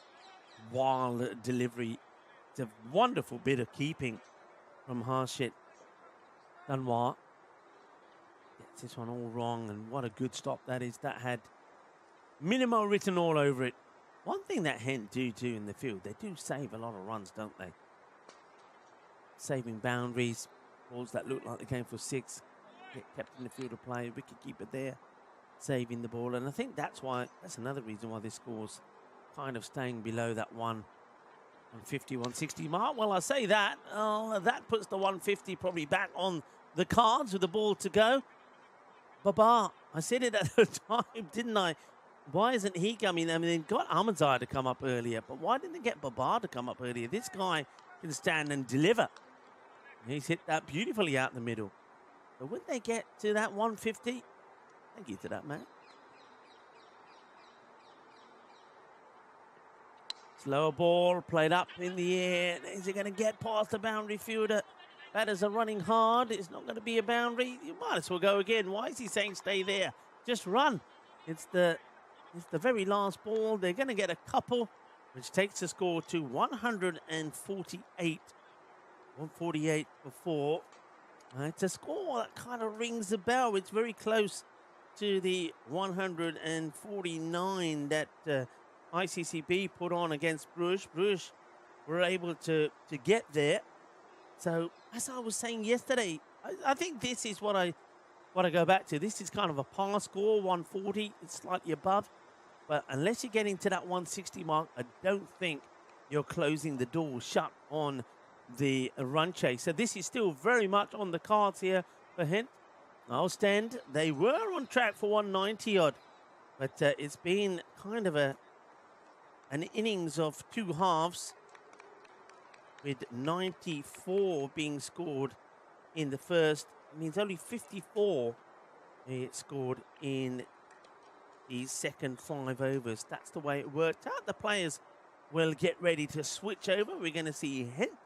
wild delivery. It's a wonderful bit of keeping from Harshit Danwar. Gets this one all wrong, and what a good stop that is. That had Minimo written all over it. One thing that Hent do in the field, they do save a lot of runs, don't they? Saving boundaries, balls that look like they came for 6, get kept in the field of play, wicketkeeper there, saving the ball. And I think that's another reason why this score's kind of staying below that 150, 160 mark. Well, I say that, that puts the 150 probably back on the cards with the ball to go. Babar, I said it at the time, didn't I? Why isn't he coming? I mean, they've got Ahmadzai to come up earlier, but why didn't they get Babar to come up earlier? This guy can stand and deliver. He's hit that beautifully out the middle. But would they get to that 150? Thank you to that man. Slower ball, played up in the air. Is it going to get past the boundary fielder? Batters are running hard. It's not going to be a boundary. You might as well go again. Why is he saying stay there? Just run. It's the very last ball. They're going to get a couple, which takes the score to 148. 148 before. It's a score that kind of rings a bell. It's very close to the 149 that ICCB put on against Bruges. Bruges were able to get there. So, as I was saying yesterday, I think this is what I go back to. This is kind of a par score, 140. It's slightly above. But unless you get into that 160 mark, I don't think you're closing the door shut on the run chase. So this is still very much on the cards here for Hent. I'll stand. They were on track for 190 odd, but it's been kind of an innings of 2 halves, with 94 being scored in the first. It means only 54 it scored in the second 5 overs. That's the way it worked out. The players will get ready to switch over. We're going to see Hent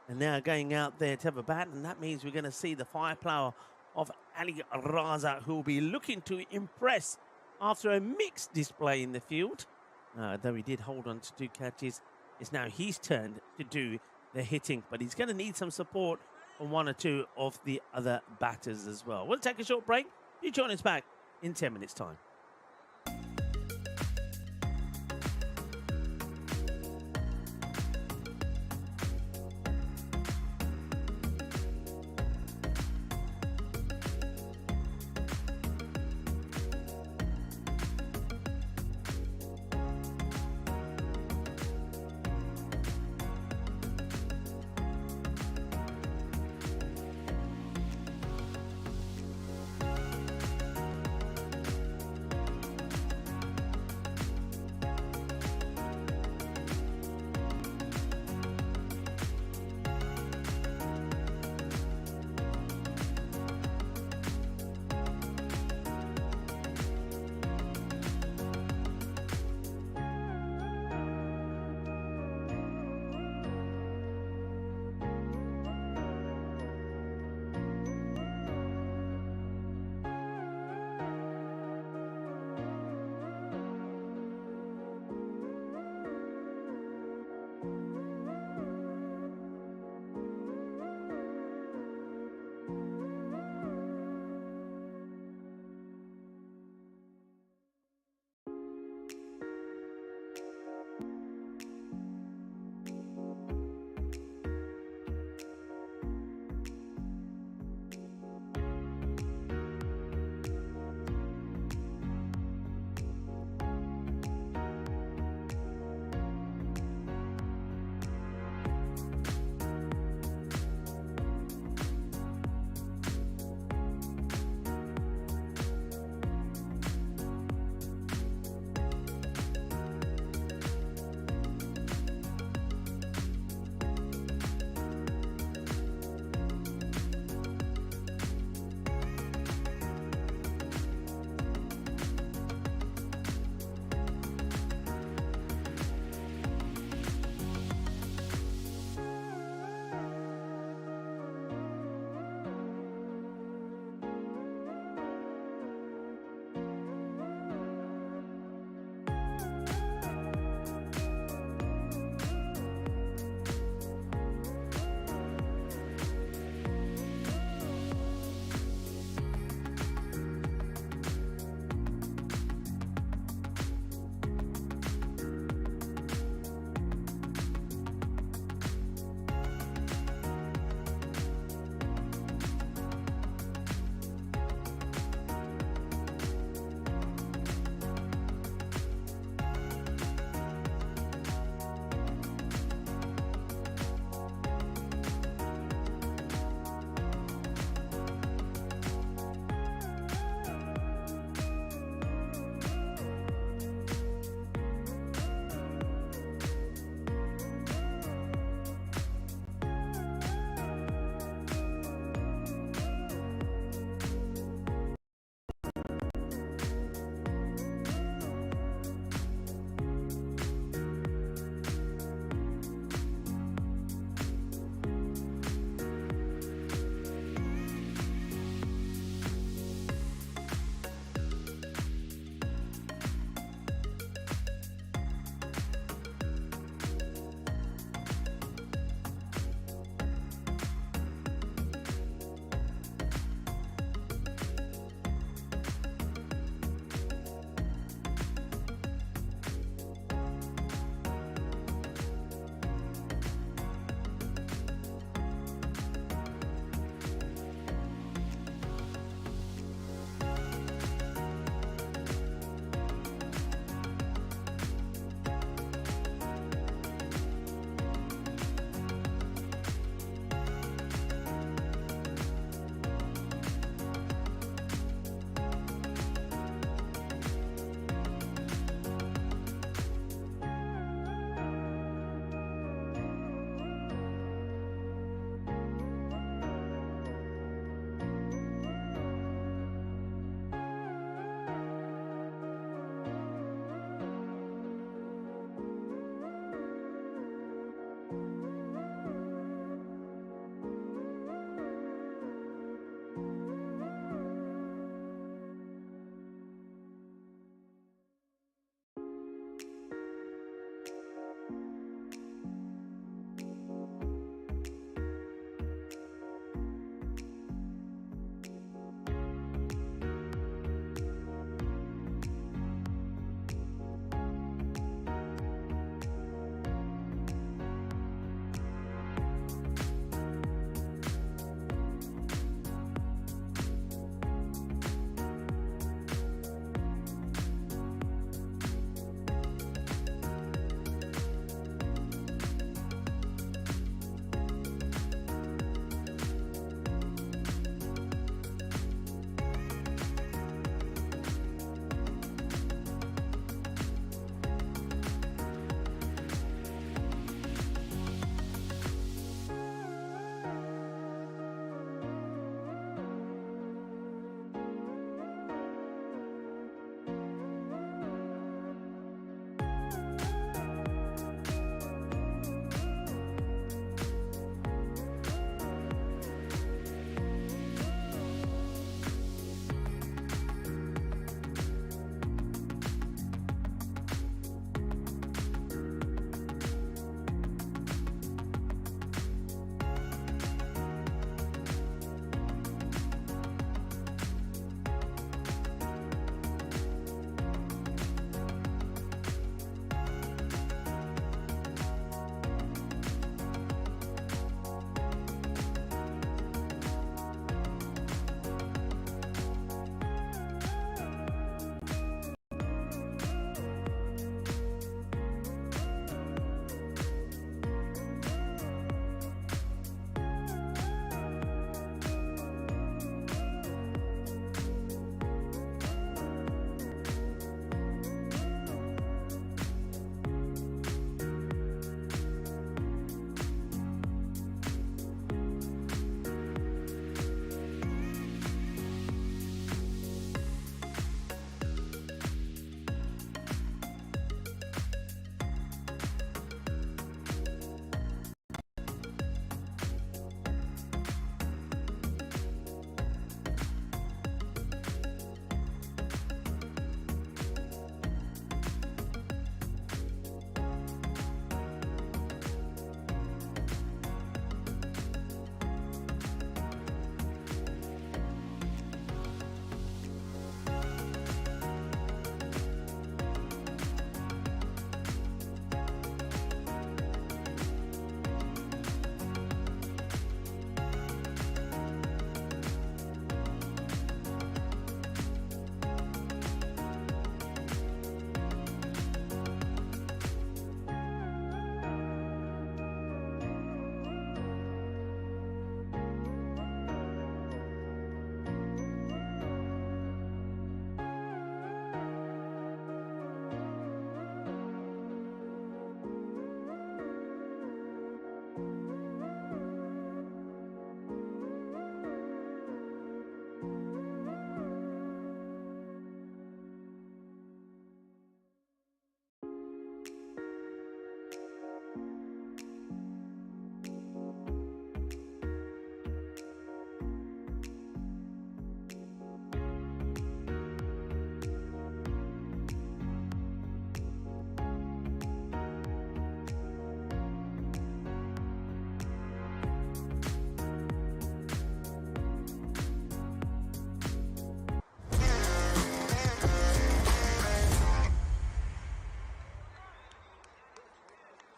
and now going out there to have a bat, and that means we're going to see the firepower of Ali Raza, who will be looking to impress after a mixed display in the field. Though he did hold on to 2 catches, it's now his turn to do the hitting, but he's going to need some support from 1 or 2 of the other batters as well. We'll take a short break. You join us back in 10 minutes' time.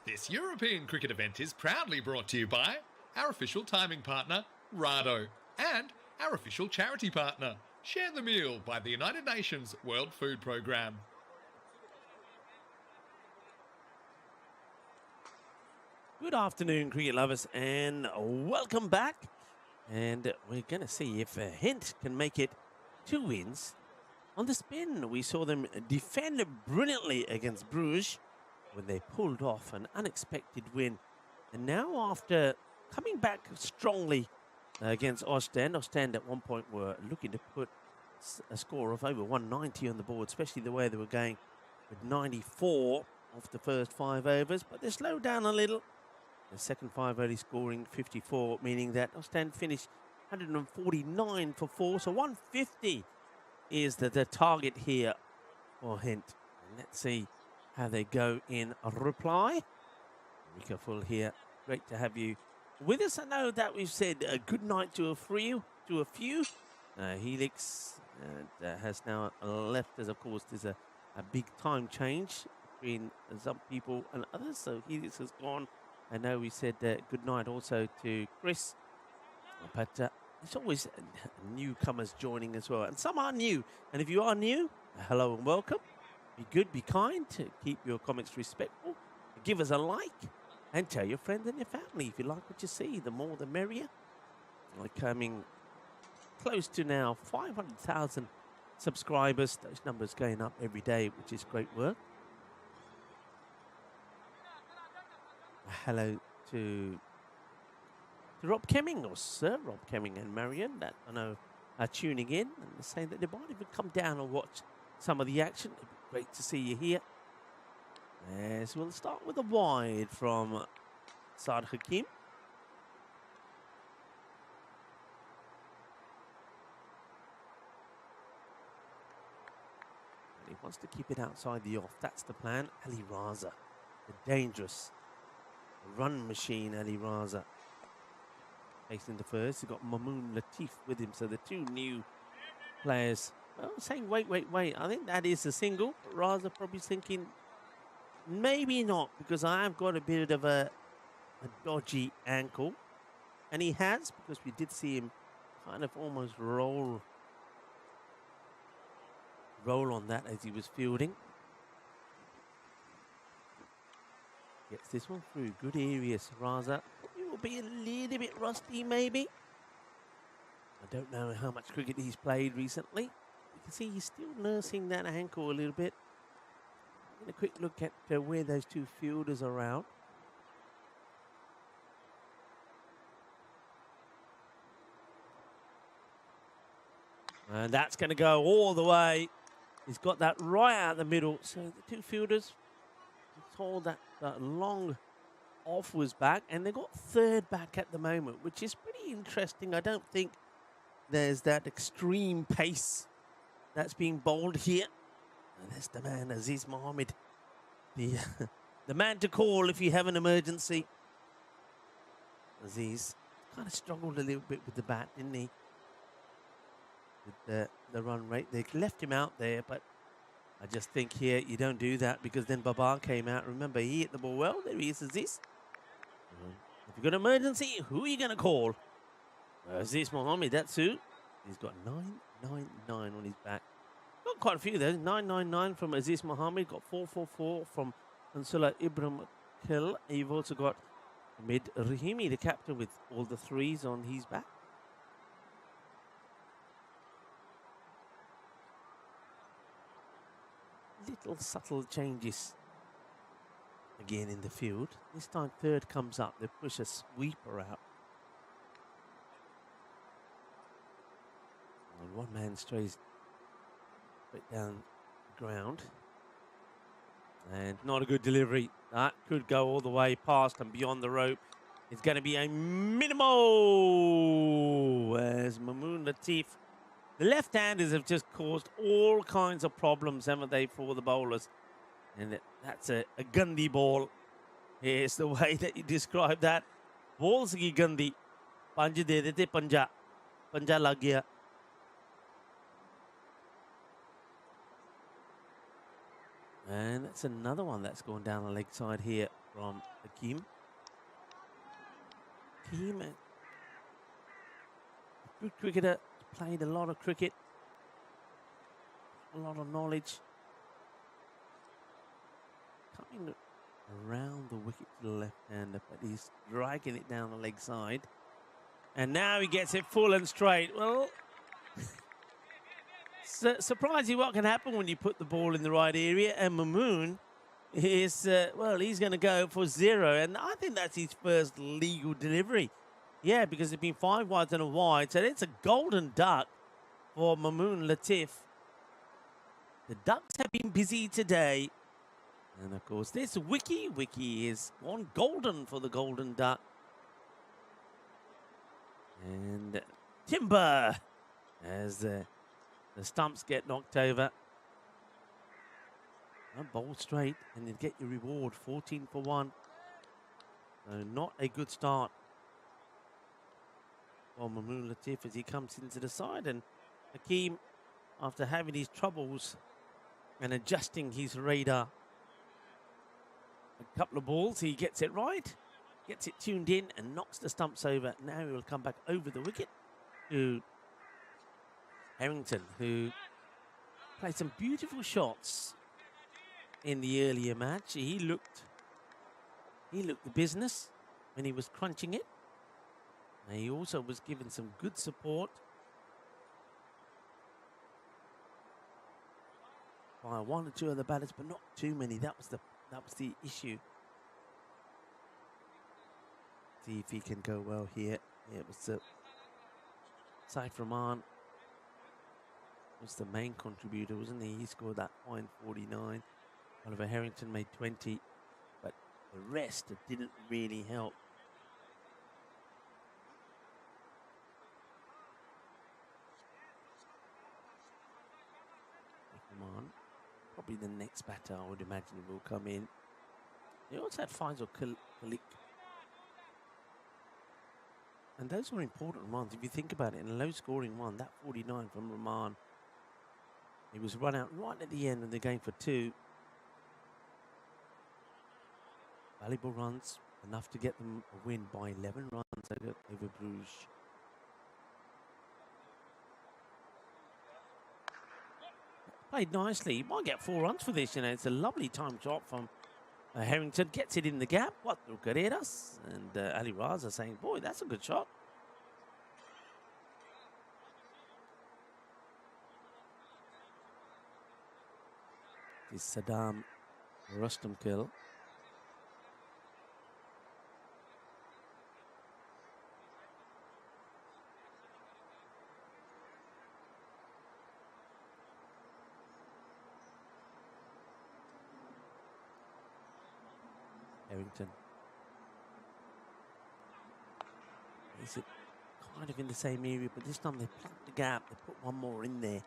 This European cricket event is proudly brought to you by our official timing partner, Rado, and our official charity partner, Share the Meal by the United Nations World Food Programme. Good afternoon, cricket lovers, and welcome back. And we're going to see if Hint can make it 2 wins. On the spin, we saw them defend brilliantly against Bruges when they pulled off an unexpected win. And now, after coming back strongly against Ostend at one point were looking to put a score of over 190 on the board, especially the way they were going with 94 off the first 5 overs. But they slowed down a little. The second 5 only scoring 54, meaning that Ostend finished 149 for 4. So 150 is the target here for Hint. And let's see how they go in a reply. Rika Full here. Great to have you with us. I know that we've said good night to a few. Helix has now left, as of course there's a big time change between some people and others. So Helix has gone. I know we said good night also to Chris, but there's always newcomers joining as well, and some are new. And if you are new, hello and welcome. Be good, be kind, keep your comments respectful, give us a like, and tell your friends and your family if you like what you see. The more the merrier. We're coming close to now 500,000 subscribers. Those numbers going up every day, which is great work. Hello to Rob Kemming, or Sir Rob Kemming, and Marion that I know are tuning in and saying that they might even come down and watch some of the action. It'd be great to see you here. As we'll start with a wide from Saad Hakim. And he wants to keep it outside the off. That's the plan. Ali Raza, the dangerous run machine, Ali Raza. Facing the first, he's got Mamoon Latif with him. So the 2 new players, well, saying wait. I think that is a single. But Raza probably thinking maybe not, because I have got a bit of a dodgy ankle. And he has, because we did see him kind of almost roll on that as he was fielding. Gets this one through. Good areas, Raza. He will be a little bit rusty, maybe. I don't know how much cricket he's played recently. You can see he's still nursing that ankle a little bit. Get a quick look at where those 2 fielders are out. And that's going to go all the way. He's got that right out the middle. So the 2 fielders told that long off was back, and they got third back at the moment, which is pretty interesting. I don't think there's that extreme pace that's being bowled here. And there's the man, Aziz Mohammed, the man to call if you have an emergency. Aziz kind of struggled a little bit with the bat, didn't he? With the run rate, they left him out there, but I just think here you don't do that, because then Babar came out. Remember, he hit the ball well. There he is, Aziz. If you've got an emergency, who are you going to call? Aziz Mohammed, that's who. He's got 999 on his back. Got quite a few there. 999 from Aziz Mohammed. Got 444 from Ansula Ibrahim Khil. You've also got Hamid Rahimi, the captain, with all the 3s on his back. Little subtle changes again in the field. This time third comes up. They push a sweeper out. And one man strays straight down the ground. And not a good delivery. That could go all the way past and beyond the rope. It's going to be a minimal as Mamoon Latif. The left-handers have just caused all kinds of problems, haven't they, for the bowlers? And that's a Gandhi ball. Here's the way that you describe that. Ball sigi Gandhi. Panj de dete panja. Panja lag gaya. And that's another one that's gone down the leg side here from Hakim. Hakim, a good cricketer, played a lot of cricket, a lot of knowledge. Coming around the wicket to the left-hander, but he's dragging it down the leg side. And now he gets it full and straight. Well, surprising what can happen when you put the ball in the right area. And Mamoon is, he's going to go for 0. And I think that's his first legal delivery. Yeah, because there's been 5 wides and a wide. So it's a golden duck for Mamoon Latif. The Ducks have been busy today. And, of course, this Wiki is one golden for the golden duck. And Timber as the stumps get knocked over. Bowl straight and you get your reward, 14 for 1. So not a good start for Mamoon Latif as he comes into the side. And Hakim, after having his troubles and adjusting his radar, a couple of balls, he gets it right, gets it tuned in and knocks the stumps over. Now he will come back over the wicket to Harrington, who played some beautiful shots in the earlier match. He looked the business when he was crunching it. And he also was given some good support by 1 or 2 other batters, but not too many. That was the issue. See if he can go well here. Yeah, it was Saif Rahman was the main contributor, wasn't he? He scored that fine 49. Oliver Harrington made 20, but the rest didn't really help. Rahman, probably the next batter I would imagine will come in. They also had Faisal Khalik. And those were important runs. If you think about it, in a low-scoring one, that 49 from Rahman, he was run out right at the end of the game for 2. Valuable runs, enough to get them a win by 11 runs over Bruges. Played nicely. He might get 4 runs for this. You know, it's a lovely time shot from Harrington. Gets it in the gap. Cuatro carreras. And Ali Raza saying, boy, that's a good shot. This Saddam Rustam kill. Harrington. Is it kind of in the same area, but this time they plugged the gap. They put 1 more in there.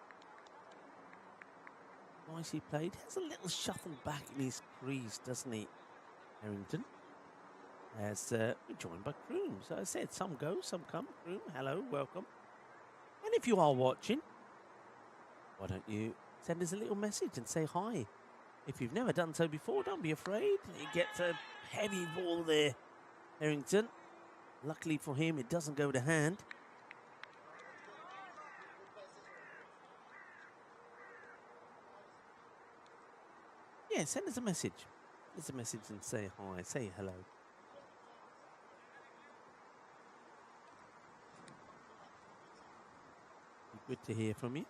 Nicely played. Has a little shuffle back in his crease, doesn't he, Harrington? As joined by Kroom. So I said, some go, some come. Kroom, hello, welcome. And if you are watching, why don't you send us a little message and say hi? If you've never done so before, don't be afraid. He gets a heavy ball there, Harrington. Luckily for him, it doesn't go to hand. Yeah, send us a message. Send us a message and say hi, say hello. Good to hear from you.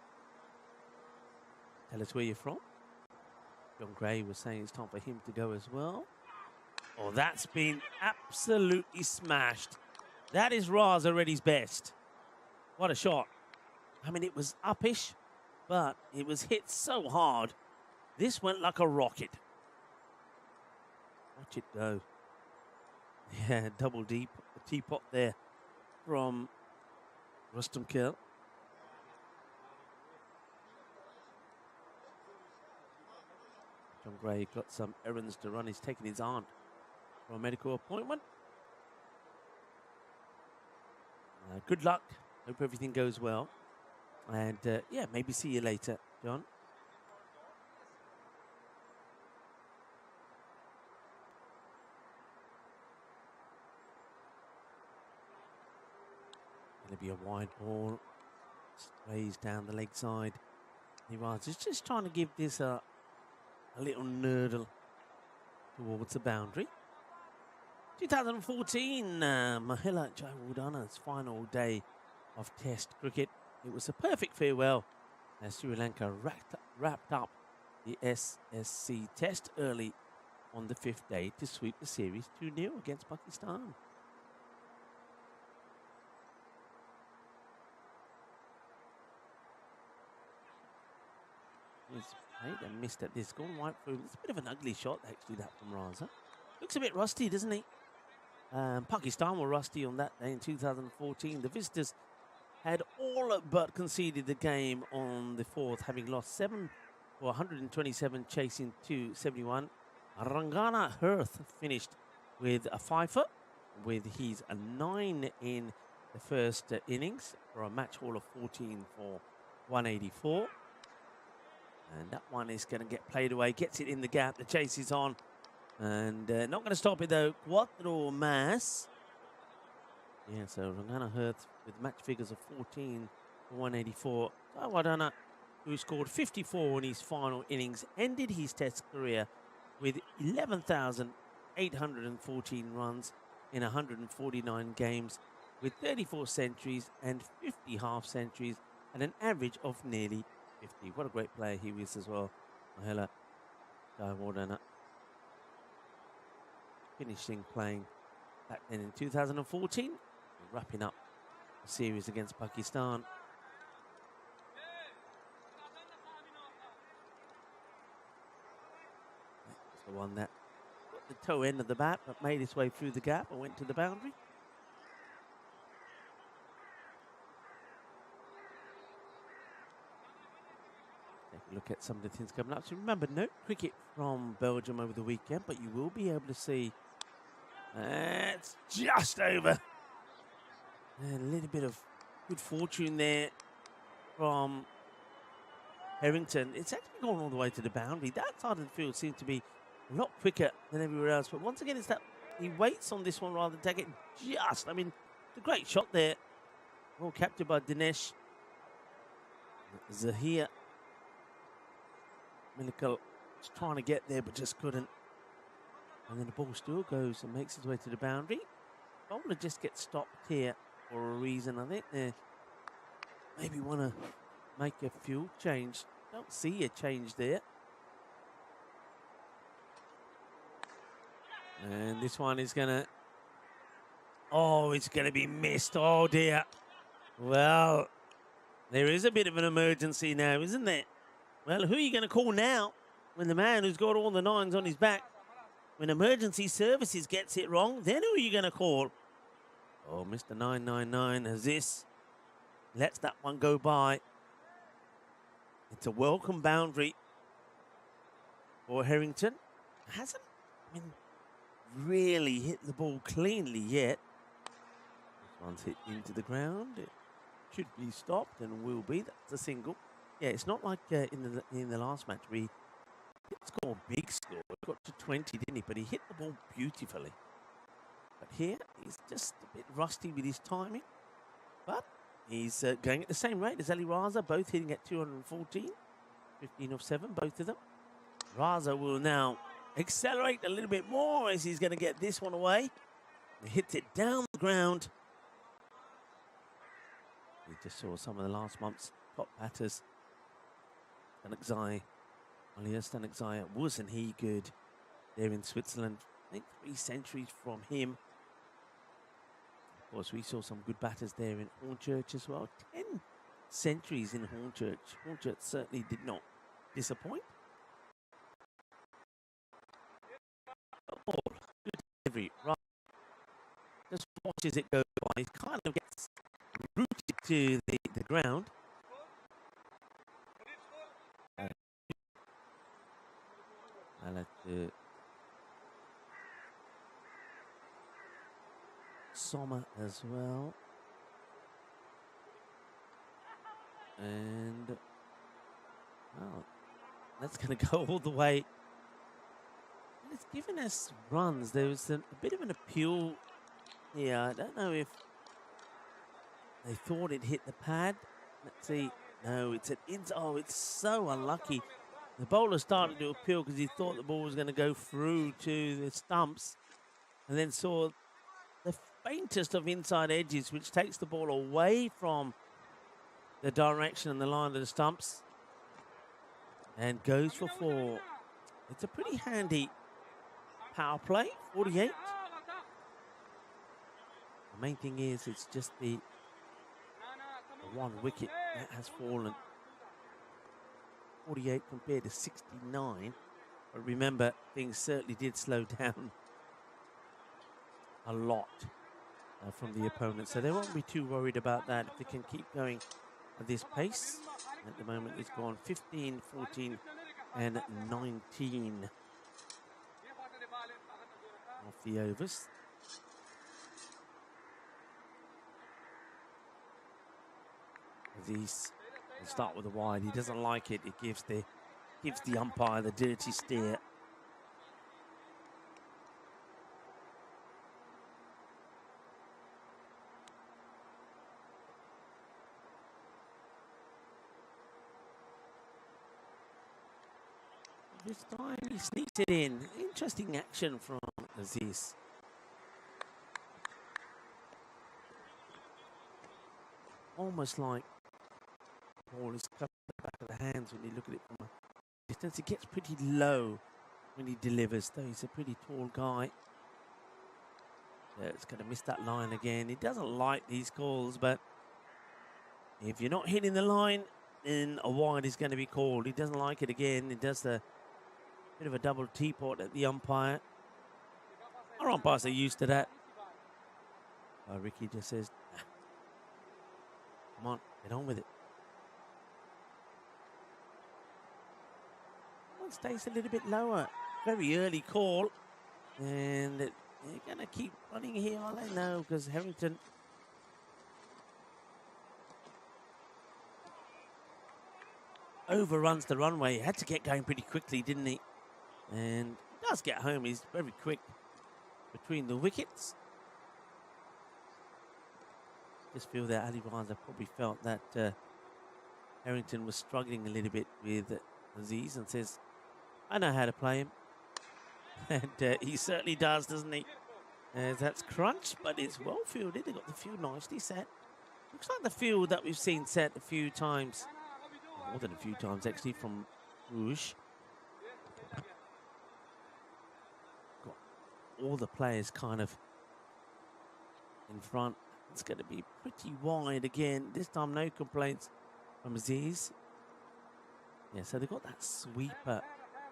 Tell us where you're from. John Gray was saying it's time for him to go as well. Oh, that's been absolutely smashed. That is Raza Reddy's best. What a shot. I mean, it was uppish, but it was hit so hard. This went like a rocket. Watch it go. Yeah, double deep. A teapot there from Rustam Kill. John Gray got some errands to run. He's taking his aunt for a medical appointment. Good luck. Hope everything goes well. And yeah, maybe see you later, John. going to be a wide ball. Strays down the leg side. He rises, just trying to give this a little nurdle towards the boundary. 2014, Mahela Jayawardana's final day of Test cricket. It was a perfect farewell as Sri Lanka wrapped up the SSC Test early on the 5th day to sweep the series 2-0 against Pakistan. He's played and missed at this. Gone right through. It's a bit of an ugly shot, actually, that from Raza. Looks a bit rusty, doesn't he? Pakistan were rusty on that day in 2014. The visitors had all but conceded the game on the 4th, having lost 7 for 127, chasing 271. Rangana Hirth finished with a fifer, with his 9 in the first innings for a match haul of 14 for 184. And that one is going to get played away, gets it in the gap, the chase is on. And not going to stop it though, Quattro Mas. Yeah, so Rangana Hirth with match figures of 14 for 184. Jayawardena, who scored 54 in his final innings, ended his Test career with 11,814 runs in 149 games, with 34 centuries and 50 half centuries, and an average of nearly 50. What a great player he is as well, Mahela Jayawardena. Finishing playing back then in 2014, wrapping up the series against Pakistan. That's the one that got the toe end of the bat, but made its way through the gap and went to the boundary. Take a look at some of the things coming up. So remember, no cricket from Belgium over the weekend, but you will be able to see. It's just over. And a little bit of good fortune there from Harrington. It's actually gone all the way to the boundary. That side of the field seems to be a lot quicker than everywhere else. But once again, it's that he waits on this one rather than take it just. I mean, it's a great shot there. Well captured by Dinesh. Zahir Millical was trying to get there but just couldn't. And then the ball still goes and makes its way to the boundary. Bowler just gets stopped here for a reason. I think they maybe want to make a fuel change. Don't see a change there. And this one is going to... Oh, it's going to be missed. Oh, dear. Well, there is a bit of an emergency now, isn't there? Well, who are you going to call now when the man who's got all the nines on his back, when emergency services gets it wrong, then who are you going to call? Oh, Mr. 999 Aziz lets that one go by. It's a welcome boundary for Harrington. Hasn't, I mean, really hit the ball cleanly yet. This one's hit into the ground. It should be stopped and will be. That's a single. Yeah, it's not like in the last match we scored a big score. He got to 20, didn't he? But he hit the ball beautifully. But here, he's just a bit rusty with his timing. But he's going at the same rate as Ali Raza, both hitting at 214. 15 of 7, both of them. Raza will now accelerate a little bit more as he's going to get this one away. He hits it down the ground. We just saw some of the last month's top batters. Stanakzai, Alias Stanakzai, wasn't he good there in Switzerland? I think 3 centuries from him. Of course, we saw some good batters there in Hornchurch as well. 10 centuries in Hornchurch. Hornchurch certainly did not disappoint. Oh, good delivery. Right. Just watches it go by. It kind of gets rooted to the ground. I'll have to Sommer as well. And well, that's going to go all the way. It's given us runs. There was a bit of an appeal here. I don't know if They thought it hit the pad. Let's see. No, it's an inside. Oh, it's so unlucky. The bowler started to appeal because he thought the ball was going to go through to the stumps, and then saw the faintest of inside edges, which takes the ball away from the direction and the line of the stumps and goes for 4. It's a pretty handy power play, 48. The main thing is it's just the one wicket that has fallen. 48 compared to 69. But remember, things certainly did slow down a lot from the opponent. So they won't be too worried about that if they can keep going at this pace. At the moment, it's gone 15, 14, and 19 off the overs. He's will start with a wide. He doesn't like it. It gives the umpire the dirty stare. This time he sneaks it in. Interesting action from Aziz. Almost like the ball is cut at the back of the hands when you look at it from a distance. It gets pretty low when he delivers, though he's a pretty tall guy. It's going to miss that line again. He doesn't like these calls, but if you're not hitting the line, then a wide is going to be called. He doesn't like it again. He does the bit of a double teapot at the umpire. Our umpires are used to that. Ricky just says, nah. Come on, get on with it. One stays a little bit lower. Very early call. And they're going to keep running here, are they? No, because Harrington overruns the runway. He had to get going pretty quickly, didn't he? And does get home. He's very quick between the wickets. Just feel that Ali Raza probably felt that Harrington was struggling a little bit with Aziz and says, I know how to play him. And he certainly does, doesn't he? That's crunch, but it's well fielded. They got the field nicely set. Looks like the field that we've seen set a few times. More than a few times, actually, from Rouge. Got all the players kind of in front. It's going to be pretty wide again. This time, no complaints from Aziz. Yeah, so they've got that sweeper.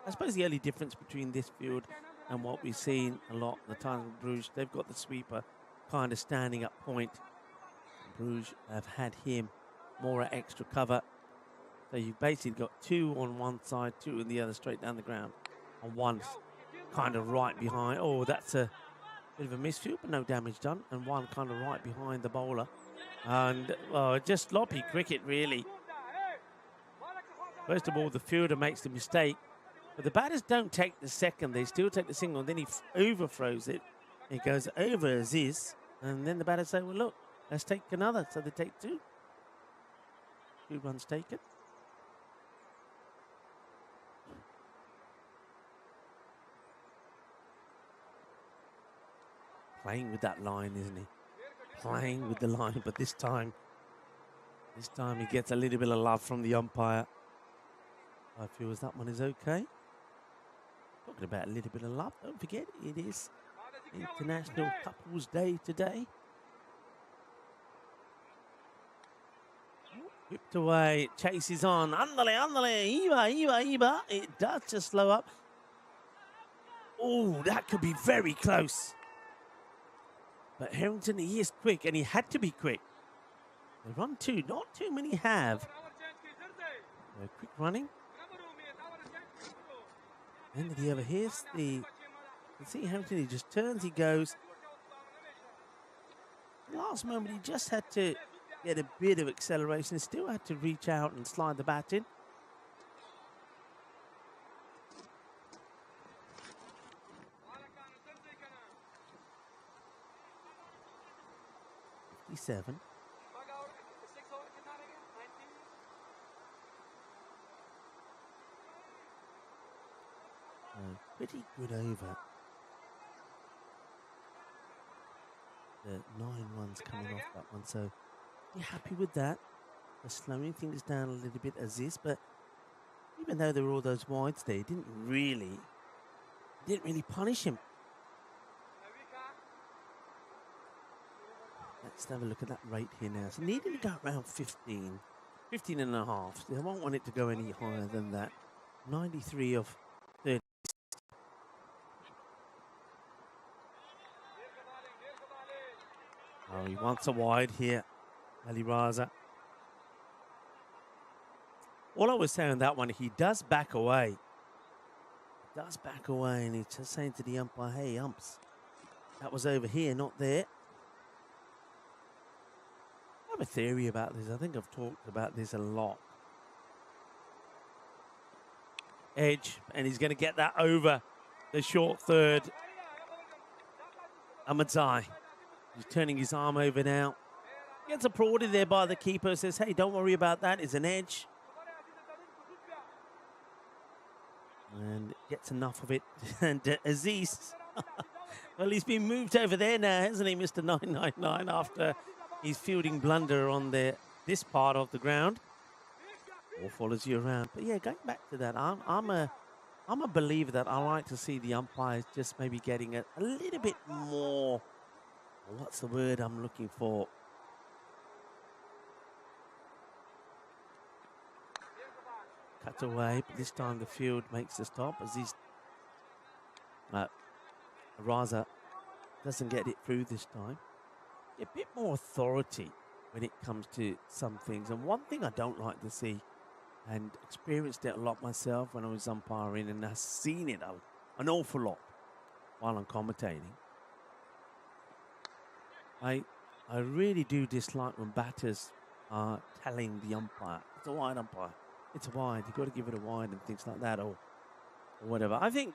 I suppose the only difference between this field and what we've seen a lot of the time with Bruges, they've got the sweeper kind of standing up point. Bruges have had him more at extra cover. So you've basically got 2 on one side, 2 on the other, straight down the ground. And one kind of right behind. Oh, that's a bit of a misfield, but no damage done. And one kind of right behind the bowler. And, well, just sloppy cricket, really. First of all, the fielder makes the mistake. But the batters don't take the second. They still take the single. And then he overthrows it. It goes over Aziz. And then the batters say, well, look, let's take another. So they take 2. 2 runs taken. Playing with that line, isn't he? Playing with the line, but this time he gets a little bit of love from the umpire. I feel as that one is okay. Talking about a little bit of love, don't forget, it is International Couples Day today. Whipped away, chases on. Andale, andale, Iba. It does just slow up. Oh, that could be very close. But Harrington, he is quick, and he had to be quick. They run 2, not too many have. Quick running. And did he ever hears the... You can see Harrington, he just turns, he goes. Last moment, he just had to get a bit of acceleration. He still had to reach out and slide the bat in. pretty good over. The 9-1's coming off that one, so be happy with that. They're slowing things down a little bit, Aziz, but even though there were all those wides there, didn't really punish him. Let's have a look at that rate here now. So needing to go around 15 and a half. They won't want it to go any higher than that. 93 of 30. Oh, he wants a wide here, Ali Raza. All I was saying on that one, he does back away. He does back away, and he's just saying to the umpire, hey, umps, that was over here, not there. I have a theory about this. I think I've talked about this a lot. Edge, and he's going to get that over the short third. Ahmadzai. He's turning his arm over now. Gets applauded there by the keeper. Says, hey, don't worry about that. It's an edge. And gets enough of it. And Aziz, well, he's been moved over there now, hasn't he, Mr. 999, after his fielding blunder on this part of the ground. Or follows you around. But yeah, going back to that, I'm a believer that I like to see the umpires just maybe getting a little bit more. What's the word I'm looking for? Cut away, but this time the field makes the stop as he's Raza doesn't get it through this time. A bit more authority when it comes to some things. And one thing I don't like to see, and experienced it a lot myself when I was umpiring, and I've seen it an awful lot while I'm commentating. I really do dislike when batters are telling the umpire, it's a wide umpire, it's a wide, you've got to give it a wide and things like that, or whatever. I think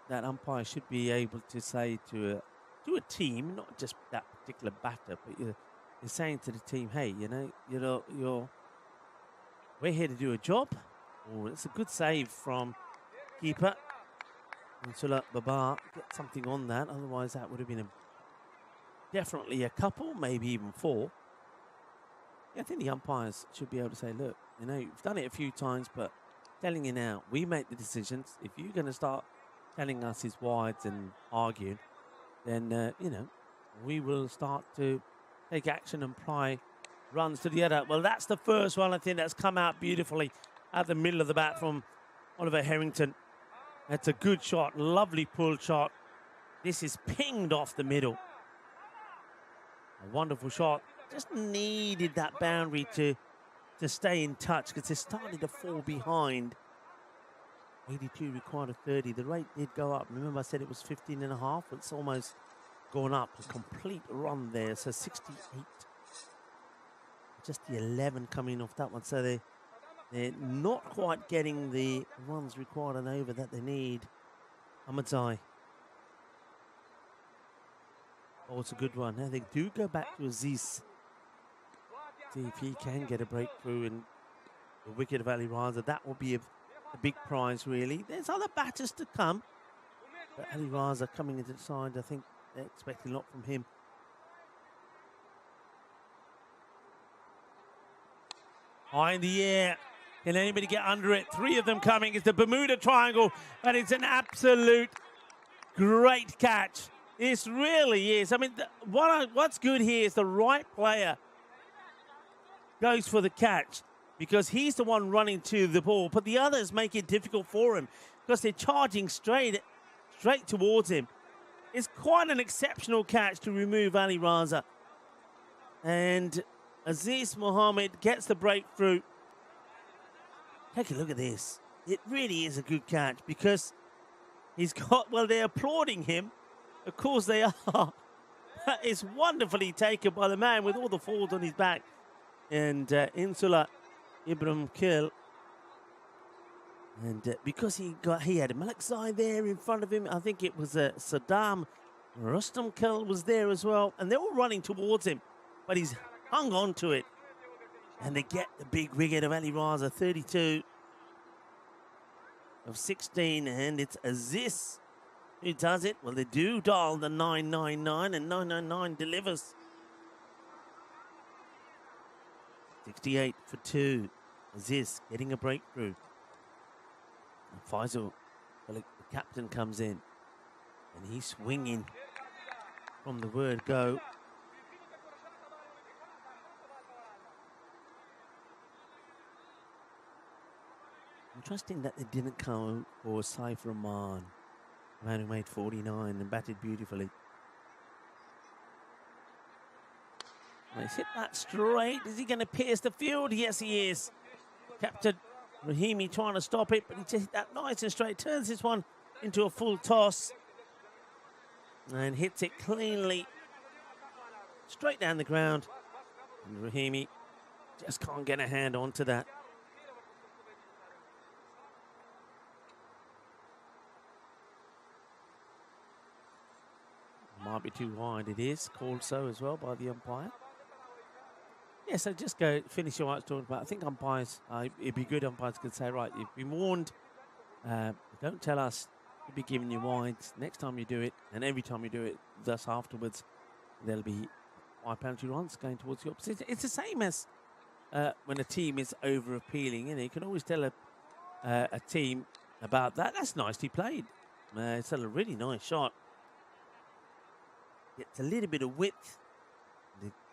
that umpire should be able to say to a team, not just that particular batter, but you're saying to the team, hey, we're here to do a job. Oh, it's a good save from keeper. Insula Babar, get something on that. Otherwise, that would have been definitely a couple, maybe even 4. Yeah, I think the umpires should be able to say, look, you've done it a few times, but telling you now, we make the decisions. If you're going to start telling us his wides and arguing, then, we will start to take action and apply runs to the other. Well, that's the first one, I think, that's come out beautifully at the middle of the bat from Oliver Harrington. That's a good shot, lovely pull shot. This is pinged off the middle. A wonderful shot. Just needed that boundary to stay in touch because they're starting to fall behind. 82 required a 30. The rate did go up. Remember I said it was 15 and a half. It's almost gone up. A complete run there. So 68. Just the 11 coming off that one. So they're not quite getting the runs required and over that they need. Ahmadzai. Oh, it's a good one. Now they do go back to Aziz. See if he can get a breakthrough in the wicket of Ali Raza. That will be a big prize, really. There's other batters to come. But Ali Raza coming into the side, I think they're expecting a lot from him. High in the air. Can anybody get under it? 3 of them coming. It's the Bermuda Triangle, and it's an absolute great catch. This really is. I mean, what's good here is the right player goes for the catch because he's the one running to the ball, but the others make it difficult for him because they're charging straight towards him. It's quite an exceptional catch to remove Ali Raza. And Aziz Mohammed gets the breakthrough. Take a look at this. It really is a good catch because he's got, well, they're applauding him. Of course they are. That is wonderfully taken by the man with all the folds on his back. And Insula Ibrahim Kil. And because he had Malik Zai there in front of him. I think it was Saddam Rustam Kil was there as well. And they're all running towards him. But he's hung on to it. And they get the big wicket of Ali Raza, 32. of 16, and it's Aziz who does it. Well, they do dial the 999, and 999 delivers. 68 for 2. Aziz getting a breakthrough. And Faisal, the captain, comes in, and he's swinging from the word go. Interesting that they didn't come for Saif Rahman, the man who made 49 and batted beautifully. Well, he's hit that straight. Is he going to pierce the field? Yes, he is. Captain Rahimi trying to stop it, but he just hit that nice and straight. Turns this one into a full toss and hits it cleanly straight down the ground. And Rahimi just can't get a hand onto that. Might be too wide. It is called so as well by the umpire. Yeah, so just go finish your what I was talking about. I think umpires, it'd be good umpires could say, right, you've been warned. Don't tell us to be giving you wides next time you do it, and every time you do it, thus afterwards, there'll be 5 penalty runs going towards the opposition. It's the same as when a team is over appealing. You can always tell a team about that. That's nicely played. It's a really nice shot. Gets a little bit of width,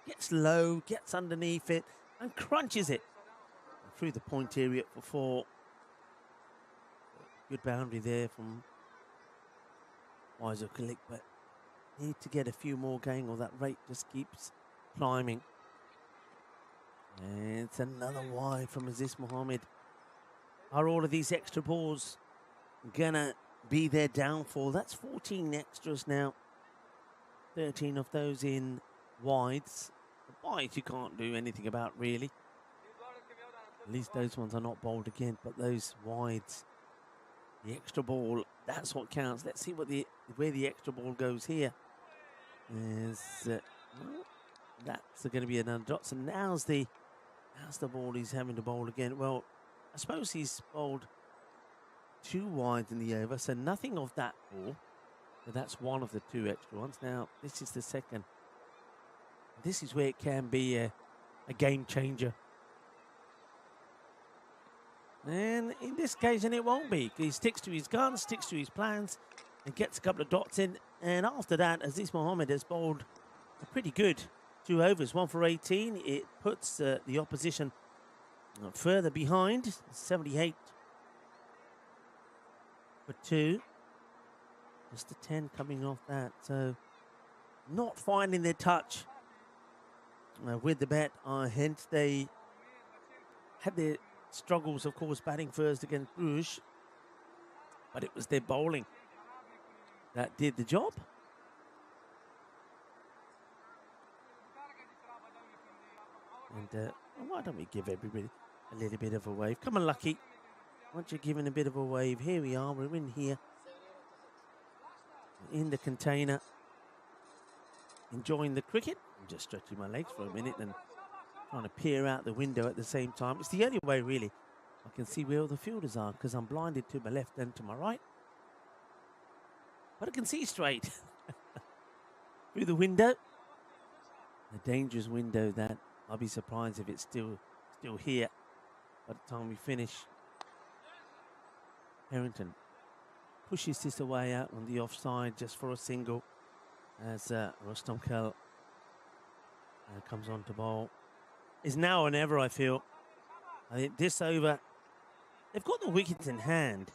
gets low, gets underneath it, and crunches it through the point area for 4. Good boundary there from Faisal Khalik, but need to get a few more going, or that rate just keeps climbing. And it's another wide from Aziz Mohammed. Are all of these extra balls gonna be their downfall? That's 14 extras now. 13 of those in wides. The wides you can't do anything about, really. At least those ones are not bowled again, but those wides, the extra ball, that's what counts. Let's see where the extra ball goes here. That's going to be another dot. So now's the ball he's having to bowl again. Well, I suppose he's bowled 2 wides in the over, so nothing of that ball. So that's one of the 2 extra ones. Now, this is the second. This is where it can be a game changer. And in this occasion, it won't be. He sticks to his guns, sticks to his plans, and gets a couple of dots in. And after that, Aziz Mohammed has bowled a pretty good 2 overs, 1 for 18. It puts the opposition further behind, 78 for 2. Just a 10 coming off that. So not finding their touch with the bat. Hence they had their struggles, of course, batting first against Bruges. But it was their bowling that did the job. And why don't we give everybody a little bit of a wave? Come on, Lucky. Once you're giving a bit of a wave, here we are. We're in here. In the container, enjoying the cricket. I'm just stretching my legs for a minute and trying to peer out the window at the same time. It's the only way, really, I can see where all the fielders are, because I'm blinded to my left and to my right. But I can see straight through the window. A dangerous window that I'll be surprised if it's still here by the time we finish. Harrington pushes this away out on the offside just for a single as Rostam Khel comes on to bowl. It's now or never, I feel. I think this over, they've got the wickets in hand.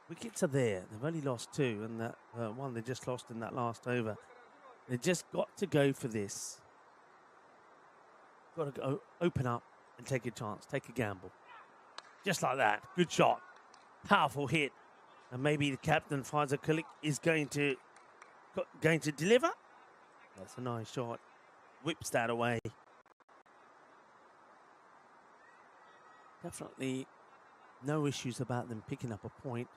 Wickets are there. They've only lost 2, and that one they just lost in that last over. They just got to go for this. Got to go open up and take a chance, take a gamble. Just like that. Good shot. Powerful hit. And maybe the captain, Faisal Khalik, is going to deliver. That's a nice shot. Whips that away. Definitely no issues about them picking up a point.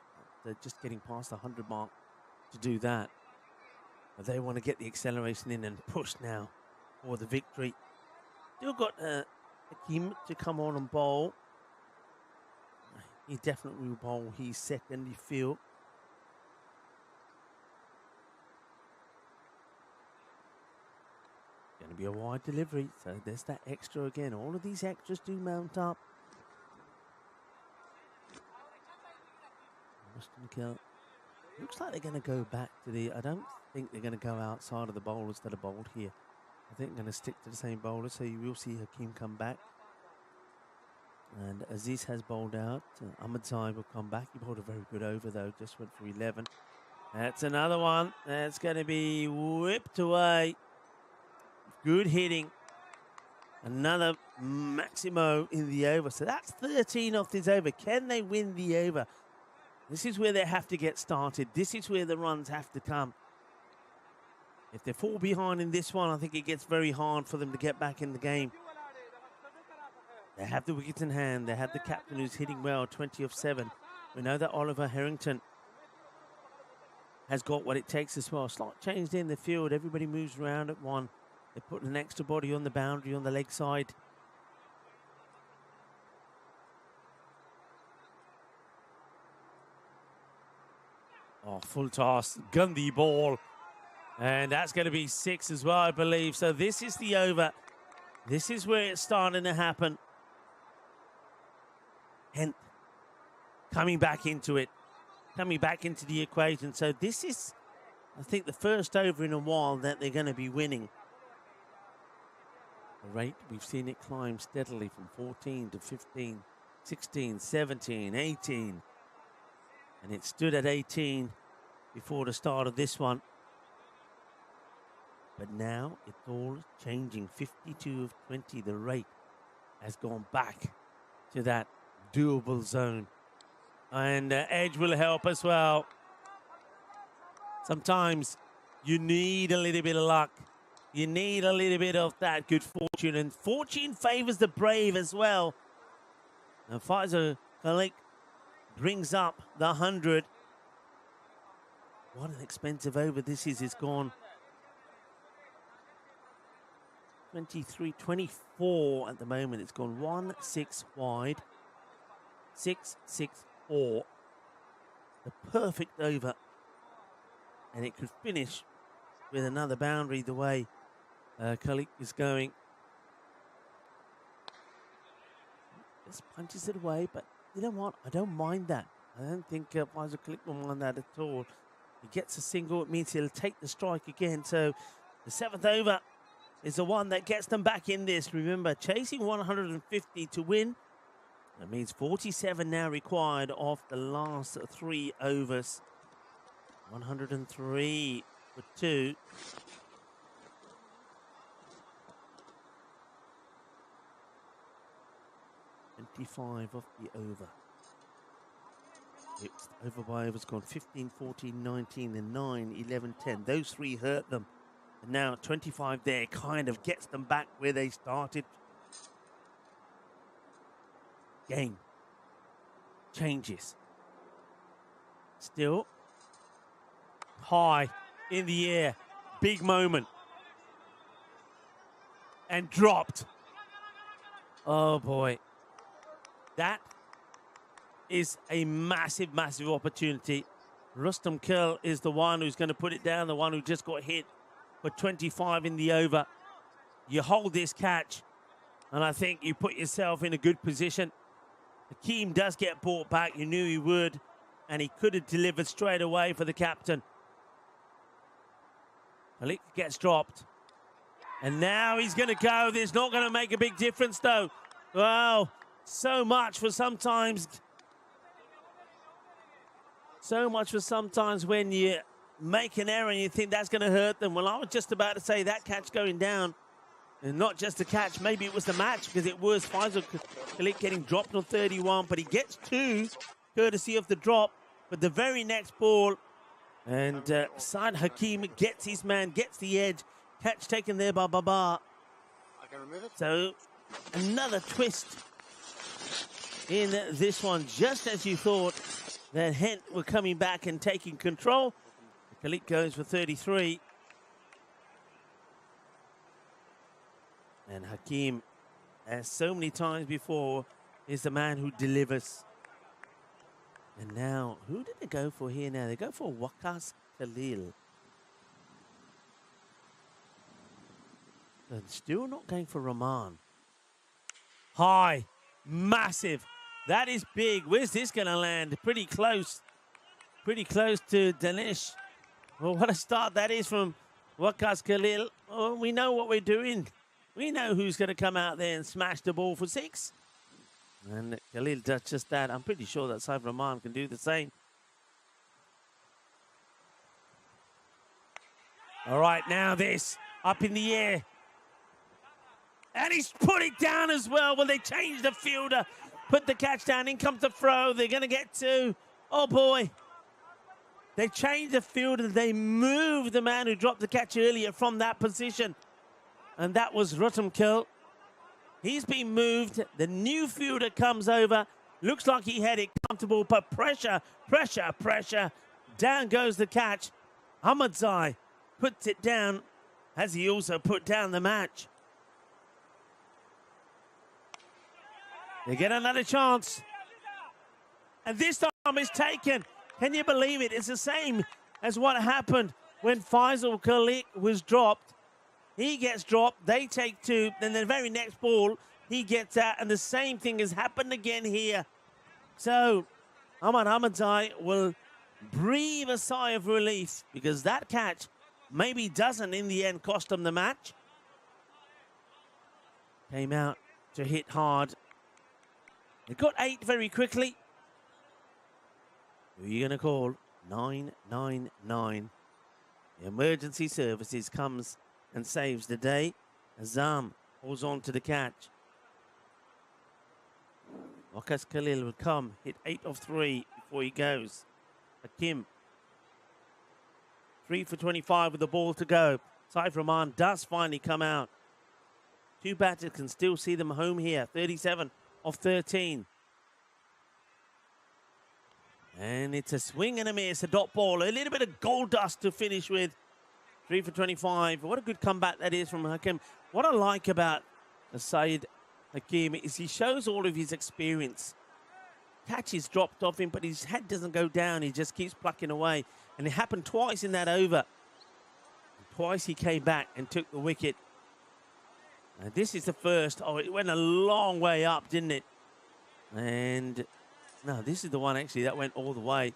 They're just getting past the 100 mark to do that. But they want to get the acceleration in and push now for the victory. Still got Hakim to come on and bowl. He definitely will bowl his second, you feel. Going to be a wide delivery, so there's that extra again. All of these extras do mount up. Looks like they're going to go back to the... I don't think they're going to go outside of the bowlers that are bowled here. I think they're going to stick to the same bowler, so you will see Hakeem come back. And Aziz has bowled out. Ahmed Zaid will come back. He bowled a very good over, though. Just went for 11. That's another one. That's going to be whipped away. Good hitting. Another Maximo in the over. So that's 13 off this over. Can they win the over? This is where they have to get started. This is where the runs have to come. If they fall behind in this one, I think it gets very hard for them to get back in the game. They have the wickets in hand. They have the captain who's hitting well, 20 off 7. We know that Oliver Harrington has got what it takes as well. Slight change in the field. Everybody moves around at one. They put an extra body on the boundary on the leg side. Oh, full toss, Gandhi ball. And that's going to be 6 as well, I believe. So this is the over. This is where it's starting to happen. Hent coming back into it. Coming back into the equation. So this is, I think, the first over in a while that they're going to be winning. The rate, we've seen it climb steadily from 14 to 15, 16, 17, 18. And it stood at 18 before the start of this one. But now it's all changing. 52 of 20, the rate has gone back to that doable zone. And edge will help as well. Sometimes you need a little bit of luck. You need a little bit of that good fortune. And fortune favors the brave as well. And Faisal Khalik brings up the 100. What an expensive over this is. It's gone 23, 24 at the moment. It's gone 1-6 wide. 6-6-4. The perfect over. And it could finish with another boundary the way Khalik is going. Just punches it away, but you know what? I don't mind that. I don't think Faisal Khalik will mind that at all. He gets a single. It means he'll take the strike again. So the 7th over is the one that gets them back in this. Remember, chasing 150 to win. That means 47 now required off the last 3 overs. 103 for 2. $25 off the over. It's over by overs gone 15, 14, 19, and 9, 11, 10. Those 3 hurt them. And now 25 there kind of gets them back where they started. Game changes. Still high in the air. Big moment. And dropped. Oh boy. That is a massive, massive opportunity. Rustam Curl is the one who's going to put it down, the one who just got hit for 25 in the over. You hold this catch, and I think you put yourself in a good position. Hakeem does get brought back. You knew he would, and he could have delivered straight away for the captain. Malik gets dropped. And now he's going to go. This is not going to make a big difference, though. Wow, so much for sometimes when you make an error and you think that's going to hurt them. Well, I was just about to say that catch going down. And not just the catch, maybe it was the match, because it was Faisal Khalik getting dropped on 31, but he gets 2 courtesy of the drop. But the very next ball, and Saad Hakeem gets his man, gets the edge. Catch taken there by Baba. So another twist in this one, just as you thought that Hent were coming back and taking control. Khalik goes for 33. And Hakeem, as so many times before, is the man who delivers. And now, who did they go for here now? They go for Wakas Khalil. And still not going for Rahman. High. Massive. That is big. Where's this going to land? Pretty close. Pretty close to Danish. Well, what a start that is from Wakas Khalil. Oh, we know what we're doing. We know who's going to come out there and smash the ball for 6. And Khalil does just that. I'm pretty sure that Saif Rahman can do the same. All right, now this. Up in the air. And he's put it down as well. Well, they changed the fielder. Put the catch down. In comes the throw. They're going to get 2. Oh, boy. They changed the fielder. They moved the man who dropped the catch earlier from that position. And that was Rotemkel. He's been moved. The new fielder comes over. Looks like he had it comfortable, but pressure, pressure, pressure. Down goes the catch. Ahmadzai puts it down. Has he also put down the match? They get another chance. And this time it's taken. Can you believe it? It's the same as what happened when Faisal Khalik was dropped. He gets dropped, they take 2, then the very next ball, he gets out, and the same thing has happened again here. So, Ahmad Ahmadzai will breathe a sigh of relief because that catch maybe doesn't in the end cost them the match. Came out to hit hard. They got 8 very quickly. Who are you going to call? 999. The emergency services comes and saves the day. Azam holds on to the catch. Wakas Khalil will come, hit 8 of 3 before he goes. Hakim, 3 for 25 with the ball to go. Saif Rahman does finally come out. 2 batters can still see them home here. 37 of 13. And it's a swing and a miss, a dot ball. A little bit of gold dust to finish with. 3 for 25. What a good comeback that is from Hakim. What I like about Saeed Hakim is he shows all of his experience. Catch is dropped off him, but his head doesn't go down. He just keeps plucking away. And it happened twice in that over. And twice he came back and took the wicket. And this is the first. Oh, it went a long way up, didn't it? And no, this is the one actually that went all the way.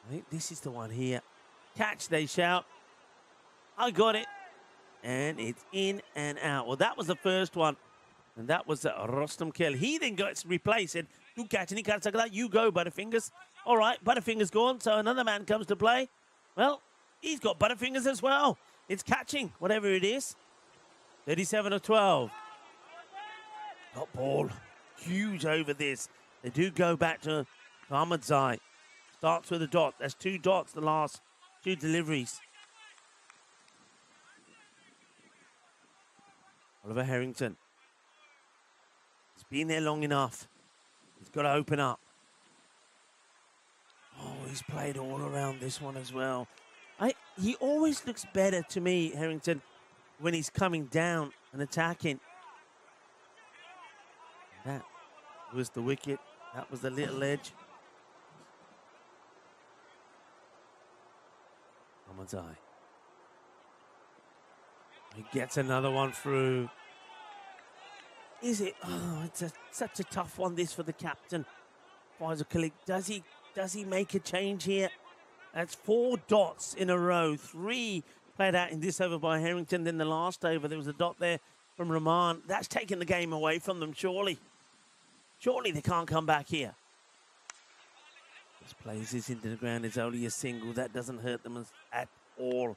I think this is the one here. Catch, they shout. I got it. And it's in and out. Well, that was the first one. And that was Rotemkel. He then gets replaced. Said, you catch and he can't take that. You go, Butterfingers. All right, Butterfingers gone. So another man comes to play. Well, he's got Butterfingers as well. It's catching, whatever it is. 37 of 12. Dot ball. Huge over this. They do go back to Ahmadzai. Starts with a dot. That's 2 dots the last 2 deliveries. Oliver Harrington. He's been there long enough. He's got to open up. Oh, he's played all around this one as well. He always looks better to me, Harrington, when he's coming down and attacking. That was the wicket. That was the little edge. Ahmadzai. He gets another one through. Is it? Oh, it's such a tough one, this, for the captain. Faisal Khalik. Does he make a change here? That's 4 dots in a row. 3 played out in this over by Harrington. Then the last over, there was a dot there from Rahman. That's taking the game away from them, surely. Surely they can't come back here. Just plays this into the ground. It's only a single. That doesn't hurt them at all.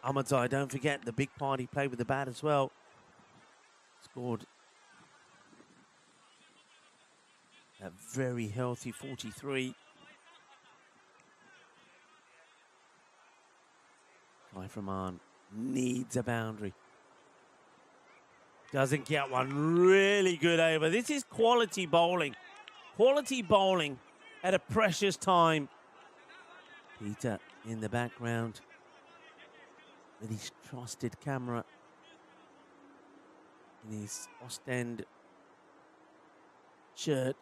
Ahmadzai, don't forget, the big party played with the bat as well. Scored a very healthy 43. Saif Rahman needs a boundary. Doesn't get one. Really good over. This is quality bowling. Quality bowling at a precious time. Peter in the background with his trusted camera in his Ostend shirt.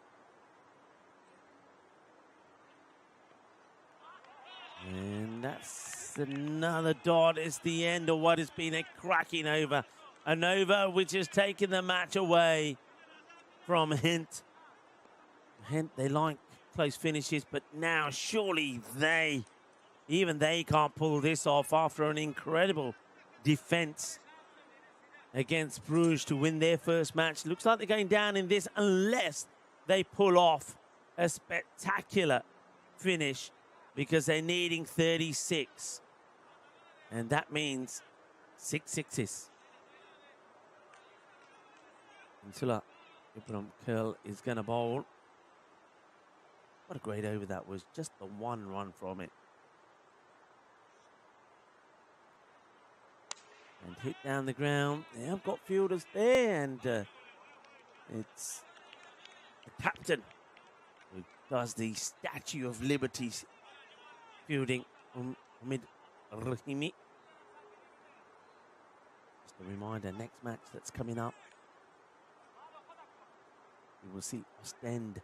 And that's another dot. It's the end of what has been a cracking over. An over which has taken the match away from Hint. Hint, they like close finishes, but now surely even they can't pull this off after an incredible defense against Bruges to win their first match. Looks like they're going down in this unless they pull off a spectacular finish, because they're needing 36. And that means 6 sixes. Insula Ibrahim Curl is going to bowl. What a great over that was. Just the one run from it. And hit down the ground. They have got fielders there, and it's the captain who does the Statue of Liberty fielding, Omid Rahimi. Just a reminder, next match that's coming up, we will see Ostend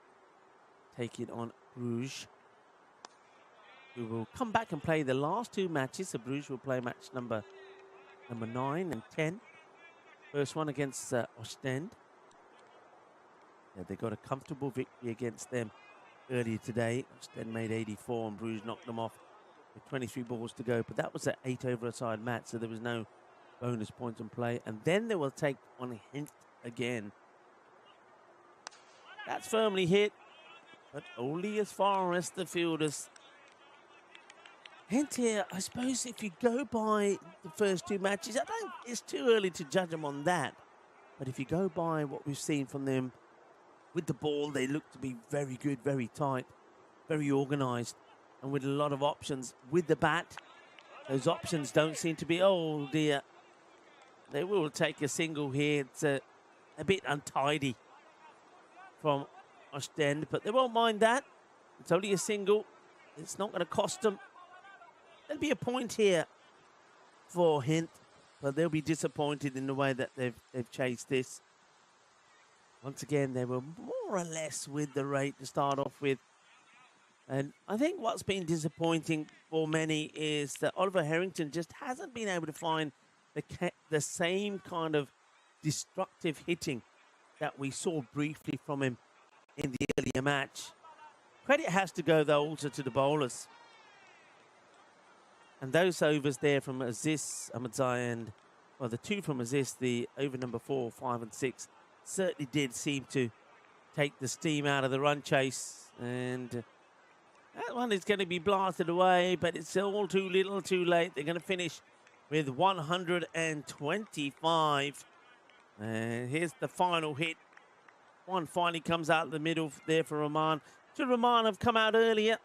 take it on Bruges, who will come back and play the last two matches. So Bruges will play match number 9 and 10. First one against Ostend. Yeah, they got a comfortable victory against them earlier today. Ostend made 84 and Bruges knocked them off with 23 balls to go. But that was an 8-over-a-side match, so there was no bonus points in play. And then they will take on Hint again. That's firmly hit, but only as far as the fielders. Hint here, I suppose if you go by the first two matches, it's too early to judge them on that. But if you go by what we've seen from them with the ball, they look to be very good, very tight, very organised, and with a lot of options. With the bat, those options don't seem to be, oh dear. They will take a single here. It's a bit untidy from Ostend, but they won't mind that. It's only a single. It's not going to cost them. There'll be a point here for Hint, but they'll be disappointed in the way that they've chased this. Once again, they were more or less with the rate to start off with. And I think what's been disappointing for many is that Oliver Harrington just hasn't been able to find the same kind of destructive hitting that we saw briefly from him in the earlier match. Credit has to go, though, also to the bowlers. And those overs there from Aziz Ahmadzai and, well, the two from Aziz, the over number 4, 5 and 6, certainly did seem to take the steam out of the run chase. And that one is going to be blasted away, but it's all too little too late. They're going to finish with 125. And here's the final hit. One finally comes out the middle there for Rahman. Should Rahman have come out earlier?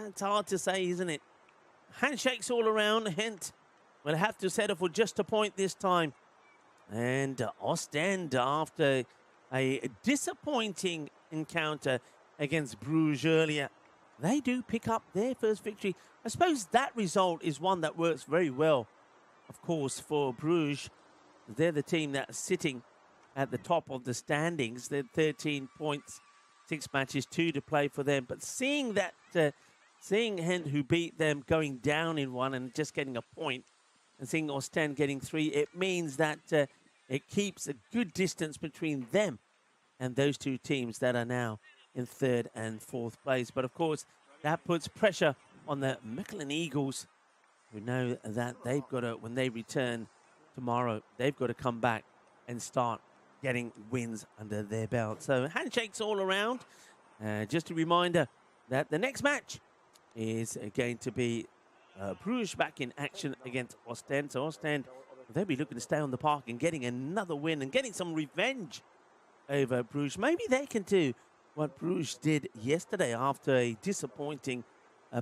It's hard to say, isn't it? Handshakes all around. Hint will have to settle for just a point this time. And Ostend, after a disappointing encounter against Bruges earlier, they do pick up their first victory. I suppose that result is one that works very well, of course, for Bruges. They're the team that's sitting at the top of the standings. They're 13 points, 6 matches, 2 to play for them. But seeing that, seeing Hent, who beat them, going down in one and just getting a point, and seeing Ostend getting 3, it means that it keeps a good distance between them and those two teams that are now in 3rd and 4th place. But of course, that puts pressure on the Mechelen Eagles, who know that they've got to, when they return tomorrow, they've got to come back and start getting wins under their belt. So handshakes all around. Just a reminder that the next match is going to be Bruges back in action against Ostend. So Ostend, they'll be looking to stay on the park and getting another win and getting some revenge over Bruges. Maybe they can do what Bruges did yesterday after a disappointing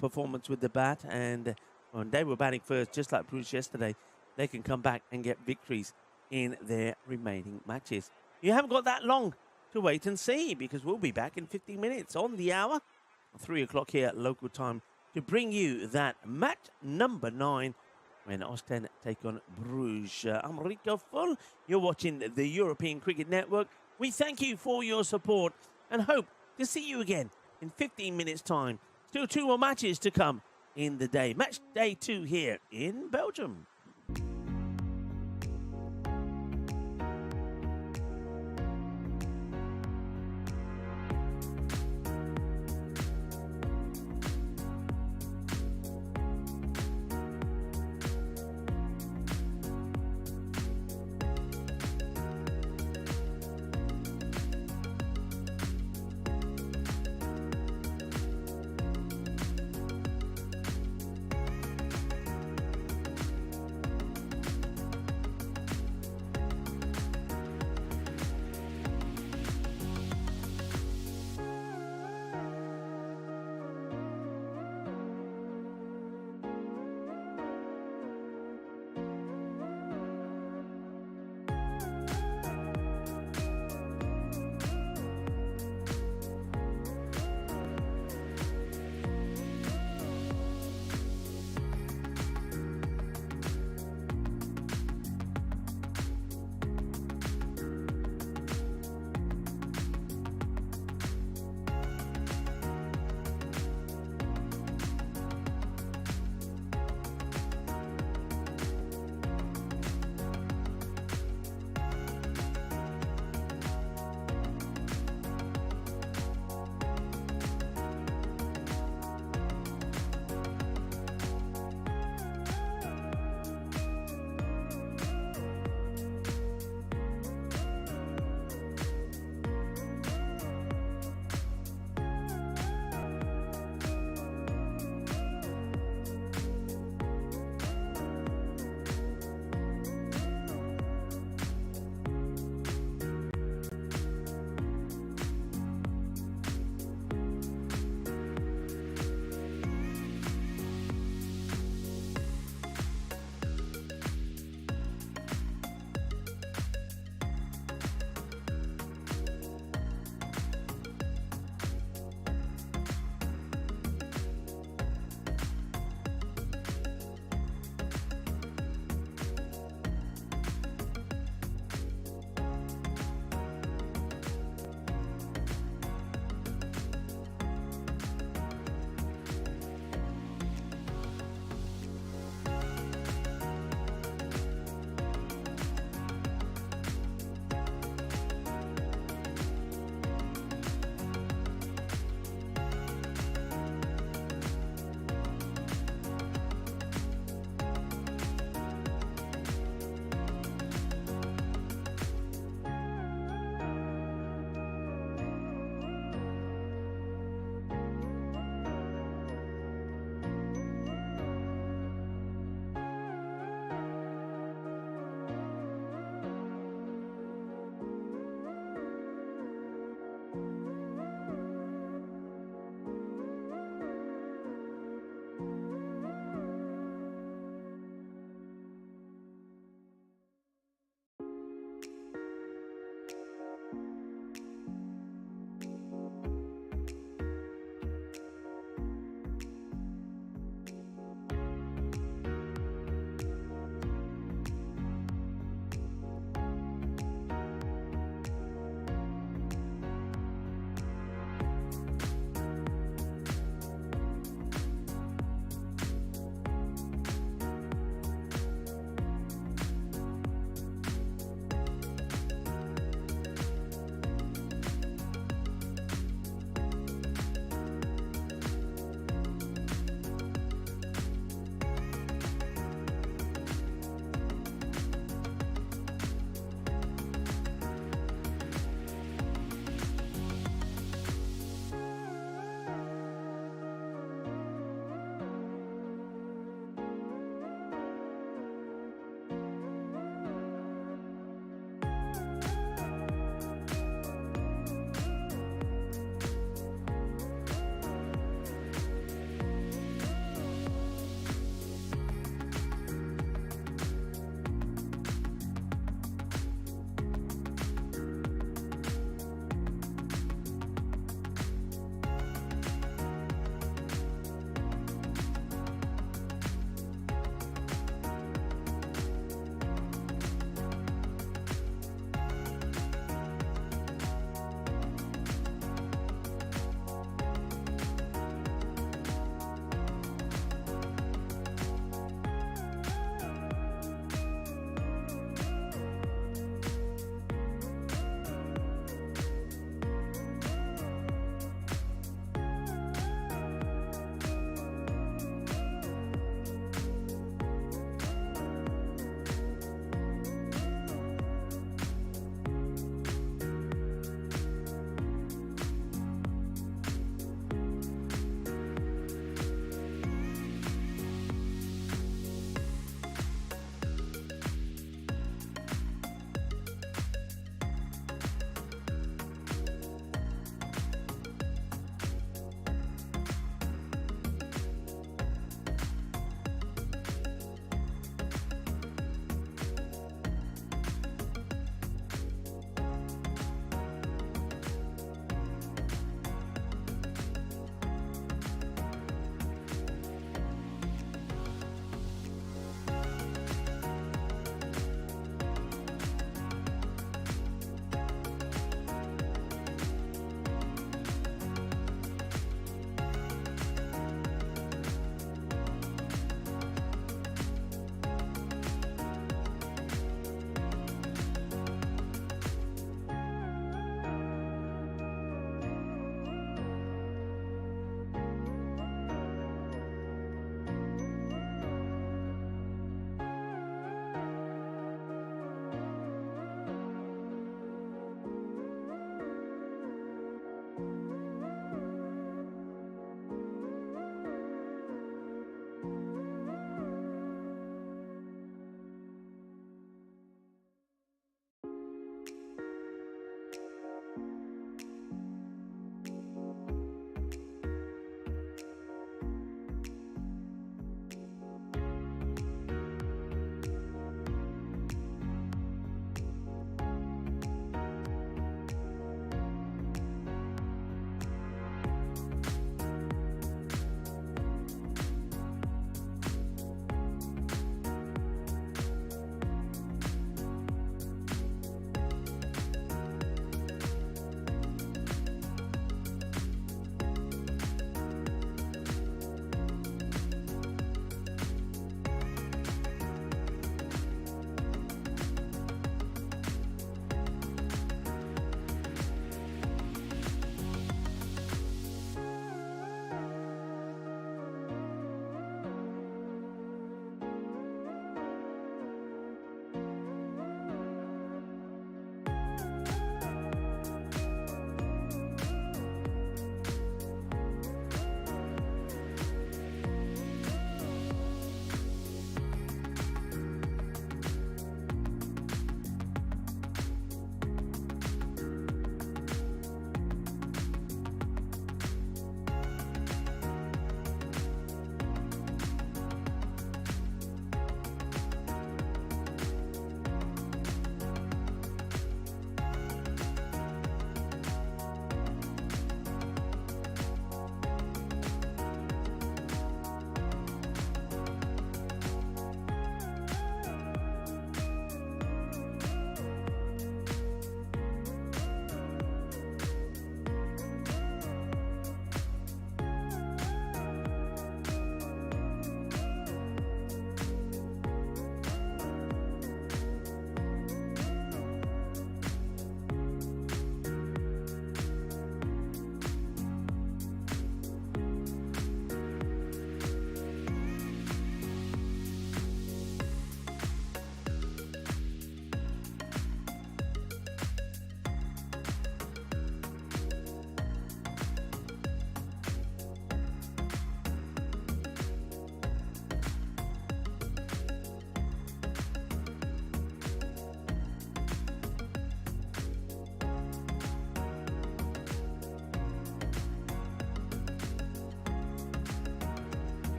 performance with the bat. And when they were batting first, just like Bruges yesterday, they can come back and get victories in their remaining matches. You haven't got that long to wait and see, because we'll be back in 15 minutes on the hour, 3 o'clock here at local time, to bring you that match number 9 when Ostend take on Bruges. I'm Rico Full. You're watching the European Cricket Network. We thank you for your support and hope to see you again in 15 minutes' time. Still 2 more matches to come in the day. Match day 2 here in Belgium.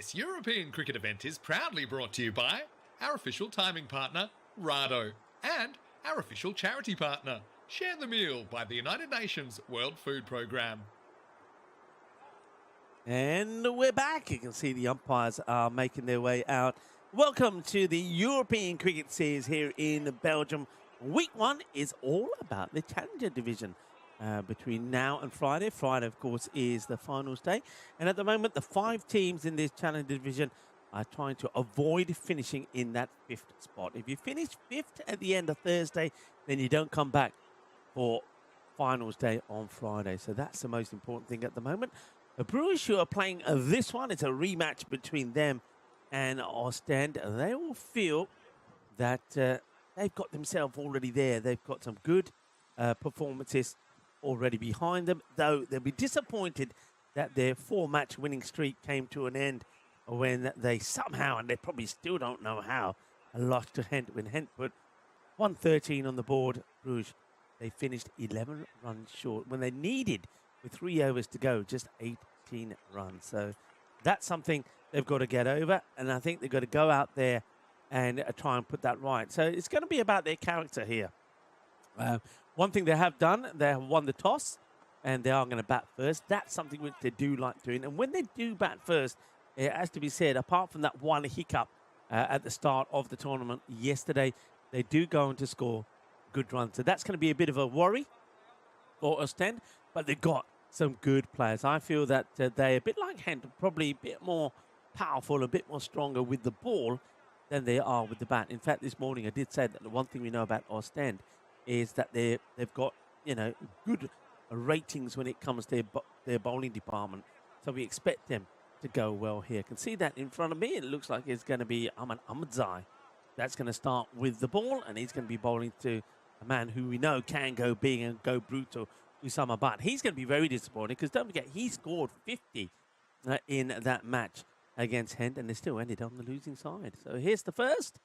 This European cricket event is proudly brought to you by our official timing partner, Rado, and our official charity partner, Share the Meal by the United Nations World Food Programme. And we're back. You can see the umpires are making their way out. Welcome to the European Cricket Series here in Belgium. Week 1 is all about the Challenger Division between now and Friday. Friday, of course, is the finals day. And at the moment, the 5 teams in this Challenger Division are trying to avoid finishing in that 5th spot. If you finish 5th at the end of Thursday, then you don't come back for finals day on Friday. So that's the most important thing at the moment. The Bruges, who are playing this one, it's a rematch between them and Ostend. They all feel that they've got themselves already there. They've got some good performances already behind them, though they'll be disappointed that their 4-match winning streak came to an end when they somehow, and they probably still don't know how, lost to Gent when Gent put 113 on the board. Bruges, they finished 11 runs short when they needed, with 3 overs to go, just 18 runs. So that's something they've got to get over, and I think they've got to go out there and try and put that right. So it's going to be about their character here. One thing they have done, they have won the toss, and they are going to bat first. That's something which they do like doing. And when they do bat first, it has to be said, apart from that one hiccup at the start of the tournament yesterday, they do go on to score good runs. So that's going to be a bit of a worry for Ostend, but they've got some good players. I feel that they're a bit like Gent, probably a bit more powerful, a bit more stronger with the ball than they are with the bat. In fact, this morning I did say that the one thing we know about Ostend is that they've got, good ratings when it comes to their bowling department. So we expect them to go well here. Can see that in front of me. It looks like it's going to be Aman Ahmadzai. That's going to start with the ball, and he's going to be bowling to a man who we know can go big and go brutal, Usama Butt. He's going to be very disappointed because don't forget, he scored 50 in that match against Gent, and they still ended on the losing side. So here's the first.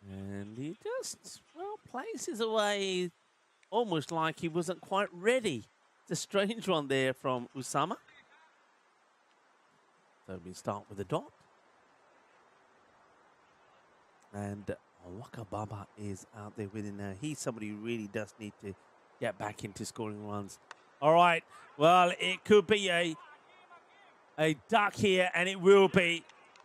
And he just, plays his away almost like he wasn't quite ready. It's a strange one there from Usama. So we start with a dot. And Waka Baba is out there with him now. He's somebody who really does need to get back into scoring runs. All right. Well, it could be a duck here, and it will be.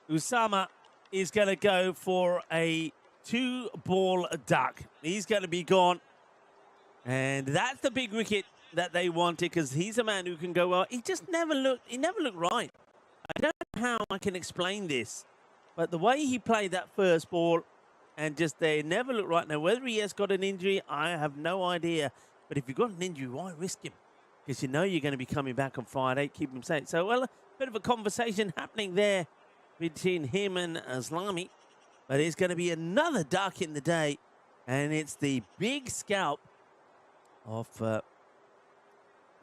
Usama is going to go for a 2-ball duck. He's going to be gone. And that's the big wicket that they wanted, because he's a man who can go well. He never looked right. I don't know how I can explain this, but the way he played that first ball and just they never looked right. Now, whether he has got an injury, I have no idea. But if you've got an injury, why risk him? Because you know you're going to be coming back on Friday. Keep him safe. So, a bit of a conversation happening there between him and Aslami. But it's going to be another duck in the day. And it's the big scalp of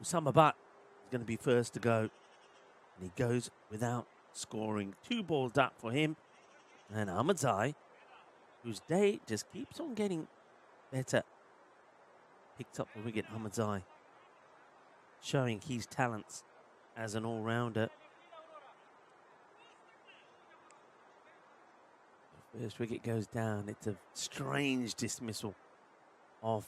Usama Butt. He's going to be first to go. And he goes without scoring. 2-ball duck for him. And Ahmadzai, whose day just keeps on getting better, picks up the wicket. Ahmadzai showing his talents as an all-rounder. The first wicket goes down. It's a strange dismissal of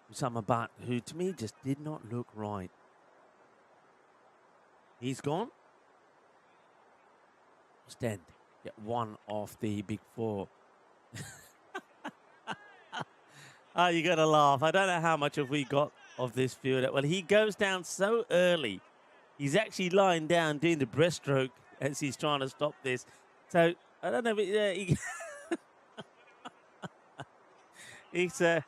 Usama Butt, who to me just did not look right. He's gone. Ostend get one off the big 4. Oh, you got to laugh. I don't know how much have we got of this fielder. Well, he goes down so early. He's actually lying down doing the breaststroke as he's trying to stop this. So, I don't know. It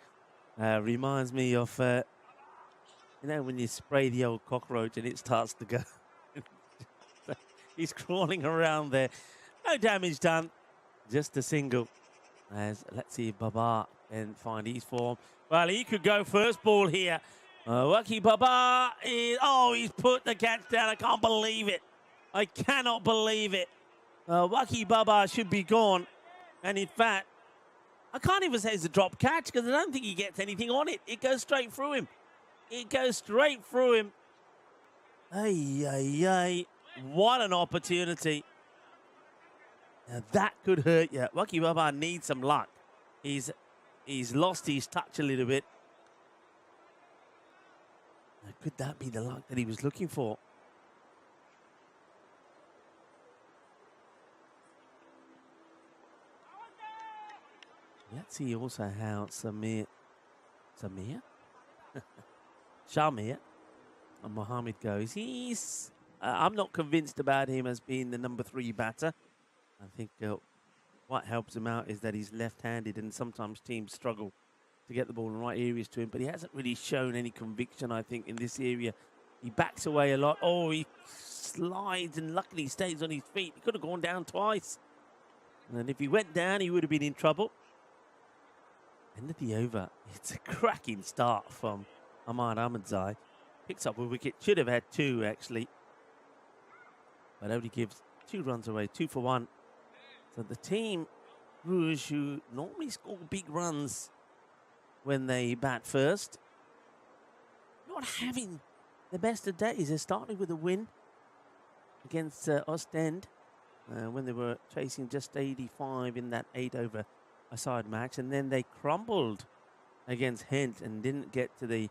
reminds me of, when you spray the old cockroach and it starts to go. He's crawling around there. No damage done. Just a single. As let's see if Baba can find his form. Well, he could go first ball here. Waki Baba is... Oh, he's put the catch down. I can't believe it. I cannot believe it. Waki Baba should be gone. And in fact, I can't even say it's a drop catch because I don't think he gets anything on it. It goes straight through him. It goes straight through him. Ay, ay, ay. What an opportunity. Now that could hurt you. Waki Baba needs some luck. He's lost his touch a little bit. Now, could that be the luck that he was looking for? Let's see also how Shamir and Mohammed goes. I'm not convinced about him as being the number 3 batter. I think what helps him out is that he's left-handed, and sometimes teams struggle to get the ball in the right areas to him. But he hasn't really shown any conviction, I think, in this area. He backs away a lot. Oh, he slides, and luckily stays on his feet. He could have gone down twice. And if he went down, he would have been in trouble. End of the over. It's a cracking start from Ahmad Ahmadzai. Picks up a wicket. Should have had 2, actually. But only gives 2 runs away. 2 for 1. So the team, Rouge, who normally score big runs when they bat first, not having the best of days. They're starting with a win against Ostend when they were chasing just 85 in that 8-over aside match, and then they crumbled against Hent and didn't get to the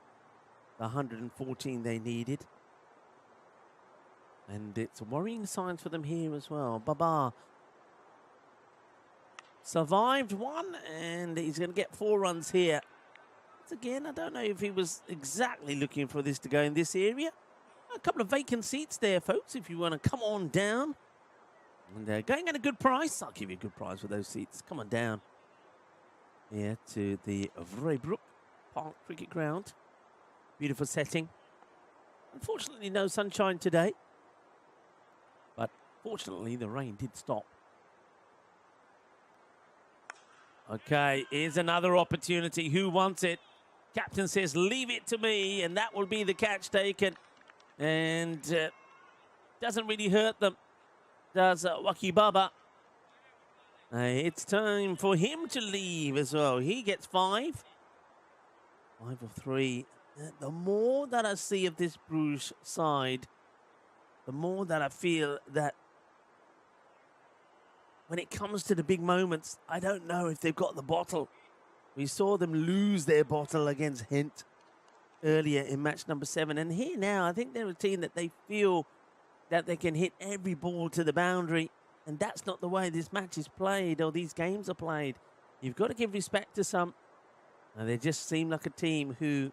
114 they needed. And it's worrying signs for them here as well. Baba survived 1, and he's going to get 4 runs here. Once again, I don't know if he was exactly looking for this to go in this area. A couple of vacant seats there, folks, if you want to come on down. And going at a good price. I'll give you a good price for those seats. Come on down here to the Vrijbroek Park Cricket Ground. Beautiful setting. Unfortunately, no sunshine today. But fortunately, the rain did stop. Okay, here's another opportunity. Who wants it? Captain says, leave it to me, and that will be the catch taken. And doesn't really hurt them, does Waki Baba. It's time for him to leave as well. He gets 5. 5 of 3. The more that I see of this Bruges side, the more that I feel that when it comes to the big moments, I don't know if they've got the bottle. We saw them lose their bottle against Hent earlier in match number 7. And here now, I think they're a team that they feel that they can hit every ball to the boundary. And that's not the way this match is played, or these games are played. You've got to give respect to some. And they just seem like a team who,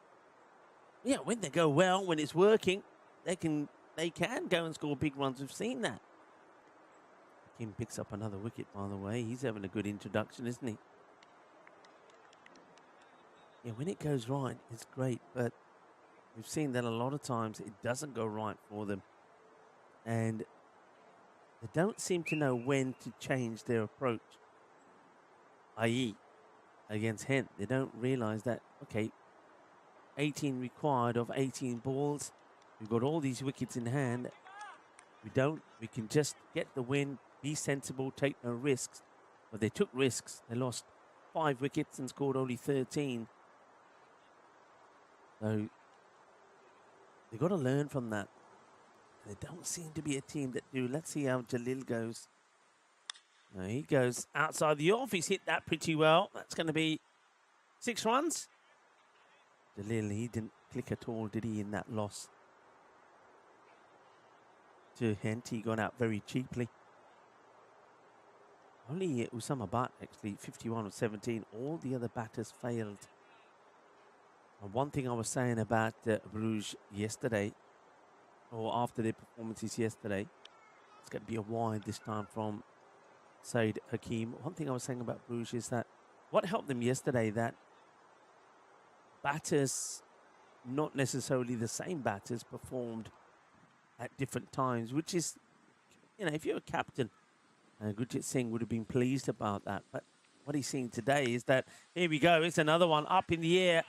yeah, when they go well, when it's working, they can go and score big runs. We've seen that. Kim picks up another wicket, by the way. He's having a good introduction, isn't he? Yeah, when it goes right, it's great. But we've seen that a lot of times it doesn't go right for them. And they don't seem to know when to change their approach. I.e., against Hent, they don't realise that, okay, 18 required of 18 balls. We've got all these wickets in hand. We can just get the win, be sensible, take no risks. But they took risks. They lost 5 wickets and scored only 13. So they've got to learn from that. They don't seem to be a team that do. Let's see how Jalil goes. Now he goes outside the off. He's hit that pretty well. That's going to be 6 runs. Jalil, he didn't click at all, did he, in that loss to Hent? He got out very cheaply. Only Usama Butt, actually, 51 of 17. All the other batters failed. And one thing I was saying about Bruges yesterday, or after their performances yesterday, it's going to be a wide this time from Saeed Hakim. One thing I was saying about Bruges is that what helped them yesterday, that batters, not necessarily the same batters, performed at different times, which is, you know, if you're a captain, Gurjit Singh would have been pleased about that. But what he's seen today is that, here we go, it's another one up in the air.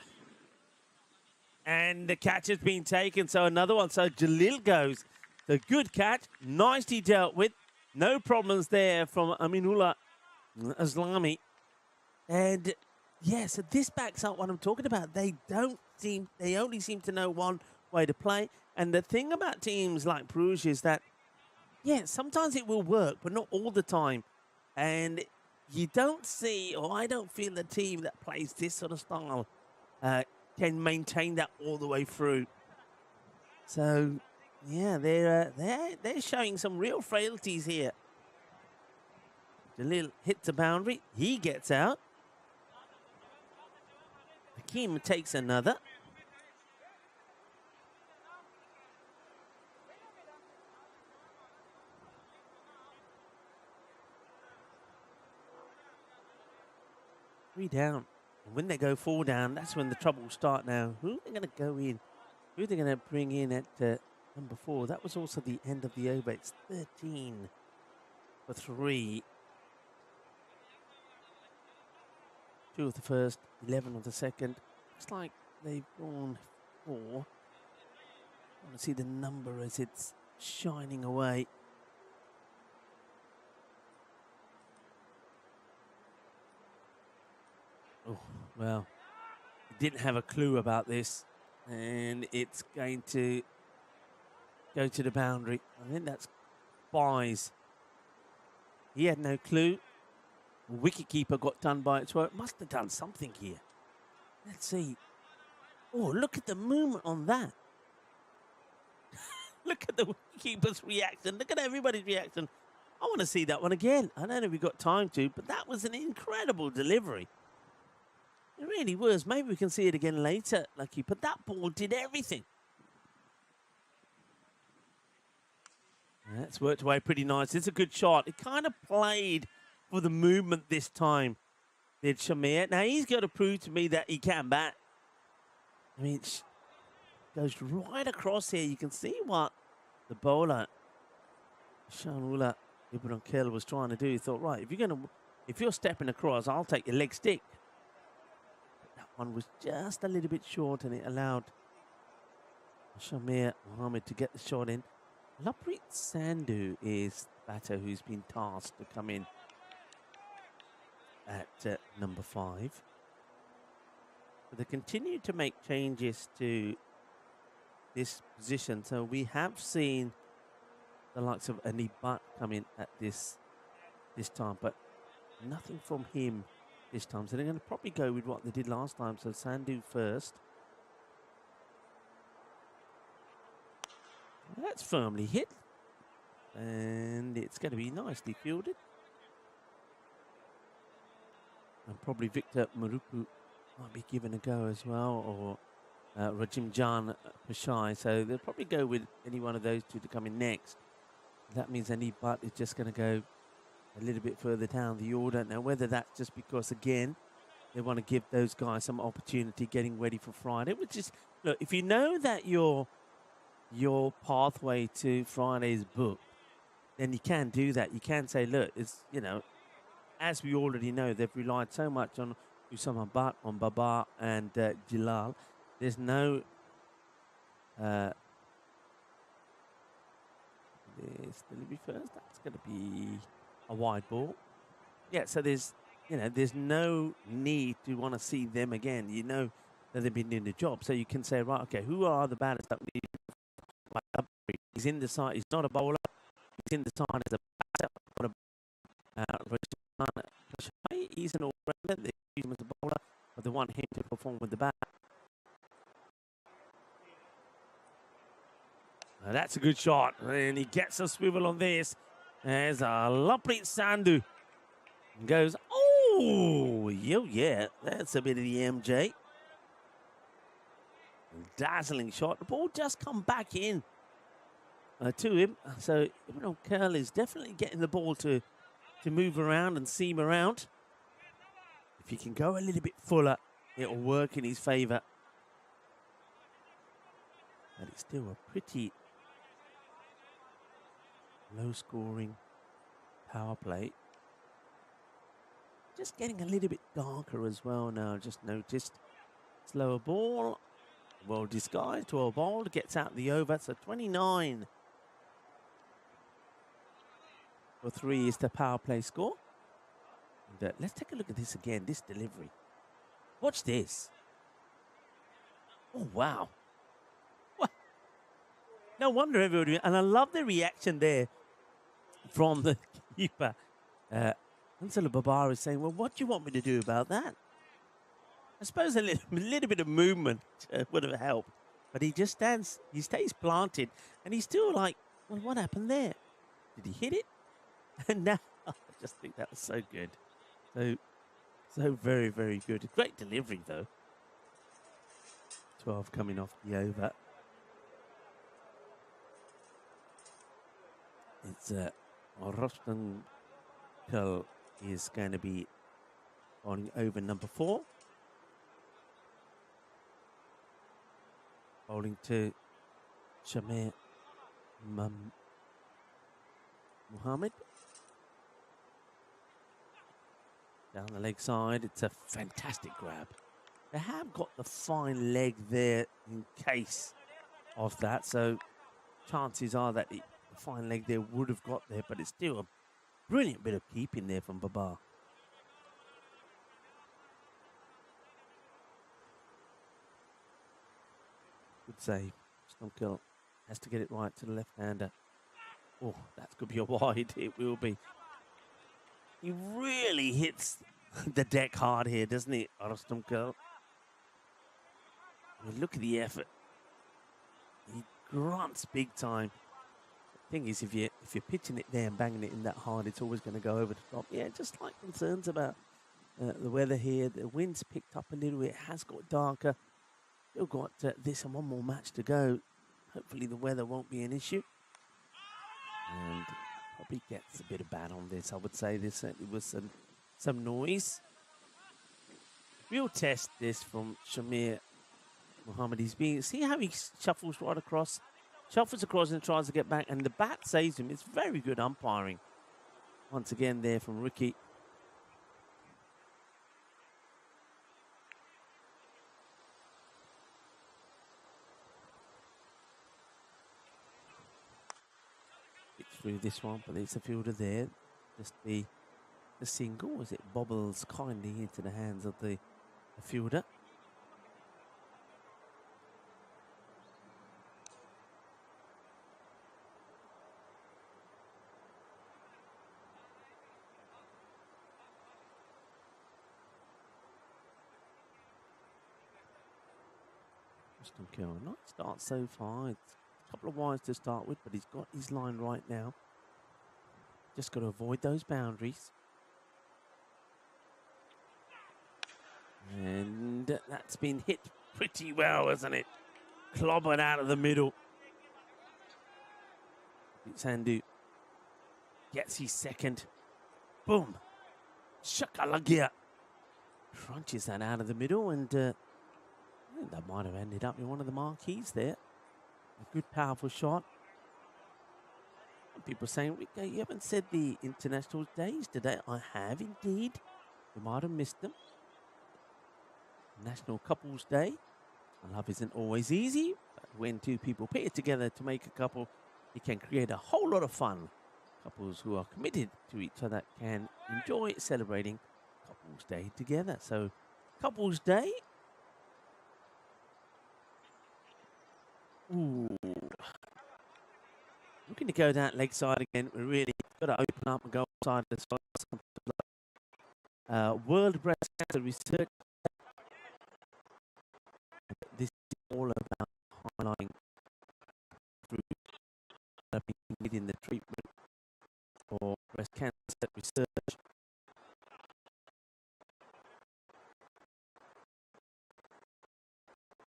And the catch has been taken, so another one. So Jalil goes. The good catch, nicely dealt with. No problems there from Aminullah Aslami. And yeah, so this backs up what I'm talking about. They only seem to know one way to play. And the thing about teams like Bruges is that, yeah, sometimes it will work, but not all the time. And you don't see, or I don't feel the team that plays this sort of style can maintain that all the way through. So, yeah, they're showing some real frailties here. Jalil hits the boundary. He gets out. Hakim takes another. Three down. And when they go 4 down, that's when the trouble will start now. Who are they going to go in? Who are they going to bring in at number 4? That was also the end of the over. It's 13 for 3. 2 of the first, 11 of the second. Looks like they've gone 4. I want to see the number as it's shining away. Oh, well, didn't have a clue about this, and it's going to go to the boundary. I think that's Buys. He had no clue. Wicketkeeper got done by it, so it must have done something here. Let's see. Oh, look at the movement on that. Look at the wicketkeeper's reaction. Look at everybody's reaction. I want to see that one again. I don't know if we've got time to, but that was an incredible delivery. It really was. Maybe we can see it again later, Lucky. But that ball did everything. That's worked away pretty nice. It's a good shot. It kind of played for the movement this time, did Shamir. Now, he's got to prove to me that he can bat. I mean, it goes right across here. You can see what the bowler, Shanula Ibrahim Kell, was trying to do. He thought, right, if you're stepping across, I'll take your leg stick. One was just a little bit short, and it allowed Shamir Mohammed to get the shot in. Laprit Sandhu is the batter who's been tasked to come in at number 5. But they continue to make changes to this position. So we have seen the likes of Anib Butt come in at this time, but nothing from him this time. So they're going to probably go with what they did last time. So Sandhu first. That's firmly hit. And it's going to be nicely fielded. And probably Victor Marupu might be given a go as well, or Rajim Jan Pashai. So they'll probably go with any one of those two to come in next. That means Anib Butt is just going to go a little bit further down the order. Now, whether that's just because, again, they want to give those guys some opportunity getting ready for Friday, which is, look, if you know that your pathway to Friday is booked, then you can do that. You can say, look, it's, you know, as we already know, they've relied so much on Usama Butt, on Baba and Jalal. There's no this delivery first. That's going to be a wide ball. Yeah, so there's no need to want to see them again. You know that they've been doing the job. So you can say, right, okay, who are the batters that we need? He's in the side. He's not a bowler. He's in the side as a batter. He's an all-rounder. They use him as a bowler, but they want him to perform with the bat. Now that's a good shot, and he gets a swivel on this. There's a Laprit Sandhu. Goes, oh, yeah, that's a bit of the MJ. Dazzling shot. The ball just come back in to him. So Ibn Curl is definitely getting the ball to move around and seam around. If he can go a little bit fuller, it'll work in his favour. But it's still a pretty low-scoring power play. Just getting a little bit darker as well now. Just noticed. Slower ball. Well disguised. 12 ball. Gets out the over. So 29 for 3 is the power play score. And, let's take a look at this again. This delivery. Watch this. Oh, wow. No wonder everybody. And I love the reaction there from the keeper. Ansela Babar is saying, well, what do you want me to do about that? I suppose a little bit of movement would have helped. But he just stands, he stays planted. And he's still like, well, what happened there? Did he hit it? And now, I just think that was so good. So very, very good. Great delivery, though. 12 coming off the over. It's Rostan Kull is going to be on over number 4. Bowling to Shamir Muhammad. Down the leg side, it's a fantastic grab. They have got the fine leg there in case of that, so chances are that the fine leg there would have got there, but it's still a brilliant bit of keeping there from Babar. Good save. Stonkill has to get it right to the left-hander. Oh, that could be a wide. It will be. He really hits the deck hard here, doesn't he, Stonkill? I mean, look at the effort. He grunts big time. The thing is, if you're pitching it there and banging it in that hard, it's always going to go over the top. Yeah, just like concerns about the weather here. The wind's picked up a little bit. It has got darker. Still got this and one more match to go. Hopefully the weather won't be an issue. And probably gets a bit of bat on this. I would say there certainly was some noise. Real test this from Shamir Muhammad. See how he shuffles right across? Shuffles across and tries to get back, and the bat saves him. It's very good umpiring. Once again there from Ricky. Through this one, but there's a fielder there. Just the single as it bobbles kindly into the hands of the fielder. Nice start so far. It's a couple of wires to start with, but he's got his line right now. Just got to avoid those boundaries. And that's been hit pretty well, hasn't it? Clobbered out of the middle. Sandu gets his second. Boom. Shakalagia. Crunches that out of the middle, and I think that might have ended up in one of the marquees there. A good, powerful shot. People saying, you haven't said the international days today. I have indeed. You might have missed them. National Couples Day. Love isn't always easy, but when two people pair together to make a couple, it can create a whole lot of fun. Couples who are committed to each other can enjoy celebrating Couples Day together. So, Couples Day. Ooh. Looking to go down leg side again. We really got to open up and go outside as well. World Breast Cancer Research. This is all about highlighting in the treatment for breast cancer research.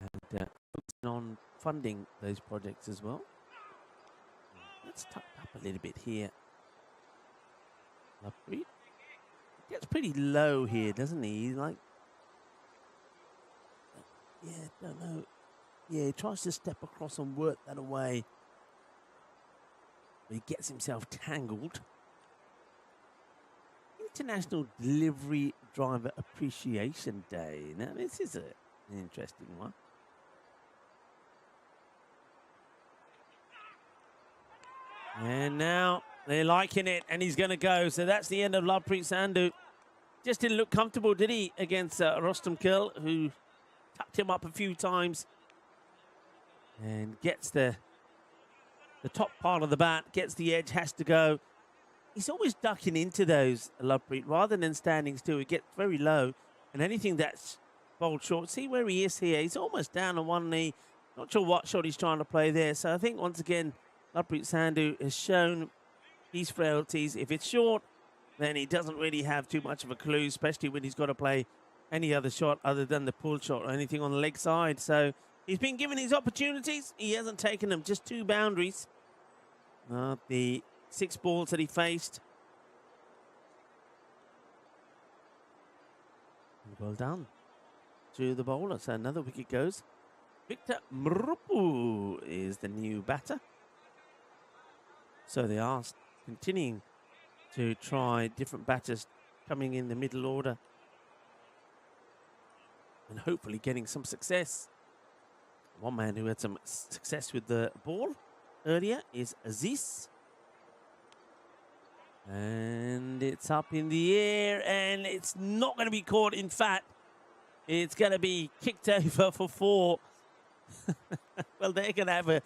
And focusing on funding those projects as well. Let's tuck up a little bit here. Lovepreet gets pretty low here, doesn't he? He's like, yeah, don't know. Yeah, he tries to step across and work that away. But he gets himself tangled. International Delivery Driver Appreciation Day. Now, this is an interesting one. And now they're liking it, and he's going to go. So that's the end of Lovepreet Sandhu. Just didn't look comfortable, did he, against Rostam Kull, who tucked him up a few times and gets the the top part of the bat, gets the edge, has to go. He's always ducking into those, Lovepreet, rather than standing still. He gets very low, and anything that's bowled short. See where he is here. He's almost down on one knee. Not sure what shot he's trying to play there. So I think once again, Lovepreet Sandhu has shown his frailties. If it's short, then he doesn't really have too much of a clue, especially when he's got to play any other shot other than the pull shot or anything on the leg side. So he's been given his opportunities. He hasn't taken them. Just 2 boundaries. The 6 balls that he faced. Well done to the bowler. So another wicket goes. Victor Mrupu is the new batter. So they are continuing to try different batters coming in the middle order and hopefully getting some success. One man who had some success with the ball earlier is Aziz. And it's up in the air and it's not going to be caught. In fact, it's going to be kicked over for 4. Well, they're going to have a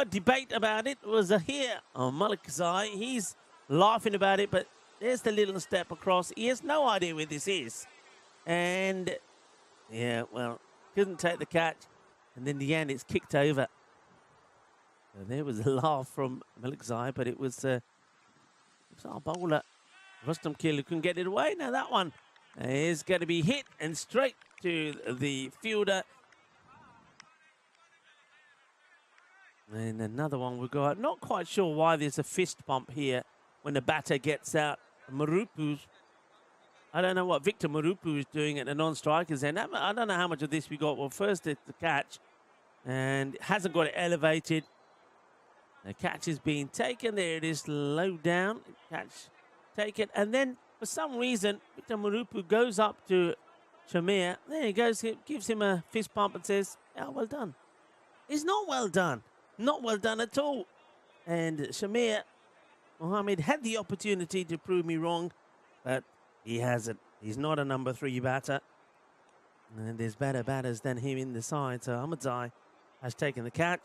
debate about it. It was here on Malik Zai. He's laughing about it, but there's the little step across. He has no idea where this is. And, yeah, well, couldn't take the catch. And in the end, it's kicked over. So there was a laugh from Malik Zai, but it was our bowler, Rustam Kil, who couldn't get it away. Now that one is going to be hit and straight to the fielder. And another one will go out. Not quite sure why there's a fist pump here when the batter gets out. Marupu's, I don't know what Victor Marupu is doing at the non-strikers end. I don't know how much of this we got. Well, first it's the catch, and hasn't got it elevated. The catch is being taken. There it is, low down. Catch taken. And then, for some reason, Victor Marupu goes up to Shamir. There he goes. He gives him a fist pump and says, "Yeah, well done." It's not well done. Not well done at all. And Shamir Mohammed had the opportunity to prove me wrong, but he hasn't. He's not a number 3 batter. And there's better batters than him in the side. So Ahmadzai has taken the catch.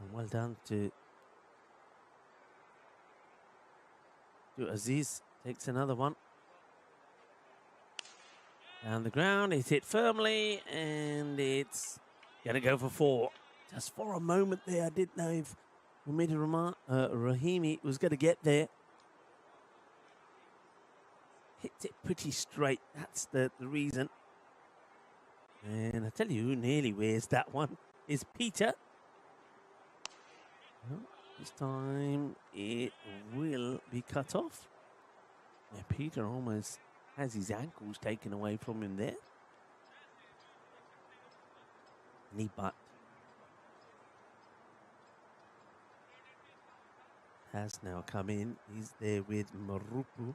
And well done to Aziz. Takes another one. Down the ground, it's hit firmly, and it's going to go for 4. Just for a moment there, I didn't know if Rahimi was going to get there. Hits it pretty straight, that's the reason. And I tell you who nearly wears that one is Peter. Well, this time it will be cut off. Yeah, Peter almost has his ankles taken away from him there. Knee butt. Has now come in. He's there with Marupu.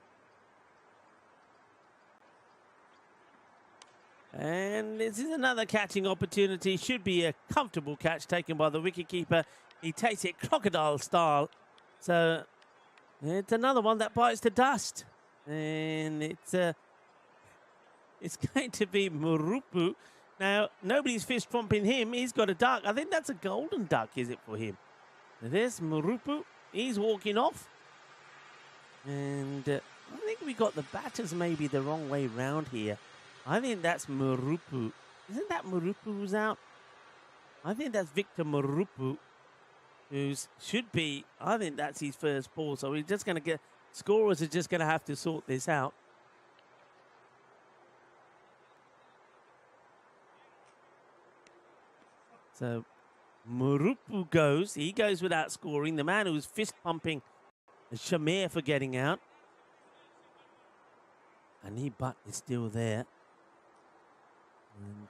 And this is another catching opportunity. Should be a comfortable catch taken by the wicketkeeper. He takes it crocodile style. So it's another one that bites the dust. And it's going to be Marupu. Now, nobody's fist pumping him. He's got a duck. I think that's a golden duck, is it, for him? Now, there's Marupu. He's walking off. And I think we got the batters maybe the wrong way round here. I think that's Marupu. Isn't that Marupu who's out? I think that's Victor Marupu, who should be, I think that's his first ball. So we're just going to get, scorers are just going to have to sort this out. So Marupu goes. He goes without scoring. The man who's fist pumping Shamir for getting out. And he butt is still there. And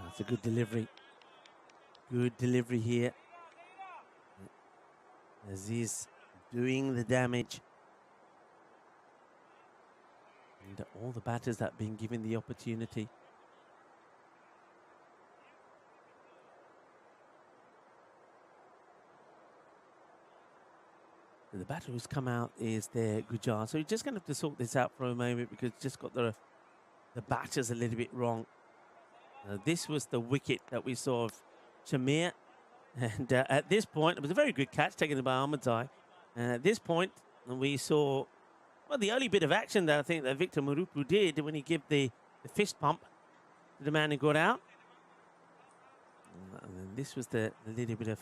that's a good delivery. Good delivery here. Aziz doing the damage. And all the batters that have been given the opportunity. The batter who's come out is there, Gujar. So you're just going to have to sort this out for a moment because just got the batters a little bit wrong. This was the wicket that we saw of Shamir. And at this point, it was a very good catch taken by Ahmadzai. And at this point, we saw, well, the only bit of action that I think that Victor Marupu did when he gave the fist pump to the man who got out. And then this was the little bit of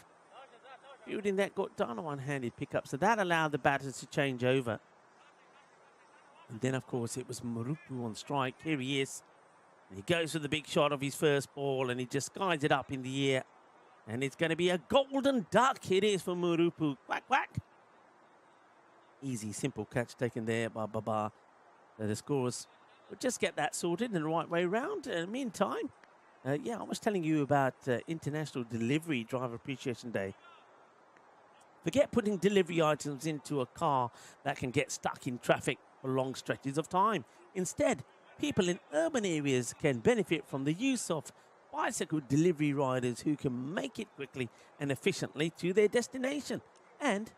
fielding that got done, a one-handed pickup. So that allowed the batters to change over. And then, of course, it was Marupu on strike. Here he is. And he goes for the big shot of his first ball, and he just skies it up in the air. And it's going to be a golden duck. It is for Marupu. Quack, quack. Easy, simple catch taken there by Baba. So the scorers will just get that sorted in the right way round. Meantime, I was telling you about International Delivery Driver Appreciation Day. Forget putting delivery items into a car that can get stuck in traffic for long stretches of time. Instead, people in urban areas can benefit from the use of bicycle delivery riders who can make it quickly and efficiently to their destination and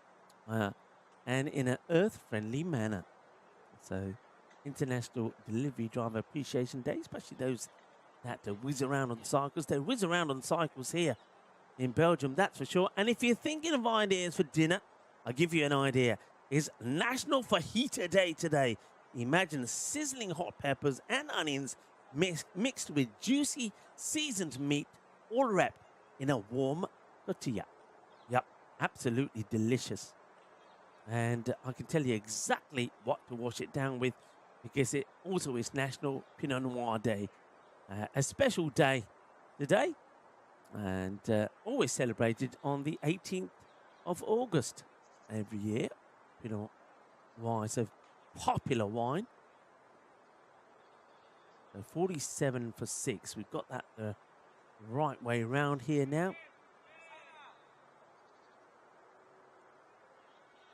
in an earth-friendly manner. So, International Delivery Driver Appreciation Day, especially those that whiz around on cycles. They whiz around on cycles here in Belgium, that's for sure. And if you're thinking of ideas for dinner, I'll give you an idea. It's National Fajita Day today. Imagine sizzling hot peppers and onions mixed with juicy seasoned meat, all wrapped in a warm tortilla. Yep, absolutely delicious. And I can tell you exactly what to wash it down with because it also is National Pinot Noir Day. A special day today and always celebrated on the 18th of August every year. Pinot Noir is a popular wine. So 47 for 6. We've got that the right way round here now.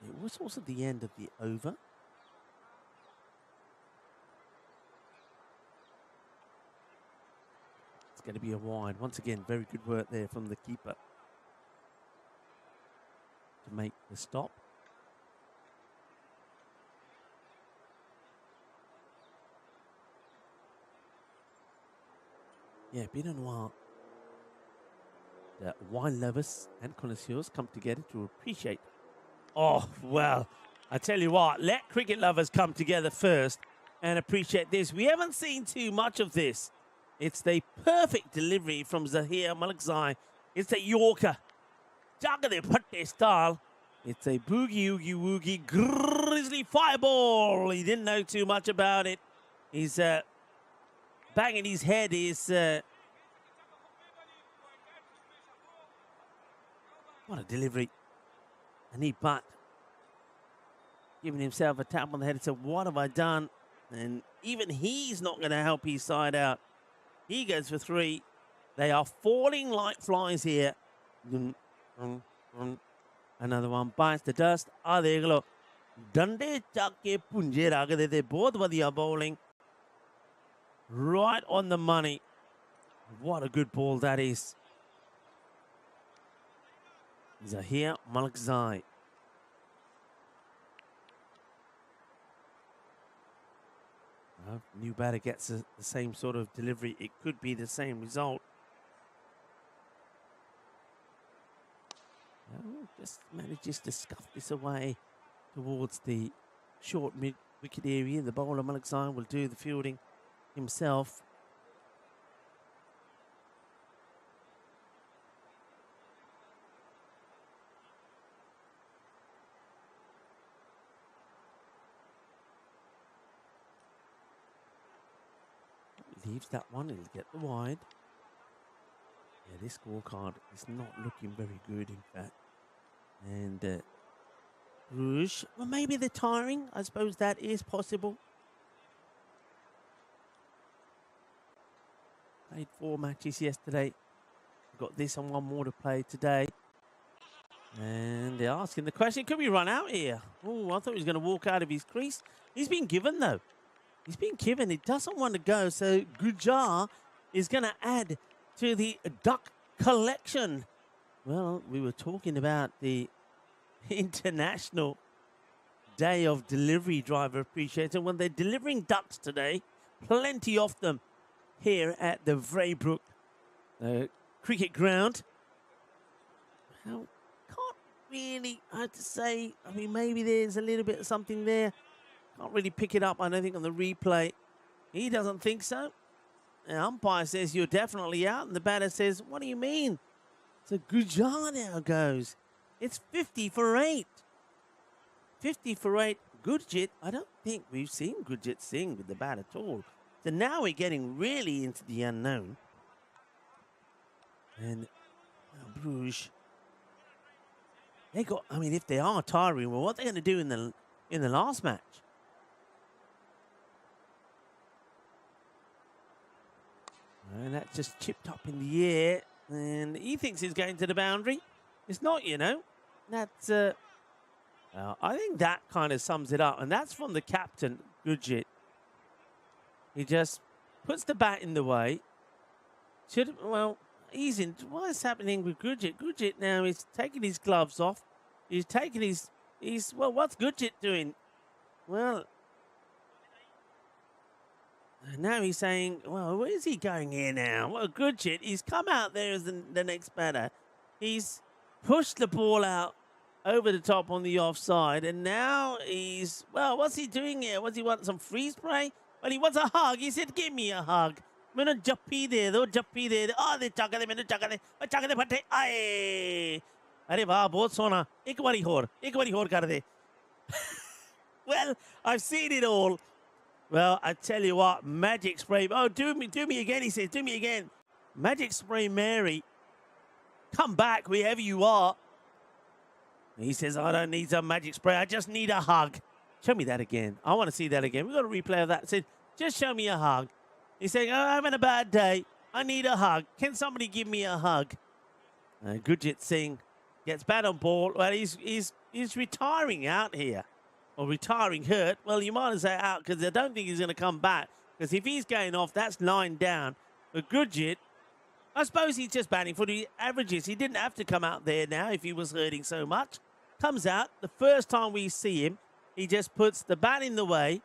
It was also the end of the over. It's going to be a wide. Once again, very good work there from the keeper to make the stop. Yeah, Pinot Noir. The wine lovers and connoisseurs come together to appreciate. Oh, well, I tell you what, let cricket lovers come together first and appreciate this. We haven't seen too much of this. It's the perfect delivery from Zahir Malikzai. It's a Yorker. Jagade Patte style. It's a boogie oogie woogie grizzly fireball. He didn't know too much about it. He's banging his head is what a delivery. And he butt giving himself a tap on the head and said, what have I done? And even he's not going to help his side out. He goes for 3. They are falling like flies here. Another one bites the dust. There you go. Dande chakke punje ragade the both vadiya bowling. Right on the money. What a good ball that is. Zahir Malikzai. New batter gets the same sort of delivery. It could be the same result. Just manages to scuff this away towards the short mid-wicket area. The bowler Malikzai will do the fielding himself. Leaves that one, he'll get the wide. Yeah, this scorecard is not looking very good, in fact. And Rouge, well, maybe they're tiring. I suppose that is possible. Played 4 matches yesterday. Got this and one more to play today. And they're asking the question, could we run out here? Oh, I thought he was going to walk out of his crease. He's been given, though. He's been given. He doesn't want to go. So Gujar is going to add to the duck collection. Well, we were talking about the International day of delivery driver appreciation when they're delivering ducks today. Plenty of them here at the Vraybrook cricket ground. Well, can't really, I have to say, I mean, maybe there's a little bit of something there. Can't really pick it up, I don't think, on the replay. He doesn't think so. The umpire says you're definitely out, and the batter says, what do you mean? So Gujar now goes. It's 50 for 8. 50 for 8. Gurjit, I don't think we've seen Gurjit Singh with the bat at all. So now we're getting really into the unknown. And Bruges, they got, I mean, if they are tiring, well, what are they going to do in the last match? And that's just chipped up in the air. And he thinks he's going to the boundary. It's not, you know. That's, I think that kind of sums it up. And that's from the captain, Gurjit. He just puts the bat in the way. Well, he's in. What is happening with Gurjit? Gurjit now is taking his gloves off. He's taking well, what's Gurjit doing? Well, now he's saying, well, where is he going here now? Well, Gurjit, he's come out there as the next batter. He's pushed the ball out over the top on the offside, and now he's, well, what's he doing here? What's he want, some freeze spray? Well, he wants a hug. He said, give me a hug. मैंने जप्पी दे दो जप्पी दे दो आधे चाकले मैंने चाकले फटे आए अरे वाह बहुत सोना एक बारी होर कर दे. Well, I've seen it all. Well, I tell you what, magic spray. Oh, do me again, he says, do me again. Magic spray Mary. Come back wherever you are. He says, I don't need some magic spray. I just need a hug. Show me that again. I want to see that again. We've got a replay of that. It said, just show me a hug. He's saying, oh, I'm having a bad day. I need a hug. Can somebody give me a hug? Gurjit Singh gets bat on ball. Well, he's retiring out here. Or retiring hurt. Well, you might as well say out because I don't think he's going to come back. Because if he's going off, that's 9 down. But Gurjit, I suppose he's just batting for the averages. He didn't have to come out there now if he was hurting so much. Comes out. The first time we see him, he just puts the bat in the way.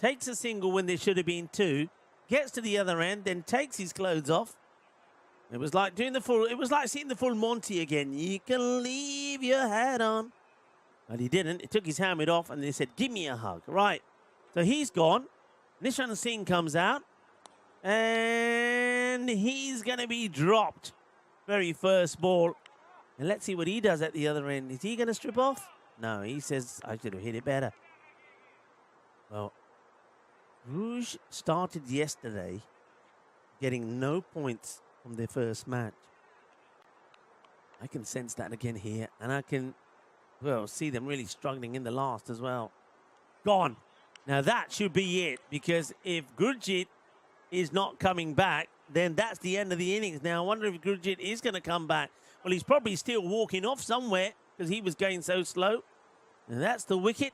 Takes a single when there should have been 2. Gets to the other end, then takes his clothes off. It was like doing the full, it was like seeing the full Monty again. You can leave your hat on. But he didn't. He took his helmet off and they said, give me a hug. Right. So he's gone. Nishan Singh comes out. And he's going to be dropped. Very first ball. And let's see what he does at the other end. Is he going to strip off? No, he says, I should have hit it better. Well, Rouge started yesterday getting no points from their first match. I can sense that again here. And I can, well, see them really struggling in the last as well. Gone. Now that should be it. Because if Gurjit is not coming back, then that's the end of the innings. Now, I wonder if Gurjit is going to come back. Well, he's probably still walking off somewhere because he was going so slow. And that's the wicket.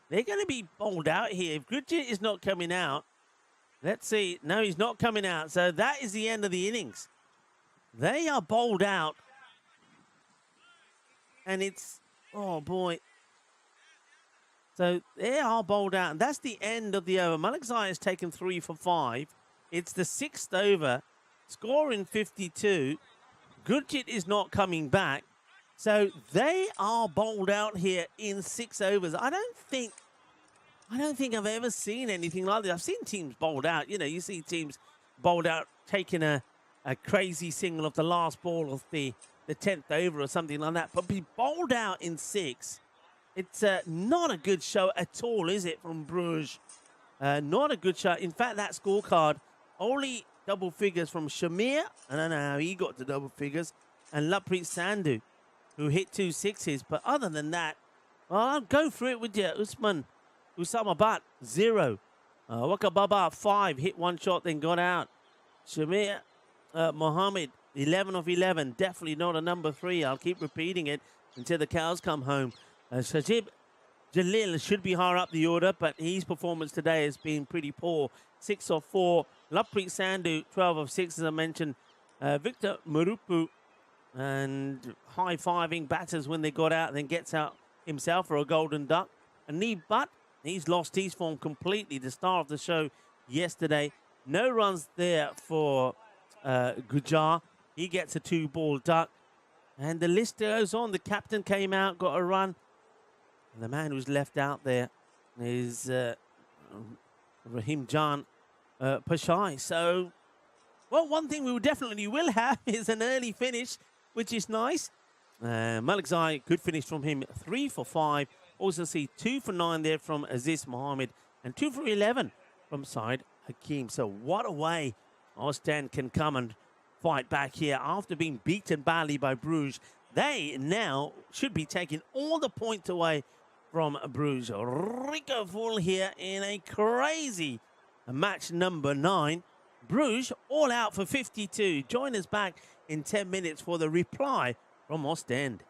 They're going to be bowled out here. If Gurjit is not coming out, let's see. No, he's not coming out. So that is the end of the innings. They are bowled out. And it's, oh boy. So they are bowled out. And that's the end of the over. Malik has taken 3 for 5. It's the 6th over. Scoring 52. Gurjit is not coming back. So they are bowled out here in 6 overs. I don't think I've ever seen anything like this. I've seen teams bowled out. You know, you see teams bowled out, taking a crazy single of the last ball of the 10th over or something like that. But be bowled out in 6. It's not a good show at all, is it, from Bruges? Not a good show. In fact, that scorecard, only double figures from Shamir. I don't know how he got to double figures. And Lappreet Sandhu, who hit 2 sixes. But other than that, well, I'll go through it with you. Usama Bat, 0. Waka Baba, 5. Hit 1 shot, then got out. Shamir Mohammed, 11 of 11. Definitely not a number 3. I'll keep repeating it until the cows come home. Sajib Jalil should be higher up the order, but his performance today has been pretty poor. 6 of 4. Lappreet Sandhu, 12 of 6, as I mentioned. Victor Murupu, and high-fiving batters when they got out, then gets out himself for a golden duck. a knee, but he's lost his form completely. The star of the show yesterday. No runs there for Gujar. He gets a 2-ball duck. And the list goes on. The captain came out, got a run. And the man who's left out there is Rahim Jan Pashai. So, well, one thing we definitely will have is an early finish, which is nice. Malikzai, good finish from him, 3 for 5. Also see 2 for 9 there from Aziz Mohammed and 2 for 11 from Said Hakim. So what a way Ostend can come and fight back here after being beaten badly by Bruges. They now should be taking all the points away from Bruges. Rico Full here in a crazy match number 9. Bruges all out for 52. Join us back in 10 minutes for the reply from Ostend.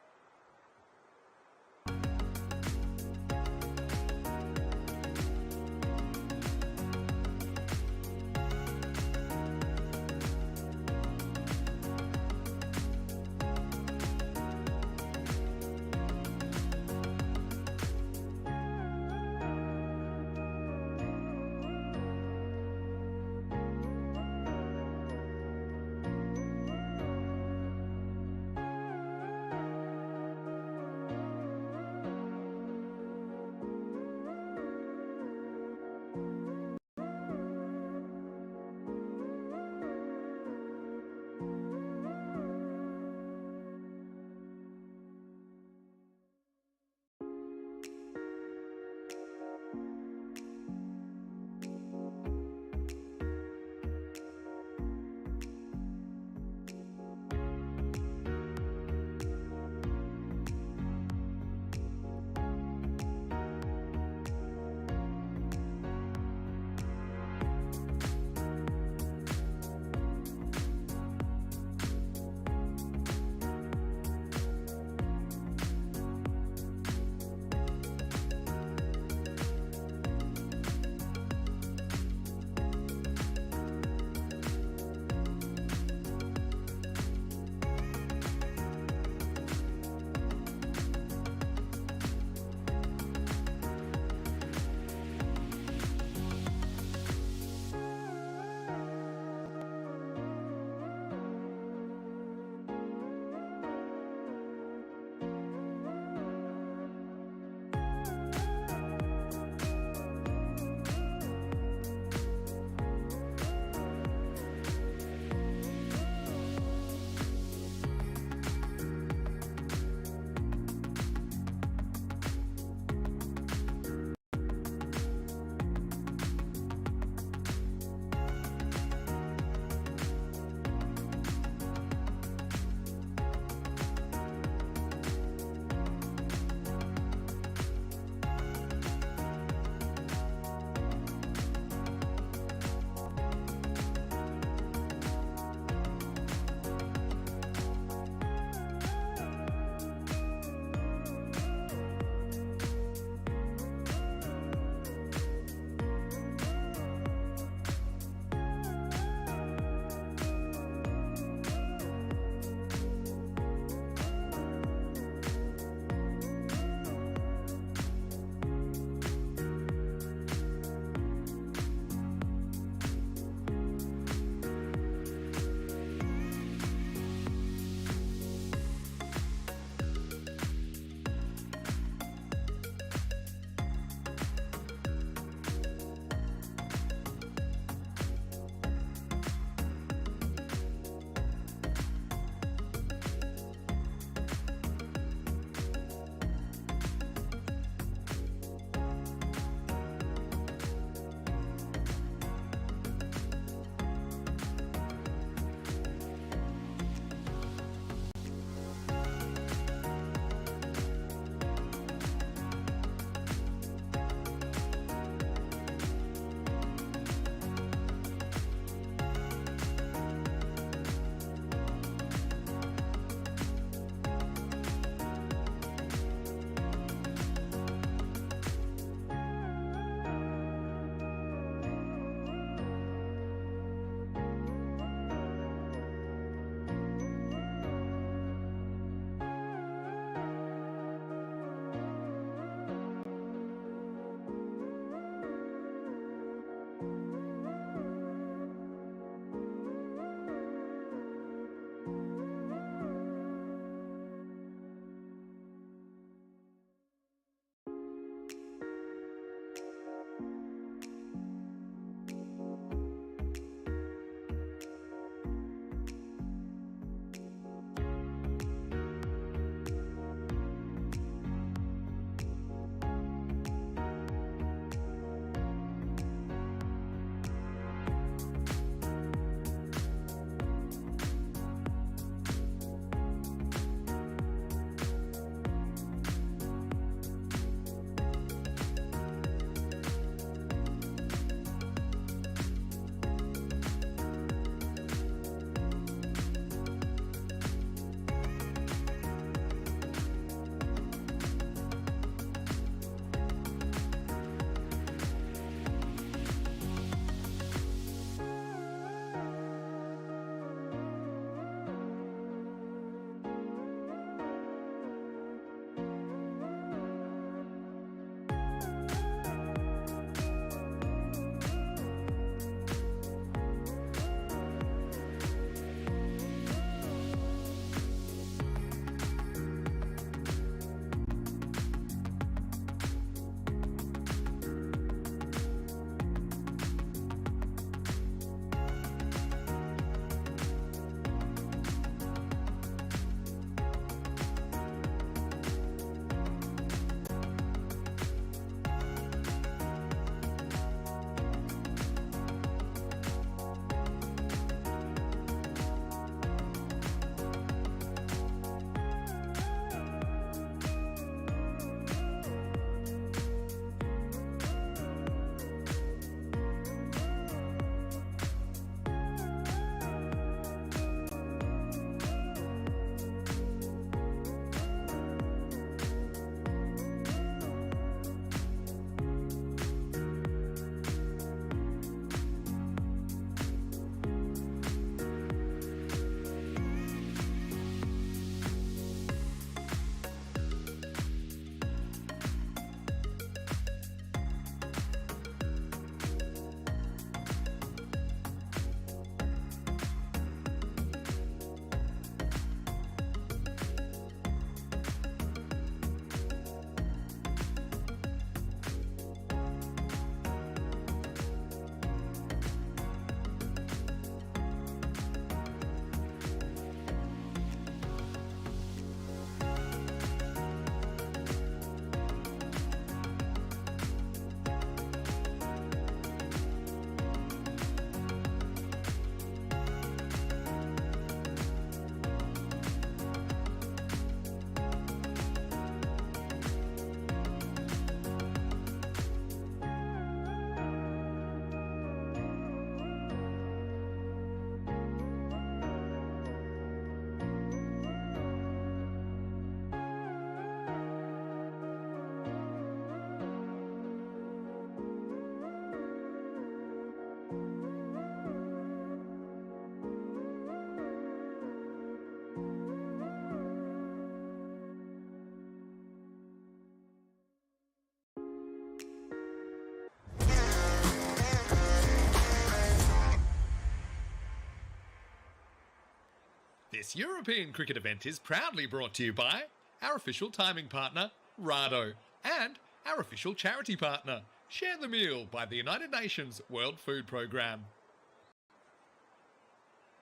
This European cricket event is proudly brought to you by our official timing partner, Rado, and our official charity partner, Share the Meal by the United Nations World Food Programme.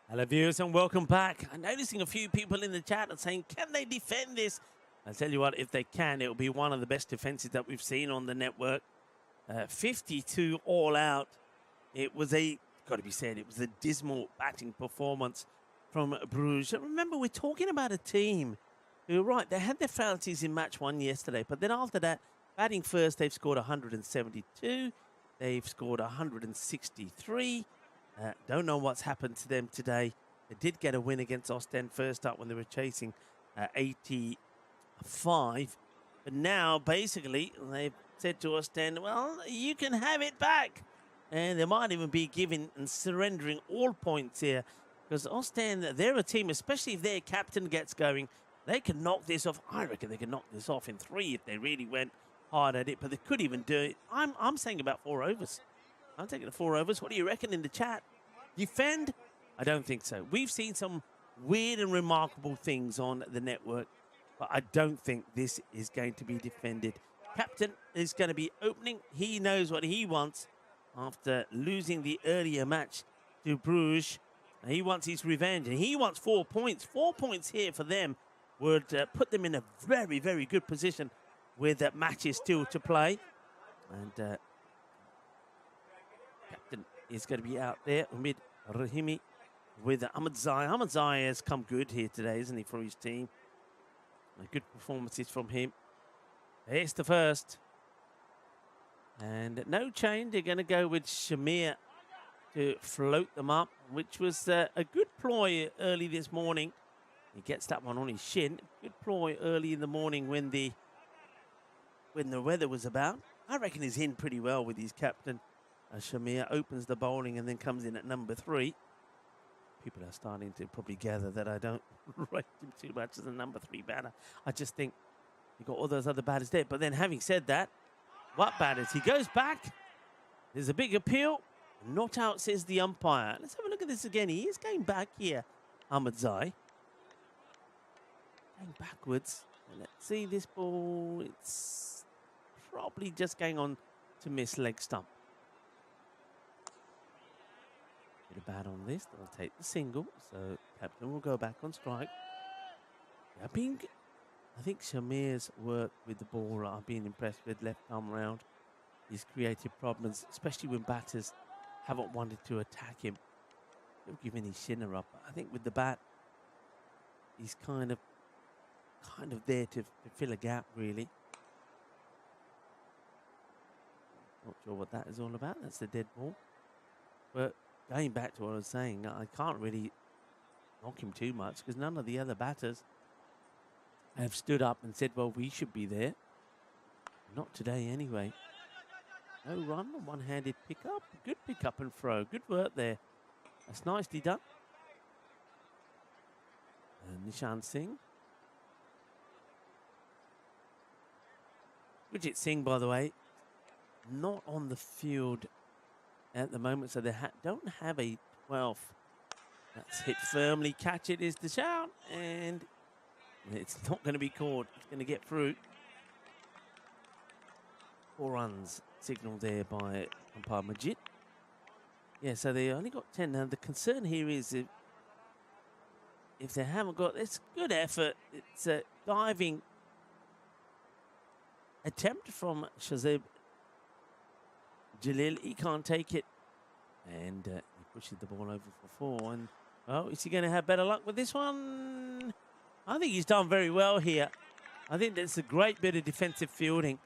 Hello viewers and welcome back. I'm noticing a few people in the chat are saying, can they defend this? I'll tell you what, if they can, it'll be one of the best defenses that we've seen on the network. 52 all out. It was got to be said, it was a dismal batting performance from Bruges. Remember, we're talking about a team who, right, they had their frailties in match one yesterday, but then after that, batting first, they've scored 172. They've scored 163. Don't know what's happened to them today. They did get a win against Ostend first up when they were chasing 85. But now, basically, they've said to Ostend, well, you can have it back. And they might even be giving and surrendering all points here. Because Ostend, they're a team, especially if their captain gets going, they can knock this off. I reckon they can knock this off in 3 if they really went hard at it. But they could even do it. I'm saying about 4 overs. I'm taking the 4 overs. What do you reckon in the chat? Defend? I don't think so. We've seen some weird and remarkable things on the network, but I don't think this is going to be defended. Captain is going to be opening. He knows what he wants after losing the earlier match to Bruges. He wants his revenge, and he wants 4 points. 4 points here for them would put them in a very, very good position with matches still to play. And captain is going to be out there amid Rahimi with Ahmed Zai. Ahmed Zai has come good here today, isn't he, for his team? Good performances from him. Here's the first. And no change. They're going to go with Shamir to float them up, which was a good ploy early this morning. He gets that one on his shin. Good ploy early in the morning when the weather was about. I reckon he's in pretty well with his captain. Shamir opens the bowling and then comes in at number 3. People are starting to probably gather that I don't rate him too much as a number 3 batter. I just think you've got all those other batters there. But then having said that, what batters? He goes back. There's a big appeal. Not out, says the umpire. Let's have a look at this again. He is going back here, Ahmed Zai. Going backwards. Let's see this ball. It's probably just going on to miss leg stump. Bit of bat on this. They'll take the single. So captain will go back on strike. I think Shamir's work with the ball, I've been impressed with left arm round. He's created problems, especially when batters haven't wanted to attack him. He'll give any shinner up. I think with the bat, he's kind of there to fill a gap, really. Not sure what that is all about. That's the dead ball. But going back to what I was saying, I can't really knock him too much because none of the other batters have stood up and said, well, we should be there. Not today anyway. No run, a one-handed pick-up. Good pick-up and throw. Good work there. That's nicely done. And Nishan Singh. Bridget Singh, by the way, not on the field at the moment, so they don't have a 12th. That's hit firmly. Catch it is the shout, and it's not going to be caught. It's going to get through. 4 runs signalled there by umpire Majid. Yeah, so they only got 10. Now, the concern here is if they haven't got this good effort, it's a diving attempt from Shazib Jalil. He can't take it. And he pushes the ball over for 4. And, well, is he going to have better luck with this one? I think he's done very well here. I think that's a great bit of defensive fielding.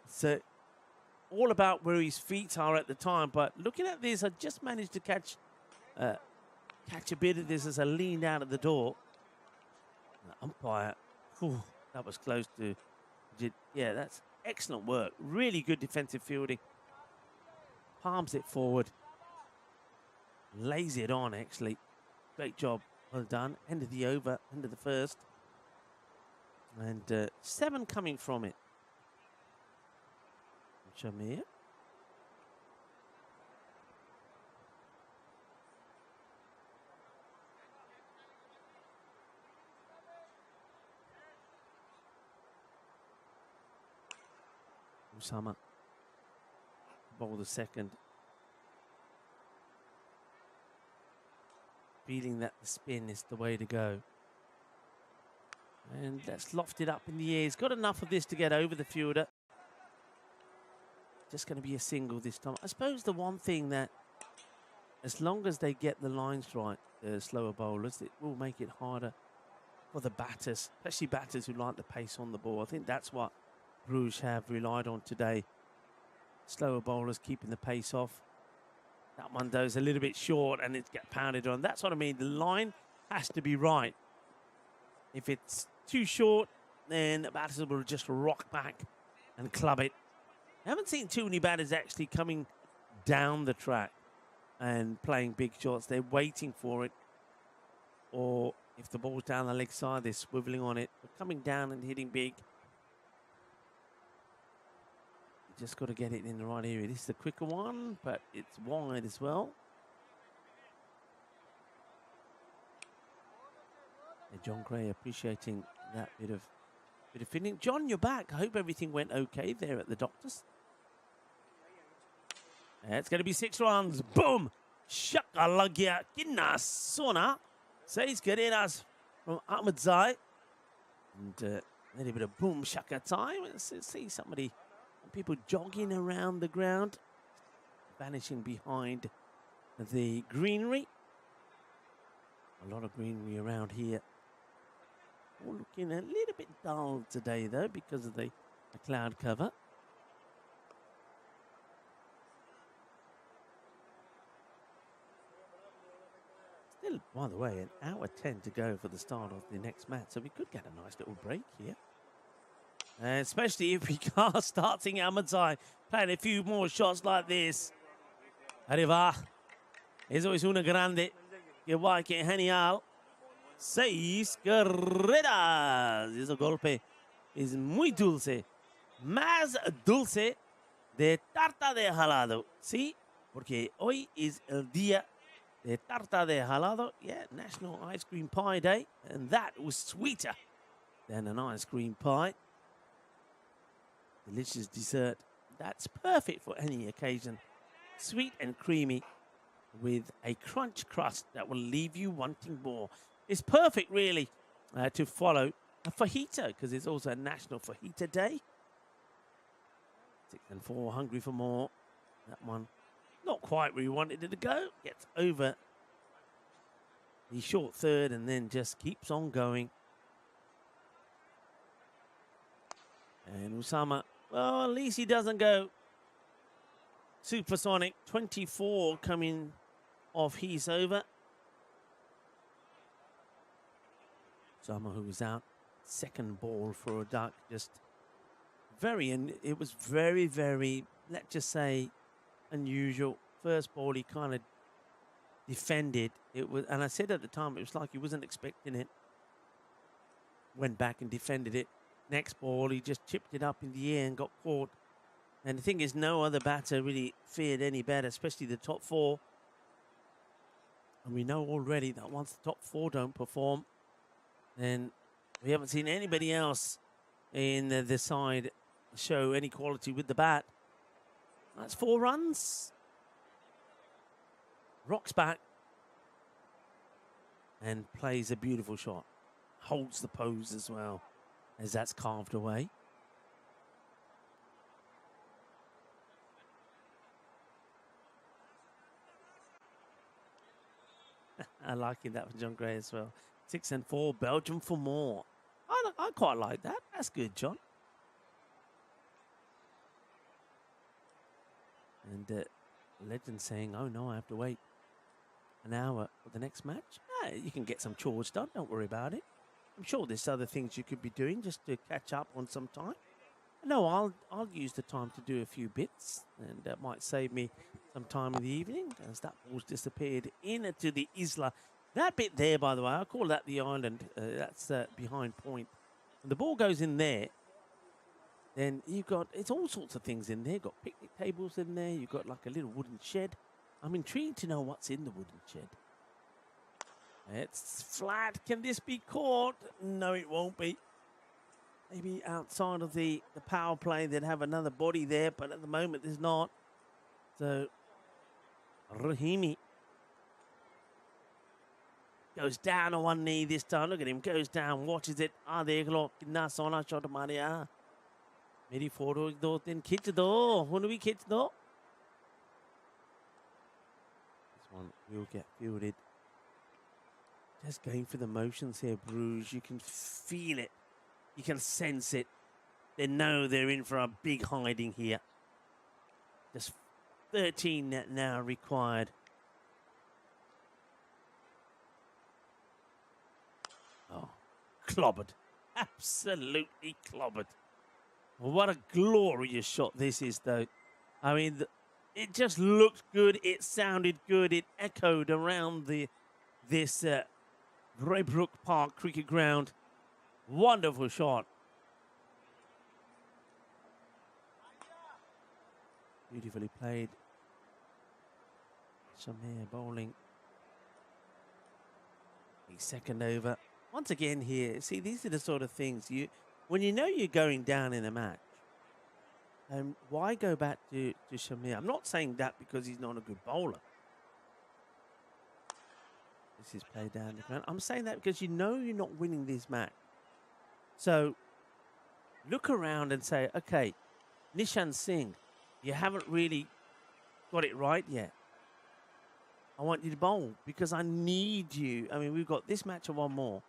So all about where his feet are at the time. But looking at this, I just managed to catch a bit of this as I leaned out of the door. The umpire, that was close to. Yeah, that's excellent work. Really good defensive fielding. Palms it forward. Lays it on, actually. Great job. Well done. End of the over, end of the first. And 7 coming from it. Shamir. Usama. Ball the second. Feeling that the spin is the way to go. And that's lofted up in the air. He's got enough of this to get over the fielder. Just going to be a single this time. I suppose the one thing that, as long as they get the lines right, the slower bowlers, it will make it harder for the batters, especially batters who like the pace on the ball. I think that's what Bruges have relied on today. Slower bowlers keeping the pace off. That one though is a little bit short and it's get pounded on. That's what I mean. The line has to be right. If it's too short, then the batters will just rock back and club it. I haven't seen too many batters actually coming down the track and playing big shots. They're waiting for it. Or if the ball's down the leg side, they're swiveling on it. But coming down and hitting big. You just got to get it in the right area. This is the quicker one, but it's wide as well. And John Gray appreciating that bit of fitting. John, you're back. I hope everything went okay there at the doctor's. It's going to be 6 runs. Boom! Shakalagya Kinna Sona. 6 carreras from Ahmed Zai. And a little bit of boom shaka time. Let's see some people jogging around the ground, vanishing behind the greenery. A lot of greenery around here. All looking a little bit dull today, though, because of the cloud cover. Still, by the way, an hour 10 to go for the start of the next match, so we could get a nice little break here. Especially if we can't start seeing Ahmadzai playing a few more shots like this. Arriva. Eso es una grande. Igual que genial. 6 carreras. Ese golpe es muy dulce. Más dulce de tarta de jalado. Sí, porque hoy es el día de tarta de jalado. Yeah, National Ice Cream Pie Day. And that was sweeter than an ice cream pie. Delicious dessert. That's perfect for any occasion. Sweet and creamy with a crunch crust that will leave you wanting more. It's perfect, really, to follow a fajita, because it's also a National Fajita Day. 6 and 4, hungry for more. That one, not quite where we wanted it to go. Gets over the short third and then just keeps on going. And Usama, well, at least he doesn't go supersonic. 24 coming off his over. Usama, who was out, second ball for a duck, just and it was very, very, let's just say, unusual. First ball, he kind of defended. It was, and I said at the time, it was like he wasn't expecting it. Went back and defended it. Next ball, he just chipped it up in the air and got caught. And the thing is, no other batter really fared any better, especially the top 4. And we know already that once the top 4 don't perform, then we haven't seen anybody else in the side show any quality with the bat. That's 4 runs. Rocks back and plays a beautiful shot. Holds the pose as well, as that's carved away. I like that from John Gray as well. 6 and 4, Belgium for more. I quite like that. That's good, John. And Legend saying, oh no, I have to wait an hour for the next match. You can get some chores done. Don't worry about it. I'm sure there's other things you could be doing just to catch up on some time. No, I'll use the time to do a few bits, and that might save me some time in the evening as that ball's disappeared into the Isla. That bit there, by the way, I call that the island. That's behind point. When the ball goes in there, then you've got, it's all sorts of things in there. You've got picnic tables in there. You've got like a little wooden shed. I'm intrigued to know what's in the wooden shed. It's flat. Can this be caught? No, it won't be. Maybe outside of the power play, they'd have another body there, but at the moment there's not. So Rahimi goes down on one knee this time. Look at him, goes down, watches it. देख लो कितना सोना shot मारा. मेरी photo दो तीन खींच दो. हुन भी खींच दो. This one will get fielded. Just going for the motions here, Bruges. You can feel it. You can sense it. They know they're in for a big hiding here. Just 13 net now required. Oh, clobbered. Absolutely clobbered. What a glorious shot this is, though. I mean, it just looked good. It sounded good. It echoed around this Braybrook Park cricket ground. Wonderful shot. Beautifully played. Shamir bowling. The second over. Once again here, see, these are the sort of things when you know you're going down in a match, why go back to Shamir? I'm not saying that because he's not a good bowler. This is played down the ground. I'm saying that because you know you're not winning this match. So look around and say, okay, Nishan Singh, you haven't really got it right yet. I want you to bowl because I need you. I mean, we've got this match and one more,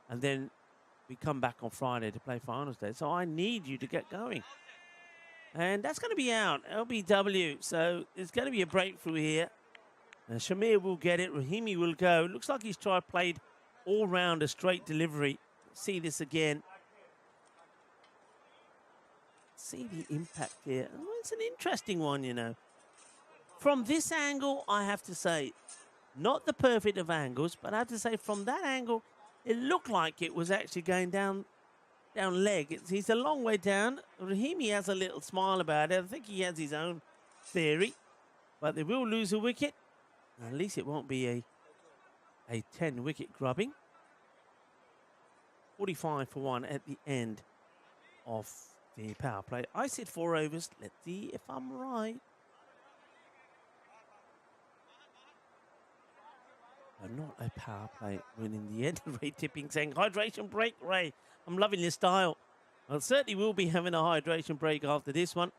and then we come back on Friday to play finals day. So I need you to get going. And that's going to be out, LBW. So there's going to be a breakthrough here. And Shamir will get it. Rahimi will go. Looks like he's played all round a straight delivery. See this again. See the impact here. Oh, it's an interesting one, you know. From this angle, I have to say, not the perfect of angles, but I have to say from that angle, it looked like it was actually going down leg. He's a long way down. Rahimi has a little smile about it. I think he has his own theory, but they will lose a wicket. At least it won't be a 10-wicket grubbing. 45 for 1 at the end of the power play. I said 4 overs. Let's see if I'm right. But not a power play win in the end. Ray Tipping saying, hydration break, Ray. I'm loving your style. Well, certainly we'll be having a hydration break after this one.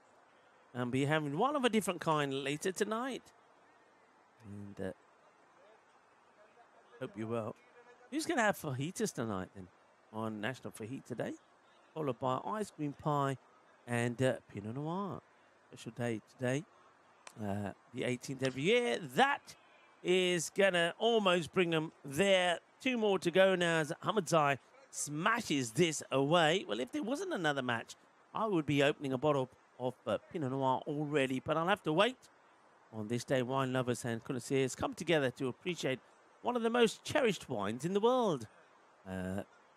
And be having one of a different kind later tonight. And hope you're well. Who's going to have fajitas tonight then? On National Fajita Day. Followed by ice cream pie and Pinot Noir. Special day today. The 18th every year. That is going to almost bring them there. 2 more to go now as Ahmadzai smashes this away. Well, if there wasn't another match, I would be opening a bottle of Pinot Noir already. But I'll have to wait. On this day, wine lovers and connoisseurs come together to appreciate one of the most cherished wines in the world.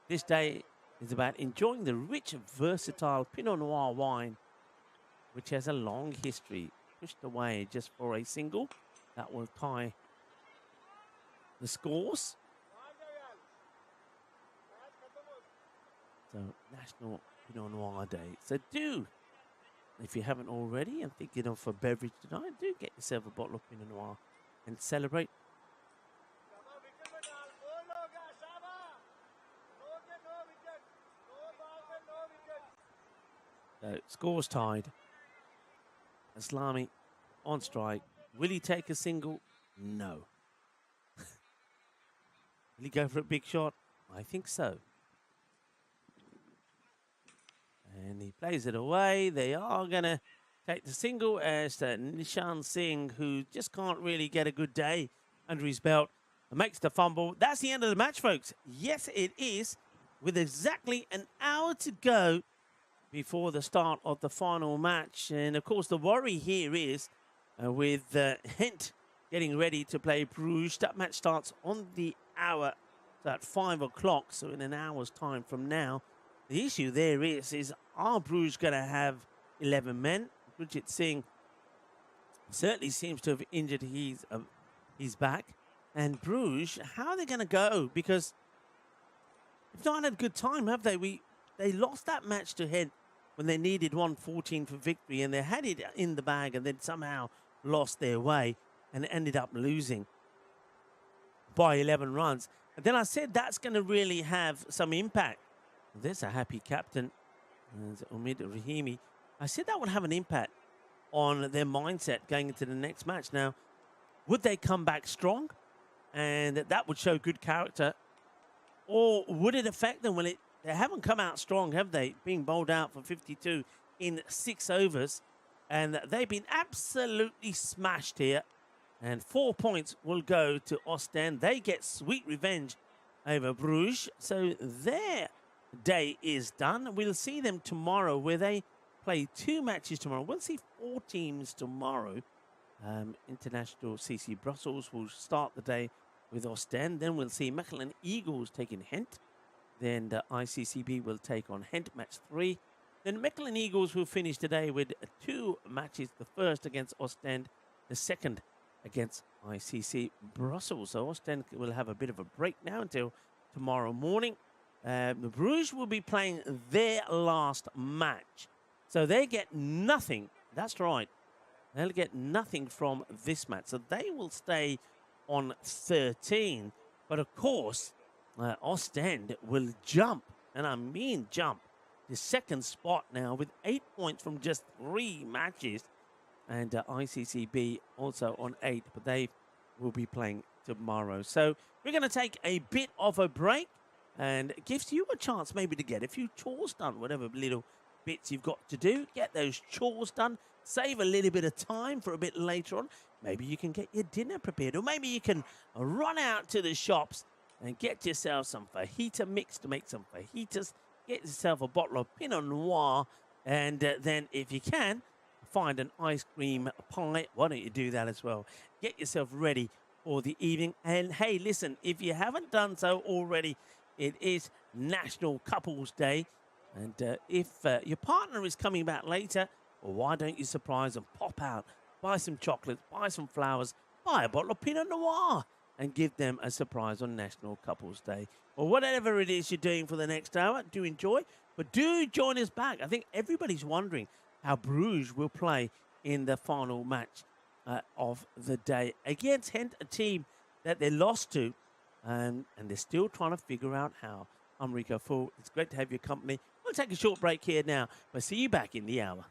This day is about enjoying the rich, versatile Pinot Noir wine, which has a long history. Pushed away just for a single. That will tie the scores. So, National Pinot Noir Day. So do, if you haven't already and thinking of a beverage tonight, do get yourself a bottle of Pinot Noir and celebrate. So, scores tied. Aslami on strike. Will he take a single? No. Will he go for a big shot? I think so. And he plays it away. They are going to take the single as Nishan Singh, who just can't really get a good day under his belt, makes the fumble. That's the end of the match, folks. Yes, it is. With exactly an hour to go before the start of the final match. And, of course, the worry here is with Hent getting ready to play Bruges. That match starts on the hour, so at 5 o'clock, so in an hour's time from now. The issue there is are Bruges going to have 11 men? Gurjit Singh certainly seems to have injured his back. And Bruges, how are they going to go? Because they've not had a good time, have they? they lost that match to Hent when they needed 114 for victory, and they had it in the bag and then somehow lost their way and ended up losing by 11 runs. And then I said that's going to really have some impact. There's a happy captain, Omid Rahimi. I said that would have an impact on their mindset going into the next match. Now, would they come back strong? And that would show good character. Or would it affect them? Well, they haven't come out strong, have they? Being bowled out for 52 in 6 overs. And they've been absolutely smashed here. And 4 points will go to Ostend. They get sweet revenge over Bruges. So their day is done. We'll see them tomorrow, where they play 2 matches tomorrow. We'll see 4 teams tomorrow. International CC Brussels will start the day with Ostend. Then we'll see Mechelen Eagles taking Hent. Then the ICCB will take on Hent, match 3. Then Mechelen Eagles will finish today with 2 matches. The first against Ostend, the second against ICC Brussels. So Ostend will have a bit of a break now until tomorrow morning. Bruges will be playing their last match. So they get nothing. That's right. They'll get nothing from this match. So they will stay on 13. But of course, Ostend will jump. And I mean jump. The second spot now with 8 points from just 3 matches. And ICCB also on 8. But they will be playing tomorrow. So we're going to take a bit of a break. And it gives you a chance maybe to get a few chores done. Whatever little bits you've got to do. Get those chores done. Save a little bit of time for a bit later on. Maybe you can get your dinner prepared. Or maybe you can run out to the shops and get yourself some fajita mix to make some fajitas. Get yourself a bottle of Pinot Noir. And then if you can, find an ice cream pie. Why don't you do that as well? Get yourself ready for the evening. And hey, listen, if you haven't done so already, it is National Couples Day. And if your partner is coming back later, well, why don't you surprise them? Pop out, buy some chocolates, buy some flowers, buy a bottle of Pinot Noir and give them a surprise on National Couples Day. Or whatever it is you're doing for the next hour, do enjoy. But do join us back. I think everybody's wondering how Bruges will play in the final match of the day against Hent, a team that they lost to. And they're still trying to figure out how. I'm Rico Full. It's great to have your company. We'll take a short break here now. We'll see you back in the hour.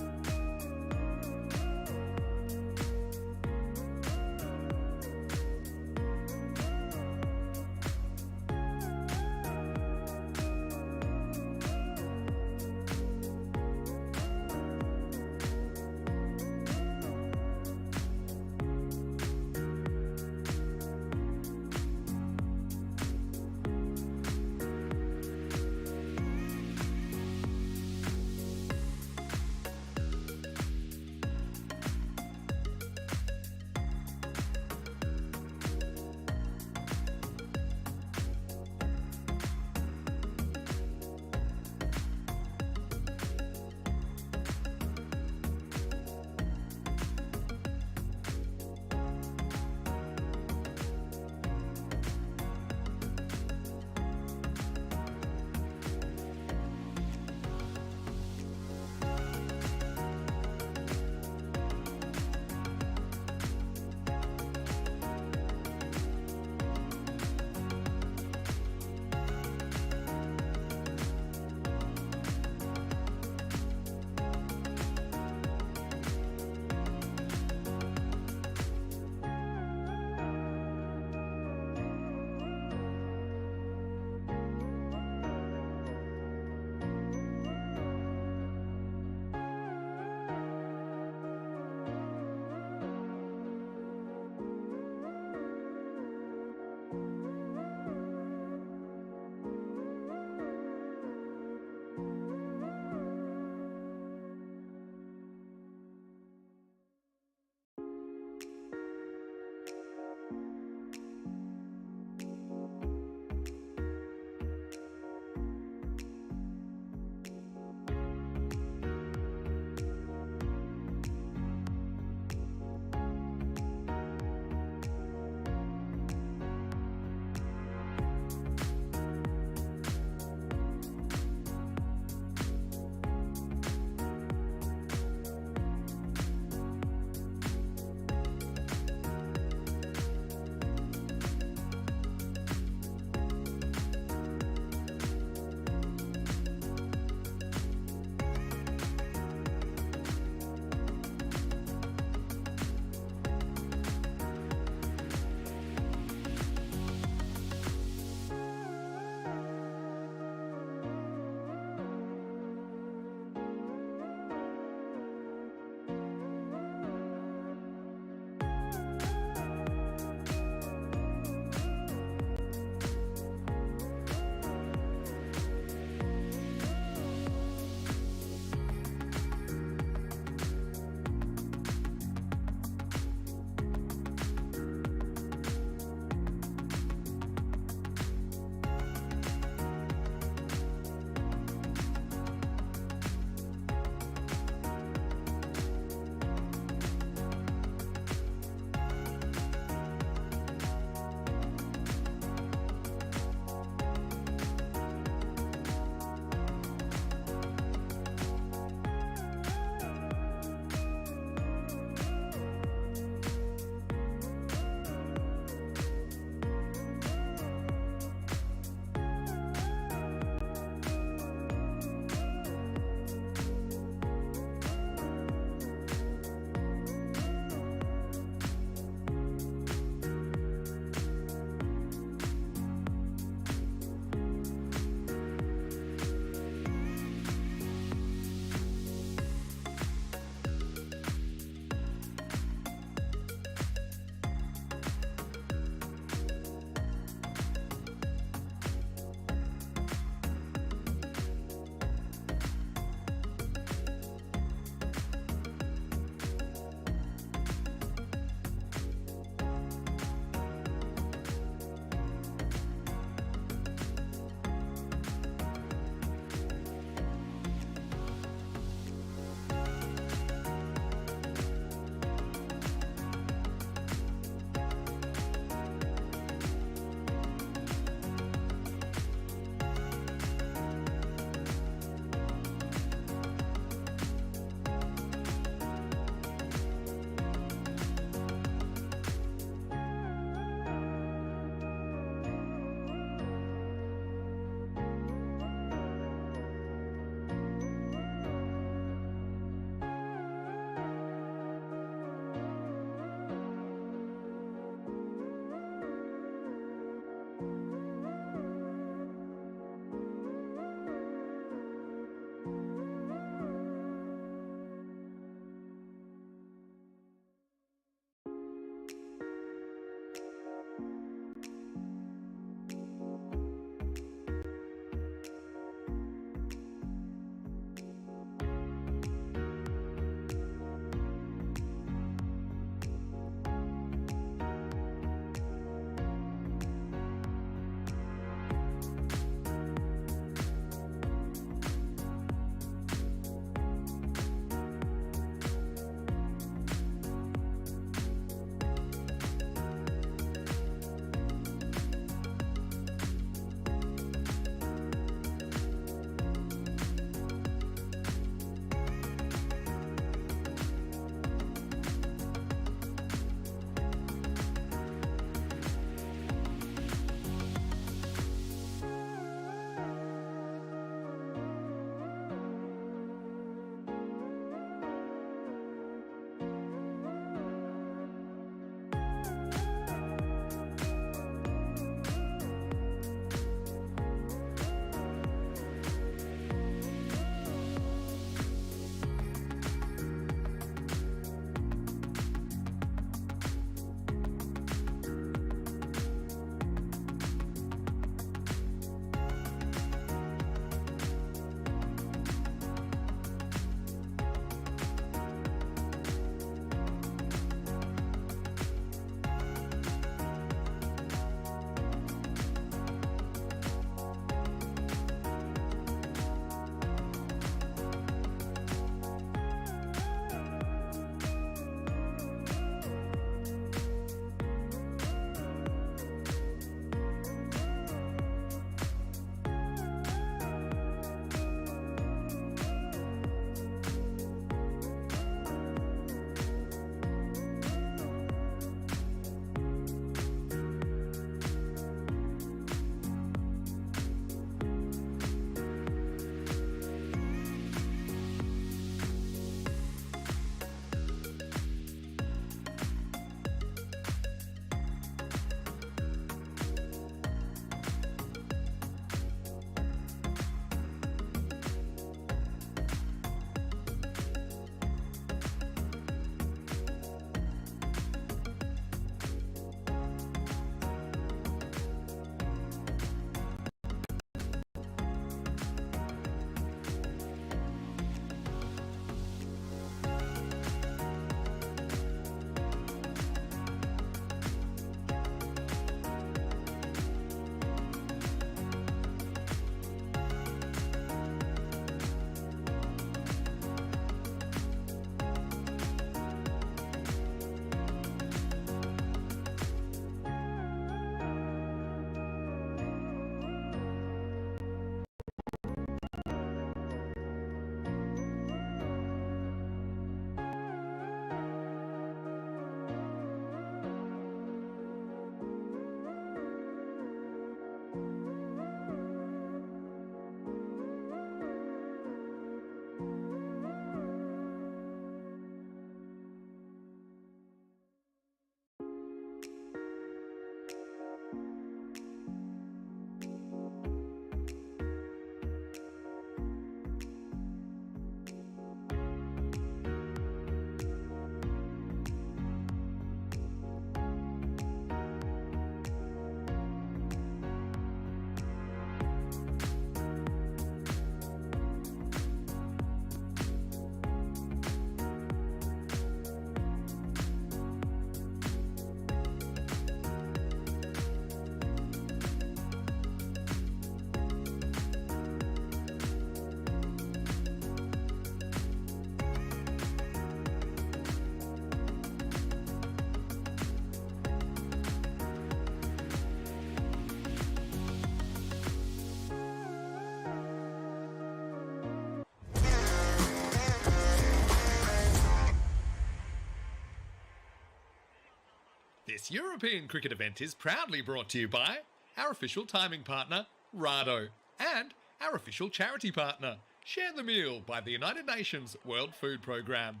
This European cricket event is proudly brought to you by our official timing partner, Rado, and our official charity partner, Share the Meal by the United Nations World Food Programme.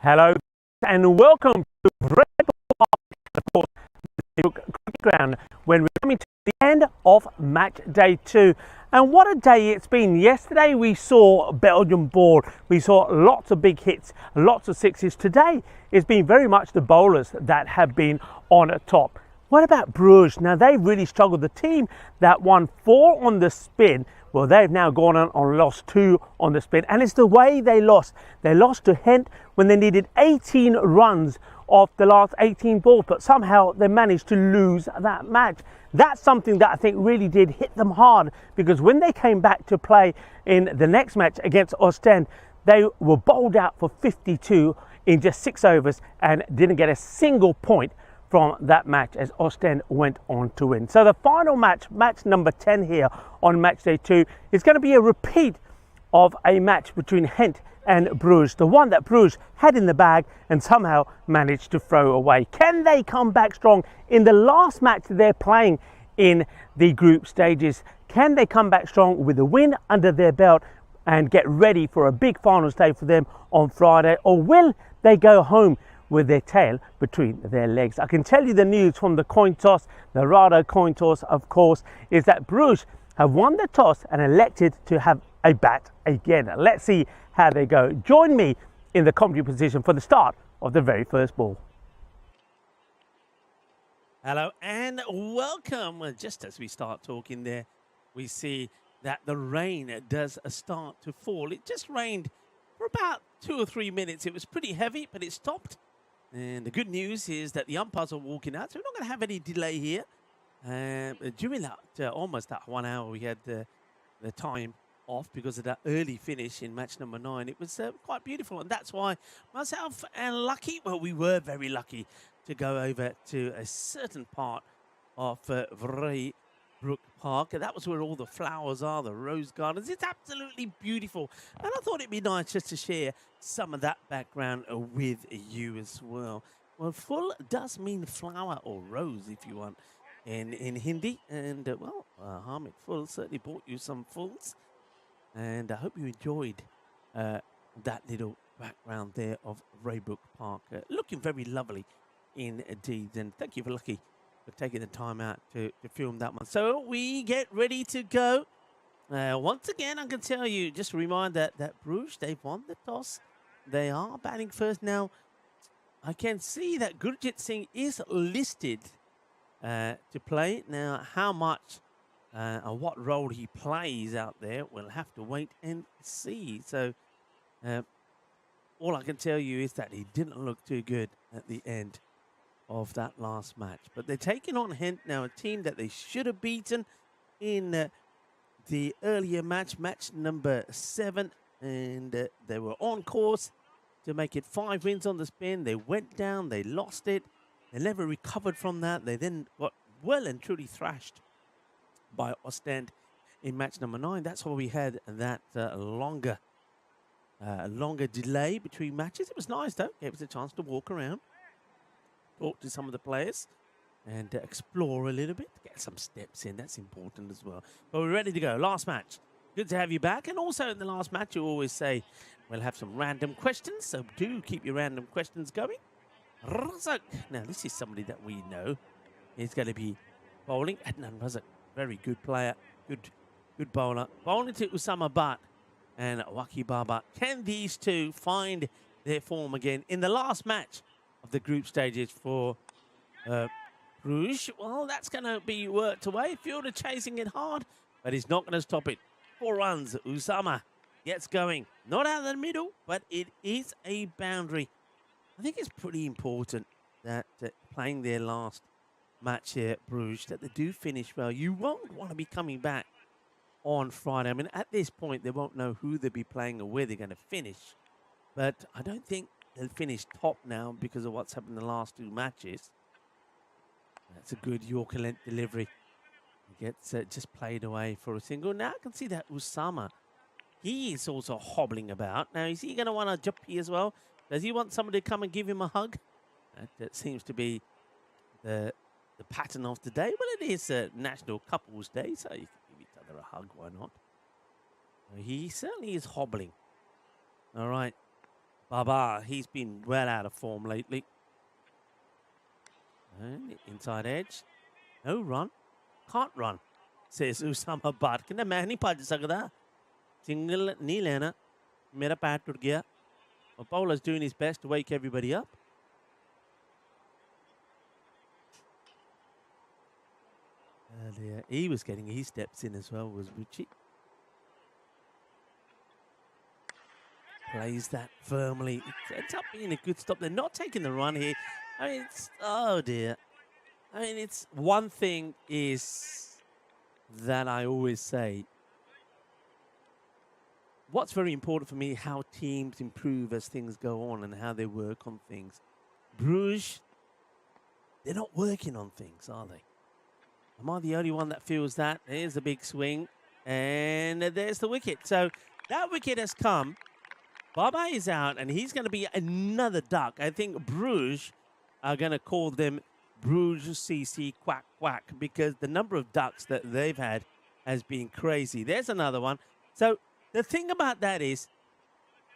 Hello and welcome to the cricket ground when we're coming to the end of match day 2. And what a day it's been. Yesterday we saw Belgium ball. We saw lots of big hits, lots of sixes. Today it's been very much the bowlers that have been on top. What about Bruges? Now they really struggled. The team that won 4 on the spin, well, they've now gone on and lost 2 on the spin. And it's the way they lost. They lost to Hent when they needed 18 runs off the last 18 balls, but somehow they managed to lose that match. That's something that I think really did hit them hard, because when they came back to play in the next match against Ostend, they were bowled out for 52 in just 6 overs and didn't get a single point from that match as Ostend went on to win. So the final match, match number 10 here on match day 2, is going to be a repeat of a match between Hent and Bruges, the one that Bruges had in the bag and somehow managed to throw away. Can they come back strong in the last match they're playing in the group stages? Can they come back strong with a win under their belt and get ready for a big final stage for them on Friday, or will they go home with their tail between their legs? I can tell you the news from the coin toss, the Rado coin toss, of course, is that Bruges have won the toss and elected to have a bat again. Let's see how they go. Join me in the commentary position for the start of the very first ball. Hello and welcome. Just as we start talking there, we see that the rain does start to fall. It just rained for about 2 or 3 minutes. It was pretty heavy, but it stopped. And the good news is that the umpires are walking out, so we're not going to have any delay here. During that almost that 1 hour, we had the time off because of that early finish in match number 9. It was quite beautiful, and that's why myself and Lucky, well, we were very lucky to go over to a certain part of Vrijbroek Park. That was where all the flowers are, the rose gardens. It's absolutely beautiful, and I thought it'd be nice just to share some of that background with you as well. Well, full does mean flower or rose, if you want, in Hindi, and well, Hamid Full certainly bought you some fulls. And I hope you enjoyed that little background there of Vrijbroek Park. Looking very lovely indeed. And thank you for Lucky for taking the time out to film that one. So we get ready to go. Once again, I can tell you, just a reminder that Bruges, they've won the toss. They are batting first. Now, I can see that Gurjit Singh is listed to play. Now, how much and what role he plays out there, we'll have to wait and see. So all I can tell you is that he didn't look too good at the end of that last match. But they're taking on Hent now, a team that they should have beaten in the earlier match, match number 7. And they were on course to make it 5 wins on the spin. They went down, they lost it. They never recovered from that. They then got well and truly thrashed by Ostend in match number 9. That's why we had that longer delay between matches. It was nice though. Gave us a chance to walk around, talk to some of the players, and explore a little bit, get some steps in. That's important as well. But we're ready to go. Last match. Good to have you back. And also in the last match, you always say we'll have some random questions. So do keep your random questions going. Razak. Now this is somebody that we know. He's going to be bowling. Adnan Razak. Very good player, good bowler. Bowling to Usama Butt and Waki Baba. Can these two find their form again in the last match of the group stages for Bruges? Well, that's going to be worked away. Fielder chasing it hard, but he's not going to stop it. 4 runs. Usama gets going. Not out of the middle, but it is a boundary. I think it's pretty important that playing their last match here at Bruges, that they do finish well. You won't want to be coming back on Friday. I mean, at this point, they won't know who they'll be playing or where they're going to finish. But I don't think they'll finish top now because of what's happened in the last 2 matches. That's a good Yorker length delivery. He gets just played away for a single. Now I can see that Usama, he is also hobbling about. Now, is he going to want to jump here as well? Does he want somebody to come and give him a hug? That seems to be the pattern of the day. Well, it is National Couples Day, so you can give each other a hug. Why not? He certainly is hobbling. All right. Baba, he's been well out of form lately. And inside edge. No run. Can't run, says Usama Bhatt. ਕਹਿੰਦਾ ਮੈਂ ਨਹੀਂ ਭੱਜ ਸਕਦਾ. Single ਨਹੀਂ ਲੈਣਾ. ਮੇਰਾ ਪੈਰ ਟੁੱਟ ਗਿਆ. Well, Bowler's doing his best to wake everybody up. Earlier, he was getting his steps in as well, was Ruchi. Plays that firmly. It ends up being a good stop. They're not taking the run here. I mean, oh dear. I mean, it's one thing is that I always say, what's very important for me, how teams improve as things go on and how they work on things. Bruges, they're not working on things, are they? Am I the only one that feels that? There's a big swing, and there's the wicket. So that wicket has come. Baba is out, and he's going to be another duck. I think Bruges are going to call them Bruges CC quack quack, because the number of ducks that they've had has been crazy. There's another one. So the thing about that is,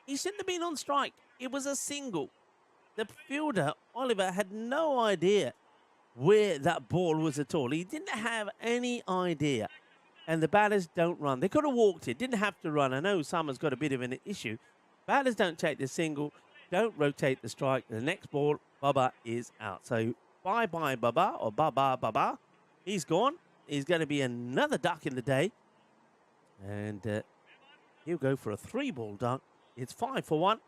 he shouldn't have been on strike. It was a single. The fielder, Oliver, had no idea where that ball was at all. He didn't have any idea. And the batters don't run. They could have walked it, didn't have to run. I know Summer's got a bit of an issue. Batters don't take the single, don't rotate the strike. The next ball, Baba is out. So bye-bye, Baba, or Baba. He's gone. He's going to be another duck in the day. And he'll go for a 3-ball duck. It's 5 for 1.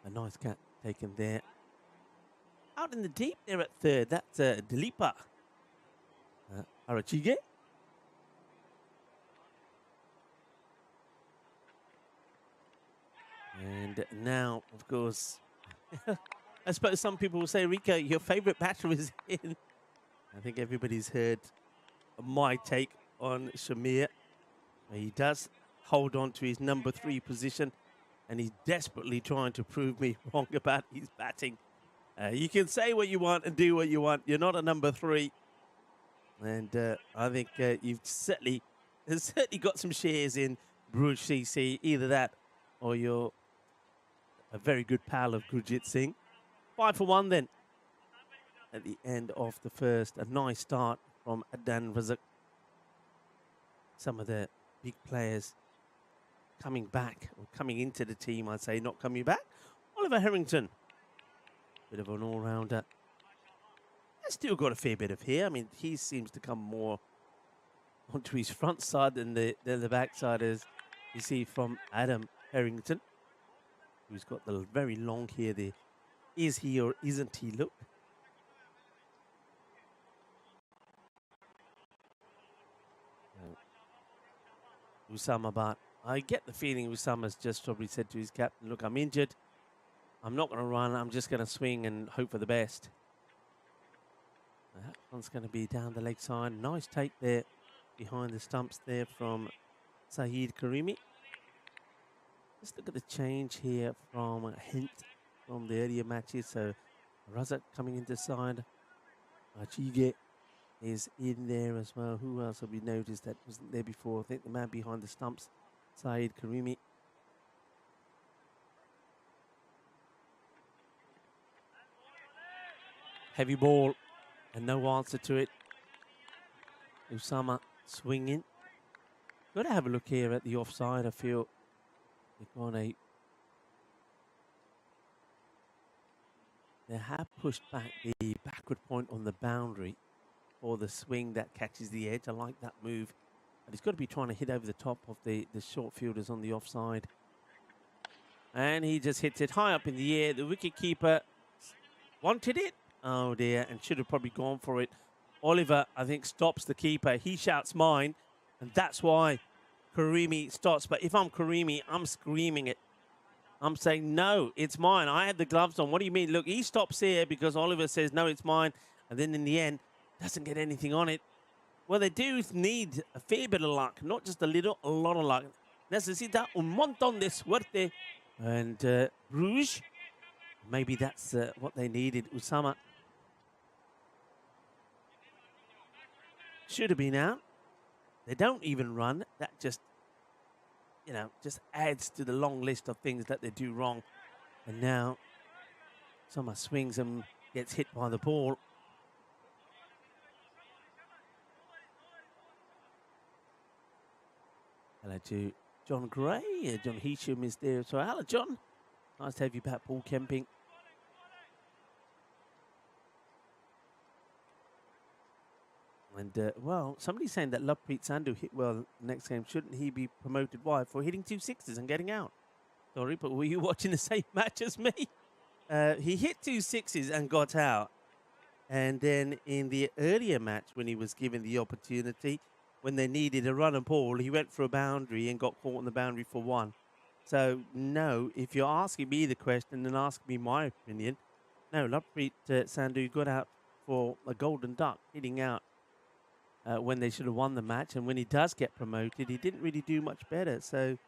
A nice cat taken there. Out in the deep there at third, that's Dilipa Arachige. And now, of course, I suppose some people will say, Rico, your favourite batter is in. I think everybody's heard my take on Shamir. He does hold on to his number 3 position, and he's desperately trying to prove me wrong about his batting. You can say what you want and do what you want. You're not a number 3. And I think you've certainly got some shares in Bruges CC. Either that or you're a very good pal of Gurjit Singh. 5 for 1 then. At the end of the first, a nice start from Adnan Razak. Some of the big players coming back, or coming into the team, I'd say, not coming back. Oliver Harrington, bit of an all-rounder. He's still got a fair bit of hair. I mean, he seems to come more onto his front side than the back side, as you see from Adam Harrington, who's got the very long hair there. Is he or isn't he? Look. Usama Bhatt. I get the feeling Usama's just probably said to his captain, look, I'm injured. I'm not going to run. I'm just going to swing and hope for the best. That one's going to be down the leg side. Nice take there behind the stumps there from Saeed Karimi. Let's look at the change here from Hint from the earlier matches. So Razak coming into side. Achige is in there as well. Who else have we noticed that wasn't there before? I think the man behind the stumps, Saeed Karimi. Heavy ball and no answer to it. Usama swinging. Got to have a look here at the offside. I feel they've gone they have pushed back the backward point on the boundary for the swing that catches the edge. I like that move. But he's got to be trying to hit over the top of the short fielders on the offside. And he just hits it high up in the air. The wicketkeeper wanted it. Oh dear, and should have probably gone for it. Oliver, I think, stops the keeper. He shouts mine, and that's why Karimi stops. But if I'm Karimi, I'm screaming it. I'm saying, no, it's mine. I had the gloves on. What do you mean? Look, he stops here because Oliver says, no, it's mine. And then in the end, doesn't get anything on it. Well, they do need a fair bit of luck, not just a little, a lot of luck. Necesita un montón de suerte. And Bruges Maybe that's what they needed. Usama should have been out. They don't even run. That just, just adds to the long list of things that they do wrong. And now Usama swings and gets hit by the ball. Hello to John Gray. John Heasham is there. So hello, John. Nice to have you back, Paul Kemping. And, well, somebody's saying that Lovepreet Sandhu hit well next game. Shouldn't he be promoted? Why? For hitting 2 sixes and getting out. Sorry, but were you watching the same match as me? He hit 2 sixes and got out. And then in the earlier match, when he was given the opportunity, when they needed a run and ball, he went for a boundary and got caught on the boundary for 1. So, no, if you're asking me the question and asking me my opinion, no, Lovepreet Sandhu got out for a golden duck, hitting out when they should have won the match. And when he does get promoted, he didn't really do much better. So,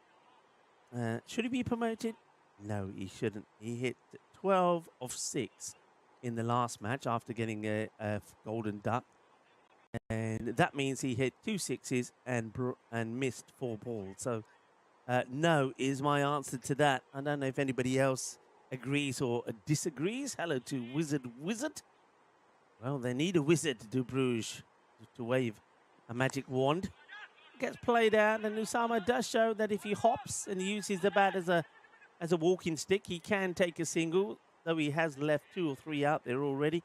should he be promoted? No, he shouldn't. He hit 12 of 6 in the last match after getting a golden duck. And that means he hit 2 sixes and missed 4 balls. So, no is my answer to that. I don't know if anybody else agrees or disagrees. Hello to Wizard. Well, they need a wizard to Bruges to wave a magic wand. Gets played out, and Usama does show that if he hops and uses the bat as a walking stick, he can take a single, though he has left 2 or 3 out there already.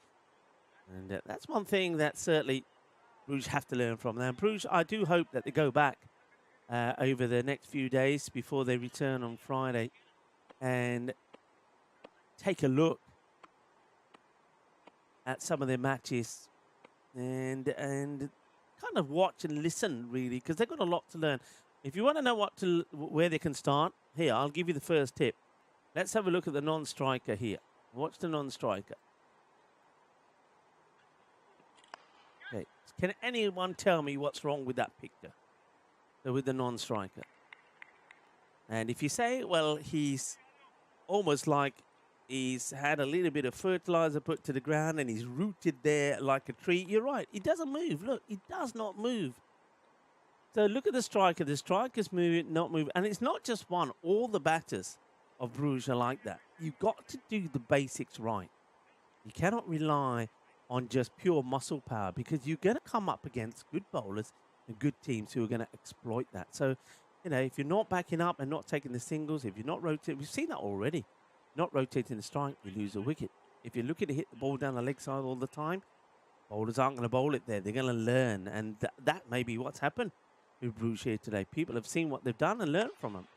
And that's one thing that certainly Bruges have to learn from. Now, Bruges, I do hope that they go back over the next few days before they return on Friday and take a look at some of their matches and kind of watch and listen, really, because they've got a lot to learn. If you want to know where they can start, here, I'll give you the first tip. Let's have a look at the non-striker here. Watch the non-striker. Okay, can anyone tell me what's wrong with that picture? So with the non-striker. And if you say, well, he's almost like he's had a little bit of fertilizer put to the ground and he's rooted there like a tree, you're right. He doesn't move. Look, he does not move. So look at the striker. The striker's moving, not moving. And it's not just one. All the batters of Bruges are like that. You've got to do the basics right. You cannot rely on just pure muscle power because you're going to come up against good bowlers and good teams who are going to exploit that. So, if you're not backing up and not taking the singles, if you're not rotating, we've seen that already. Not rotating the strike, you lose a wicket. If you're looking to hit the ball down the leg side all the time, bowlers aren't going to bowl it there. They're going to learn. And that may be what's happened with Bruges here today. People have seen what they've done and learned from them.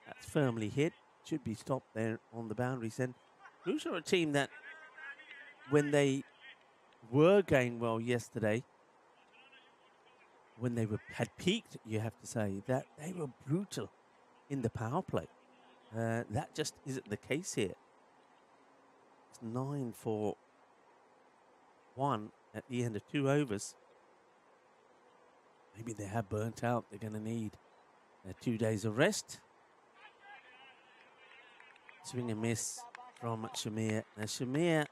That's firmly hit. Should be stopped there on the boundaries. And Bruges are a team that, when they were going well yesterday, when they had peaked, you have to say, that they were brutal in the power play. That just isn't the case here. It's 9 for 1 at the end of 2 overs. Maybe they have burnt out. They're going to need 2 days of rest. Swing and miss from Shamir. Now, Shamir,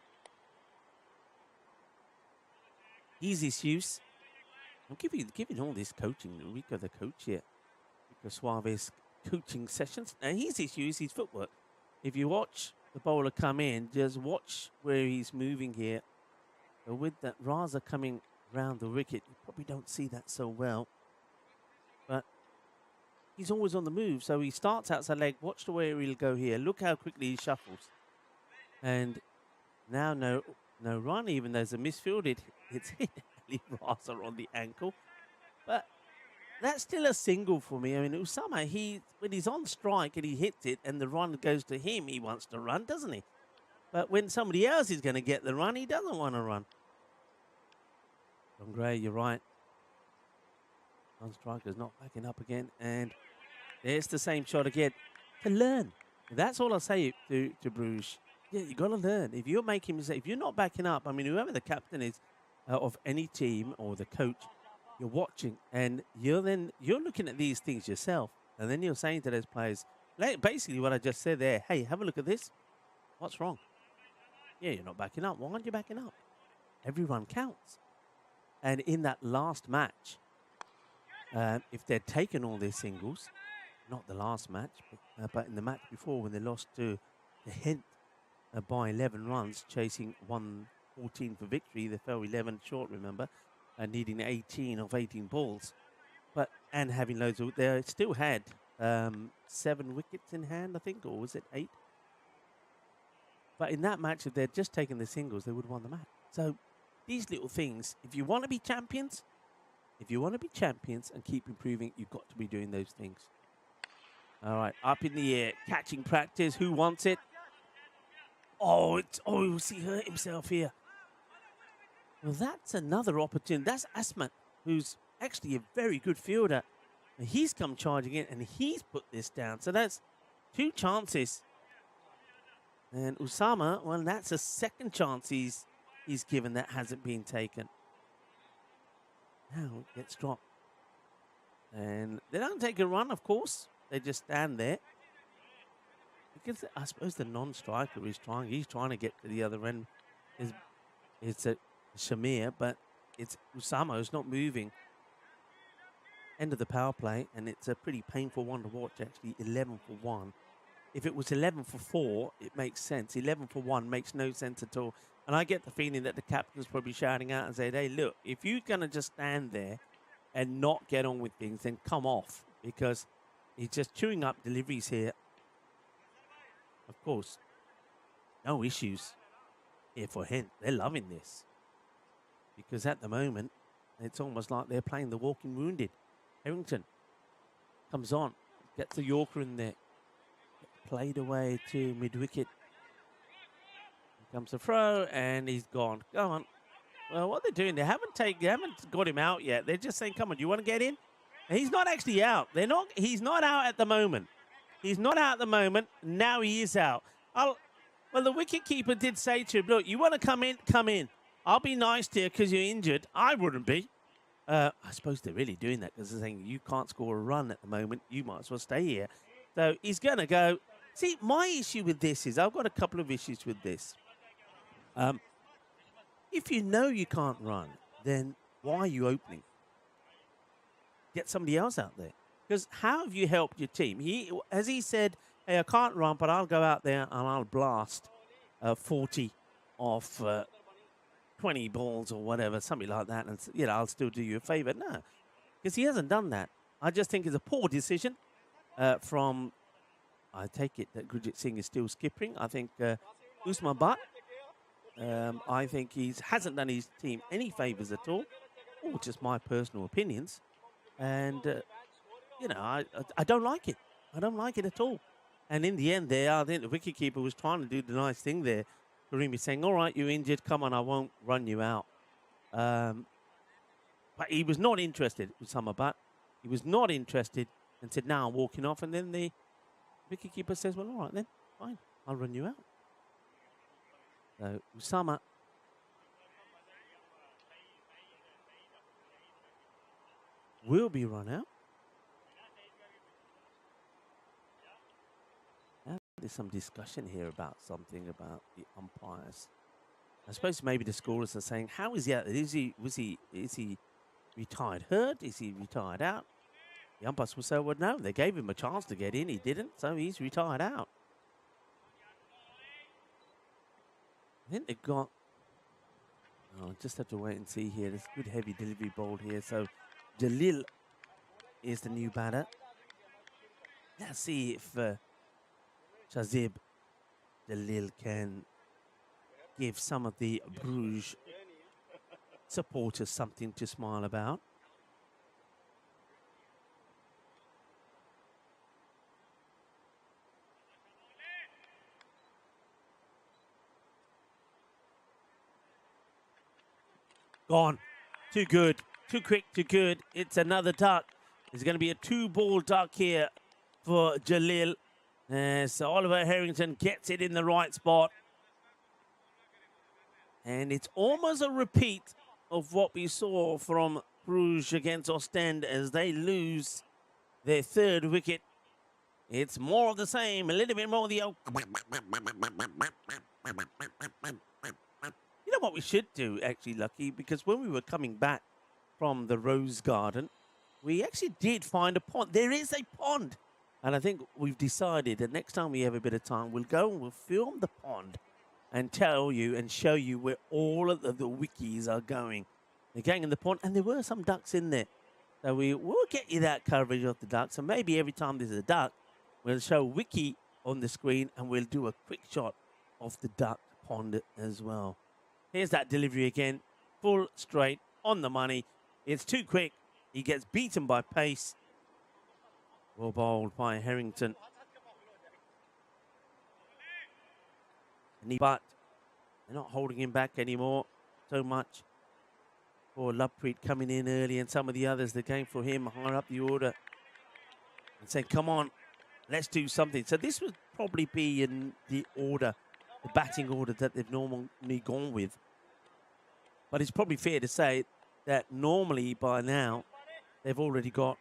easy use. I'm giving all this coaching. Rico, the coach here. Rico Suave's coaching sessions. Now, he's his footwork. If you watch the bowler come in, just watch where he's moving here. So with that Raza coming round the wicket, you probably don't see that so well. But he's always on the move. So he starts outside leg. Watch the way he'll go here. Look how quickly he shuffles. And now no run, even though there's a misfield. It's hit Ali Raza on the ankle. But that's still a single for me. I mean, Usama, when he's on strike and he hits it and the run goes to him, he wants to run, doesn't he? But when somebody else is going to get the run, he doesn't want to run. John Gray, you're right. Non-striker's not backing up again. And there's the same shot again. To learn. That's all I'll say to Bruges. Yeah, you got to learn. If you're making mistakes, if you're not backing up, I mean, whoever the captain is of any team or the coach, you're watching and you're looking at these things yourself. And then you're saying to those players, basically what I just said there, hey, have a look at this. What's wrong? Yeah, you're not backing up. Why aren't you backing up? Every run counts. And in that last match, if they'd taken all their singles, not the last match, but in the match before when they lost to the Hint by 11 runs, chasing 114 for victory, they fell 11 short, remember, needing 18 of 18 balls. And having loads of, they still had 7 wickets in hand, I think, or was it 8? But in that match, if they'd just taken the singles, they would have won the match. So these little things, if you want to be champions and keep improving, you've got to be doing those things. All right, up in the air, catching practice. Who wants it? Oh, he hurt himself here. Well, that's another opportunity. That's Asmat, who's actually a very good fielder. And he's come charging in, and he's put this down. So that's 2 chances. And Usama, well, that's a second chance he's given that hasn't been taken. Now it gets dropped. And they don't take a run, of course. They just stand there. Because I suppose the non-striker is trying. He's trying to get to the other end. It's a Shamir, but it's Usama who's not moving. End of the power play, and it's a pretty painful one to watch, actually. 11 for 1. If it was 11 for 4, it makes sense. 11 for 1 makes no sense at all. And I get the feeling that the captain's probably shouting out and saying, hey, look, if you're going to just stand there and not get on with things, then come off. Because he's just chewing up deliveries here. Of course, no issues here for Hint. They're loving this. Because at the moment, it's almost like they're playing the walking wounded. Harrington comes on, gets the Yorker in there. Played away to mid-wicket. Comes the throw, and he's gone. Go on. Well, what they're doing, they haven't got him out yet. They're just saying, come on, do you want to get in? And he's not actually out. He's not out at the moment. He's not out at the moment. Now he is out. Well, the wicketkeeper did say to him, look, you want to come in? Come in. I'll be nice to you because you're injured. I wouldn't be. I suppose they're really doing that because they're saying you can't score a run at the moment. You might as well stay here. So he's going to go. See, my issue with this is I've got a couple of issues with this. If you know you can't run, then why are you opening? Get somebody else out there. Because how have you helped your team? Has he said, hey, I can't run, but I'll go out there and I'll blast 40 off 20 balls or whatever, something like that, and I'll still do you a favour? No, because he hasn't done that. I just think it's a poor decision from... I take it that Gurjit Singh is still skipping. I think Usman Butt, I think he hasn't done his team any favours at all. Or just my personal opinions. And, I don't like it. I don't like it at all. And in the end there, I think the wicketkeeper was trying to do the nice thing there. Karimi saying, all right, you're injured. Come on, I won't run you out. But he was not interested, Usama Butt. He was not interested and said, now I'm walking off. And then the wicketkeeper says, well, all right then, fine, I'll run you out. So Usama will be run out. Now, there's some discussion here about something about the umpires. I suppose maybe the scorers are saying, how is he out? Is he retired hurt? Is he retired out? The umpires will say, well, no, they gave him a chance to get in. He didn't, so he's retired out. I think they've got... Oh, just have to wait and see here. There's a good heavy delivery ball here. So Jalil is the new batter. Let's see if Shazib Jalil can give some of the Bruges supporters something to smile about. Gone. Too good. Too quick, too good. It's another duck. It's going to be a 2-ball duck here for Jalil. So Oliver Harrington gets it in the right spot. And it's almost a repeat of what we saw from Bruges against Ostend as they lose their 3rd wicket It's more of the same, a little bit more of the old. You know what we should do, actually, Lucky? Because when we were coming back from the Rose Garden, we actually did find a pond. There is a pond. And I think we've decided that next time we have a bit of time, we'll go and we'll film the pond and tell you and show you where all of the wikis are going. They're going in the pond, and there were some ducks in there. So we will get you that coverage of the ducks. And maybe every time there's a duck, we'll show wiki on the screen and we'll do a quick shot of the duck pond as well. Here's that delivery again. Full straight on the money. It's too quick. He gets beaten by pace. Well bowled by Harrington. But they're not holding him back anymore so much. Poor Lovepreet coming in early, and some of the others, they're going for him higher up the order and saying, come on, let's do something. So this would probably be in the order, the batting order that they've normally gone with. But it's probably fair to say that normally by now they've already got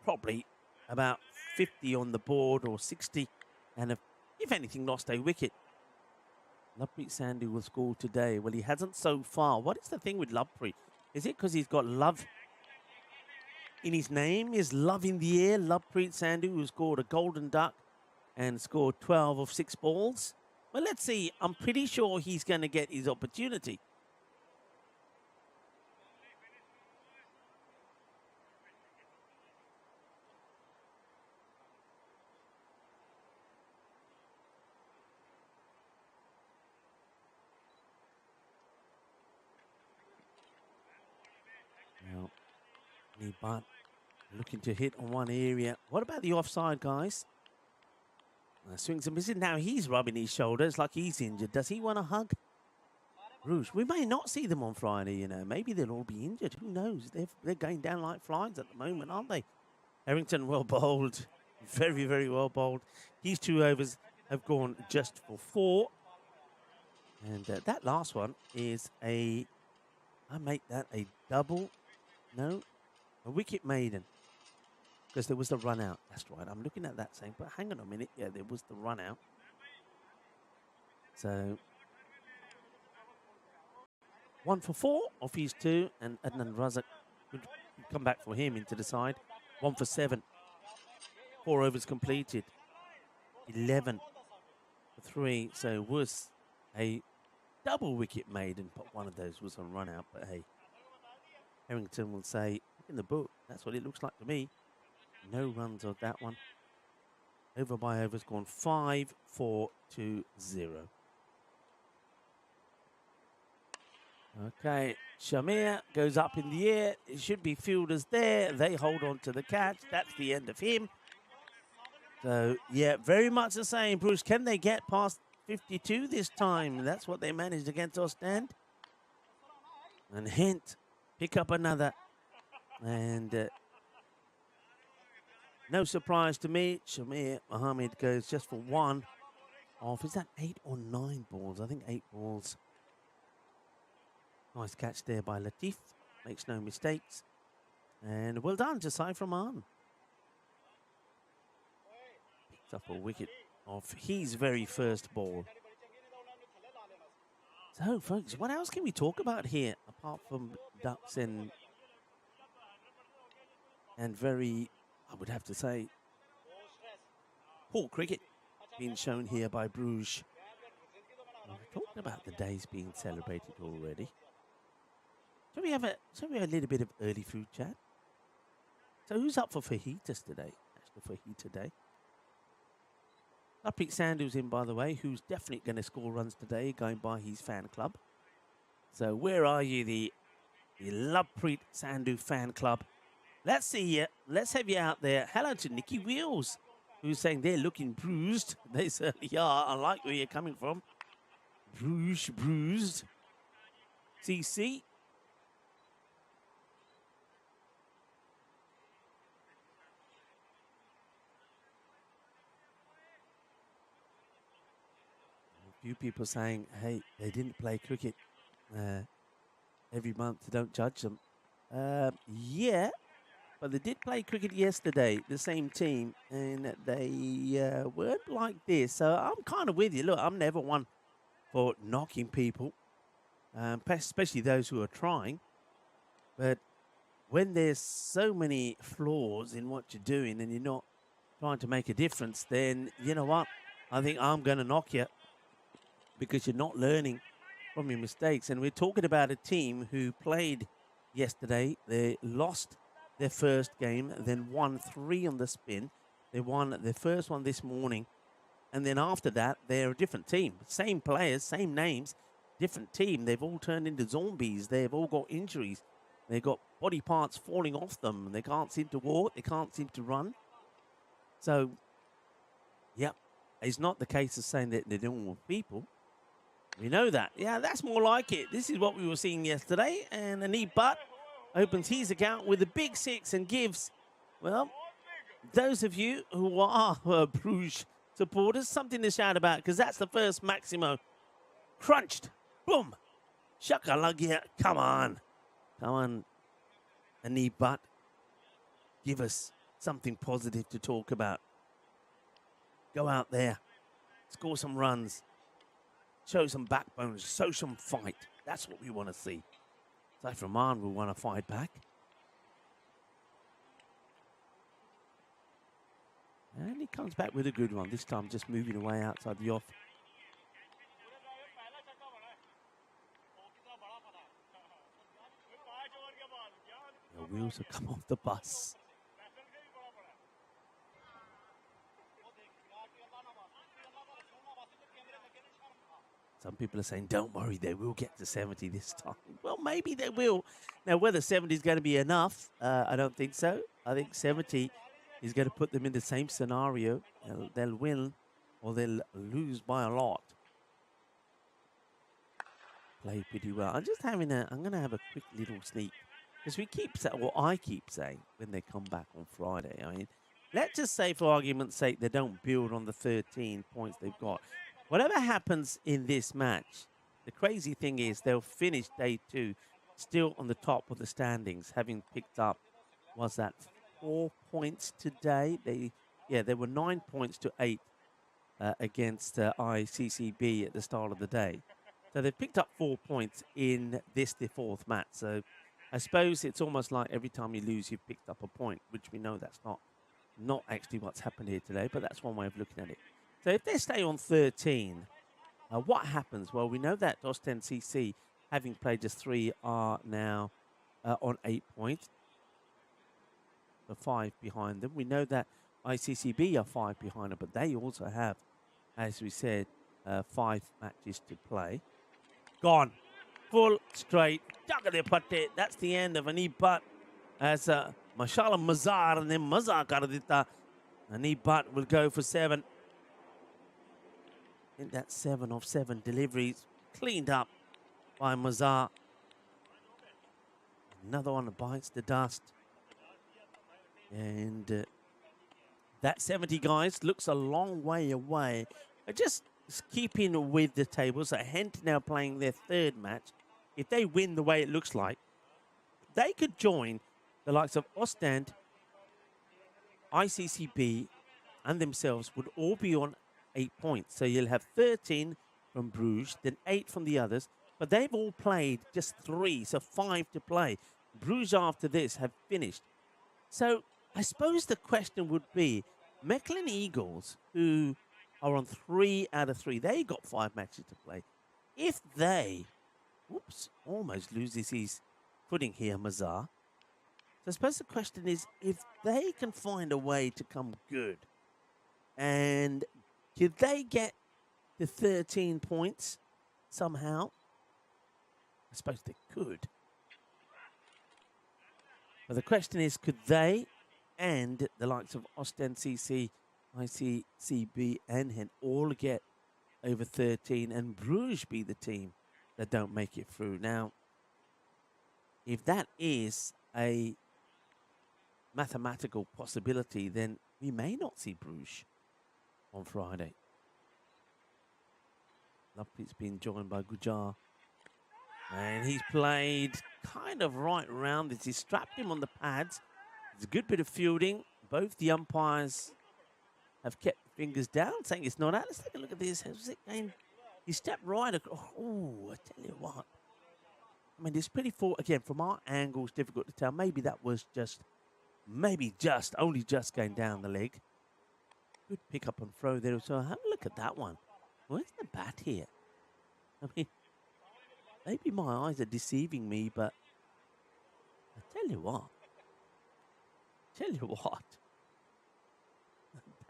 probably about 50 on the board or 60, and have, if anything, lost a wicket. Lovepreet Sandhu will score today. Well, he hasn't so far. What is the thing with Lovepreet? Is it because he's got love in his name? Is love in the air? Lovepreet Sandhu, who scored a golden duck and scored 12 of 6 balls. Well, let's see. I'm pretty sure he's going to get his opportunity. But looking to hit on one area. What about the offside, guys? Swings and misses. Now he's rubbing his shoulders like he's injured. Does he want a hug? Rouge. We may not see them on Friday, you know. Maybe they'll all be injured. Who knows? They're going down like flies at the moment, aren't they? Harrington well bowled. Very, very well bowled. His 2 overs have gone just for 4. And that last one is I make that a double. No. A wicket maiden, because there was the run out. That's right. I'm looking at that saying, but hang on a minute. Yeah, there was the run out. So 1 for 4 off his 2, and Adnan Razak would come back for him into the side. 1 for 7. 4 overs completed. 11 for 3. So it was a double wicket maiden, but one of those was a run out. But hey, Harrington will say, in the book, that's what it looks like to me. No runs on that one. Over by overs gone 5, 4 to 0. Okay, Shamir goes up in the air. It should be fielders there. They hold on to the catch. That's the end of him. So, yeah, very much the same. Bruce, can they get past 52 this time? That's what they managed against Ostend. And Hint, pick up another. And no surprise to me, Shamir Mohammed goes just for 1 off. Is that 8 or 9 balls? I think 8 balls. Nice catch there by Latif. Makes no mistakes. And well done to Saif Rahman. Picks up a wicket off his very first ball. So, folks, what else can we talk about here apart from ducks and very, I would have to say, poor cricket being shown here by Bruges. We've talked about the days being celebrated already. Shall we have a little bit of early food chat? So who's up for fajitas today? National Fajita Day. Lovepreet Sandhu's in, by the way, who's definitely going to score runs today, going by his fan club. So where are you, the Lovepreet Sandhu fan club? Let's see you. Let's have you out there. Hello to Nikki Wheels, who's saying they're looking bruised. They certainly are. I like where you're coming from. Bruised. CC. A few people saying, hey, they didn't play cricket every month. Don't judge them. Yeah. but they did play cricket yesterday, the same team, and they weren't like this. So I'm kind of with you. Look, I'm never one for knocking people, especially those who are trying. But when there's so many flaws in what you're doing and you're not trying to make a difference, then you know what? I think I'm going to knock you because you're not learning from your mistakes. And we're talking about a team who played yesterday. They lost their first game, then won 3 on the spin. They won their first one this morning. And then after that, they're a different team. Same players, same names, different team. They've all turned into zombies. They've all got injuries. They've got body parts falling off them. They can't seem to walk. They can't seem to run. So, yep, it's not the case of saying that they're normal people. We know that. Yeah, that's more like it. This is what we were seeing yesterday. And Anib Butt opens his account with a big 6 and gives, well, those of you who are Bruges supporters, something to shout about, because that's the first Maximo. Crunched. Boom. Shakalagia. Come on. Come on, Anib Butt. Give us something positive to talk about. Go out there. Score some runs. Show some backbone. Show some fight. That's what we want to see. Saiframan will want to fight back. And he comes back with a good one. This time just moving away outside the off. The wheels have come off the bus. Some people are saying, don't worry, they will get to 70 this time. Well, maybe they will. Now, whether 70 is going to be enough, I don't think so. I think 70 is going to put them in the same scenario. They'll win or they'll lose by a lot. Play pretty well. I'm going to have a quick little sneak. Because we keep saying, well, I keep saying when they come back on Friday, I mean, let's just say for argument's sake, they don't build on the 13 points they've got. Whatever happens in this match, the crazy thing is they'll finish day 2 still on the top of the standings, having picked up, was that 4 points today? There were 9 points to 8 against ICCB at the start of the day. So they've picked up 4 points in the 4th match. So I suppose it's almost like every time you lose, you've picked up a point, which we know that's not actually what's happened here today, but that's one way of looking at it. So if they stay on 13, what happens? Well, we know that Ostend CC, having played just 3, are now on 8 points. The 5 behind them. We know that ICCB are 5 behind them, but they also have, as we said, 5 matches to play. Gone. Full straight. That's the end of Anib Butt as Mashallah Mazar and then Mazar Karadita. Anib Butt will go for 7. I think that's 7 of 7 deliveries cleaned up by Mazar. Another one that bites the dust. And that 70, guys, looks a long way away. Just keeping with the tables, Hent now playing their 3rd match. If they win the way it looks like, they could join the likes of Ostend, ICCB, and themselves would all be on 8 points. So you'll have 13 from Bruges, then 8 from the others. But they've all played just 3, so 5 to play. Bruges after this have finished. So I suppose the question would be, Mechlin Eagles, who are on 3 out of 3, they got 5 matches to play. If they, almost loses his footing here, Mazar. So I suppose the question is, if they can find a way to come good, and could they get the 13 points somehow? I suppose they could. But the question is, could they and the likes of Ostend CC, ICCB and Hent all get over 13 and Bruges be the team that don't make it through? Now, if that is a mathematical possibility, then we may not see Bruges on Friday. Lupit's been joined by Gujar. And he's played kind of right round this. He strapped him on the pads. It's a good bit of fielding. Both the umpires have kept fingers down, saying it's not out. Let's take a look at this. How's it going? He stepped right across. Oh, I tell you what. I mean, it's pretty full. Again, from our angle, it's difficult to tell. Maybe that was only just going down the leg. Good pick up and throw there. So have a look at that one. Where's the bat here? I mean, maybe my eyes are deceiving me, but I tell you what.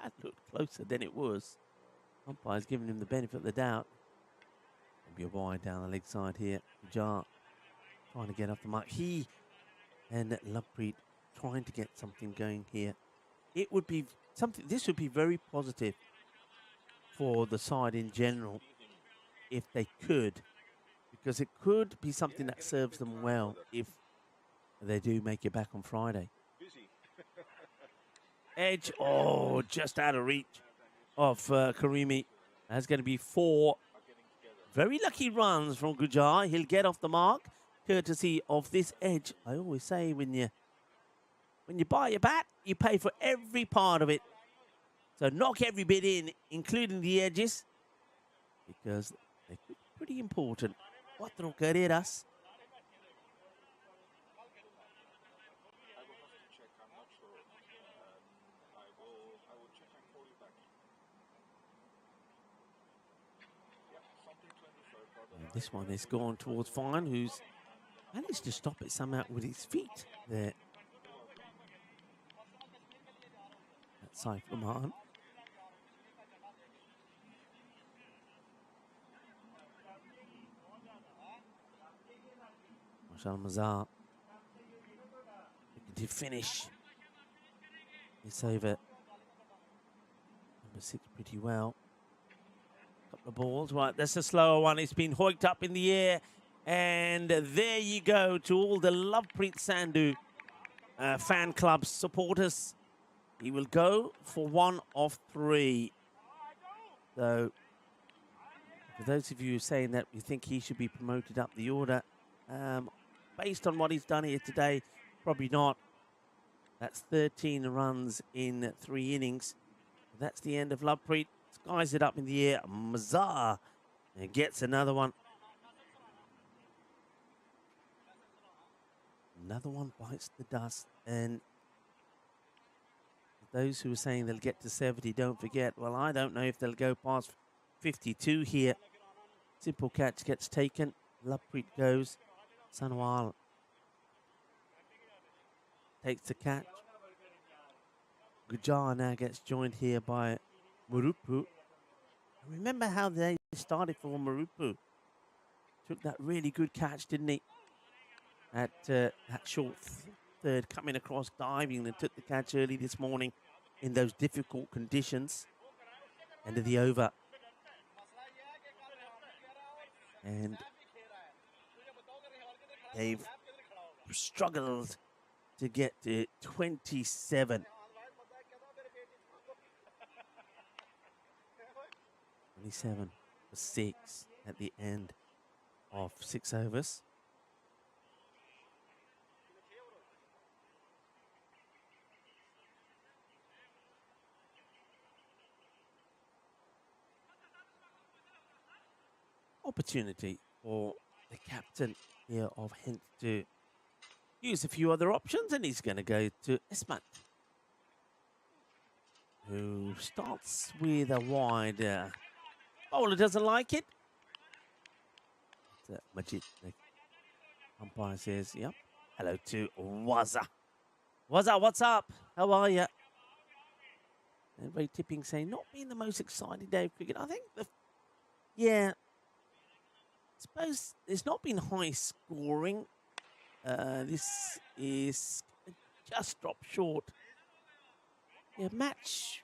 That looked closer than it was. Umpire's giving him the benefit of the doubt. Maybe a wide down the leg side here. Jar trying to get off the mark. He and Lovepreet trying to get something going here. It would be something. This would be very positive for the side in general if they could, because it could be something that serves them well if they do make it back on Friday. Edge, oh, just out of reach of Karimi. That's going to be 4 very lucky runs from Gujar. He'll get off the mark, courtesy of this edge. I always say when you buy a bat, you pay for every part of it. So knock every bit in, including the edges, because they're pretty important. 4 carreras. This one is gone towards Fine, who's managed to stop it somehow with his feet there. That side from Martin. Marshall Mazar looking to finish this over number 6 pretty well. Couple of balls. Right, that's a slower one. It's been hoiked up in the air. And there you go to all the Lovepreet Sandhu fan club supporters. He will go for 1 of 3. So, for those of you saying that you think he should be promoted up the order, based on what he's done here today, probably not. That's 13 runs in 3 innings. That's the end of Lovepreet. Skies it up in the air. Mazar gets another one. Another one bites the dust. And those who are saying they'll get to 70, don't forget. Well, I don't know if they'll go past 52 here. Simple catch gets taken. Lovepreet goes. Sanwal takes the catch. Gujar now gets joined here by Murupu. Remember how they started for Murupu. Took that really good catch, didn't he? At that short third, coming across, diving, and took the catch early this morning in those difficult conditions. End of the over. And they've struggled to get to 27. 27 for 6 at the end of 6 overs. Opportunity for the captain here of Hent to use a few other options, and he's going to go to Esmat, who starts with a wide. Bowler doesn't like it. Majid, the umpire says, yep. Hello to Waza. Waza, what's up? How are you? Everybody tipping, saying, not being the most exciting day of cricket. I think, yeah, I suppose it's not been high scoring. This is just dropped short. Yeah, match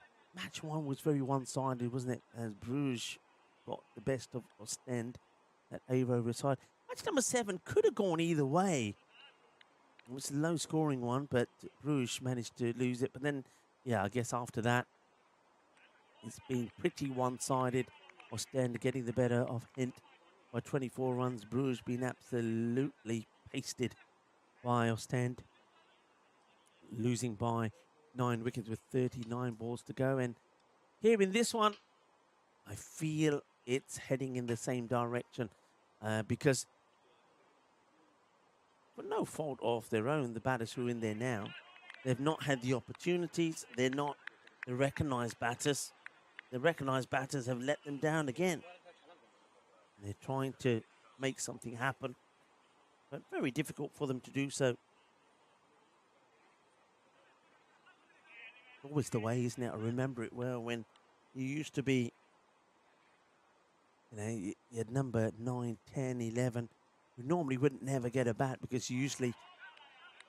1 was very one-sided, wasn't it? As Bruges got the best of Ostend, that 8 over side. Match number 7 could have gone either way. It was a low-scoring one, but Bruges managed to lose it. But then, yeah, I guess after that, it's been pretty one-sided. Ostend getting the better of Hent by 24 runs. Bruges being absolutely pasted by Ostend. losing by 9 wickets with 39 balls to go. And here in this one, I feel it's heading in the same direction because for no fault of their own, the batters who are in there now, they've not had the opportunities. They're not the recognised batters. The recognised batters have let them down again. And they're trying to make something happen, but very difficult for them to do so. Always the way, isn't it? I remember it well when you used to be, you had number 9, 10, 11, who normally wouldn't never get a bat because usually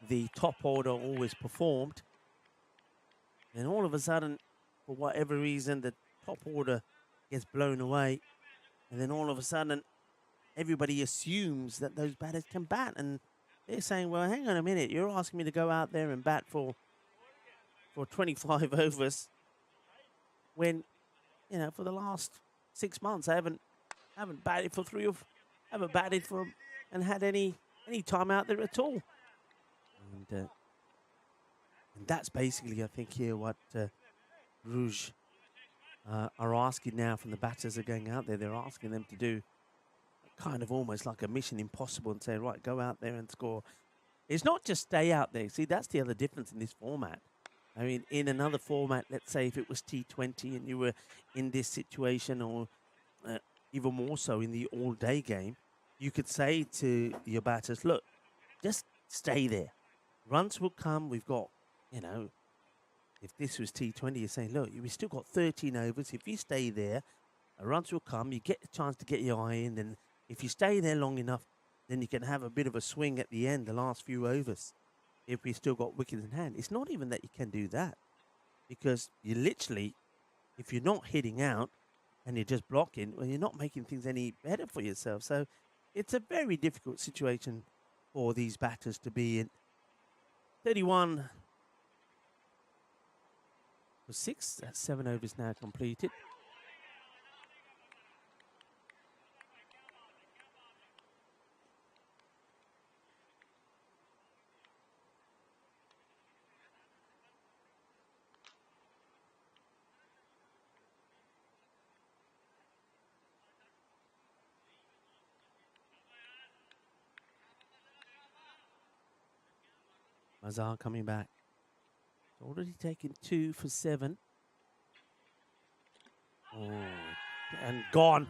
the top order always performed. And all of a sudden, for whatever reason, the top order gets blown away. And then all of a sudden, everybody assumes that those batters can bat. And they're saying, well, hang on a minute. You're asking me to go out there and bat for 25 overs when, for the last 6 months, I haven't batted for haven't batted for and had any time out there at all. And that's basically, I think, here what Rouge are asking now from the batters that are going out there. They're asking them to do kind of almost like a mission impossible and say, right, go out there and score. It's not just stay out there. See, that's the other difference in this format. I mean, in another format, let's say if it was T20 and you were in this situation, or even more so in the all-day game, you could say to your batters, look, just stay there. Runs will come. We've got, if this was T20, you're saying, look, we've still got 13 overs. If you stay there, runs will come. You get a chance to get your eye in. And if you stay there long enough, then you can have a bit of a swing at the end, the last few overs, if we still got wickets in hand. It's not even that you can do that, because you literally, if you're not hitting out and you're just blocking, well, you're not making things any better for yourself. So it's a very difficult situation for these batters to be in. 31 for 6. That's 7 overs now completed. Mazhar coming back. Already taken 2 for 7. Oh, and gone.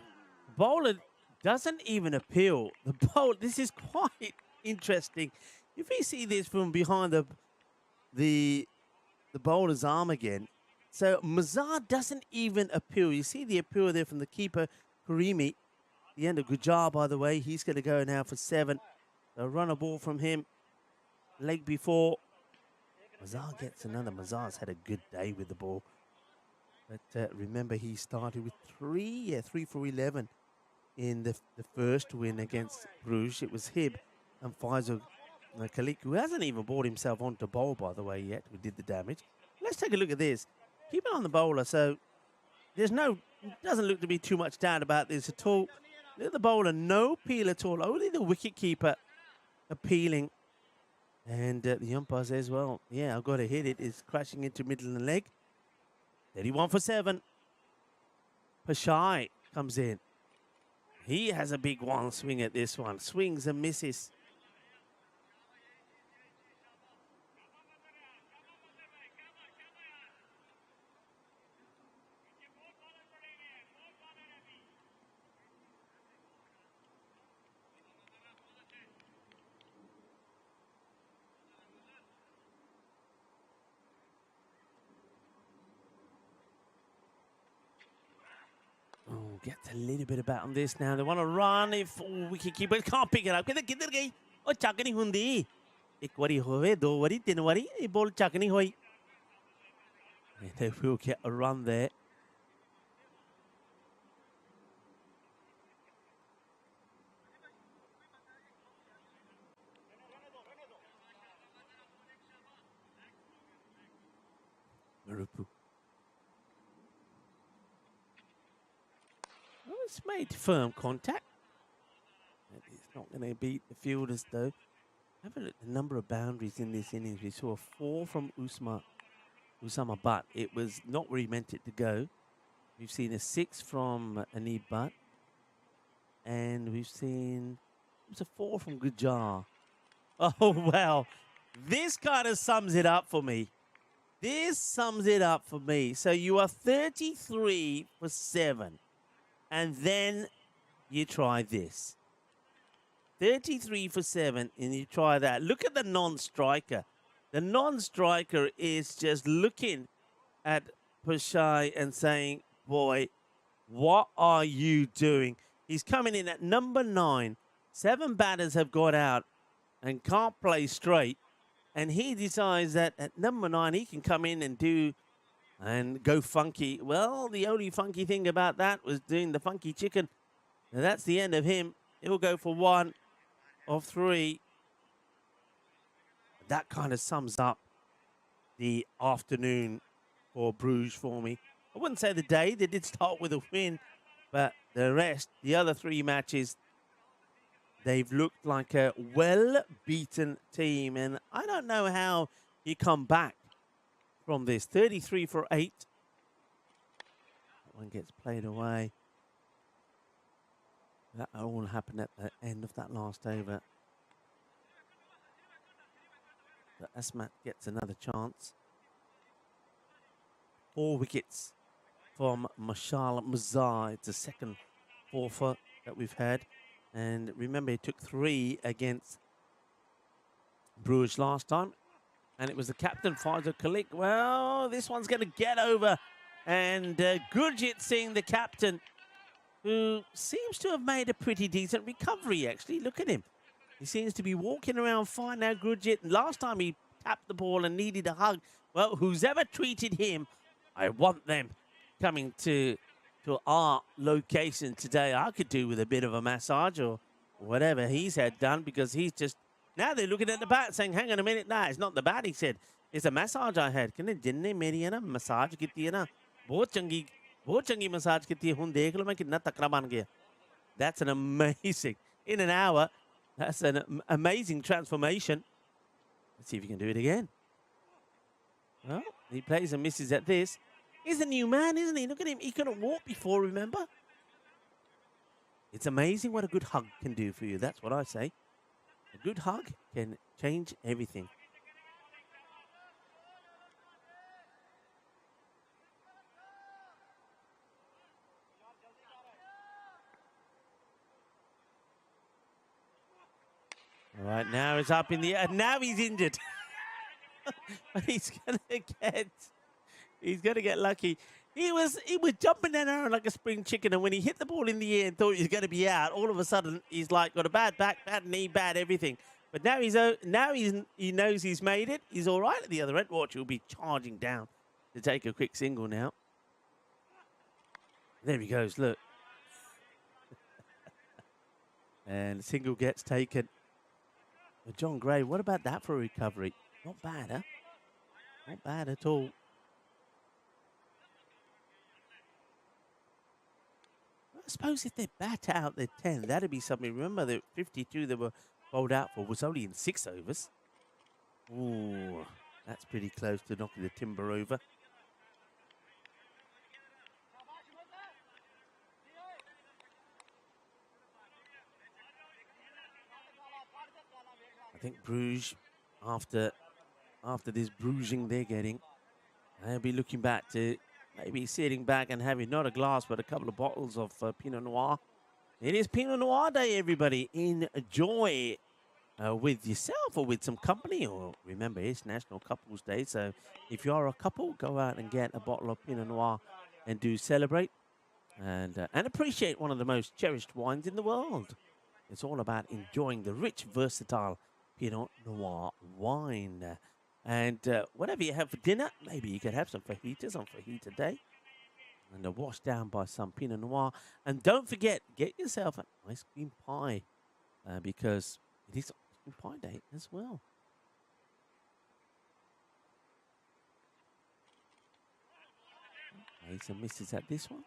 Bowler doesn't even appeal. The bowl. This is quite interesting. If you see this from behind the bowler's arm again, so Mazhar doesn't even appeal. You see the appeal there from the keeper, Karimi. The end of Gujar, by the way. He's going to go now for 7. A runner ball from him. Leg before. Mazhar gets another. Mazhar's had a good day with the ball. But remember, he started with 3 for 11 in the first win against Bruges. It was him and Faisal Khalik, who hasn't even brought himself onto bowl, by the way, yet, who did the damage. Let's take a look at this. Keep it on the bowler. So doesn't look to be too much doubt about this at all. Look at the bowler, no peel at all. Only the wicket keeper appealing. And the umpire says, well, yeah, I've got to hit it. It's crashing into middle of the leg. 31 for 7. Pashai comes in. He has a big one swing at this one. Swings and misses. Gets a little bit about on this now. They want to run if wicket keeper can't pick it up. किधर गई? और चक नहीं हुंदी. एक बारी होवे, 2 बारी, 3 बारी, ये ball चक नहीं हुई. They will get a run there. Marupu. It's made firm contact. It's not going to beat the fielders, though. Have a look at the number of boundaries in this innings. We saw 4 from Usama Butt. It was not where he meant it to go. We've seen a 6 from Anib Butt. And we've seen it was a 4 from Gujar. Oh, well, this kind of sums it up for me. This sums it up for me. So you are 33 for 7. And then you try this. 33 for 7, and you try that. Look at the non-striker. The non-striker is just looking at Pashai and saying, boy, what are you doing? He's coming in at number 9. 7 batters have got out and can't play straight. And he decides that at number 9, he can come in and go funky. Well, the only funky thing about that was doing the funky chicken. Now, that's the end of him. He'll go for 1 of 3. That kind of sums up the afternoon for Bruges for me. I wouldn't say the day. They did start with a win, but the rest, the other 3 matches, they've looked like a well-beaten team. And I don't know how you come back from this. 33 for 8. That one gets played away. That all happened at the end of that last over. But Asmat gets another chance. 4 wickets from Mashal Mazar. It's the second forfeit that we've had. And remember, he took 3 against Bruges last time. And it was the captain, Faisal Khalik. Well, this one's going to get over. And Gurjit Singh, the captain, who seems to have made a pretty decent recovery, actually. Look at him. He seems to be walking around fine now, Gurjit. Last time he tapped the ball and needed a hug. Well, who's ever treated him, I want them coming to our location today. I could do with a bit of a massage or whatever he's had done, because he's just... Now they're looking at the bat saying, hang on a minute. Nah, it's not the bat, he said. It's a massage I had. Massage बहुत चंगी massage की थी हुन देख लो मैं कितना तकड़ा बन गया. That's an amazing, in an hour, that's an amazing transformation. Let's see if he can do it again. Well, he plays and misses at this. He's a new man, isn't he? Look at him. He couldn't walk before, remember? It's amazing what a good hug can do for you. That's what I say. A good hug can change everything. All right, now it's up in the air. Now he's injured. He's gonna get lucky. He was jumping down like a spring chicken, and when he hit the ball in the air and thought he was going to be out, all of a sudden he's like got a bad back, bad knee, bad everything. But now he knows he's made it. He's all right at the other end. Watch, he'll be charging down to take a quick single now. There he goes. Look, and single gets taken. But John Gray, what about that for a recovery? Not bad, huh? Not bad at all. I suppose if they bat out their 10, that'd be something. Remember, the 52 they were bowled out for was only in 6 overs. Ooh, that's pretty close to knocking the timber over. I think Bruges, after this bruising they're getting, they'll be looking back to maybe sitting back and having not a glass but a couple of bottles of Pinot Noir. It is Pinot Noir Day, everybody. Enjoy with yourself or with some company. Or remember, it's National Couples Day, so if you are a couple, go out and get a bottle of Pinot Noir and do celebrate and appreciate one of the most cherished wines in the world. It's all about enjoying the rich, versatile Pinot Noir wine. And whatever you have for dinner, maybe you could have some fajitas on Fajita Day. And washed down by some Pinot Noir. And don't forget, get yourself an ice cream pie. Because it is ice cream pie day as well. Okay, some misses at this one.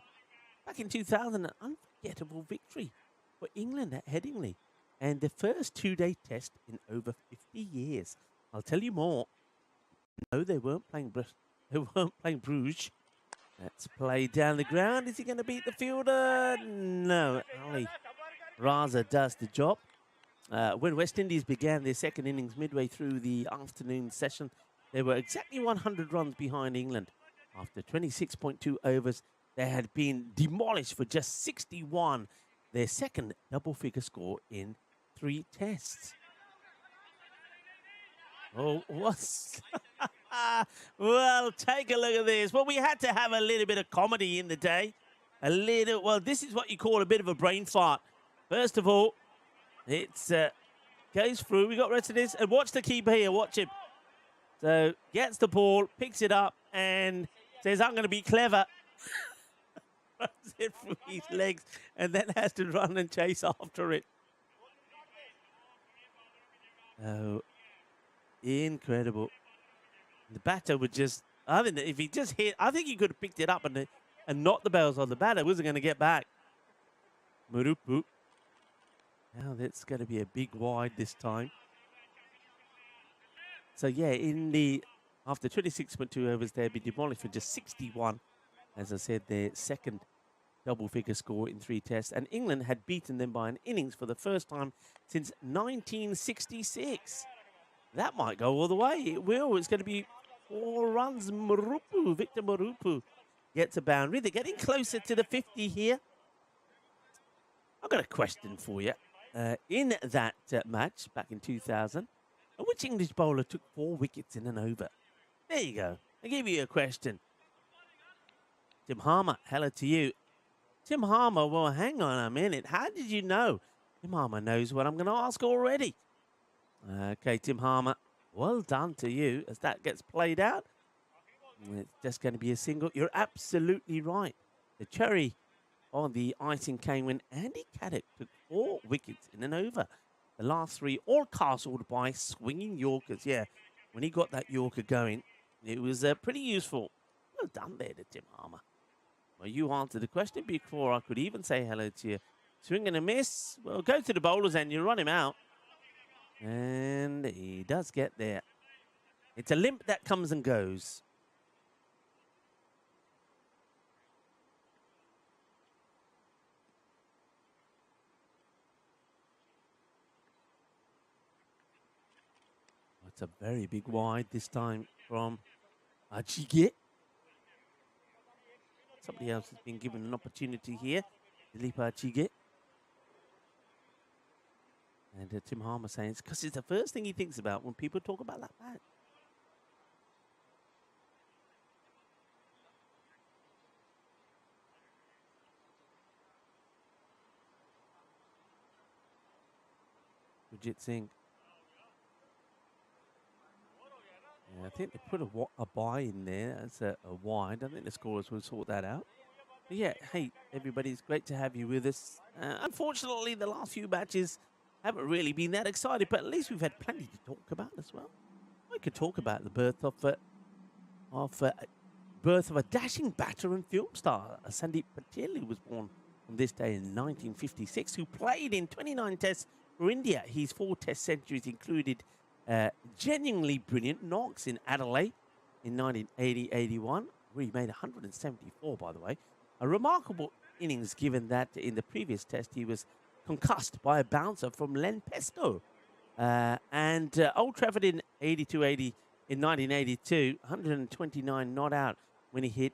Back in 2000, an unforgettable victory for England at Headingley. and the first two-day test in over 50 years. I'll tell you more. No, they weren't playing they weren't playing Bruges. Let's play down the ground. Is he going to beat the fielder? No. Ali Raza does the job. When West Indies began their second innings midway through the afternoon session, they were exactly 100 runs behind England. After 26.2 overs, they had been demolished for just 61, their second double-figure score in 3 tests. Oh, what's... Well, take a look at this. Well, we had to have a little bit of comedy in the day. Well, this is what you call a bit of a brain fart. First of all, it's goes through. We got rest of this. And watch the keeper here. Watch him. So, gets the ball, picks it up, and says, I'm going to be clever. Runs it through his legs, and then has to run and chase after it. Oh, incredible. The batter would just, I think if he just hit, I think he could have picked it up and knocked the bells on the batter. Wasn't going to get back. Murupu. Now that's going to be a big wide this time. So yeah, after 26.2 overs, they'd be demolished for just 61. As I said, their second double-figure score in 3 tests. And England had beaten them by an innings for the first time since 1966. That might go all the way. It will. It's going to be 4 runs. Victor Murupu gets a boundary. They're getting closer to the 50 here. I've got a question for you. In that match back in 2000, which English bowler took 4 wickets in an over? There you go. I give you a question. Tim Harmer, hello to you. Tim Harmer, well, hang on a minute. How did you know? Tim Harmer knows what I'm going to ask already. Okay, Tim Harmer, well done to you as that gets played out. It's just going to be a single. You're absolutely right. The cherry on the icing came when Andy Caddick took 4 wickets in an over. The last 3 all castled by swinging Yorkers. Yeah, when he got that Yorker going, it was pretty useful. Well done there to Tim Harmer. Well, you answered the question before I could even say hello to you. Swing and a miss. Well, go to the bowlers and you run him out. And he does get there. It's a limp that comes and goes. It's a very big wide this time from Achige. Somebody else has been given an opportunity here. Dilip Achige. And Tim Harmer saying it's because it's the first thing he thinks about when people talk about that match. Gurjit Singh. Yeah, I think they put a bye in there as a wide. I think the scorers will sort that out. But yeah, hey, everybody, it's great to have you with us. Unfortunately, the last few matches haven't really been that exciting, but at least we've had plenty to talk about as well. We could talk about the birth of a dashing batter and film star, Sandeep Patel, who was born on this day in 1956, who played in 29 tests for India. His 4 test centuries included genuinely brilliant knocks in Adelaide in 1980-81, where he made 174, by the way. A remarkable innings, given that in the previous test he was concussed by a bouncer from Len Pesto. And Old Trafford in 82-80 in 1982, 129 not out when he hit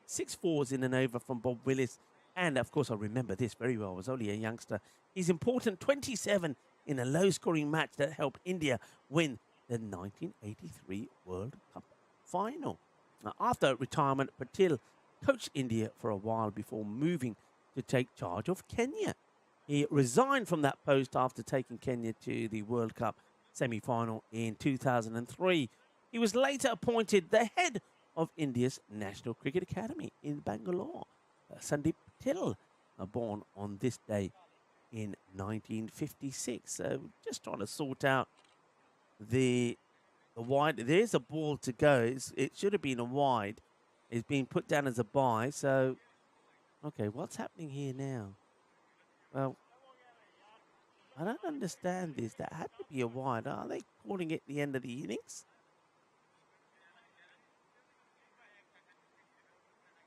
6 fours in an over from Bob Willis. And, of course, I remember this very well. I was only a youngster. His important 27 in a low-scoring match that helped India win the 1983 World Cup final. Now, after retirement, Patel coached India for a while before moving to take charge of Kenya. He resigned from that post after taking Kenya to the World Cup semi-final in 2003. He was later appointed the head of India's National Cricket Academy in Bangalore. Sandeep Patel, born on this day in 1956. So just trying to sort out the wide. There's a ball to go. It should have been a wide. It's being put down as a bye. So, okay, what's happening here now? Well, I don't understand this. That had to be a wide. Are they calling it the end of the innings?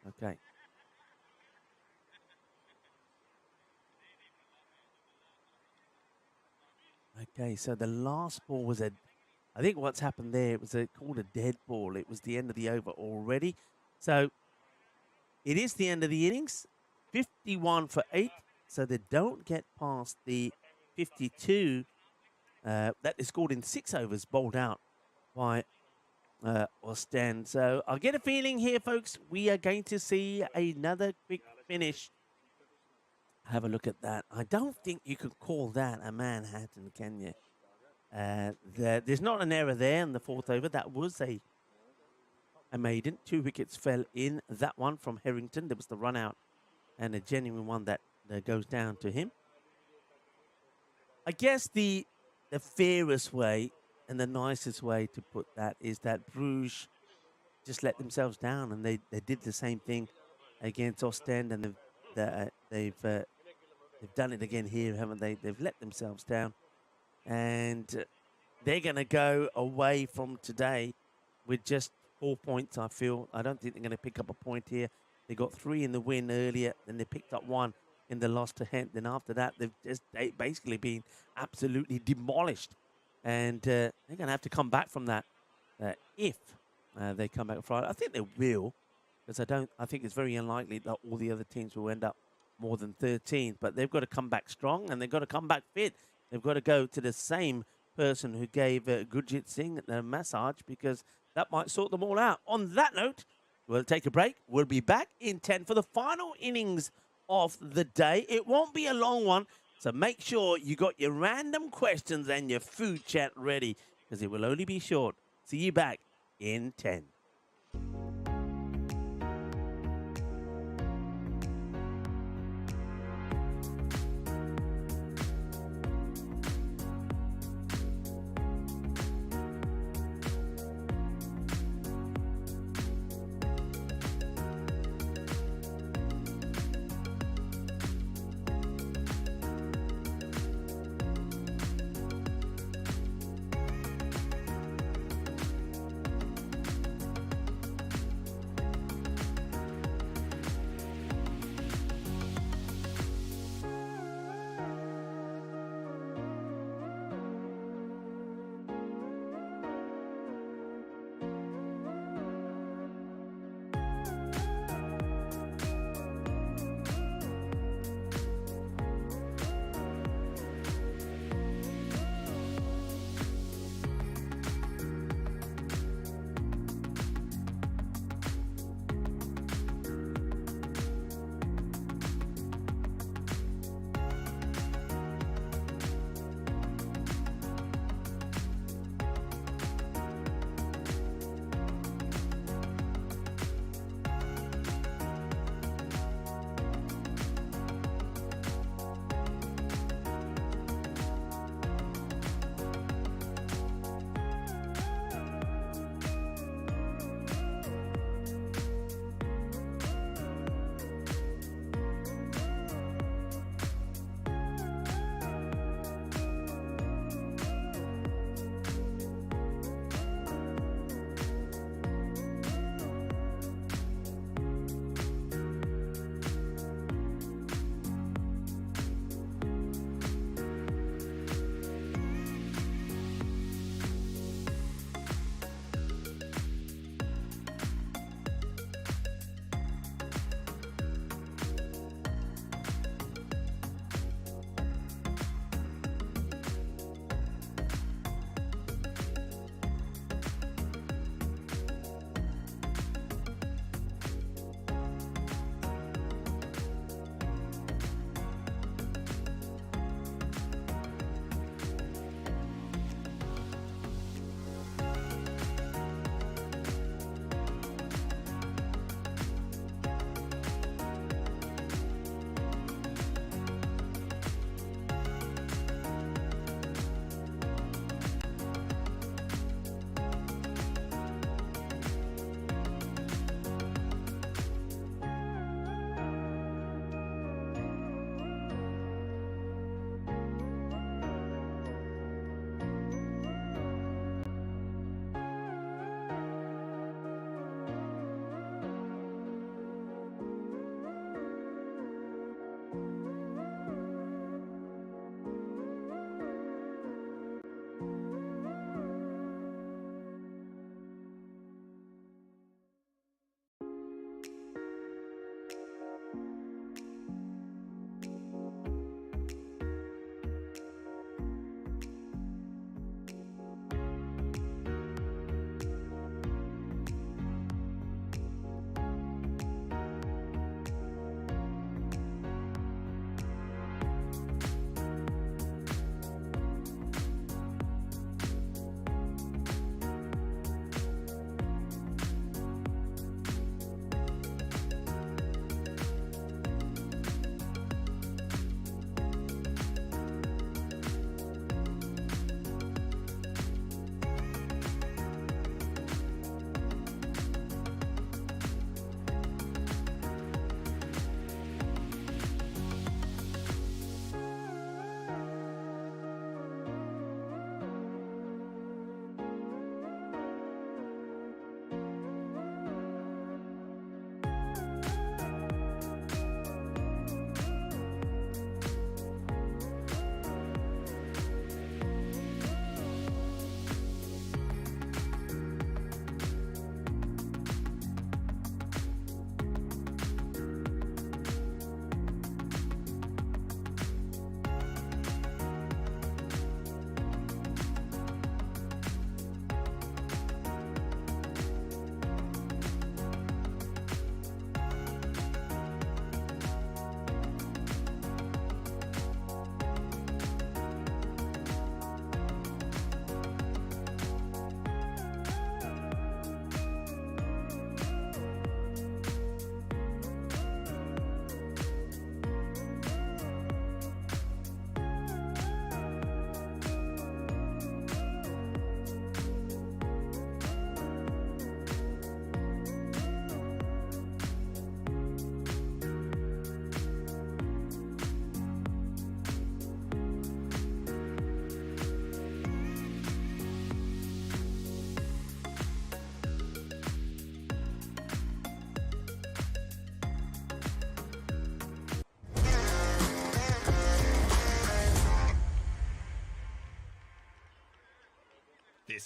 Okay. Okay, so the last ball was I think what's happened there, it was called a dead ball. It was the end of the over already. So it is the end of the innings. 51 for 8. So they don't get past the 52 that is scored in 6 overs, bowled out by Ostend. So I get a feeling here, folks, we are going to see another quick finish. Have a look at that. I don't think you could call that a Manhattan, can you? There's not an error there in the 4th over. That was a maiden. 2 wickets fell in that one from Harrington. There was the run out and a genuine one that goes down to him. I guess the fairest way and the nicest way to put that is that Bruges just let themselves down, and they did the same thing against Ostend, and they've done it again here, haven't they? They've let themselves down, and they're going to go away from today with just 4 points, I feel. I don't think they're going to pick up a point here. They got 3 in the win earlier, then they picked up 1 in the loss to Hent. Then after that, they've basically been absolutely demolished. And they're going to have to come back from that if they come back Friday. I think they will, because I think it's very unlikely that all the other teams will end up more than 13. But they've got to come back strong, and they've got to come back fit. They've got to go to the same person who gave Gurjit Singh a massage, because that might sort them all out. On that note, we'll take a break. We'll be back in 10 for the final innings of the day. It won't be a long one, so make sure you got your random questions and your food chat ready, because it will only be short. See you back in 10.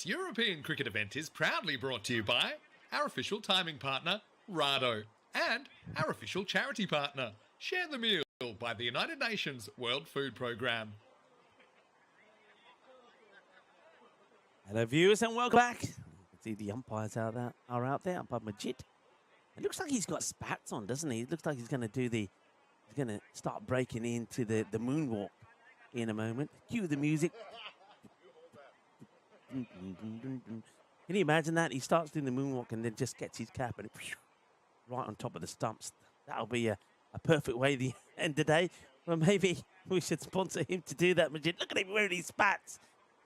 This European cricket event is proudly brought to you by our official timing partner, Rado, and our official charity partner, Share the Meal, by the United Nations World Food Programme. Hello, viewers, and welcome back. You can see the umpires are out there. Umpire Majid. It looks like he's got spats on, doesn't he? It looks like he's going to do the. He's going to start breaking into the moonwalk in a moment. Cue the music. Can you imagine that? He starts doing the moonwalk and then just gets his cap and right on top of the stumps. That'll be a perfect way to end the day. Well, maybe we should sponsor him to do that, Majid. Look at him wearing his spats.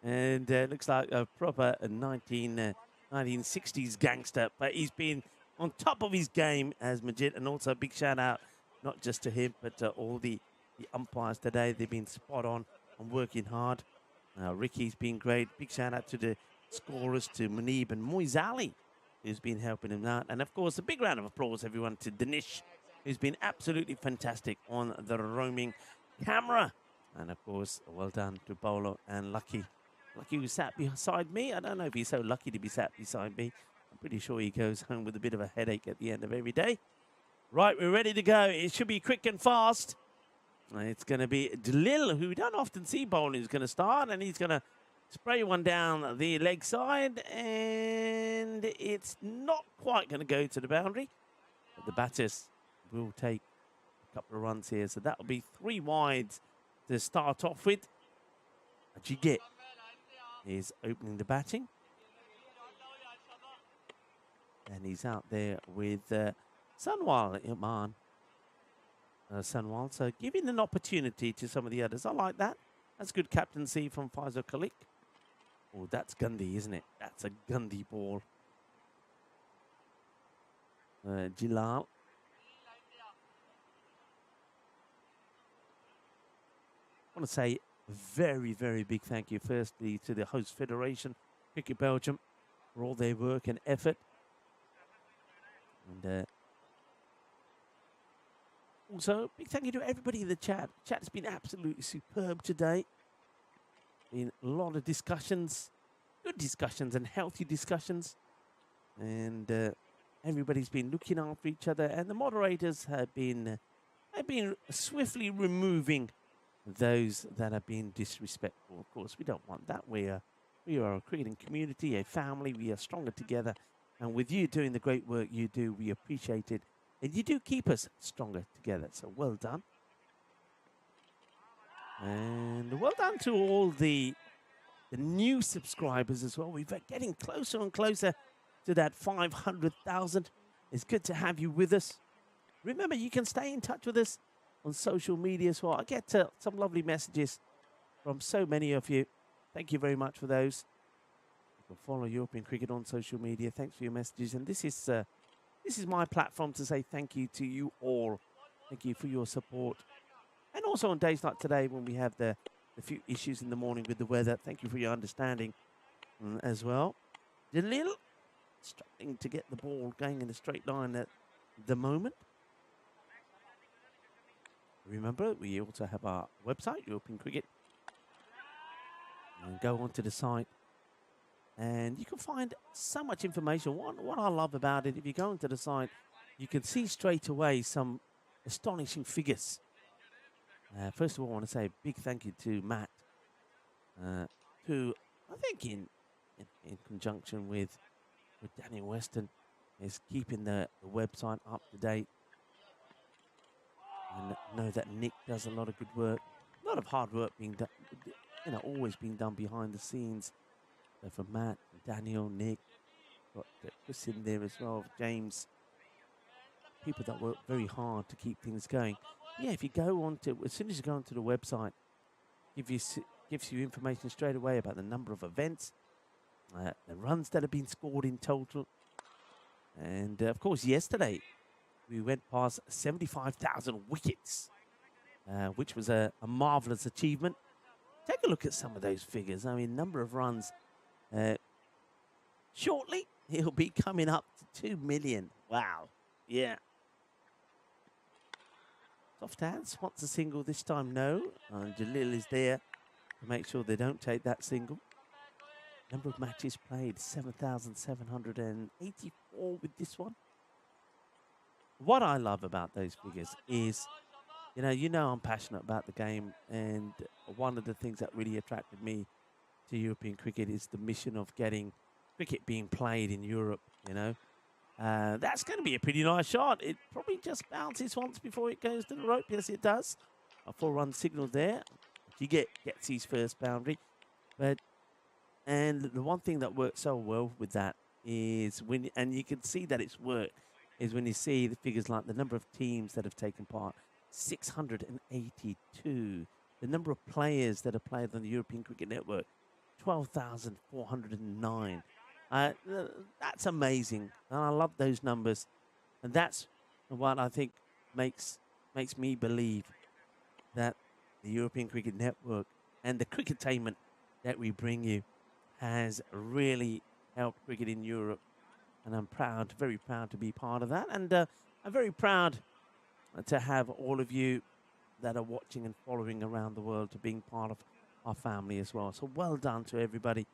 And looks like a proper 1960s gangster. But he's been on top of his game as Majid. And also a big shout out, not just to him, but to all the umpires today. They've been spot on and working hard. Ricky's been great. Big shout out to the scorers, to Munib and Moizali, who's been helping him out. And of course, a big round of applause, everyone, to Danish, who's been absolutely fantastic on the roaming camera. And of course, well done to Bolo and Lucky. Lucky who sat beside me. I don't know if he's so lucky to be sat beside me. I'm pretty sure he goes home with a bit of a headache at the end of every day. Right, we're ready to go. It should be quick and fast. It's going to be Dalil, who we don't often see bowling, who's going to start. And he's going to spray one down the leg side. And it's not quite going to go to the boundary. But the batters will take a couple of runs here. So that'll be 3 wides to start off with. Ajigit is opening the batting. And he's out there with Sunwal Iman. Sunwal, so giving an opportunity to some of the others. I like that. That's good captaincy from Faisal Khalik. Oh, that's Gandhi, isn't it? That's a Gandhi ball. Jilal. I want to say very, very big thank you firstly to the host federation, Cricket Belgium, for all their work and effort. And also, big thank you to everybody in the chat. The chat has been absolutely superb today. Been a lot of discussions, good discussions and healthy discussions. And everybody's been looking after each other. And the moderators have been swiftly removing those that have been disrespectful. Of course, we don't want that. We are a creating community, a family. We are stronger together. And with you doing the great work you do, we appreciate it. And you do keep us stronger together. So well done. And well done to all the new subscribers as well. We're getting closer and closer to that 500,000. It's good to have you with us. Remember, you can stay in touch with us on social media as well. I get some lovely messages from so many of you. Thank you very much for those. You can follow European Cricket on social media. Thanks for your messages. And this is my platform to say thank you to you all. Thank you for your support. And also on days like today when we have the few issues in the morning with the weather, thank you for your understanding as well. Jalil struggling to get the ball going in a straight line at the moment. Remember, we also have our website, European Cricket. And go onto the site and you can find so much information. What I love about it, if you go into the site, you can see straight away some astonishing figures. First of all, I want to say a big thank you to Matt, who I think in conjunction with Daniel Weston is keeping the website up to date. And know that Nick does a lot of good work, a lot of hard work being done, always being done behind the scenes. So for Matt, Daniel, Nick, got Chris in there as well, James, people that work very hard to keep things going. Yeah, if you go on to, as soon as you go onto the website, gives you information straight away about the number of events, the runs that have been scored in total. And of course, yesterday, we went past 75,000 wickets, which was a marvellous achievement. Take a look at some of those figures. I mean, number of runs. Shortly, he'll be coming up to 2 million. Wow. Yeah. Soft hands wants a single this time, no. And Jalil is there to make sure they don't take that single. Number of matches played, 7,784 with this one. What I love about those figures is, you know I'm passionate about the game, and one of the things that really attracted me to European cricket is the mission of getting cricket being played in Europe, That's going to be a pretty nice shot. It probably just bounces once before it goes to the rope. Yes, it does. A 4-run signal there. He gets his first boundary. And the one thing that works so well with that is and you can see that it's worked, is when you see the figures like the number of teams that have taken part, 682. The number of players that have played on the European Cricket Network, 12,409. That's amazing. And I love those numbers. And that's what I think makes me believe that the European Cricket Network and the crickettainment that we bring you has really helped cricket in Europe. And I'm very proud to be part of that. And I'm very proud to have all of you that are watching and following around the world to being part of our family as well. So well done to everybody.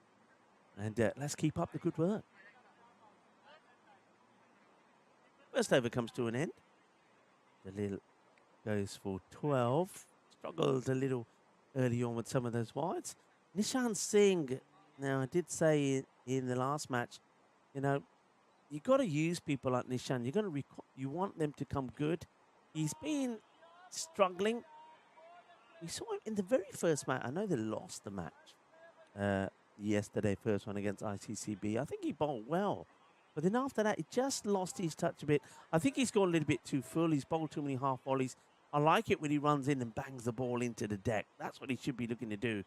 And let's keep up the good work. First over comes to an end. The little goes for 12. Struggled a little early on with some of those wides. Nishan Singh, now I did say in the last match, you've got to use people like Nishan. You want them to come good. He's been struggling. We saw him in the very first match. I know they lost the match yesterday, first one against ICCB. I think he bowled well. But then after that, he just lost his touch a bit. I think he's gone a little bit too full. He's bowled too many half volleys. I like it when he runs in and bangs the ball into the deck. That's what he should be looking to do.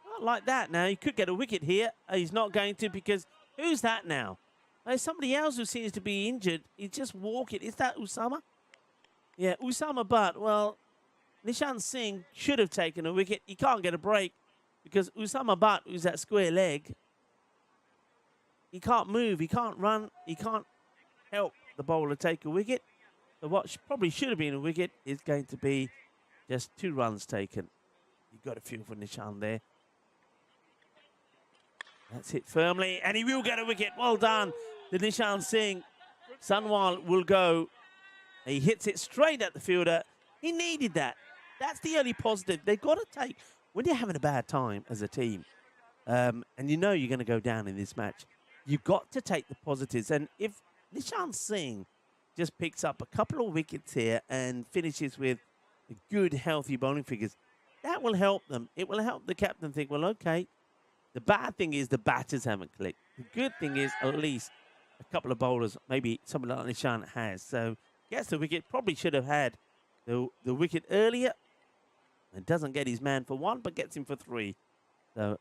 Not like that now. He could get a wicket here. He's not going to, because who's that now? There's somebody else who seems to be injured. He's just walking. Is that Usama? Yeah, Usama Butt. Well, Nishan Singh should have taken a wicket. He can't get a break because Usama Butt, who's that square leg, he can't move, he can't run, he can't help the bowler take a wicket. So what probably should have been a wicket is going to be just 2 runs taken. You've got a feel for Nishan there. That's hit firmly, and he will get a wicket. Well done to Nishan Singh. Sunwal will go. He hits it straight at the fielder. He needed that. That's the only positive. They've got to take, when you're having a bad time as a team, and you know you're going to go down in this match, you've got to take the positives. And if Nishan Singh just picks up a couple of wickets here and finishes with good, healthy bowling figures, that will help them. It will help the captain think, well, okay, the bad thing is the batters haven't clicked. The good thing is at least a couple of bowlers, maybe somebody like Nishan has. So gets the wicket, probably should have had the wicket earlier. And doesn't get his man for 1, but gets him for 3. So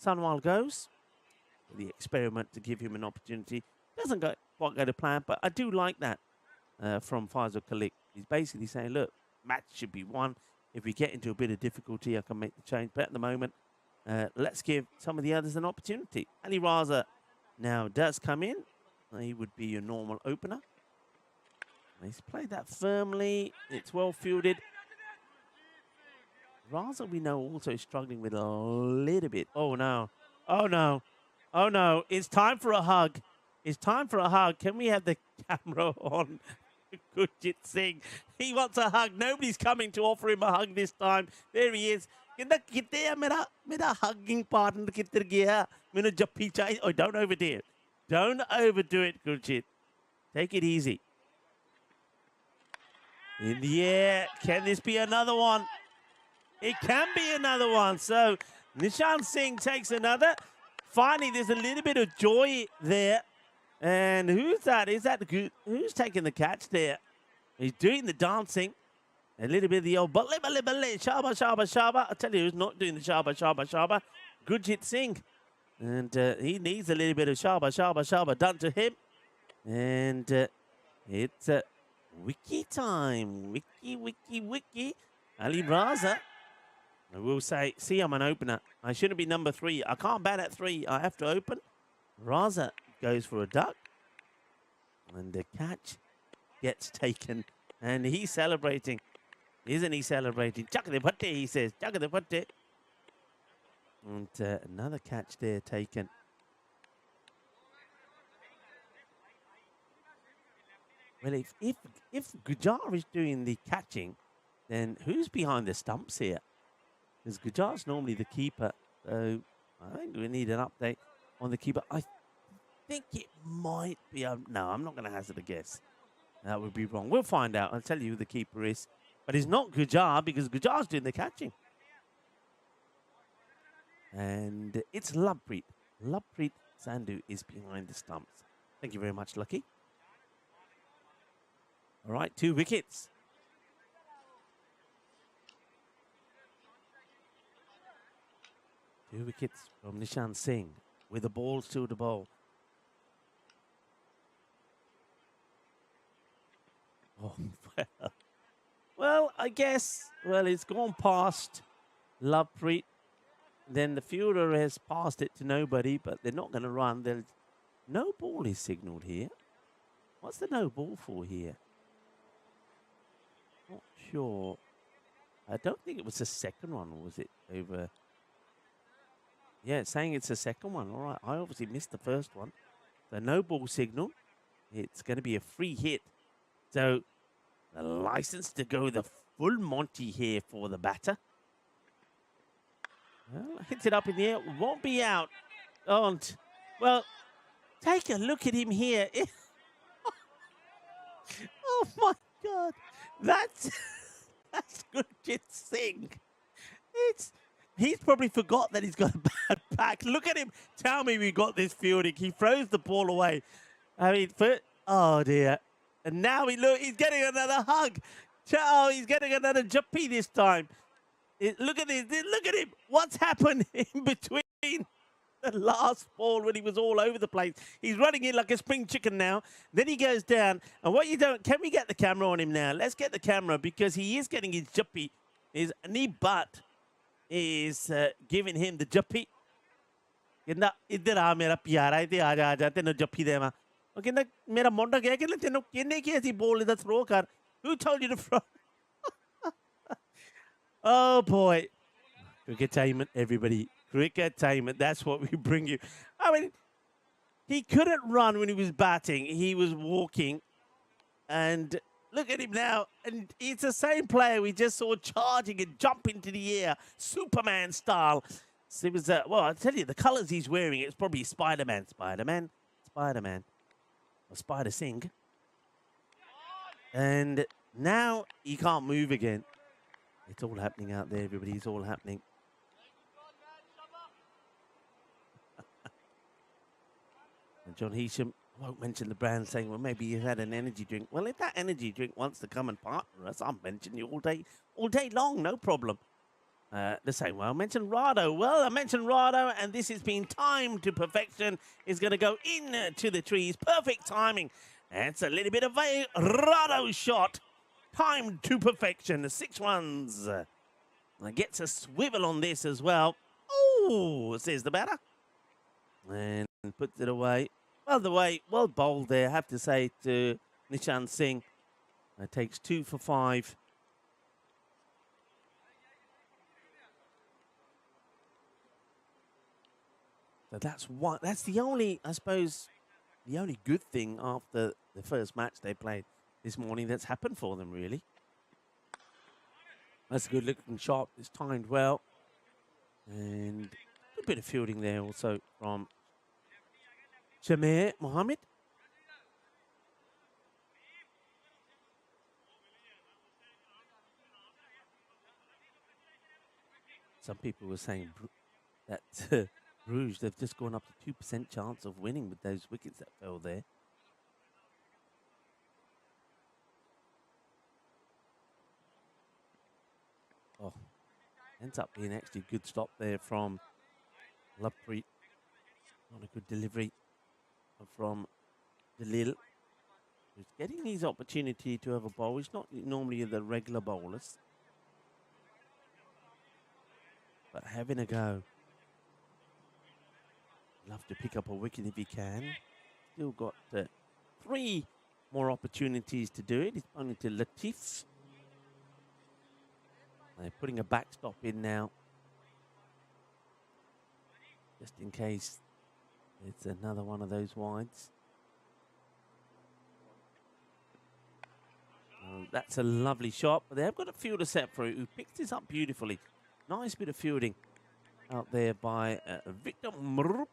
Sunwal goes. The experiment to give him an opportunity. Doesn't quite go to plan, but I do like that from Faisal Khalik. He's basically saying, look, match should be won. If we get into a bit of difficulty, I can make the change. But at the moment, let's give some of the others an opportunity. Ali Raza now does come in. He would be your normal opener. He's played that firmly. It's well fielded. Raza, we know, also struggling with a little bit. Oh, no. Oh, no. Oh, no. It's time for a hug. It's time for a hug. Can we have the camera on Gurjit Singh? He wants a hug. Nobody's coming to offer him a hug this time. There he is. Mera hugging partner kittar gaya. Maine jappi chahiye. Oh, don't overdo it. Don't overdo it, Gurjit. Take it easy. In the air. Can this be another one? It can be another one. So Nishan Singh takes another. Finally, there's a little bit of joy there. And who's that? Who's taking the catch there? He's doing the dancing. A little bit of the old balle, balle, balle, shaba, shaba, shaba. I tell you who's not doing the shaba, shaba, shaba. Gurjit Singh. And he needs a little bit of shaba, shaba, shaba done to him. And it's wiki time. Wiki, wiki, wiki. Ali Raza. I will say, see, I'm an opener. I shouldn't be number 3. I can't bat at 3. I have to open. Raza goes for a duck. And the catch gets taken. And he's celebrating. Isn't he celebrating? Chakade bhatte, he says. Chakade bhatte. And another catch there taken. Well, if Gujar is doing the catching, then who's behind the stumps here? Because Gujar's normally the keeper. So I think we need an update on the keeper. I think it might be. No, I'm not going to hazard a guess. That would be wrong. We'll find out. I'll tell you who the keeper is. But it's not Gujar because Gujar's doing the catching. And it's Lovepreet. Lovepreet Sandhu is behind the stumps. Thank you very much, Lucky. All right, 2 wickets. Two wickets from Nishan Singh with the ball still to bowl. Oh, well, I guess, it's gone past Lovepreet. Then the fielder has passed it to nobody, but they're not going to run. There's no ball is signalled here. What's the no ball for here? Not sure. I don't think it was the second one, or was it over? Yeah, it's saying it's the second one. All right, I obviously missed the first one. The no ball signal. It's going to be a free hit. So the license to go the full Monty here for the batter. Well, hits it up in the air. Won't be out. Well, take a look at him here. Oh, my God. That's Gurjit Singh. He's probably forgot that he's got a bad back. Look at him. Tell me we got this fielding. He throws the ball away. I mean, oh, dear. And now he's getting another hug. Oh, he's getting another juppy this time. Look at this. Look at him. What's happened in between the last ball when he was all over the place? He's running in like a spring chicken now. Then he goes down. And what you don't... Can we get the camera on him now? Let's get the camera because he is getting his juppy. His knee butt is giving him the juppy. कहना इधर आ मेरा प्यारा इधर आ जा तेनों जप्पी देवा और कहना मेरा मुंडा गया कहना तेनों किन्ने की ऐसी बॉल इधर थ्रो कर who told you to throw oh boy cricketainment everybody cricketainment that's what we bring you. I mean he couldn't run when he was batting, he was walking, and look at him now, and it's the same player we just saw charging and jumping into the air Superman style. So it was, well, I'll tell you, the colours he's wearing, it's probably Spider-Man, or Spider-Sing. And now he can't move again. It's all happening out there, everybody. It's all happening. And John Heasham won't mention the brand, saying, well, maybe you had an energy drink. Well, if that energy drink wants to come and partner us, I'll mention you all day long, no problem. The same way I mentioned Rado. Well, I mentioned Rado, and this has been timed to perfection. It's going to go into the trees. Perfect timing. It's a little bit of a Rado shot. Timed to perfection. 6 runs. Gets a swivel on this as well. Oh, says the batter. And puts it away. Well bowled there, I have to say, to Nishan Singh. Takes 2 for 5. So that's the only, I suppose, the only good thing after the first match they played this morning that's happened for them, really. That's a good looking shot. It's timed well. And a bit of fielding there also from Shamir Mohammed. Some people were saying that Bruges, they've just gone up to 2% chance of winning with those wickets that fell there. Oh, ends up being actually a good stop there from Lovepreet. Not a good delivery from Dalil, who's getting his opportunity to have a bowl. He's not normally the regular bowlers, but having a go. Love to pick up a wicket if he can. Still got 3 more opportunities to do it. He's pointing to Latif. They're putting a backstop in now. just in case it's another one of those wides. That's a lovely shot, but they have got a fielder set through who picks this up beautifully. Nice bit of fielding out there by Victor Mrupu.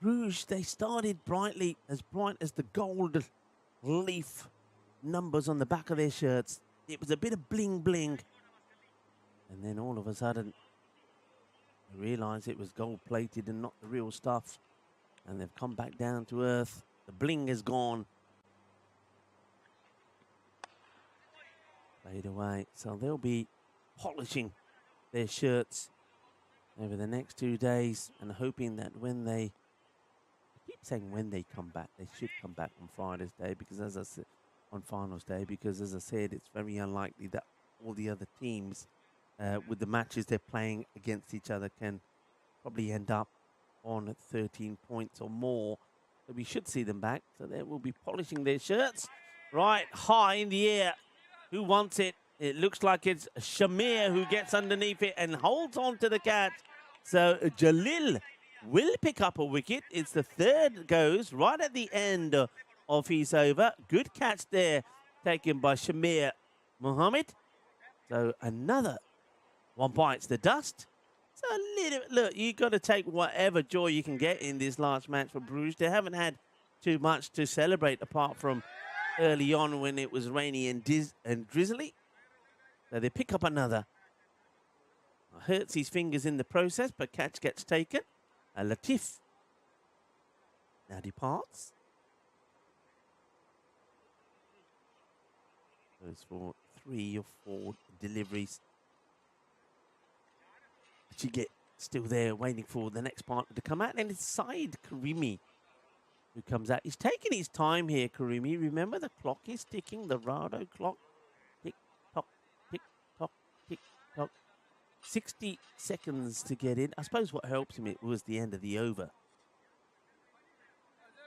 Bruges, they started brightly, as bright as the gold leaf numbers on the back of their shirts. It was a bit of bling bling. And then all of a sudden, they realised it was gold plated and not the real stuff. And they've come back down to earth. The bling is gone. Fade away. So they'll be polishing their shirts over the next 2 days and hoping that when they, I keep saying when they come back, they should come back on Friday's day, because as I said, on finals day, because as I said, it's very unlikely that all the other teams with the matches they're playing against each other can probably end up on 13 points or more. So we should see them back. So they will be polishing their shirts right high in the air. Who wants it? It looks like it's Shamir who gets underneath it and holds on to the catch. So Jalil will pick up a wicket. It's the third goes right at the end of his over. Good catch there taken by Shamir Mohammed. So another one bites the dust. So a little, look, you got to take whatever joy you can get in this last match for Bruges. They haven't had too much to celebrate apart from early on when it was rainy and drizzly. So they pick up another. Hurts his fingers in the process, but catch gets taken. Latif now departs. Goes for 3 or 4 deliveries. But you get still there waiting for the next partner to come out. And it's Saeed Karimi who comes out. He's taking his time here, Karimi. Remember, the clock is ticking, the Rado clock. Tick, tock, tick, tock, tick, tock. 60 seconds to get in. I suppose what helps him, it was the end of the over.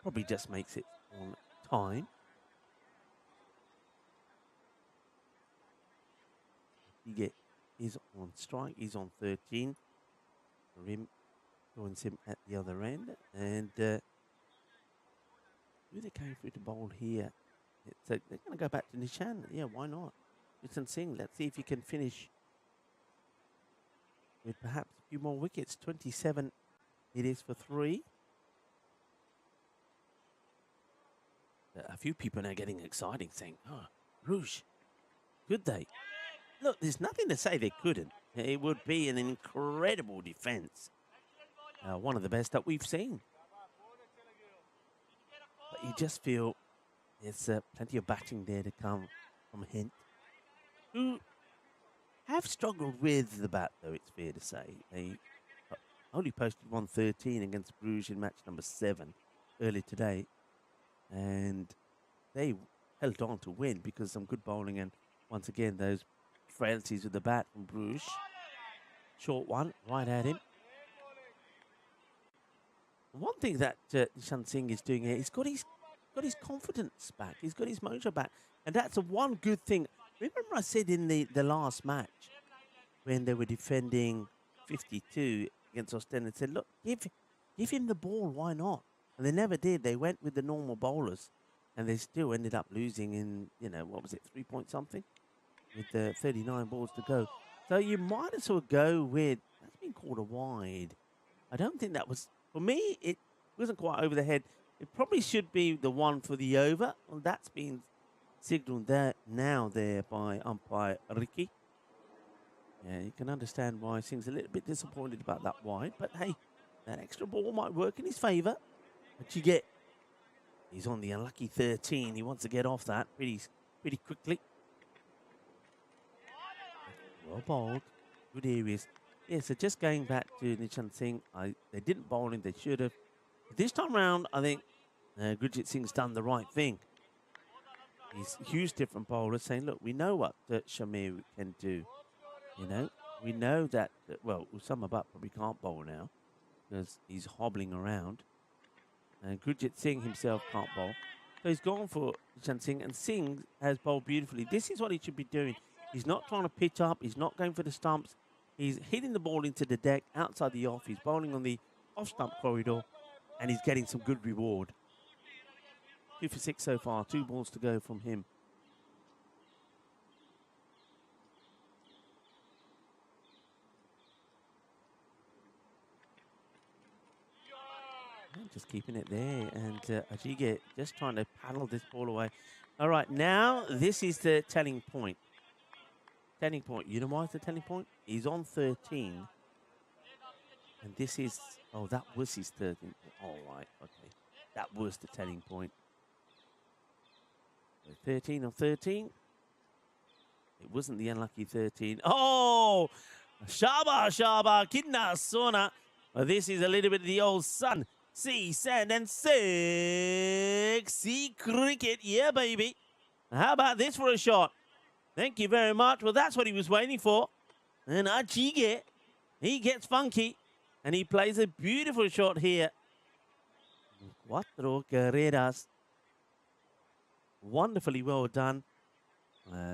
Probably just makes it on time. He's on strike. He's on 13. Rim joins him at the other end. And who they came through to bowl here? They're going to go back to Nishan. Yeah, why not? Nishan Singh. Let's see if he can finish with perhaps a few more wickets. 27 it is for 3. A few people are now getting excited, saying, oh, Rouge, could they? Look, there's nothing to say they couldn't. It would be an incredible defence. One of the best that we've seen. But you just feel there's plenty of batting there to come from Hint, who have struggled with the bat, though, it's fair to say. They only posted 113 against Bruges in match number 7 earlier today. And they held on to win because of some good bowling and, once again, those frailties with the bat from Bruges. Short one, right at him. One thing that Nishan Singh is doing here, he's got his confidence back. He's got his mojo back. And that's one good thing. Remember I said in the last match when they were defending 52 against Ostend and said, look, give him the ball, why not? And they never did. They went with the normal bowlers. And they still ended up losing in, what was it, 3 point something? With 39 balls to go. So you might as well go with, that's been called a wide. I don't think that was, for me, it wasn't quite over the head. It probably should be the one for the over. Well, that's been signalled there by umpire Ricky. Yeah, you can understand why Singh's a little bit disappointed about that wide. But hey, that extra ball might work in his favour. But you get, he's on the unlucky 13. He wants to get off that pretty quickly. Well bowled. Good areas. Yeah, so just going back to Nishan Singh, they didn't bowl him, they should have. This time round, I think Gurjit Singh's done the right thing. He's used different bowlers saying, look, we know what Shamir can do. We know that, well, Usama Butt probably can't bowl now because he's hobbling around. And Gurjit Singh himself can't bowl. So he's gone for Nishan Singh, and Singh has bowled beautifully. This is what he should be doing. He's not trying to pitch up. He's not going for the stumps. He's hitting the ball into the deck outside the off. He's bowling on the off-stump corridor, and he's getting some good reward. 2 for 6 so far. 2 balls to go from him. And just keeping it there, and Ajige just trying to paddle this ball away. All right, now this is the telling point. Telling point. You know why it's the telling point? He's on 13. And this is, oh, that was his 13th. All right, okay. That was the telling point. 13 of 13. It wasn't the unlucky 13. Oh, Shaba, Kidna Sona. Well, this is a little bit of the old sun, sea, sand, and sexy cricket. Yeah, baby. How about this for a shot? Thank you very much. Well, that's what he was waiting for. And Ajige, he gets funky. And he plays a beautiful shot here. Cuatro carreras. Wonderfully well done.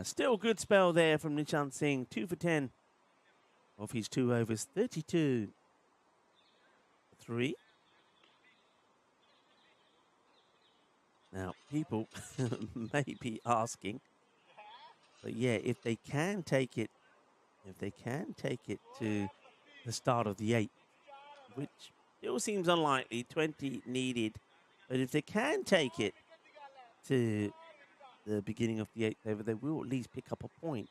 Still a good spell there from Nishant Singh. 2 for 10 of his 2 overs. 32. 3. Now, people may be asking, but yeah, if they can take it to the start of the 8th, which still seems unlikely, 20 needed, but if they can take it to the beginning of the 8th over, they will at least pick up a point.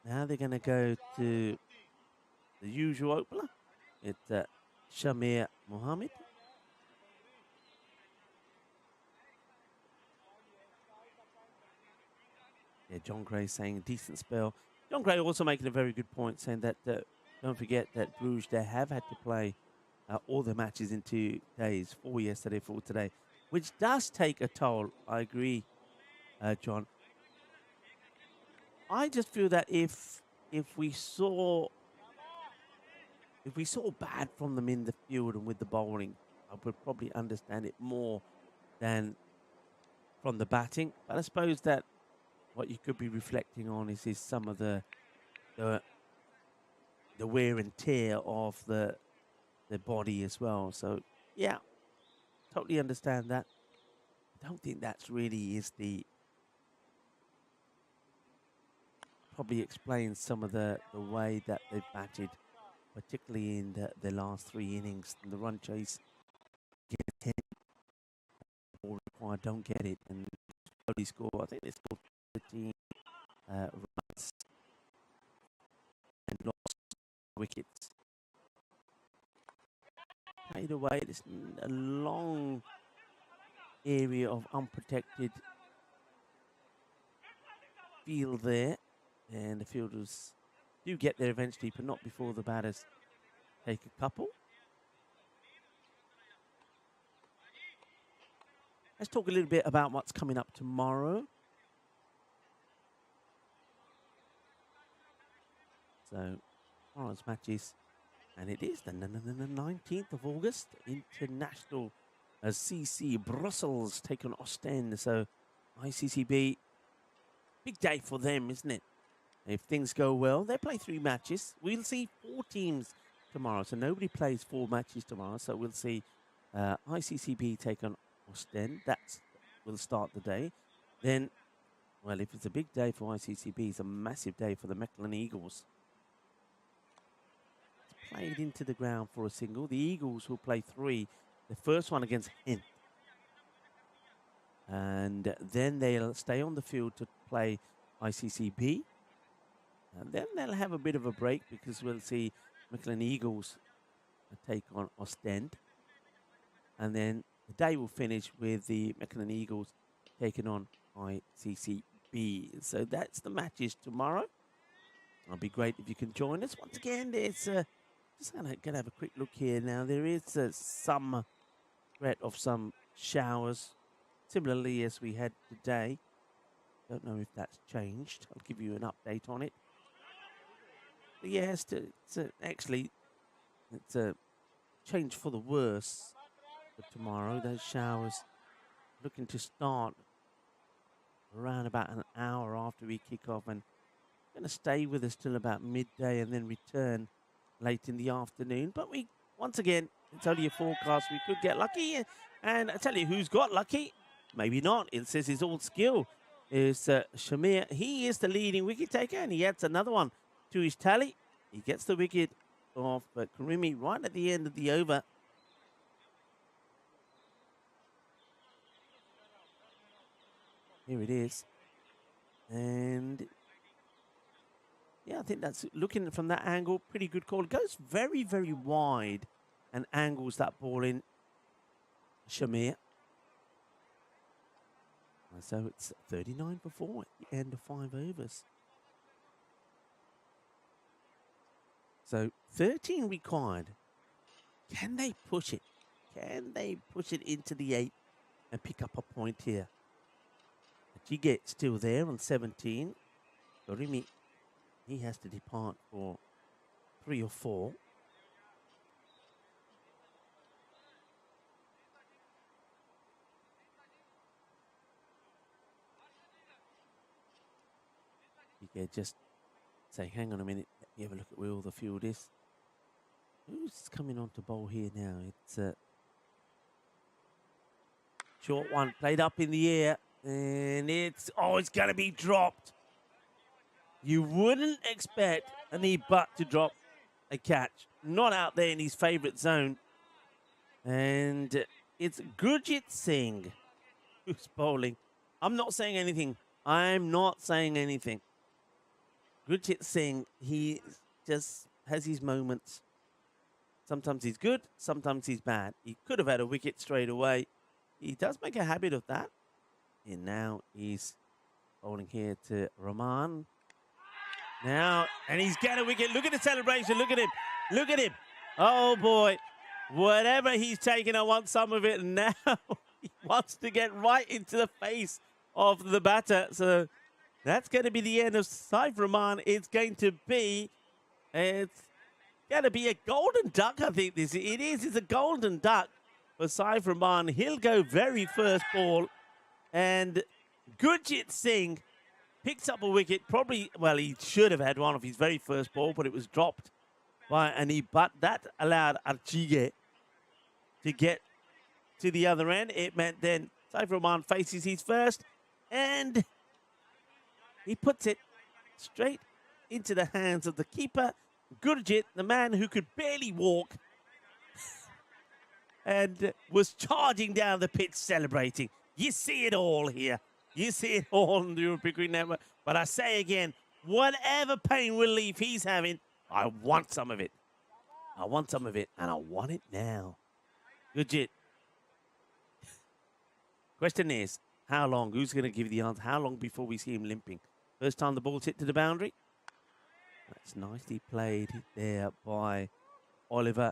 Now they're going to go to the usual opener. It's Shamir Mohammed. Yeah, John Gray saying decent spell. John Gray also making a very good point, saying that don't forget that Bruges, they have had to play all the matches in 2 days, 4 yesterday, 4 today, which does take a toll. I agree, John. I just feel that if we saw bad from them in the field and with the bowling, I would probably understand it more than from the batting. But I suppose that what you could be reflecting on is some of the wear and tear of the body as well. So yeah, totally understand that. I don't think that's really is the probably explains some of the way that they've batted, particularly in the last 3 innings. And the run chase, get 10 or required, don't get it, and slowly score. I think they scored 13 runs and lost wickets. Played away. There's a long area of unprotected field there, and the fielders do get there eventually, but not before the batters take a couple. Let's talk a little bit about what's coming up tomorrow. So tomorrow's matches, and it is the 19th of August, international CC Brussels take on Ostend. So ICCB, big day for them, isn't it? If things go well, they play 3 matches. We'll see 4 teams tomorrow, so nobody plays 4 matches tomorrow. So we'll see ICCB take on Ostend. That will start the day. Then, well, if it's a big day for ICCB, it's a massive day for the Mechelen Eagles. It's played into the ground for a single. The Eagles will play 3. The first one against Hint. And then they'll stay on the field to play ICCB. And then they'll have a bit of a break because we'll see Mechelen Eagles take on Ostend. And then the day will finish with the Mechelen Eagles taking on ICCB. So that's the matches tomorrow. It'll be great if you can join us. Once again, there's just going to have a quick look here now. There is some threat of some showers, similarly as we had today. Don't know if that's changed. I'll give you an update on it. But yeah, actually, it's a change for the worse for tomorrow. Those showers looking to start around about an hour after we kick off, and going to stay with us till about midday and then return late in the afternoon. But once again, it's only a forecast. We could get lucky. And I tell you who's got lucky. Maybe not. It says his old skill is Shamir. He is the leading wicket taker, and he adds another one to his tally. He gets the wicket of Karimi right at the end of the over. Here it is. And yeah, I think that's, looking from that angle, pretty good call. It goes very, very wide and angles that ball in, Shamir. And so it's 39 for 4 at the end of 5 overs. So 13 required. Can they push it? Can they push it into the 8 and pick up a point here? Jige still there on 17. Dorimi, he has to depart for 3 or 4. Jige just say, hang on a minute, let me have a look at where all the field is. Who's coming on to bowl here now? It's a short one, played up in the air. And it's going to be dropped. You wouldn't expect an butt to drop a catch. Not out there in his favourite zone. And it's Gurjit Singh who's bowling. I'm not saying anything. I'm not saying anything. Gurjit Singh, he just has his moments. Sometimes he's good, sometimes he's bad. He could have had a wicket straight away. He does make a habit of that. And now he's bowling here to Rahman. Now, and he's got a wicket. Look at the celebration. Look at him. Look at him. Oh, boy. Whatever he's taking, I want some of it. And now he wants to get right into the face of the batter. So that's going to be the end of Saif Rahman. It's going to be a golden duck, I think this. It is. It's a golden duck for Saif Rahman. He'll go very first ball. And Gurjit Singh picks up a wicket. Probably, well, he should have had one of his very first ball, but it was dropped by Ani. But that allowed Archige to get to the other end. It meant then Saif Rahman faces his first, and he puts it straight into the hands of the keeper, Gurjit, the man who could barely walk, and was charging down the pitch celebrating. You see it all here. You see it all on the European Cricket Network. But I say again, whatever pain relief he's having, I want some of it. I want some of it, and I want it now. Gurjit. Question is, how long? Who's going to give the answer? How long before we see him limping? First time the ball's hit to the boundary. That's nicely played there by Oliver.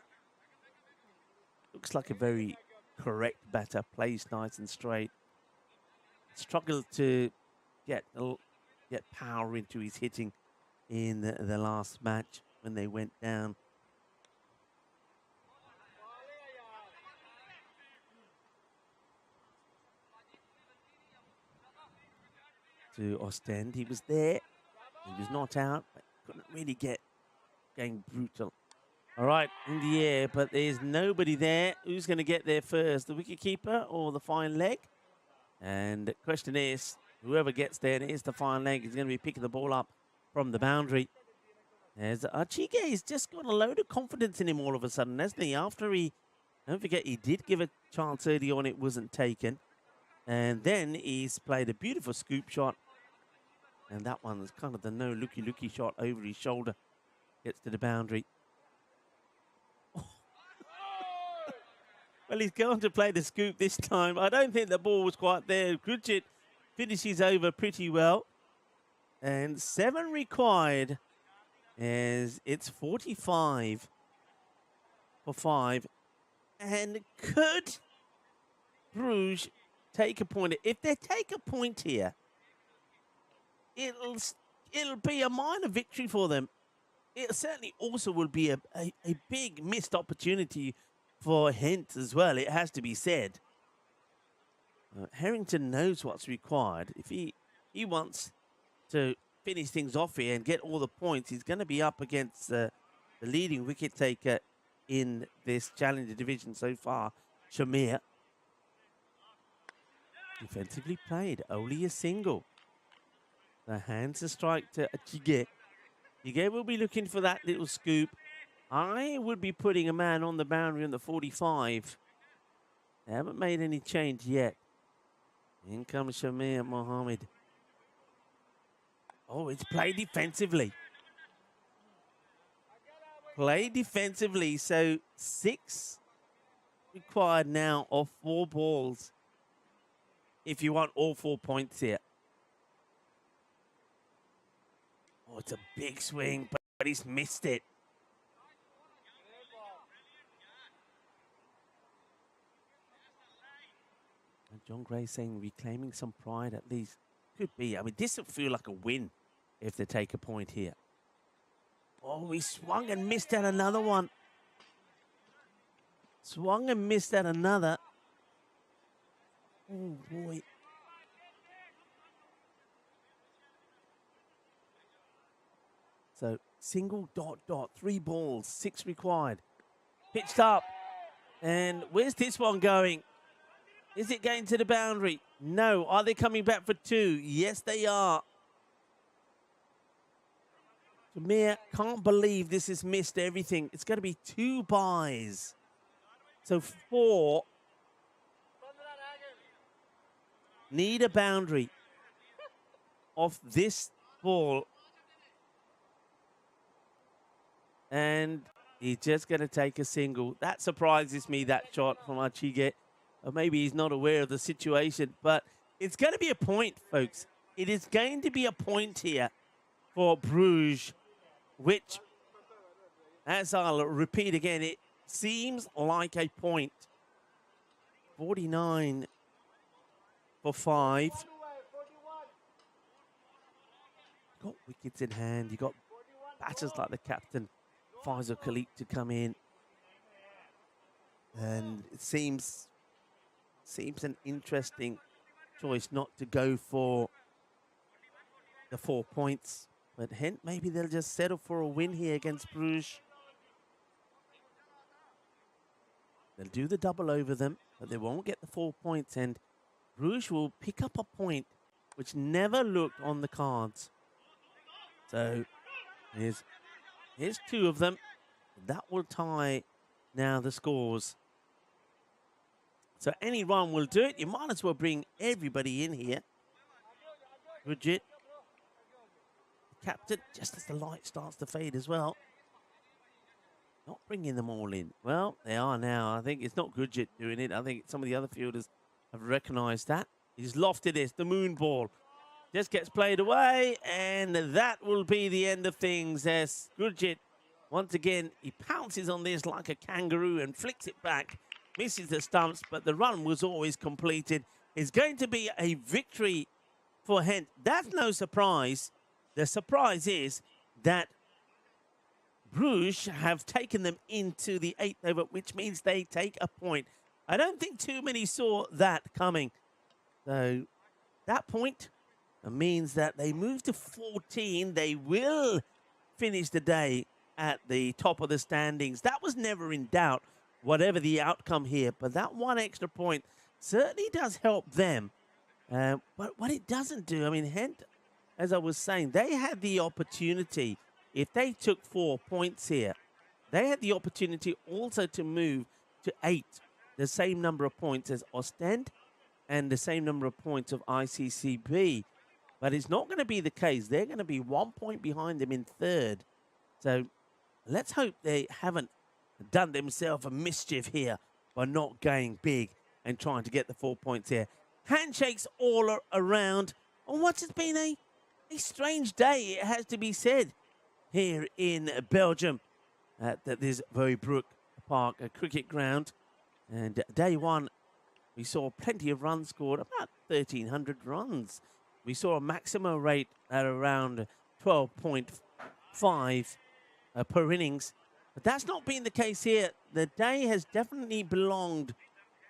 Looks like a very correct batter. Plays nice and straight. Struggled to get power into his hitting in the last match when they went down. To Ostend. He was there. He was not out, but couldn't really get going brutal. All right, in the air, but there's nobody there. Who's going to get there first, the wicketkeeper or the fine leg? And the question is, whoever gets there, and it is the fine leg, is going to be picking the ball up from the boundary. As Archige has just got a load of confidence in him all of a sudden, hasn't he? After don't forget, he did give a chance early on, it wasn't taken. And then he's played a beautiful scoop shot. And that one's kind of the no looky shot over his shoulder. Gets to the boundary. Well, he's going to play the scoop this time. I don't think the ball was quite there. Gurjit finishes over pretty well. And 7 required as it's 45 for 5. And could Bruges take a point? If they take a point here, it'll be a minor victory for them. It certainly also will be a big missed opportunity for Hent as well, it has to be said. Harrington knows what's required. If he wants to finish things off here and get all the points, he's going to be up against the leading wicket taker in this Challenger division so far, Shamir. Defensively played, only a single. The hands a strike to Chige. Chige will be looking for that little scoop. I would be putting a man on the boundary on the 45. They haven't made any change yet. In comes Shamir Mohammed. Oh, it's played defensively. Play defensively, so 6 required now of 4 balls if you want all 4 points here. Oh, it's a big swing, but he's missed it. And John Gray saying reclaiming some pride at least. Could be. I mean, this will feel like a win if they take a point here. Oh, he swung and missed at another one. Swung and missed at another. Oh, boy. So, single, dot, dot, 3 balls, 6 required. Pitched up. And where's this one going? Is it going to the boundary? No. Are they coming back for 2? Yes, they are. Shamir can't believe this has missed everything. It's going to be 2 byes. So 4 need a boundary off this ball. And he's just going to take a single. That surprises me, that shot from Achige. Or maybe he's not aware of the situation. But it's going to be a point, folks. It is going to be a point here for Bruges, which, as I'll repeat again, it seems like a point. 49 for 5. Got wickets in hand. You got batters like the captain, Faisal Khalik, to come in. And it seems an interesting choice not to go for the 4 points. But hence, maybe they'll just settle for a win here against Bruges. They'll do the double over them, but they won't get the 4 points. And Bruges will pick up a point which never looked on the cards. So here's 2 of them. That will tie now the scores. So any run will do it. You might as well bring everybody in here. Legit. Captain, just as the light starts to fade as well. Not bringing them all in. Well, they are now. I think it's not Gurjit doing it. I think some of the other fielders have recognised that. He's lofted this, the moon ball. Just gets played away, and that will be the end of things as Gurjit, once again, he pounces on this like a kangaroo and flicks it back. Misses the stumps, but the run was always completed. It's going to be a victory for Hent. That's no surprise. The surprise is that Bruges have taken them into the 8th over, which means they take a point. I don't think too many saw that coming. So that point means that they move to 14. They will finish the day at the top of the standings. That was never in doubt, whatever the outcome here. But that 1 extra point certainly does help them. But what it doesn't do, I mean, Hent, as I was saying, they had the opportunity. If they took 4 points here, they had the opportunity also to move to 8, the same number of points as Ostend and the same number of points of ICCB. But it's not going to be the case. They're going to be 1 point behind them in 3rd. So let's hope they haven't done themselves a mischief here by not going big and trying to get the 4 points here. Handshakes all around. And what's it been a strange day, it has to be said, here in Belgium at this Vooibroek Park, a cricket ground. And day 1, we saw plenty of runs scored, about 1,300 runs. We saw a maximum rate at around 12.5 per innings. But that's not been the case here. The day has definitely belonged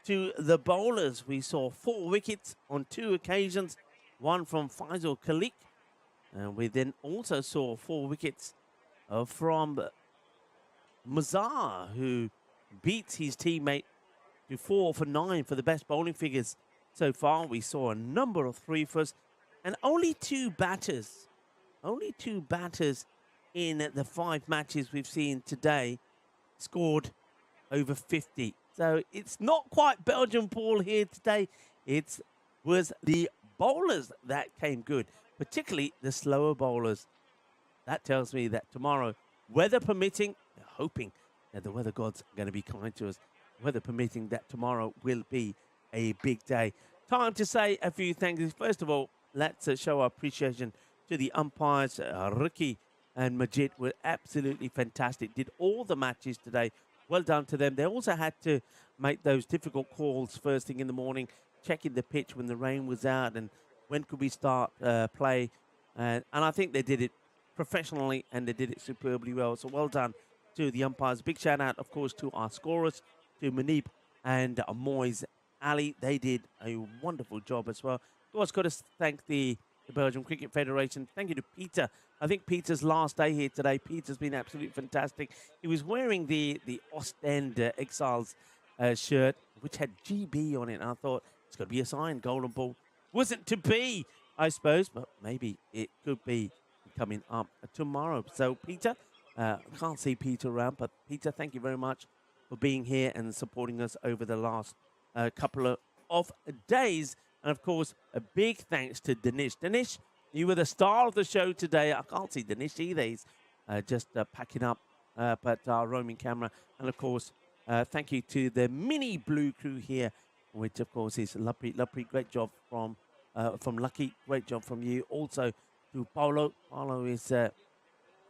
to the bowlers. We saw 4 wickets on 2 occasions, one from Faisal Khalik And we then also saw 4 wickets from Mazar, who beats his teammate to 4 for 9 for the best bowling figures so far. We saw a number of 3-fers and only two batters in the 5 matches we've seen today scored over 50. So it's not quite Belgian ball here today. It was the bowlers that came good, particularly the slower bowlers. That tells me that tomorrow, weather permitting, we're hoping that the weather gods are going to be kind to us. Weather permitting, that tomorrow will be a big day. Time to say a few things. First of all, let's show our appreciation to the umpires. Ricky and Majid were absolutely fantastic. Did all the matches today. Well done to them. They also had to make those difficult calls first thing in the morning, checking the pitch when the rain was out and when could we start play. And I think they did it professionally and they did it superbly well. So well done to the umpires. Big shout out, of course, to our scorers, to Manib and Moise Ali. They did a wonderful job as well. Of course, got to thank the Belgian Cricket Federation. Thank you to Peter. I think Peter's last day here today. Peter's been absolutely fantastic. He was wearing the Ostend Exiles shirt, which had GB on it. And I thought, it's got to be a sign, golden ball. Wasn't to be, I suppose, but maybe it could be coming up tomorrow. So, Peter, I can't see Peter around, but Peter, thank you very much for being here and supporting us over the last couple of days. And, of course, a big thanks to Danish. Danish, you were the star of the show today. I can't see Danish either. He's just packing up at our roaming camera. And, of course, thank you to the mini blue crew here, which, of course, is Lucky. Great job from Lucky. Great job from you. Also to Paulo. Paulo is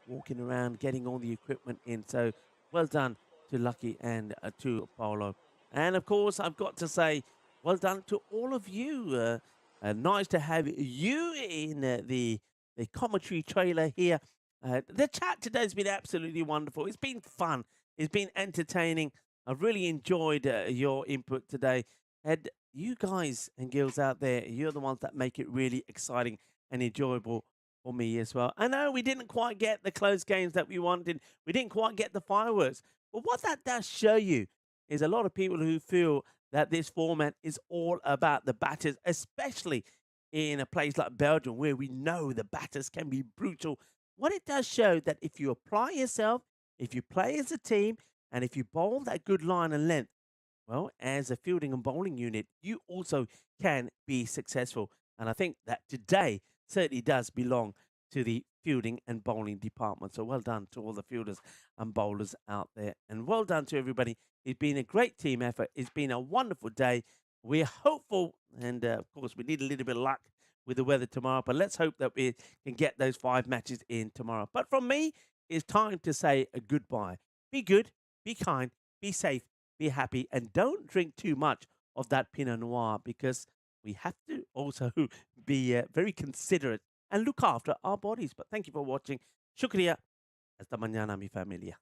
walking around, getting all the equipment in. So, well done to Lucky and to Paulo. And, of course, I've got to say, well done to all of you. Nice to have you in the commentary trailer here. The chat today has been absolutely wonderful. It's been fun. It's been entertaining. I've really enjoyed your input today. And you guys and girls out there, you're the ones that make it really exciting and enjoyable for me as well. I know we didn't quite get the close games that we wanted. We didn't quite get the fireworks. But what that does show you is a lot of people who feel that this format is all about the batters, especially in a place like Belgium where we know the batters can be brutal. What it does show that if you apply yourself, if you play as a team, and if you bowl that good line and length, well, as a fielding and bowling unit, you also can be successful. And I think that today certainly does belong to the fielding and bowling department. So well done to all the fielders and bowlers out there. And well done to everybody. It's been a great team effort. It's been a wonderful day. We're hopeful. And of course, we need a little bit of luck with the weather tomorrow. But let's hope that we can get those 5 matches in tomorrow. But from me, it's time to say a goodbye. Be good, be kind, be safe, be happy. And don't drink too much of that Pinot Noir because we have to also be very considerate and look after our bodies. But thank you for watching. Shukriya. Hasta mañana, mi familia.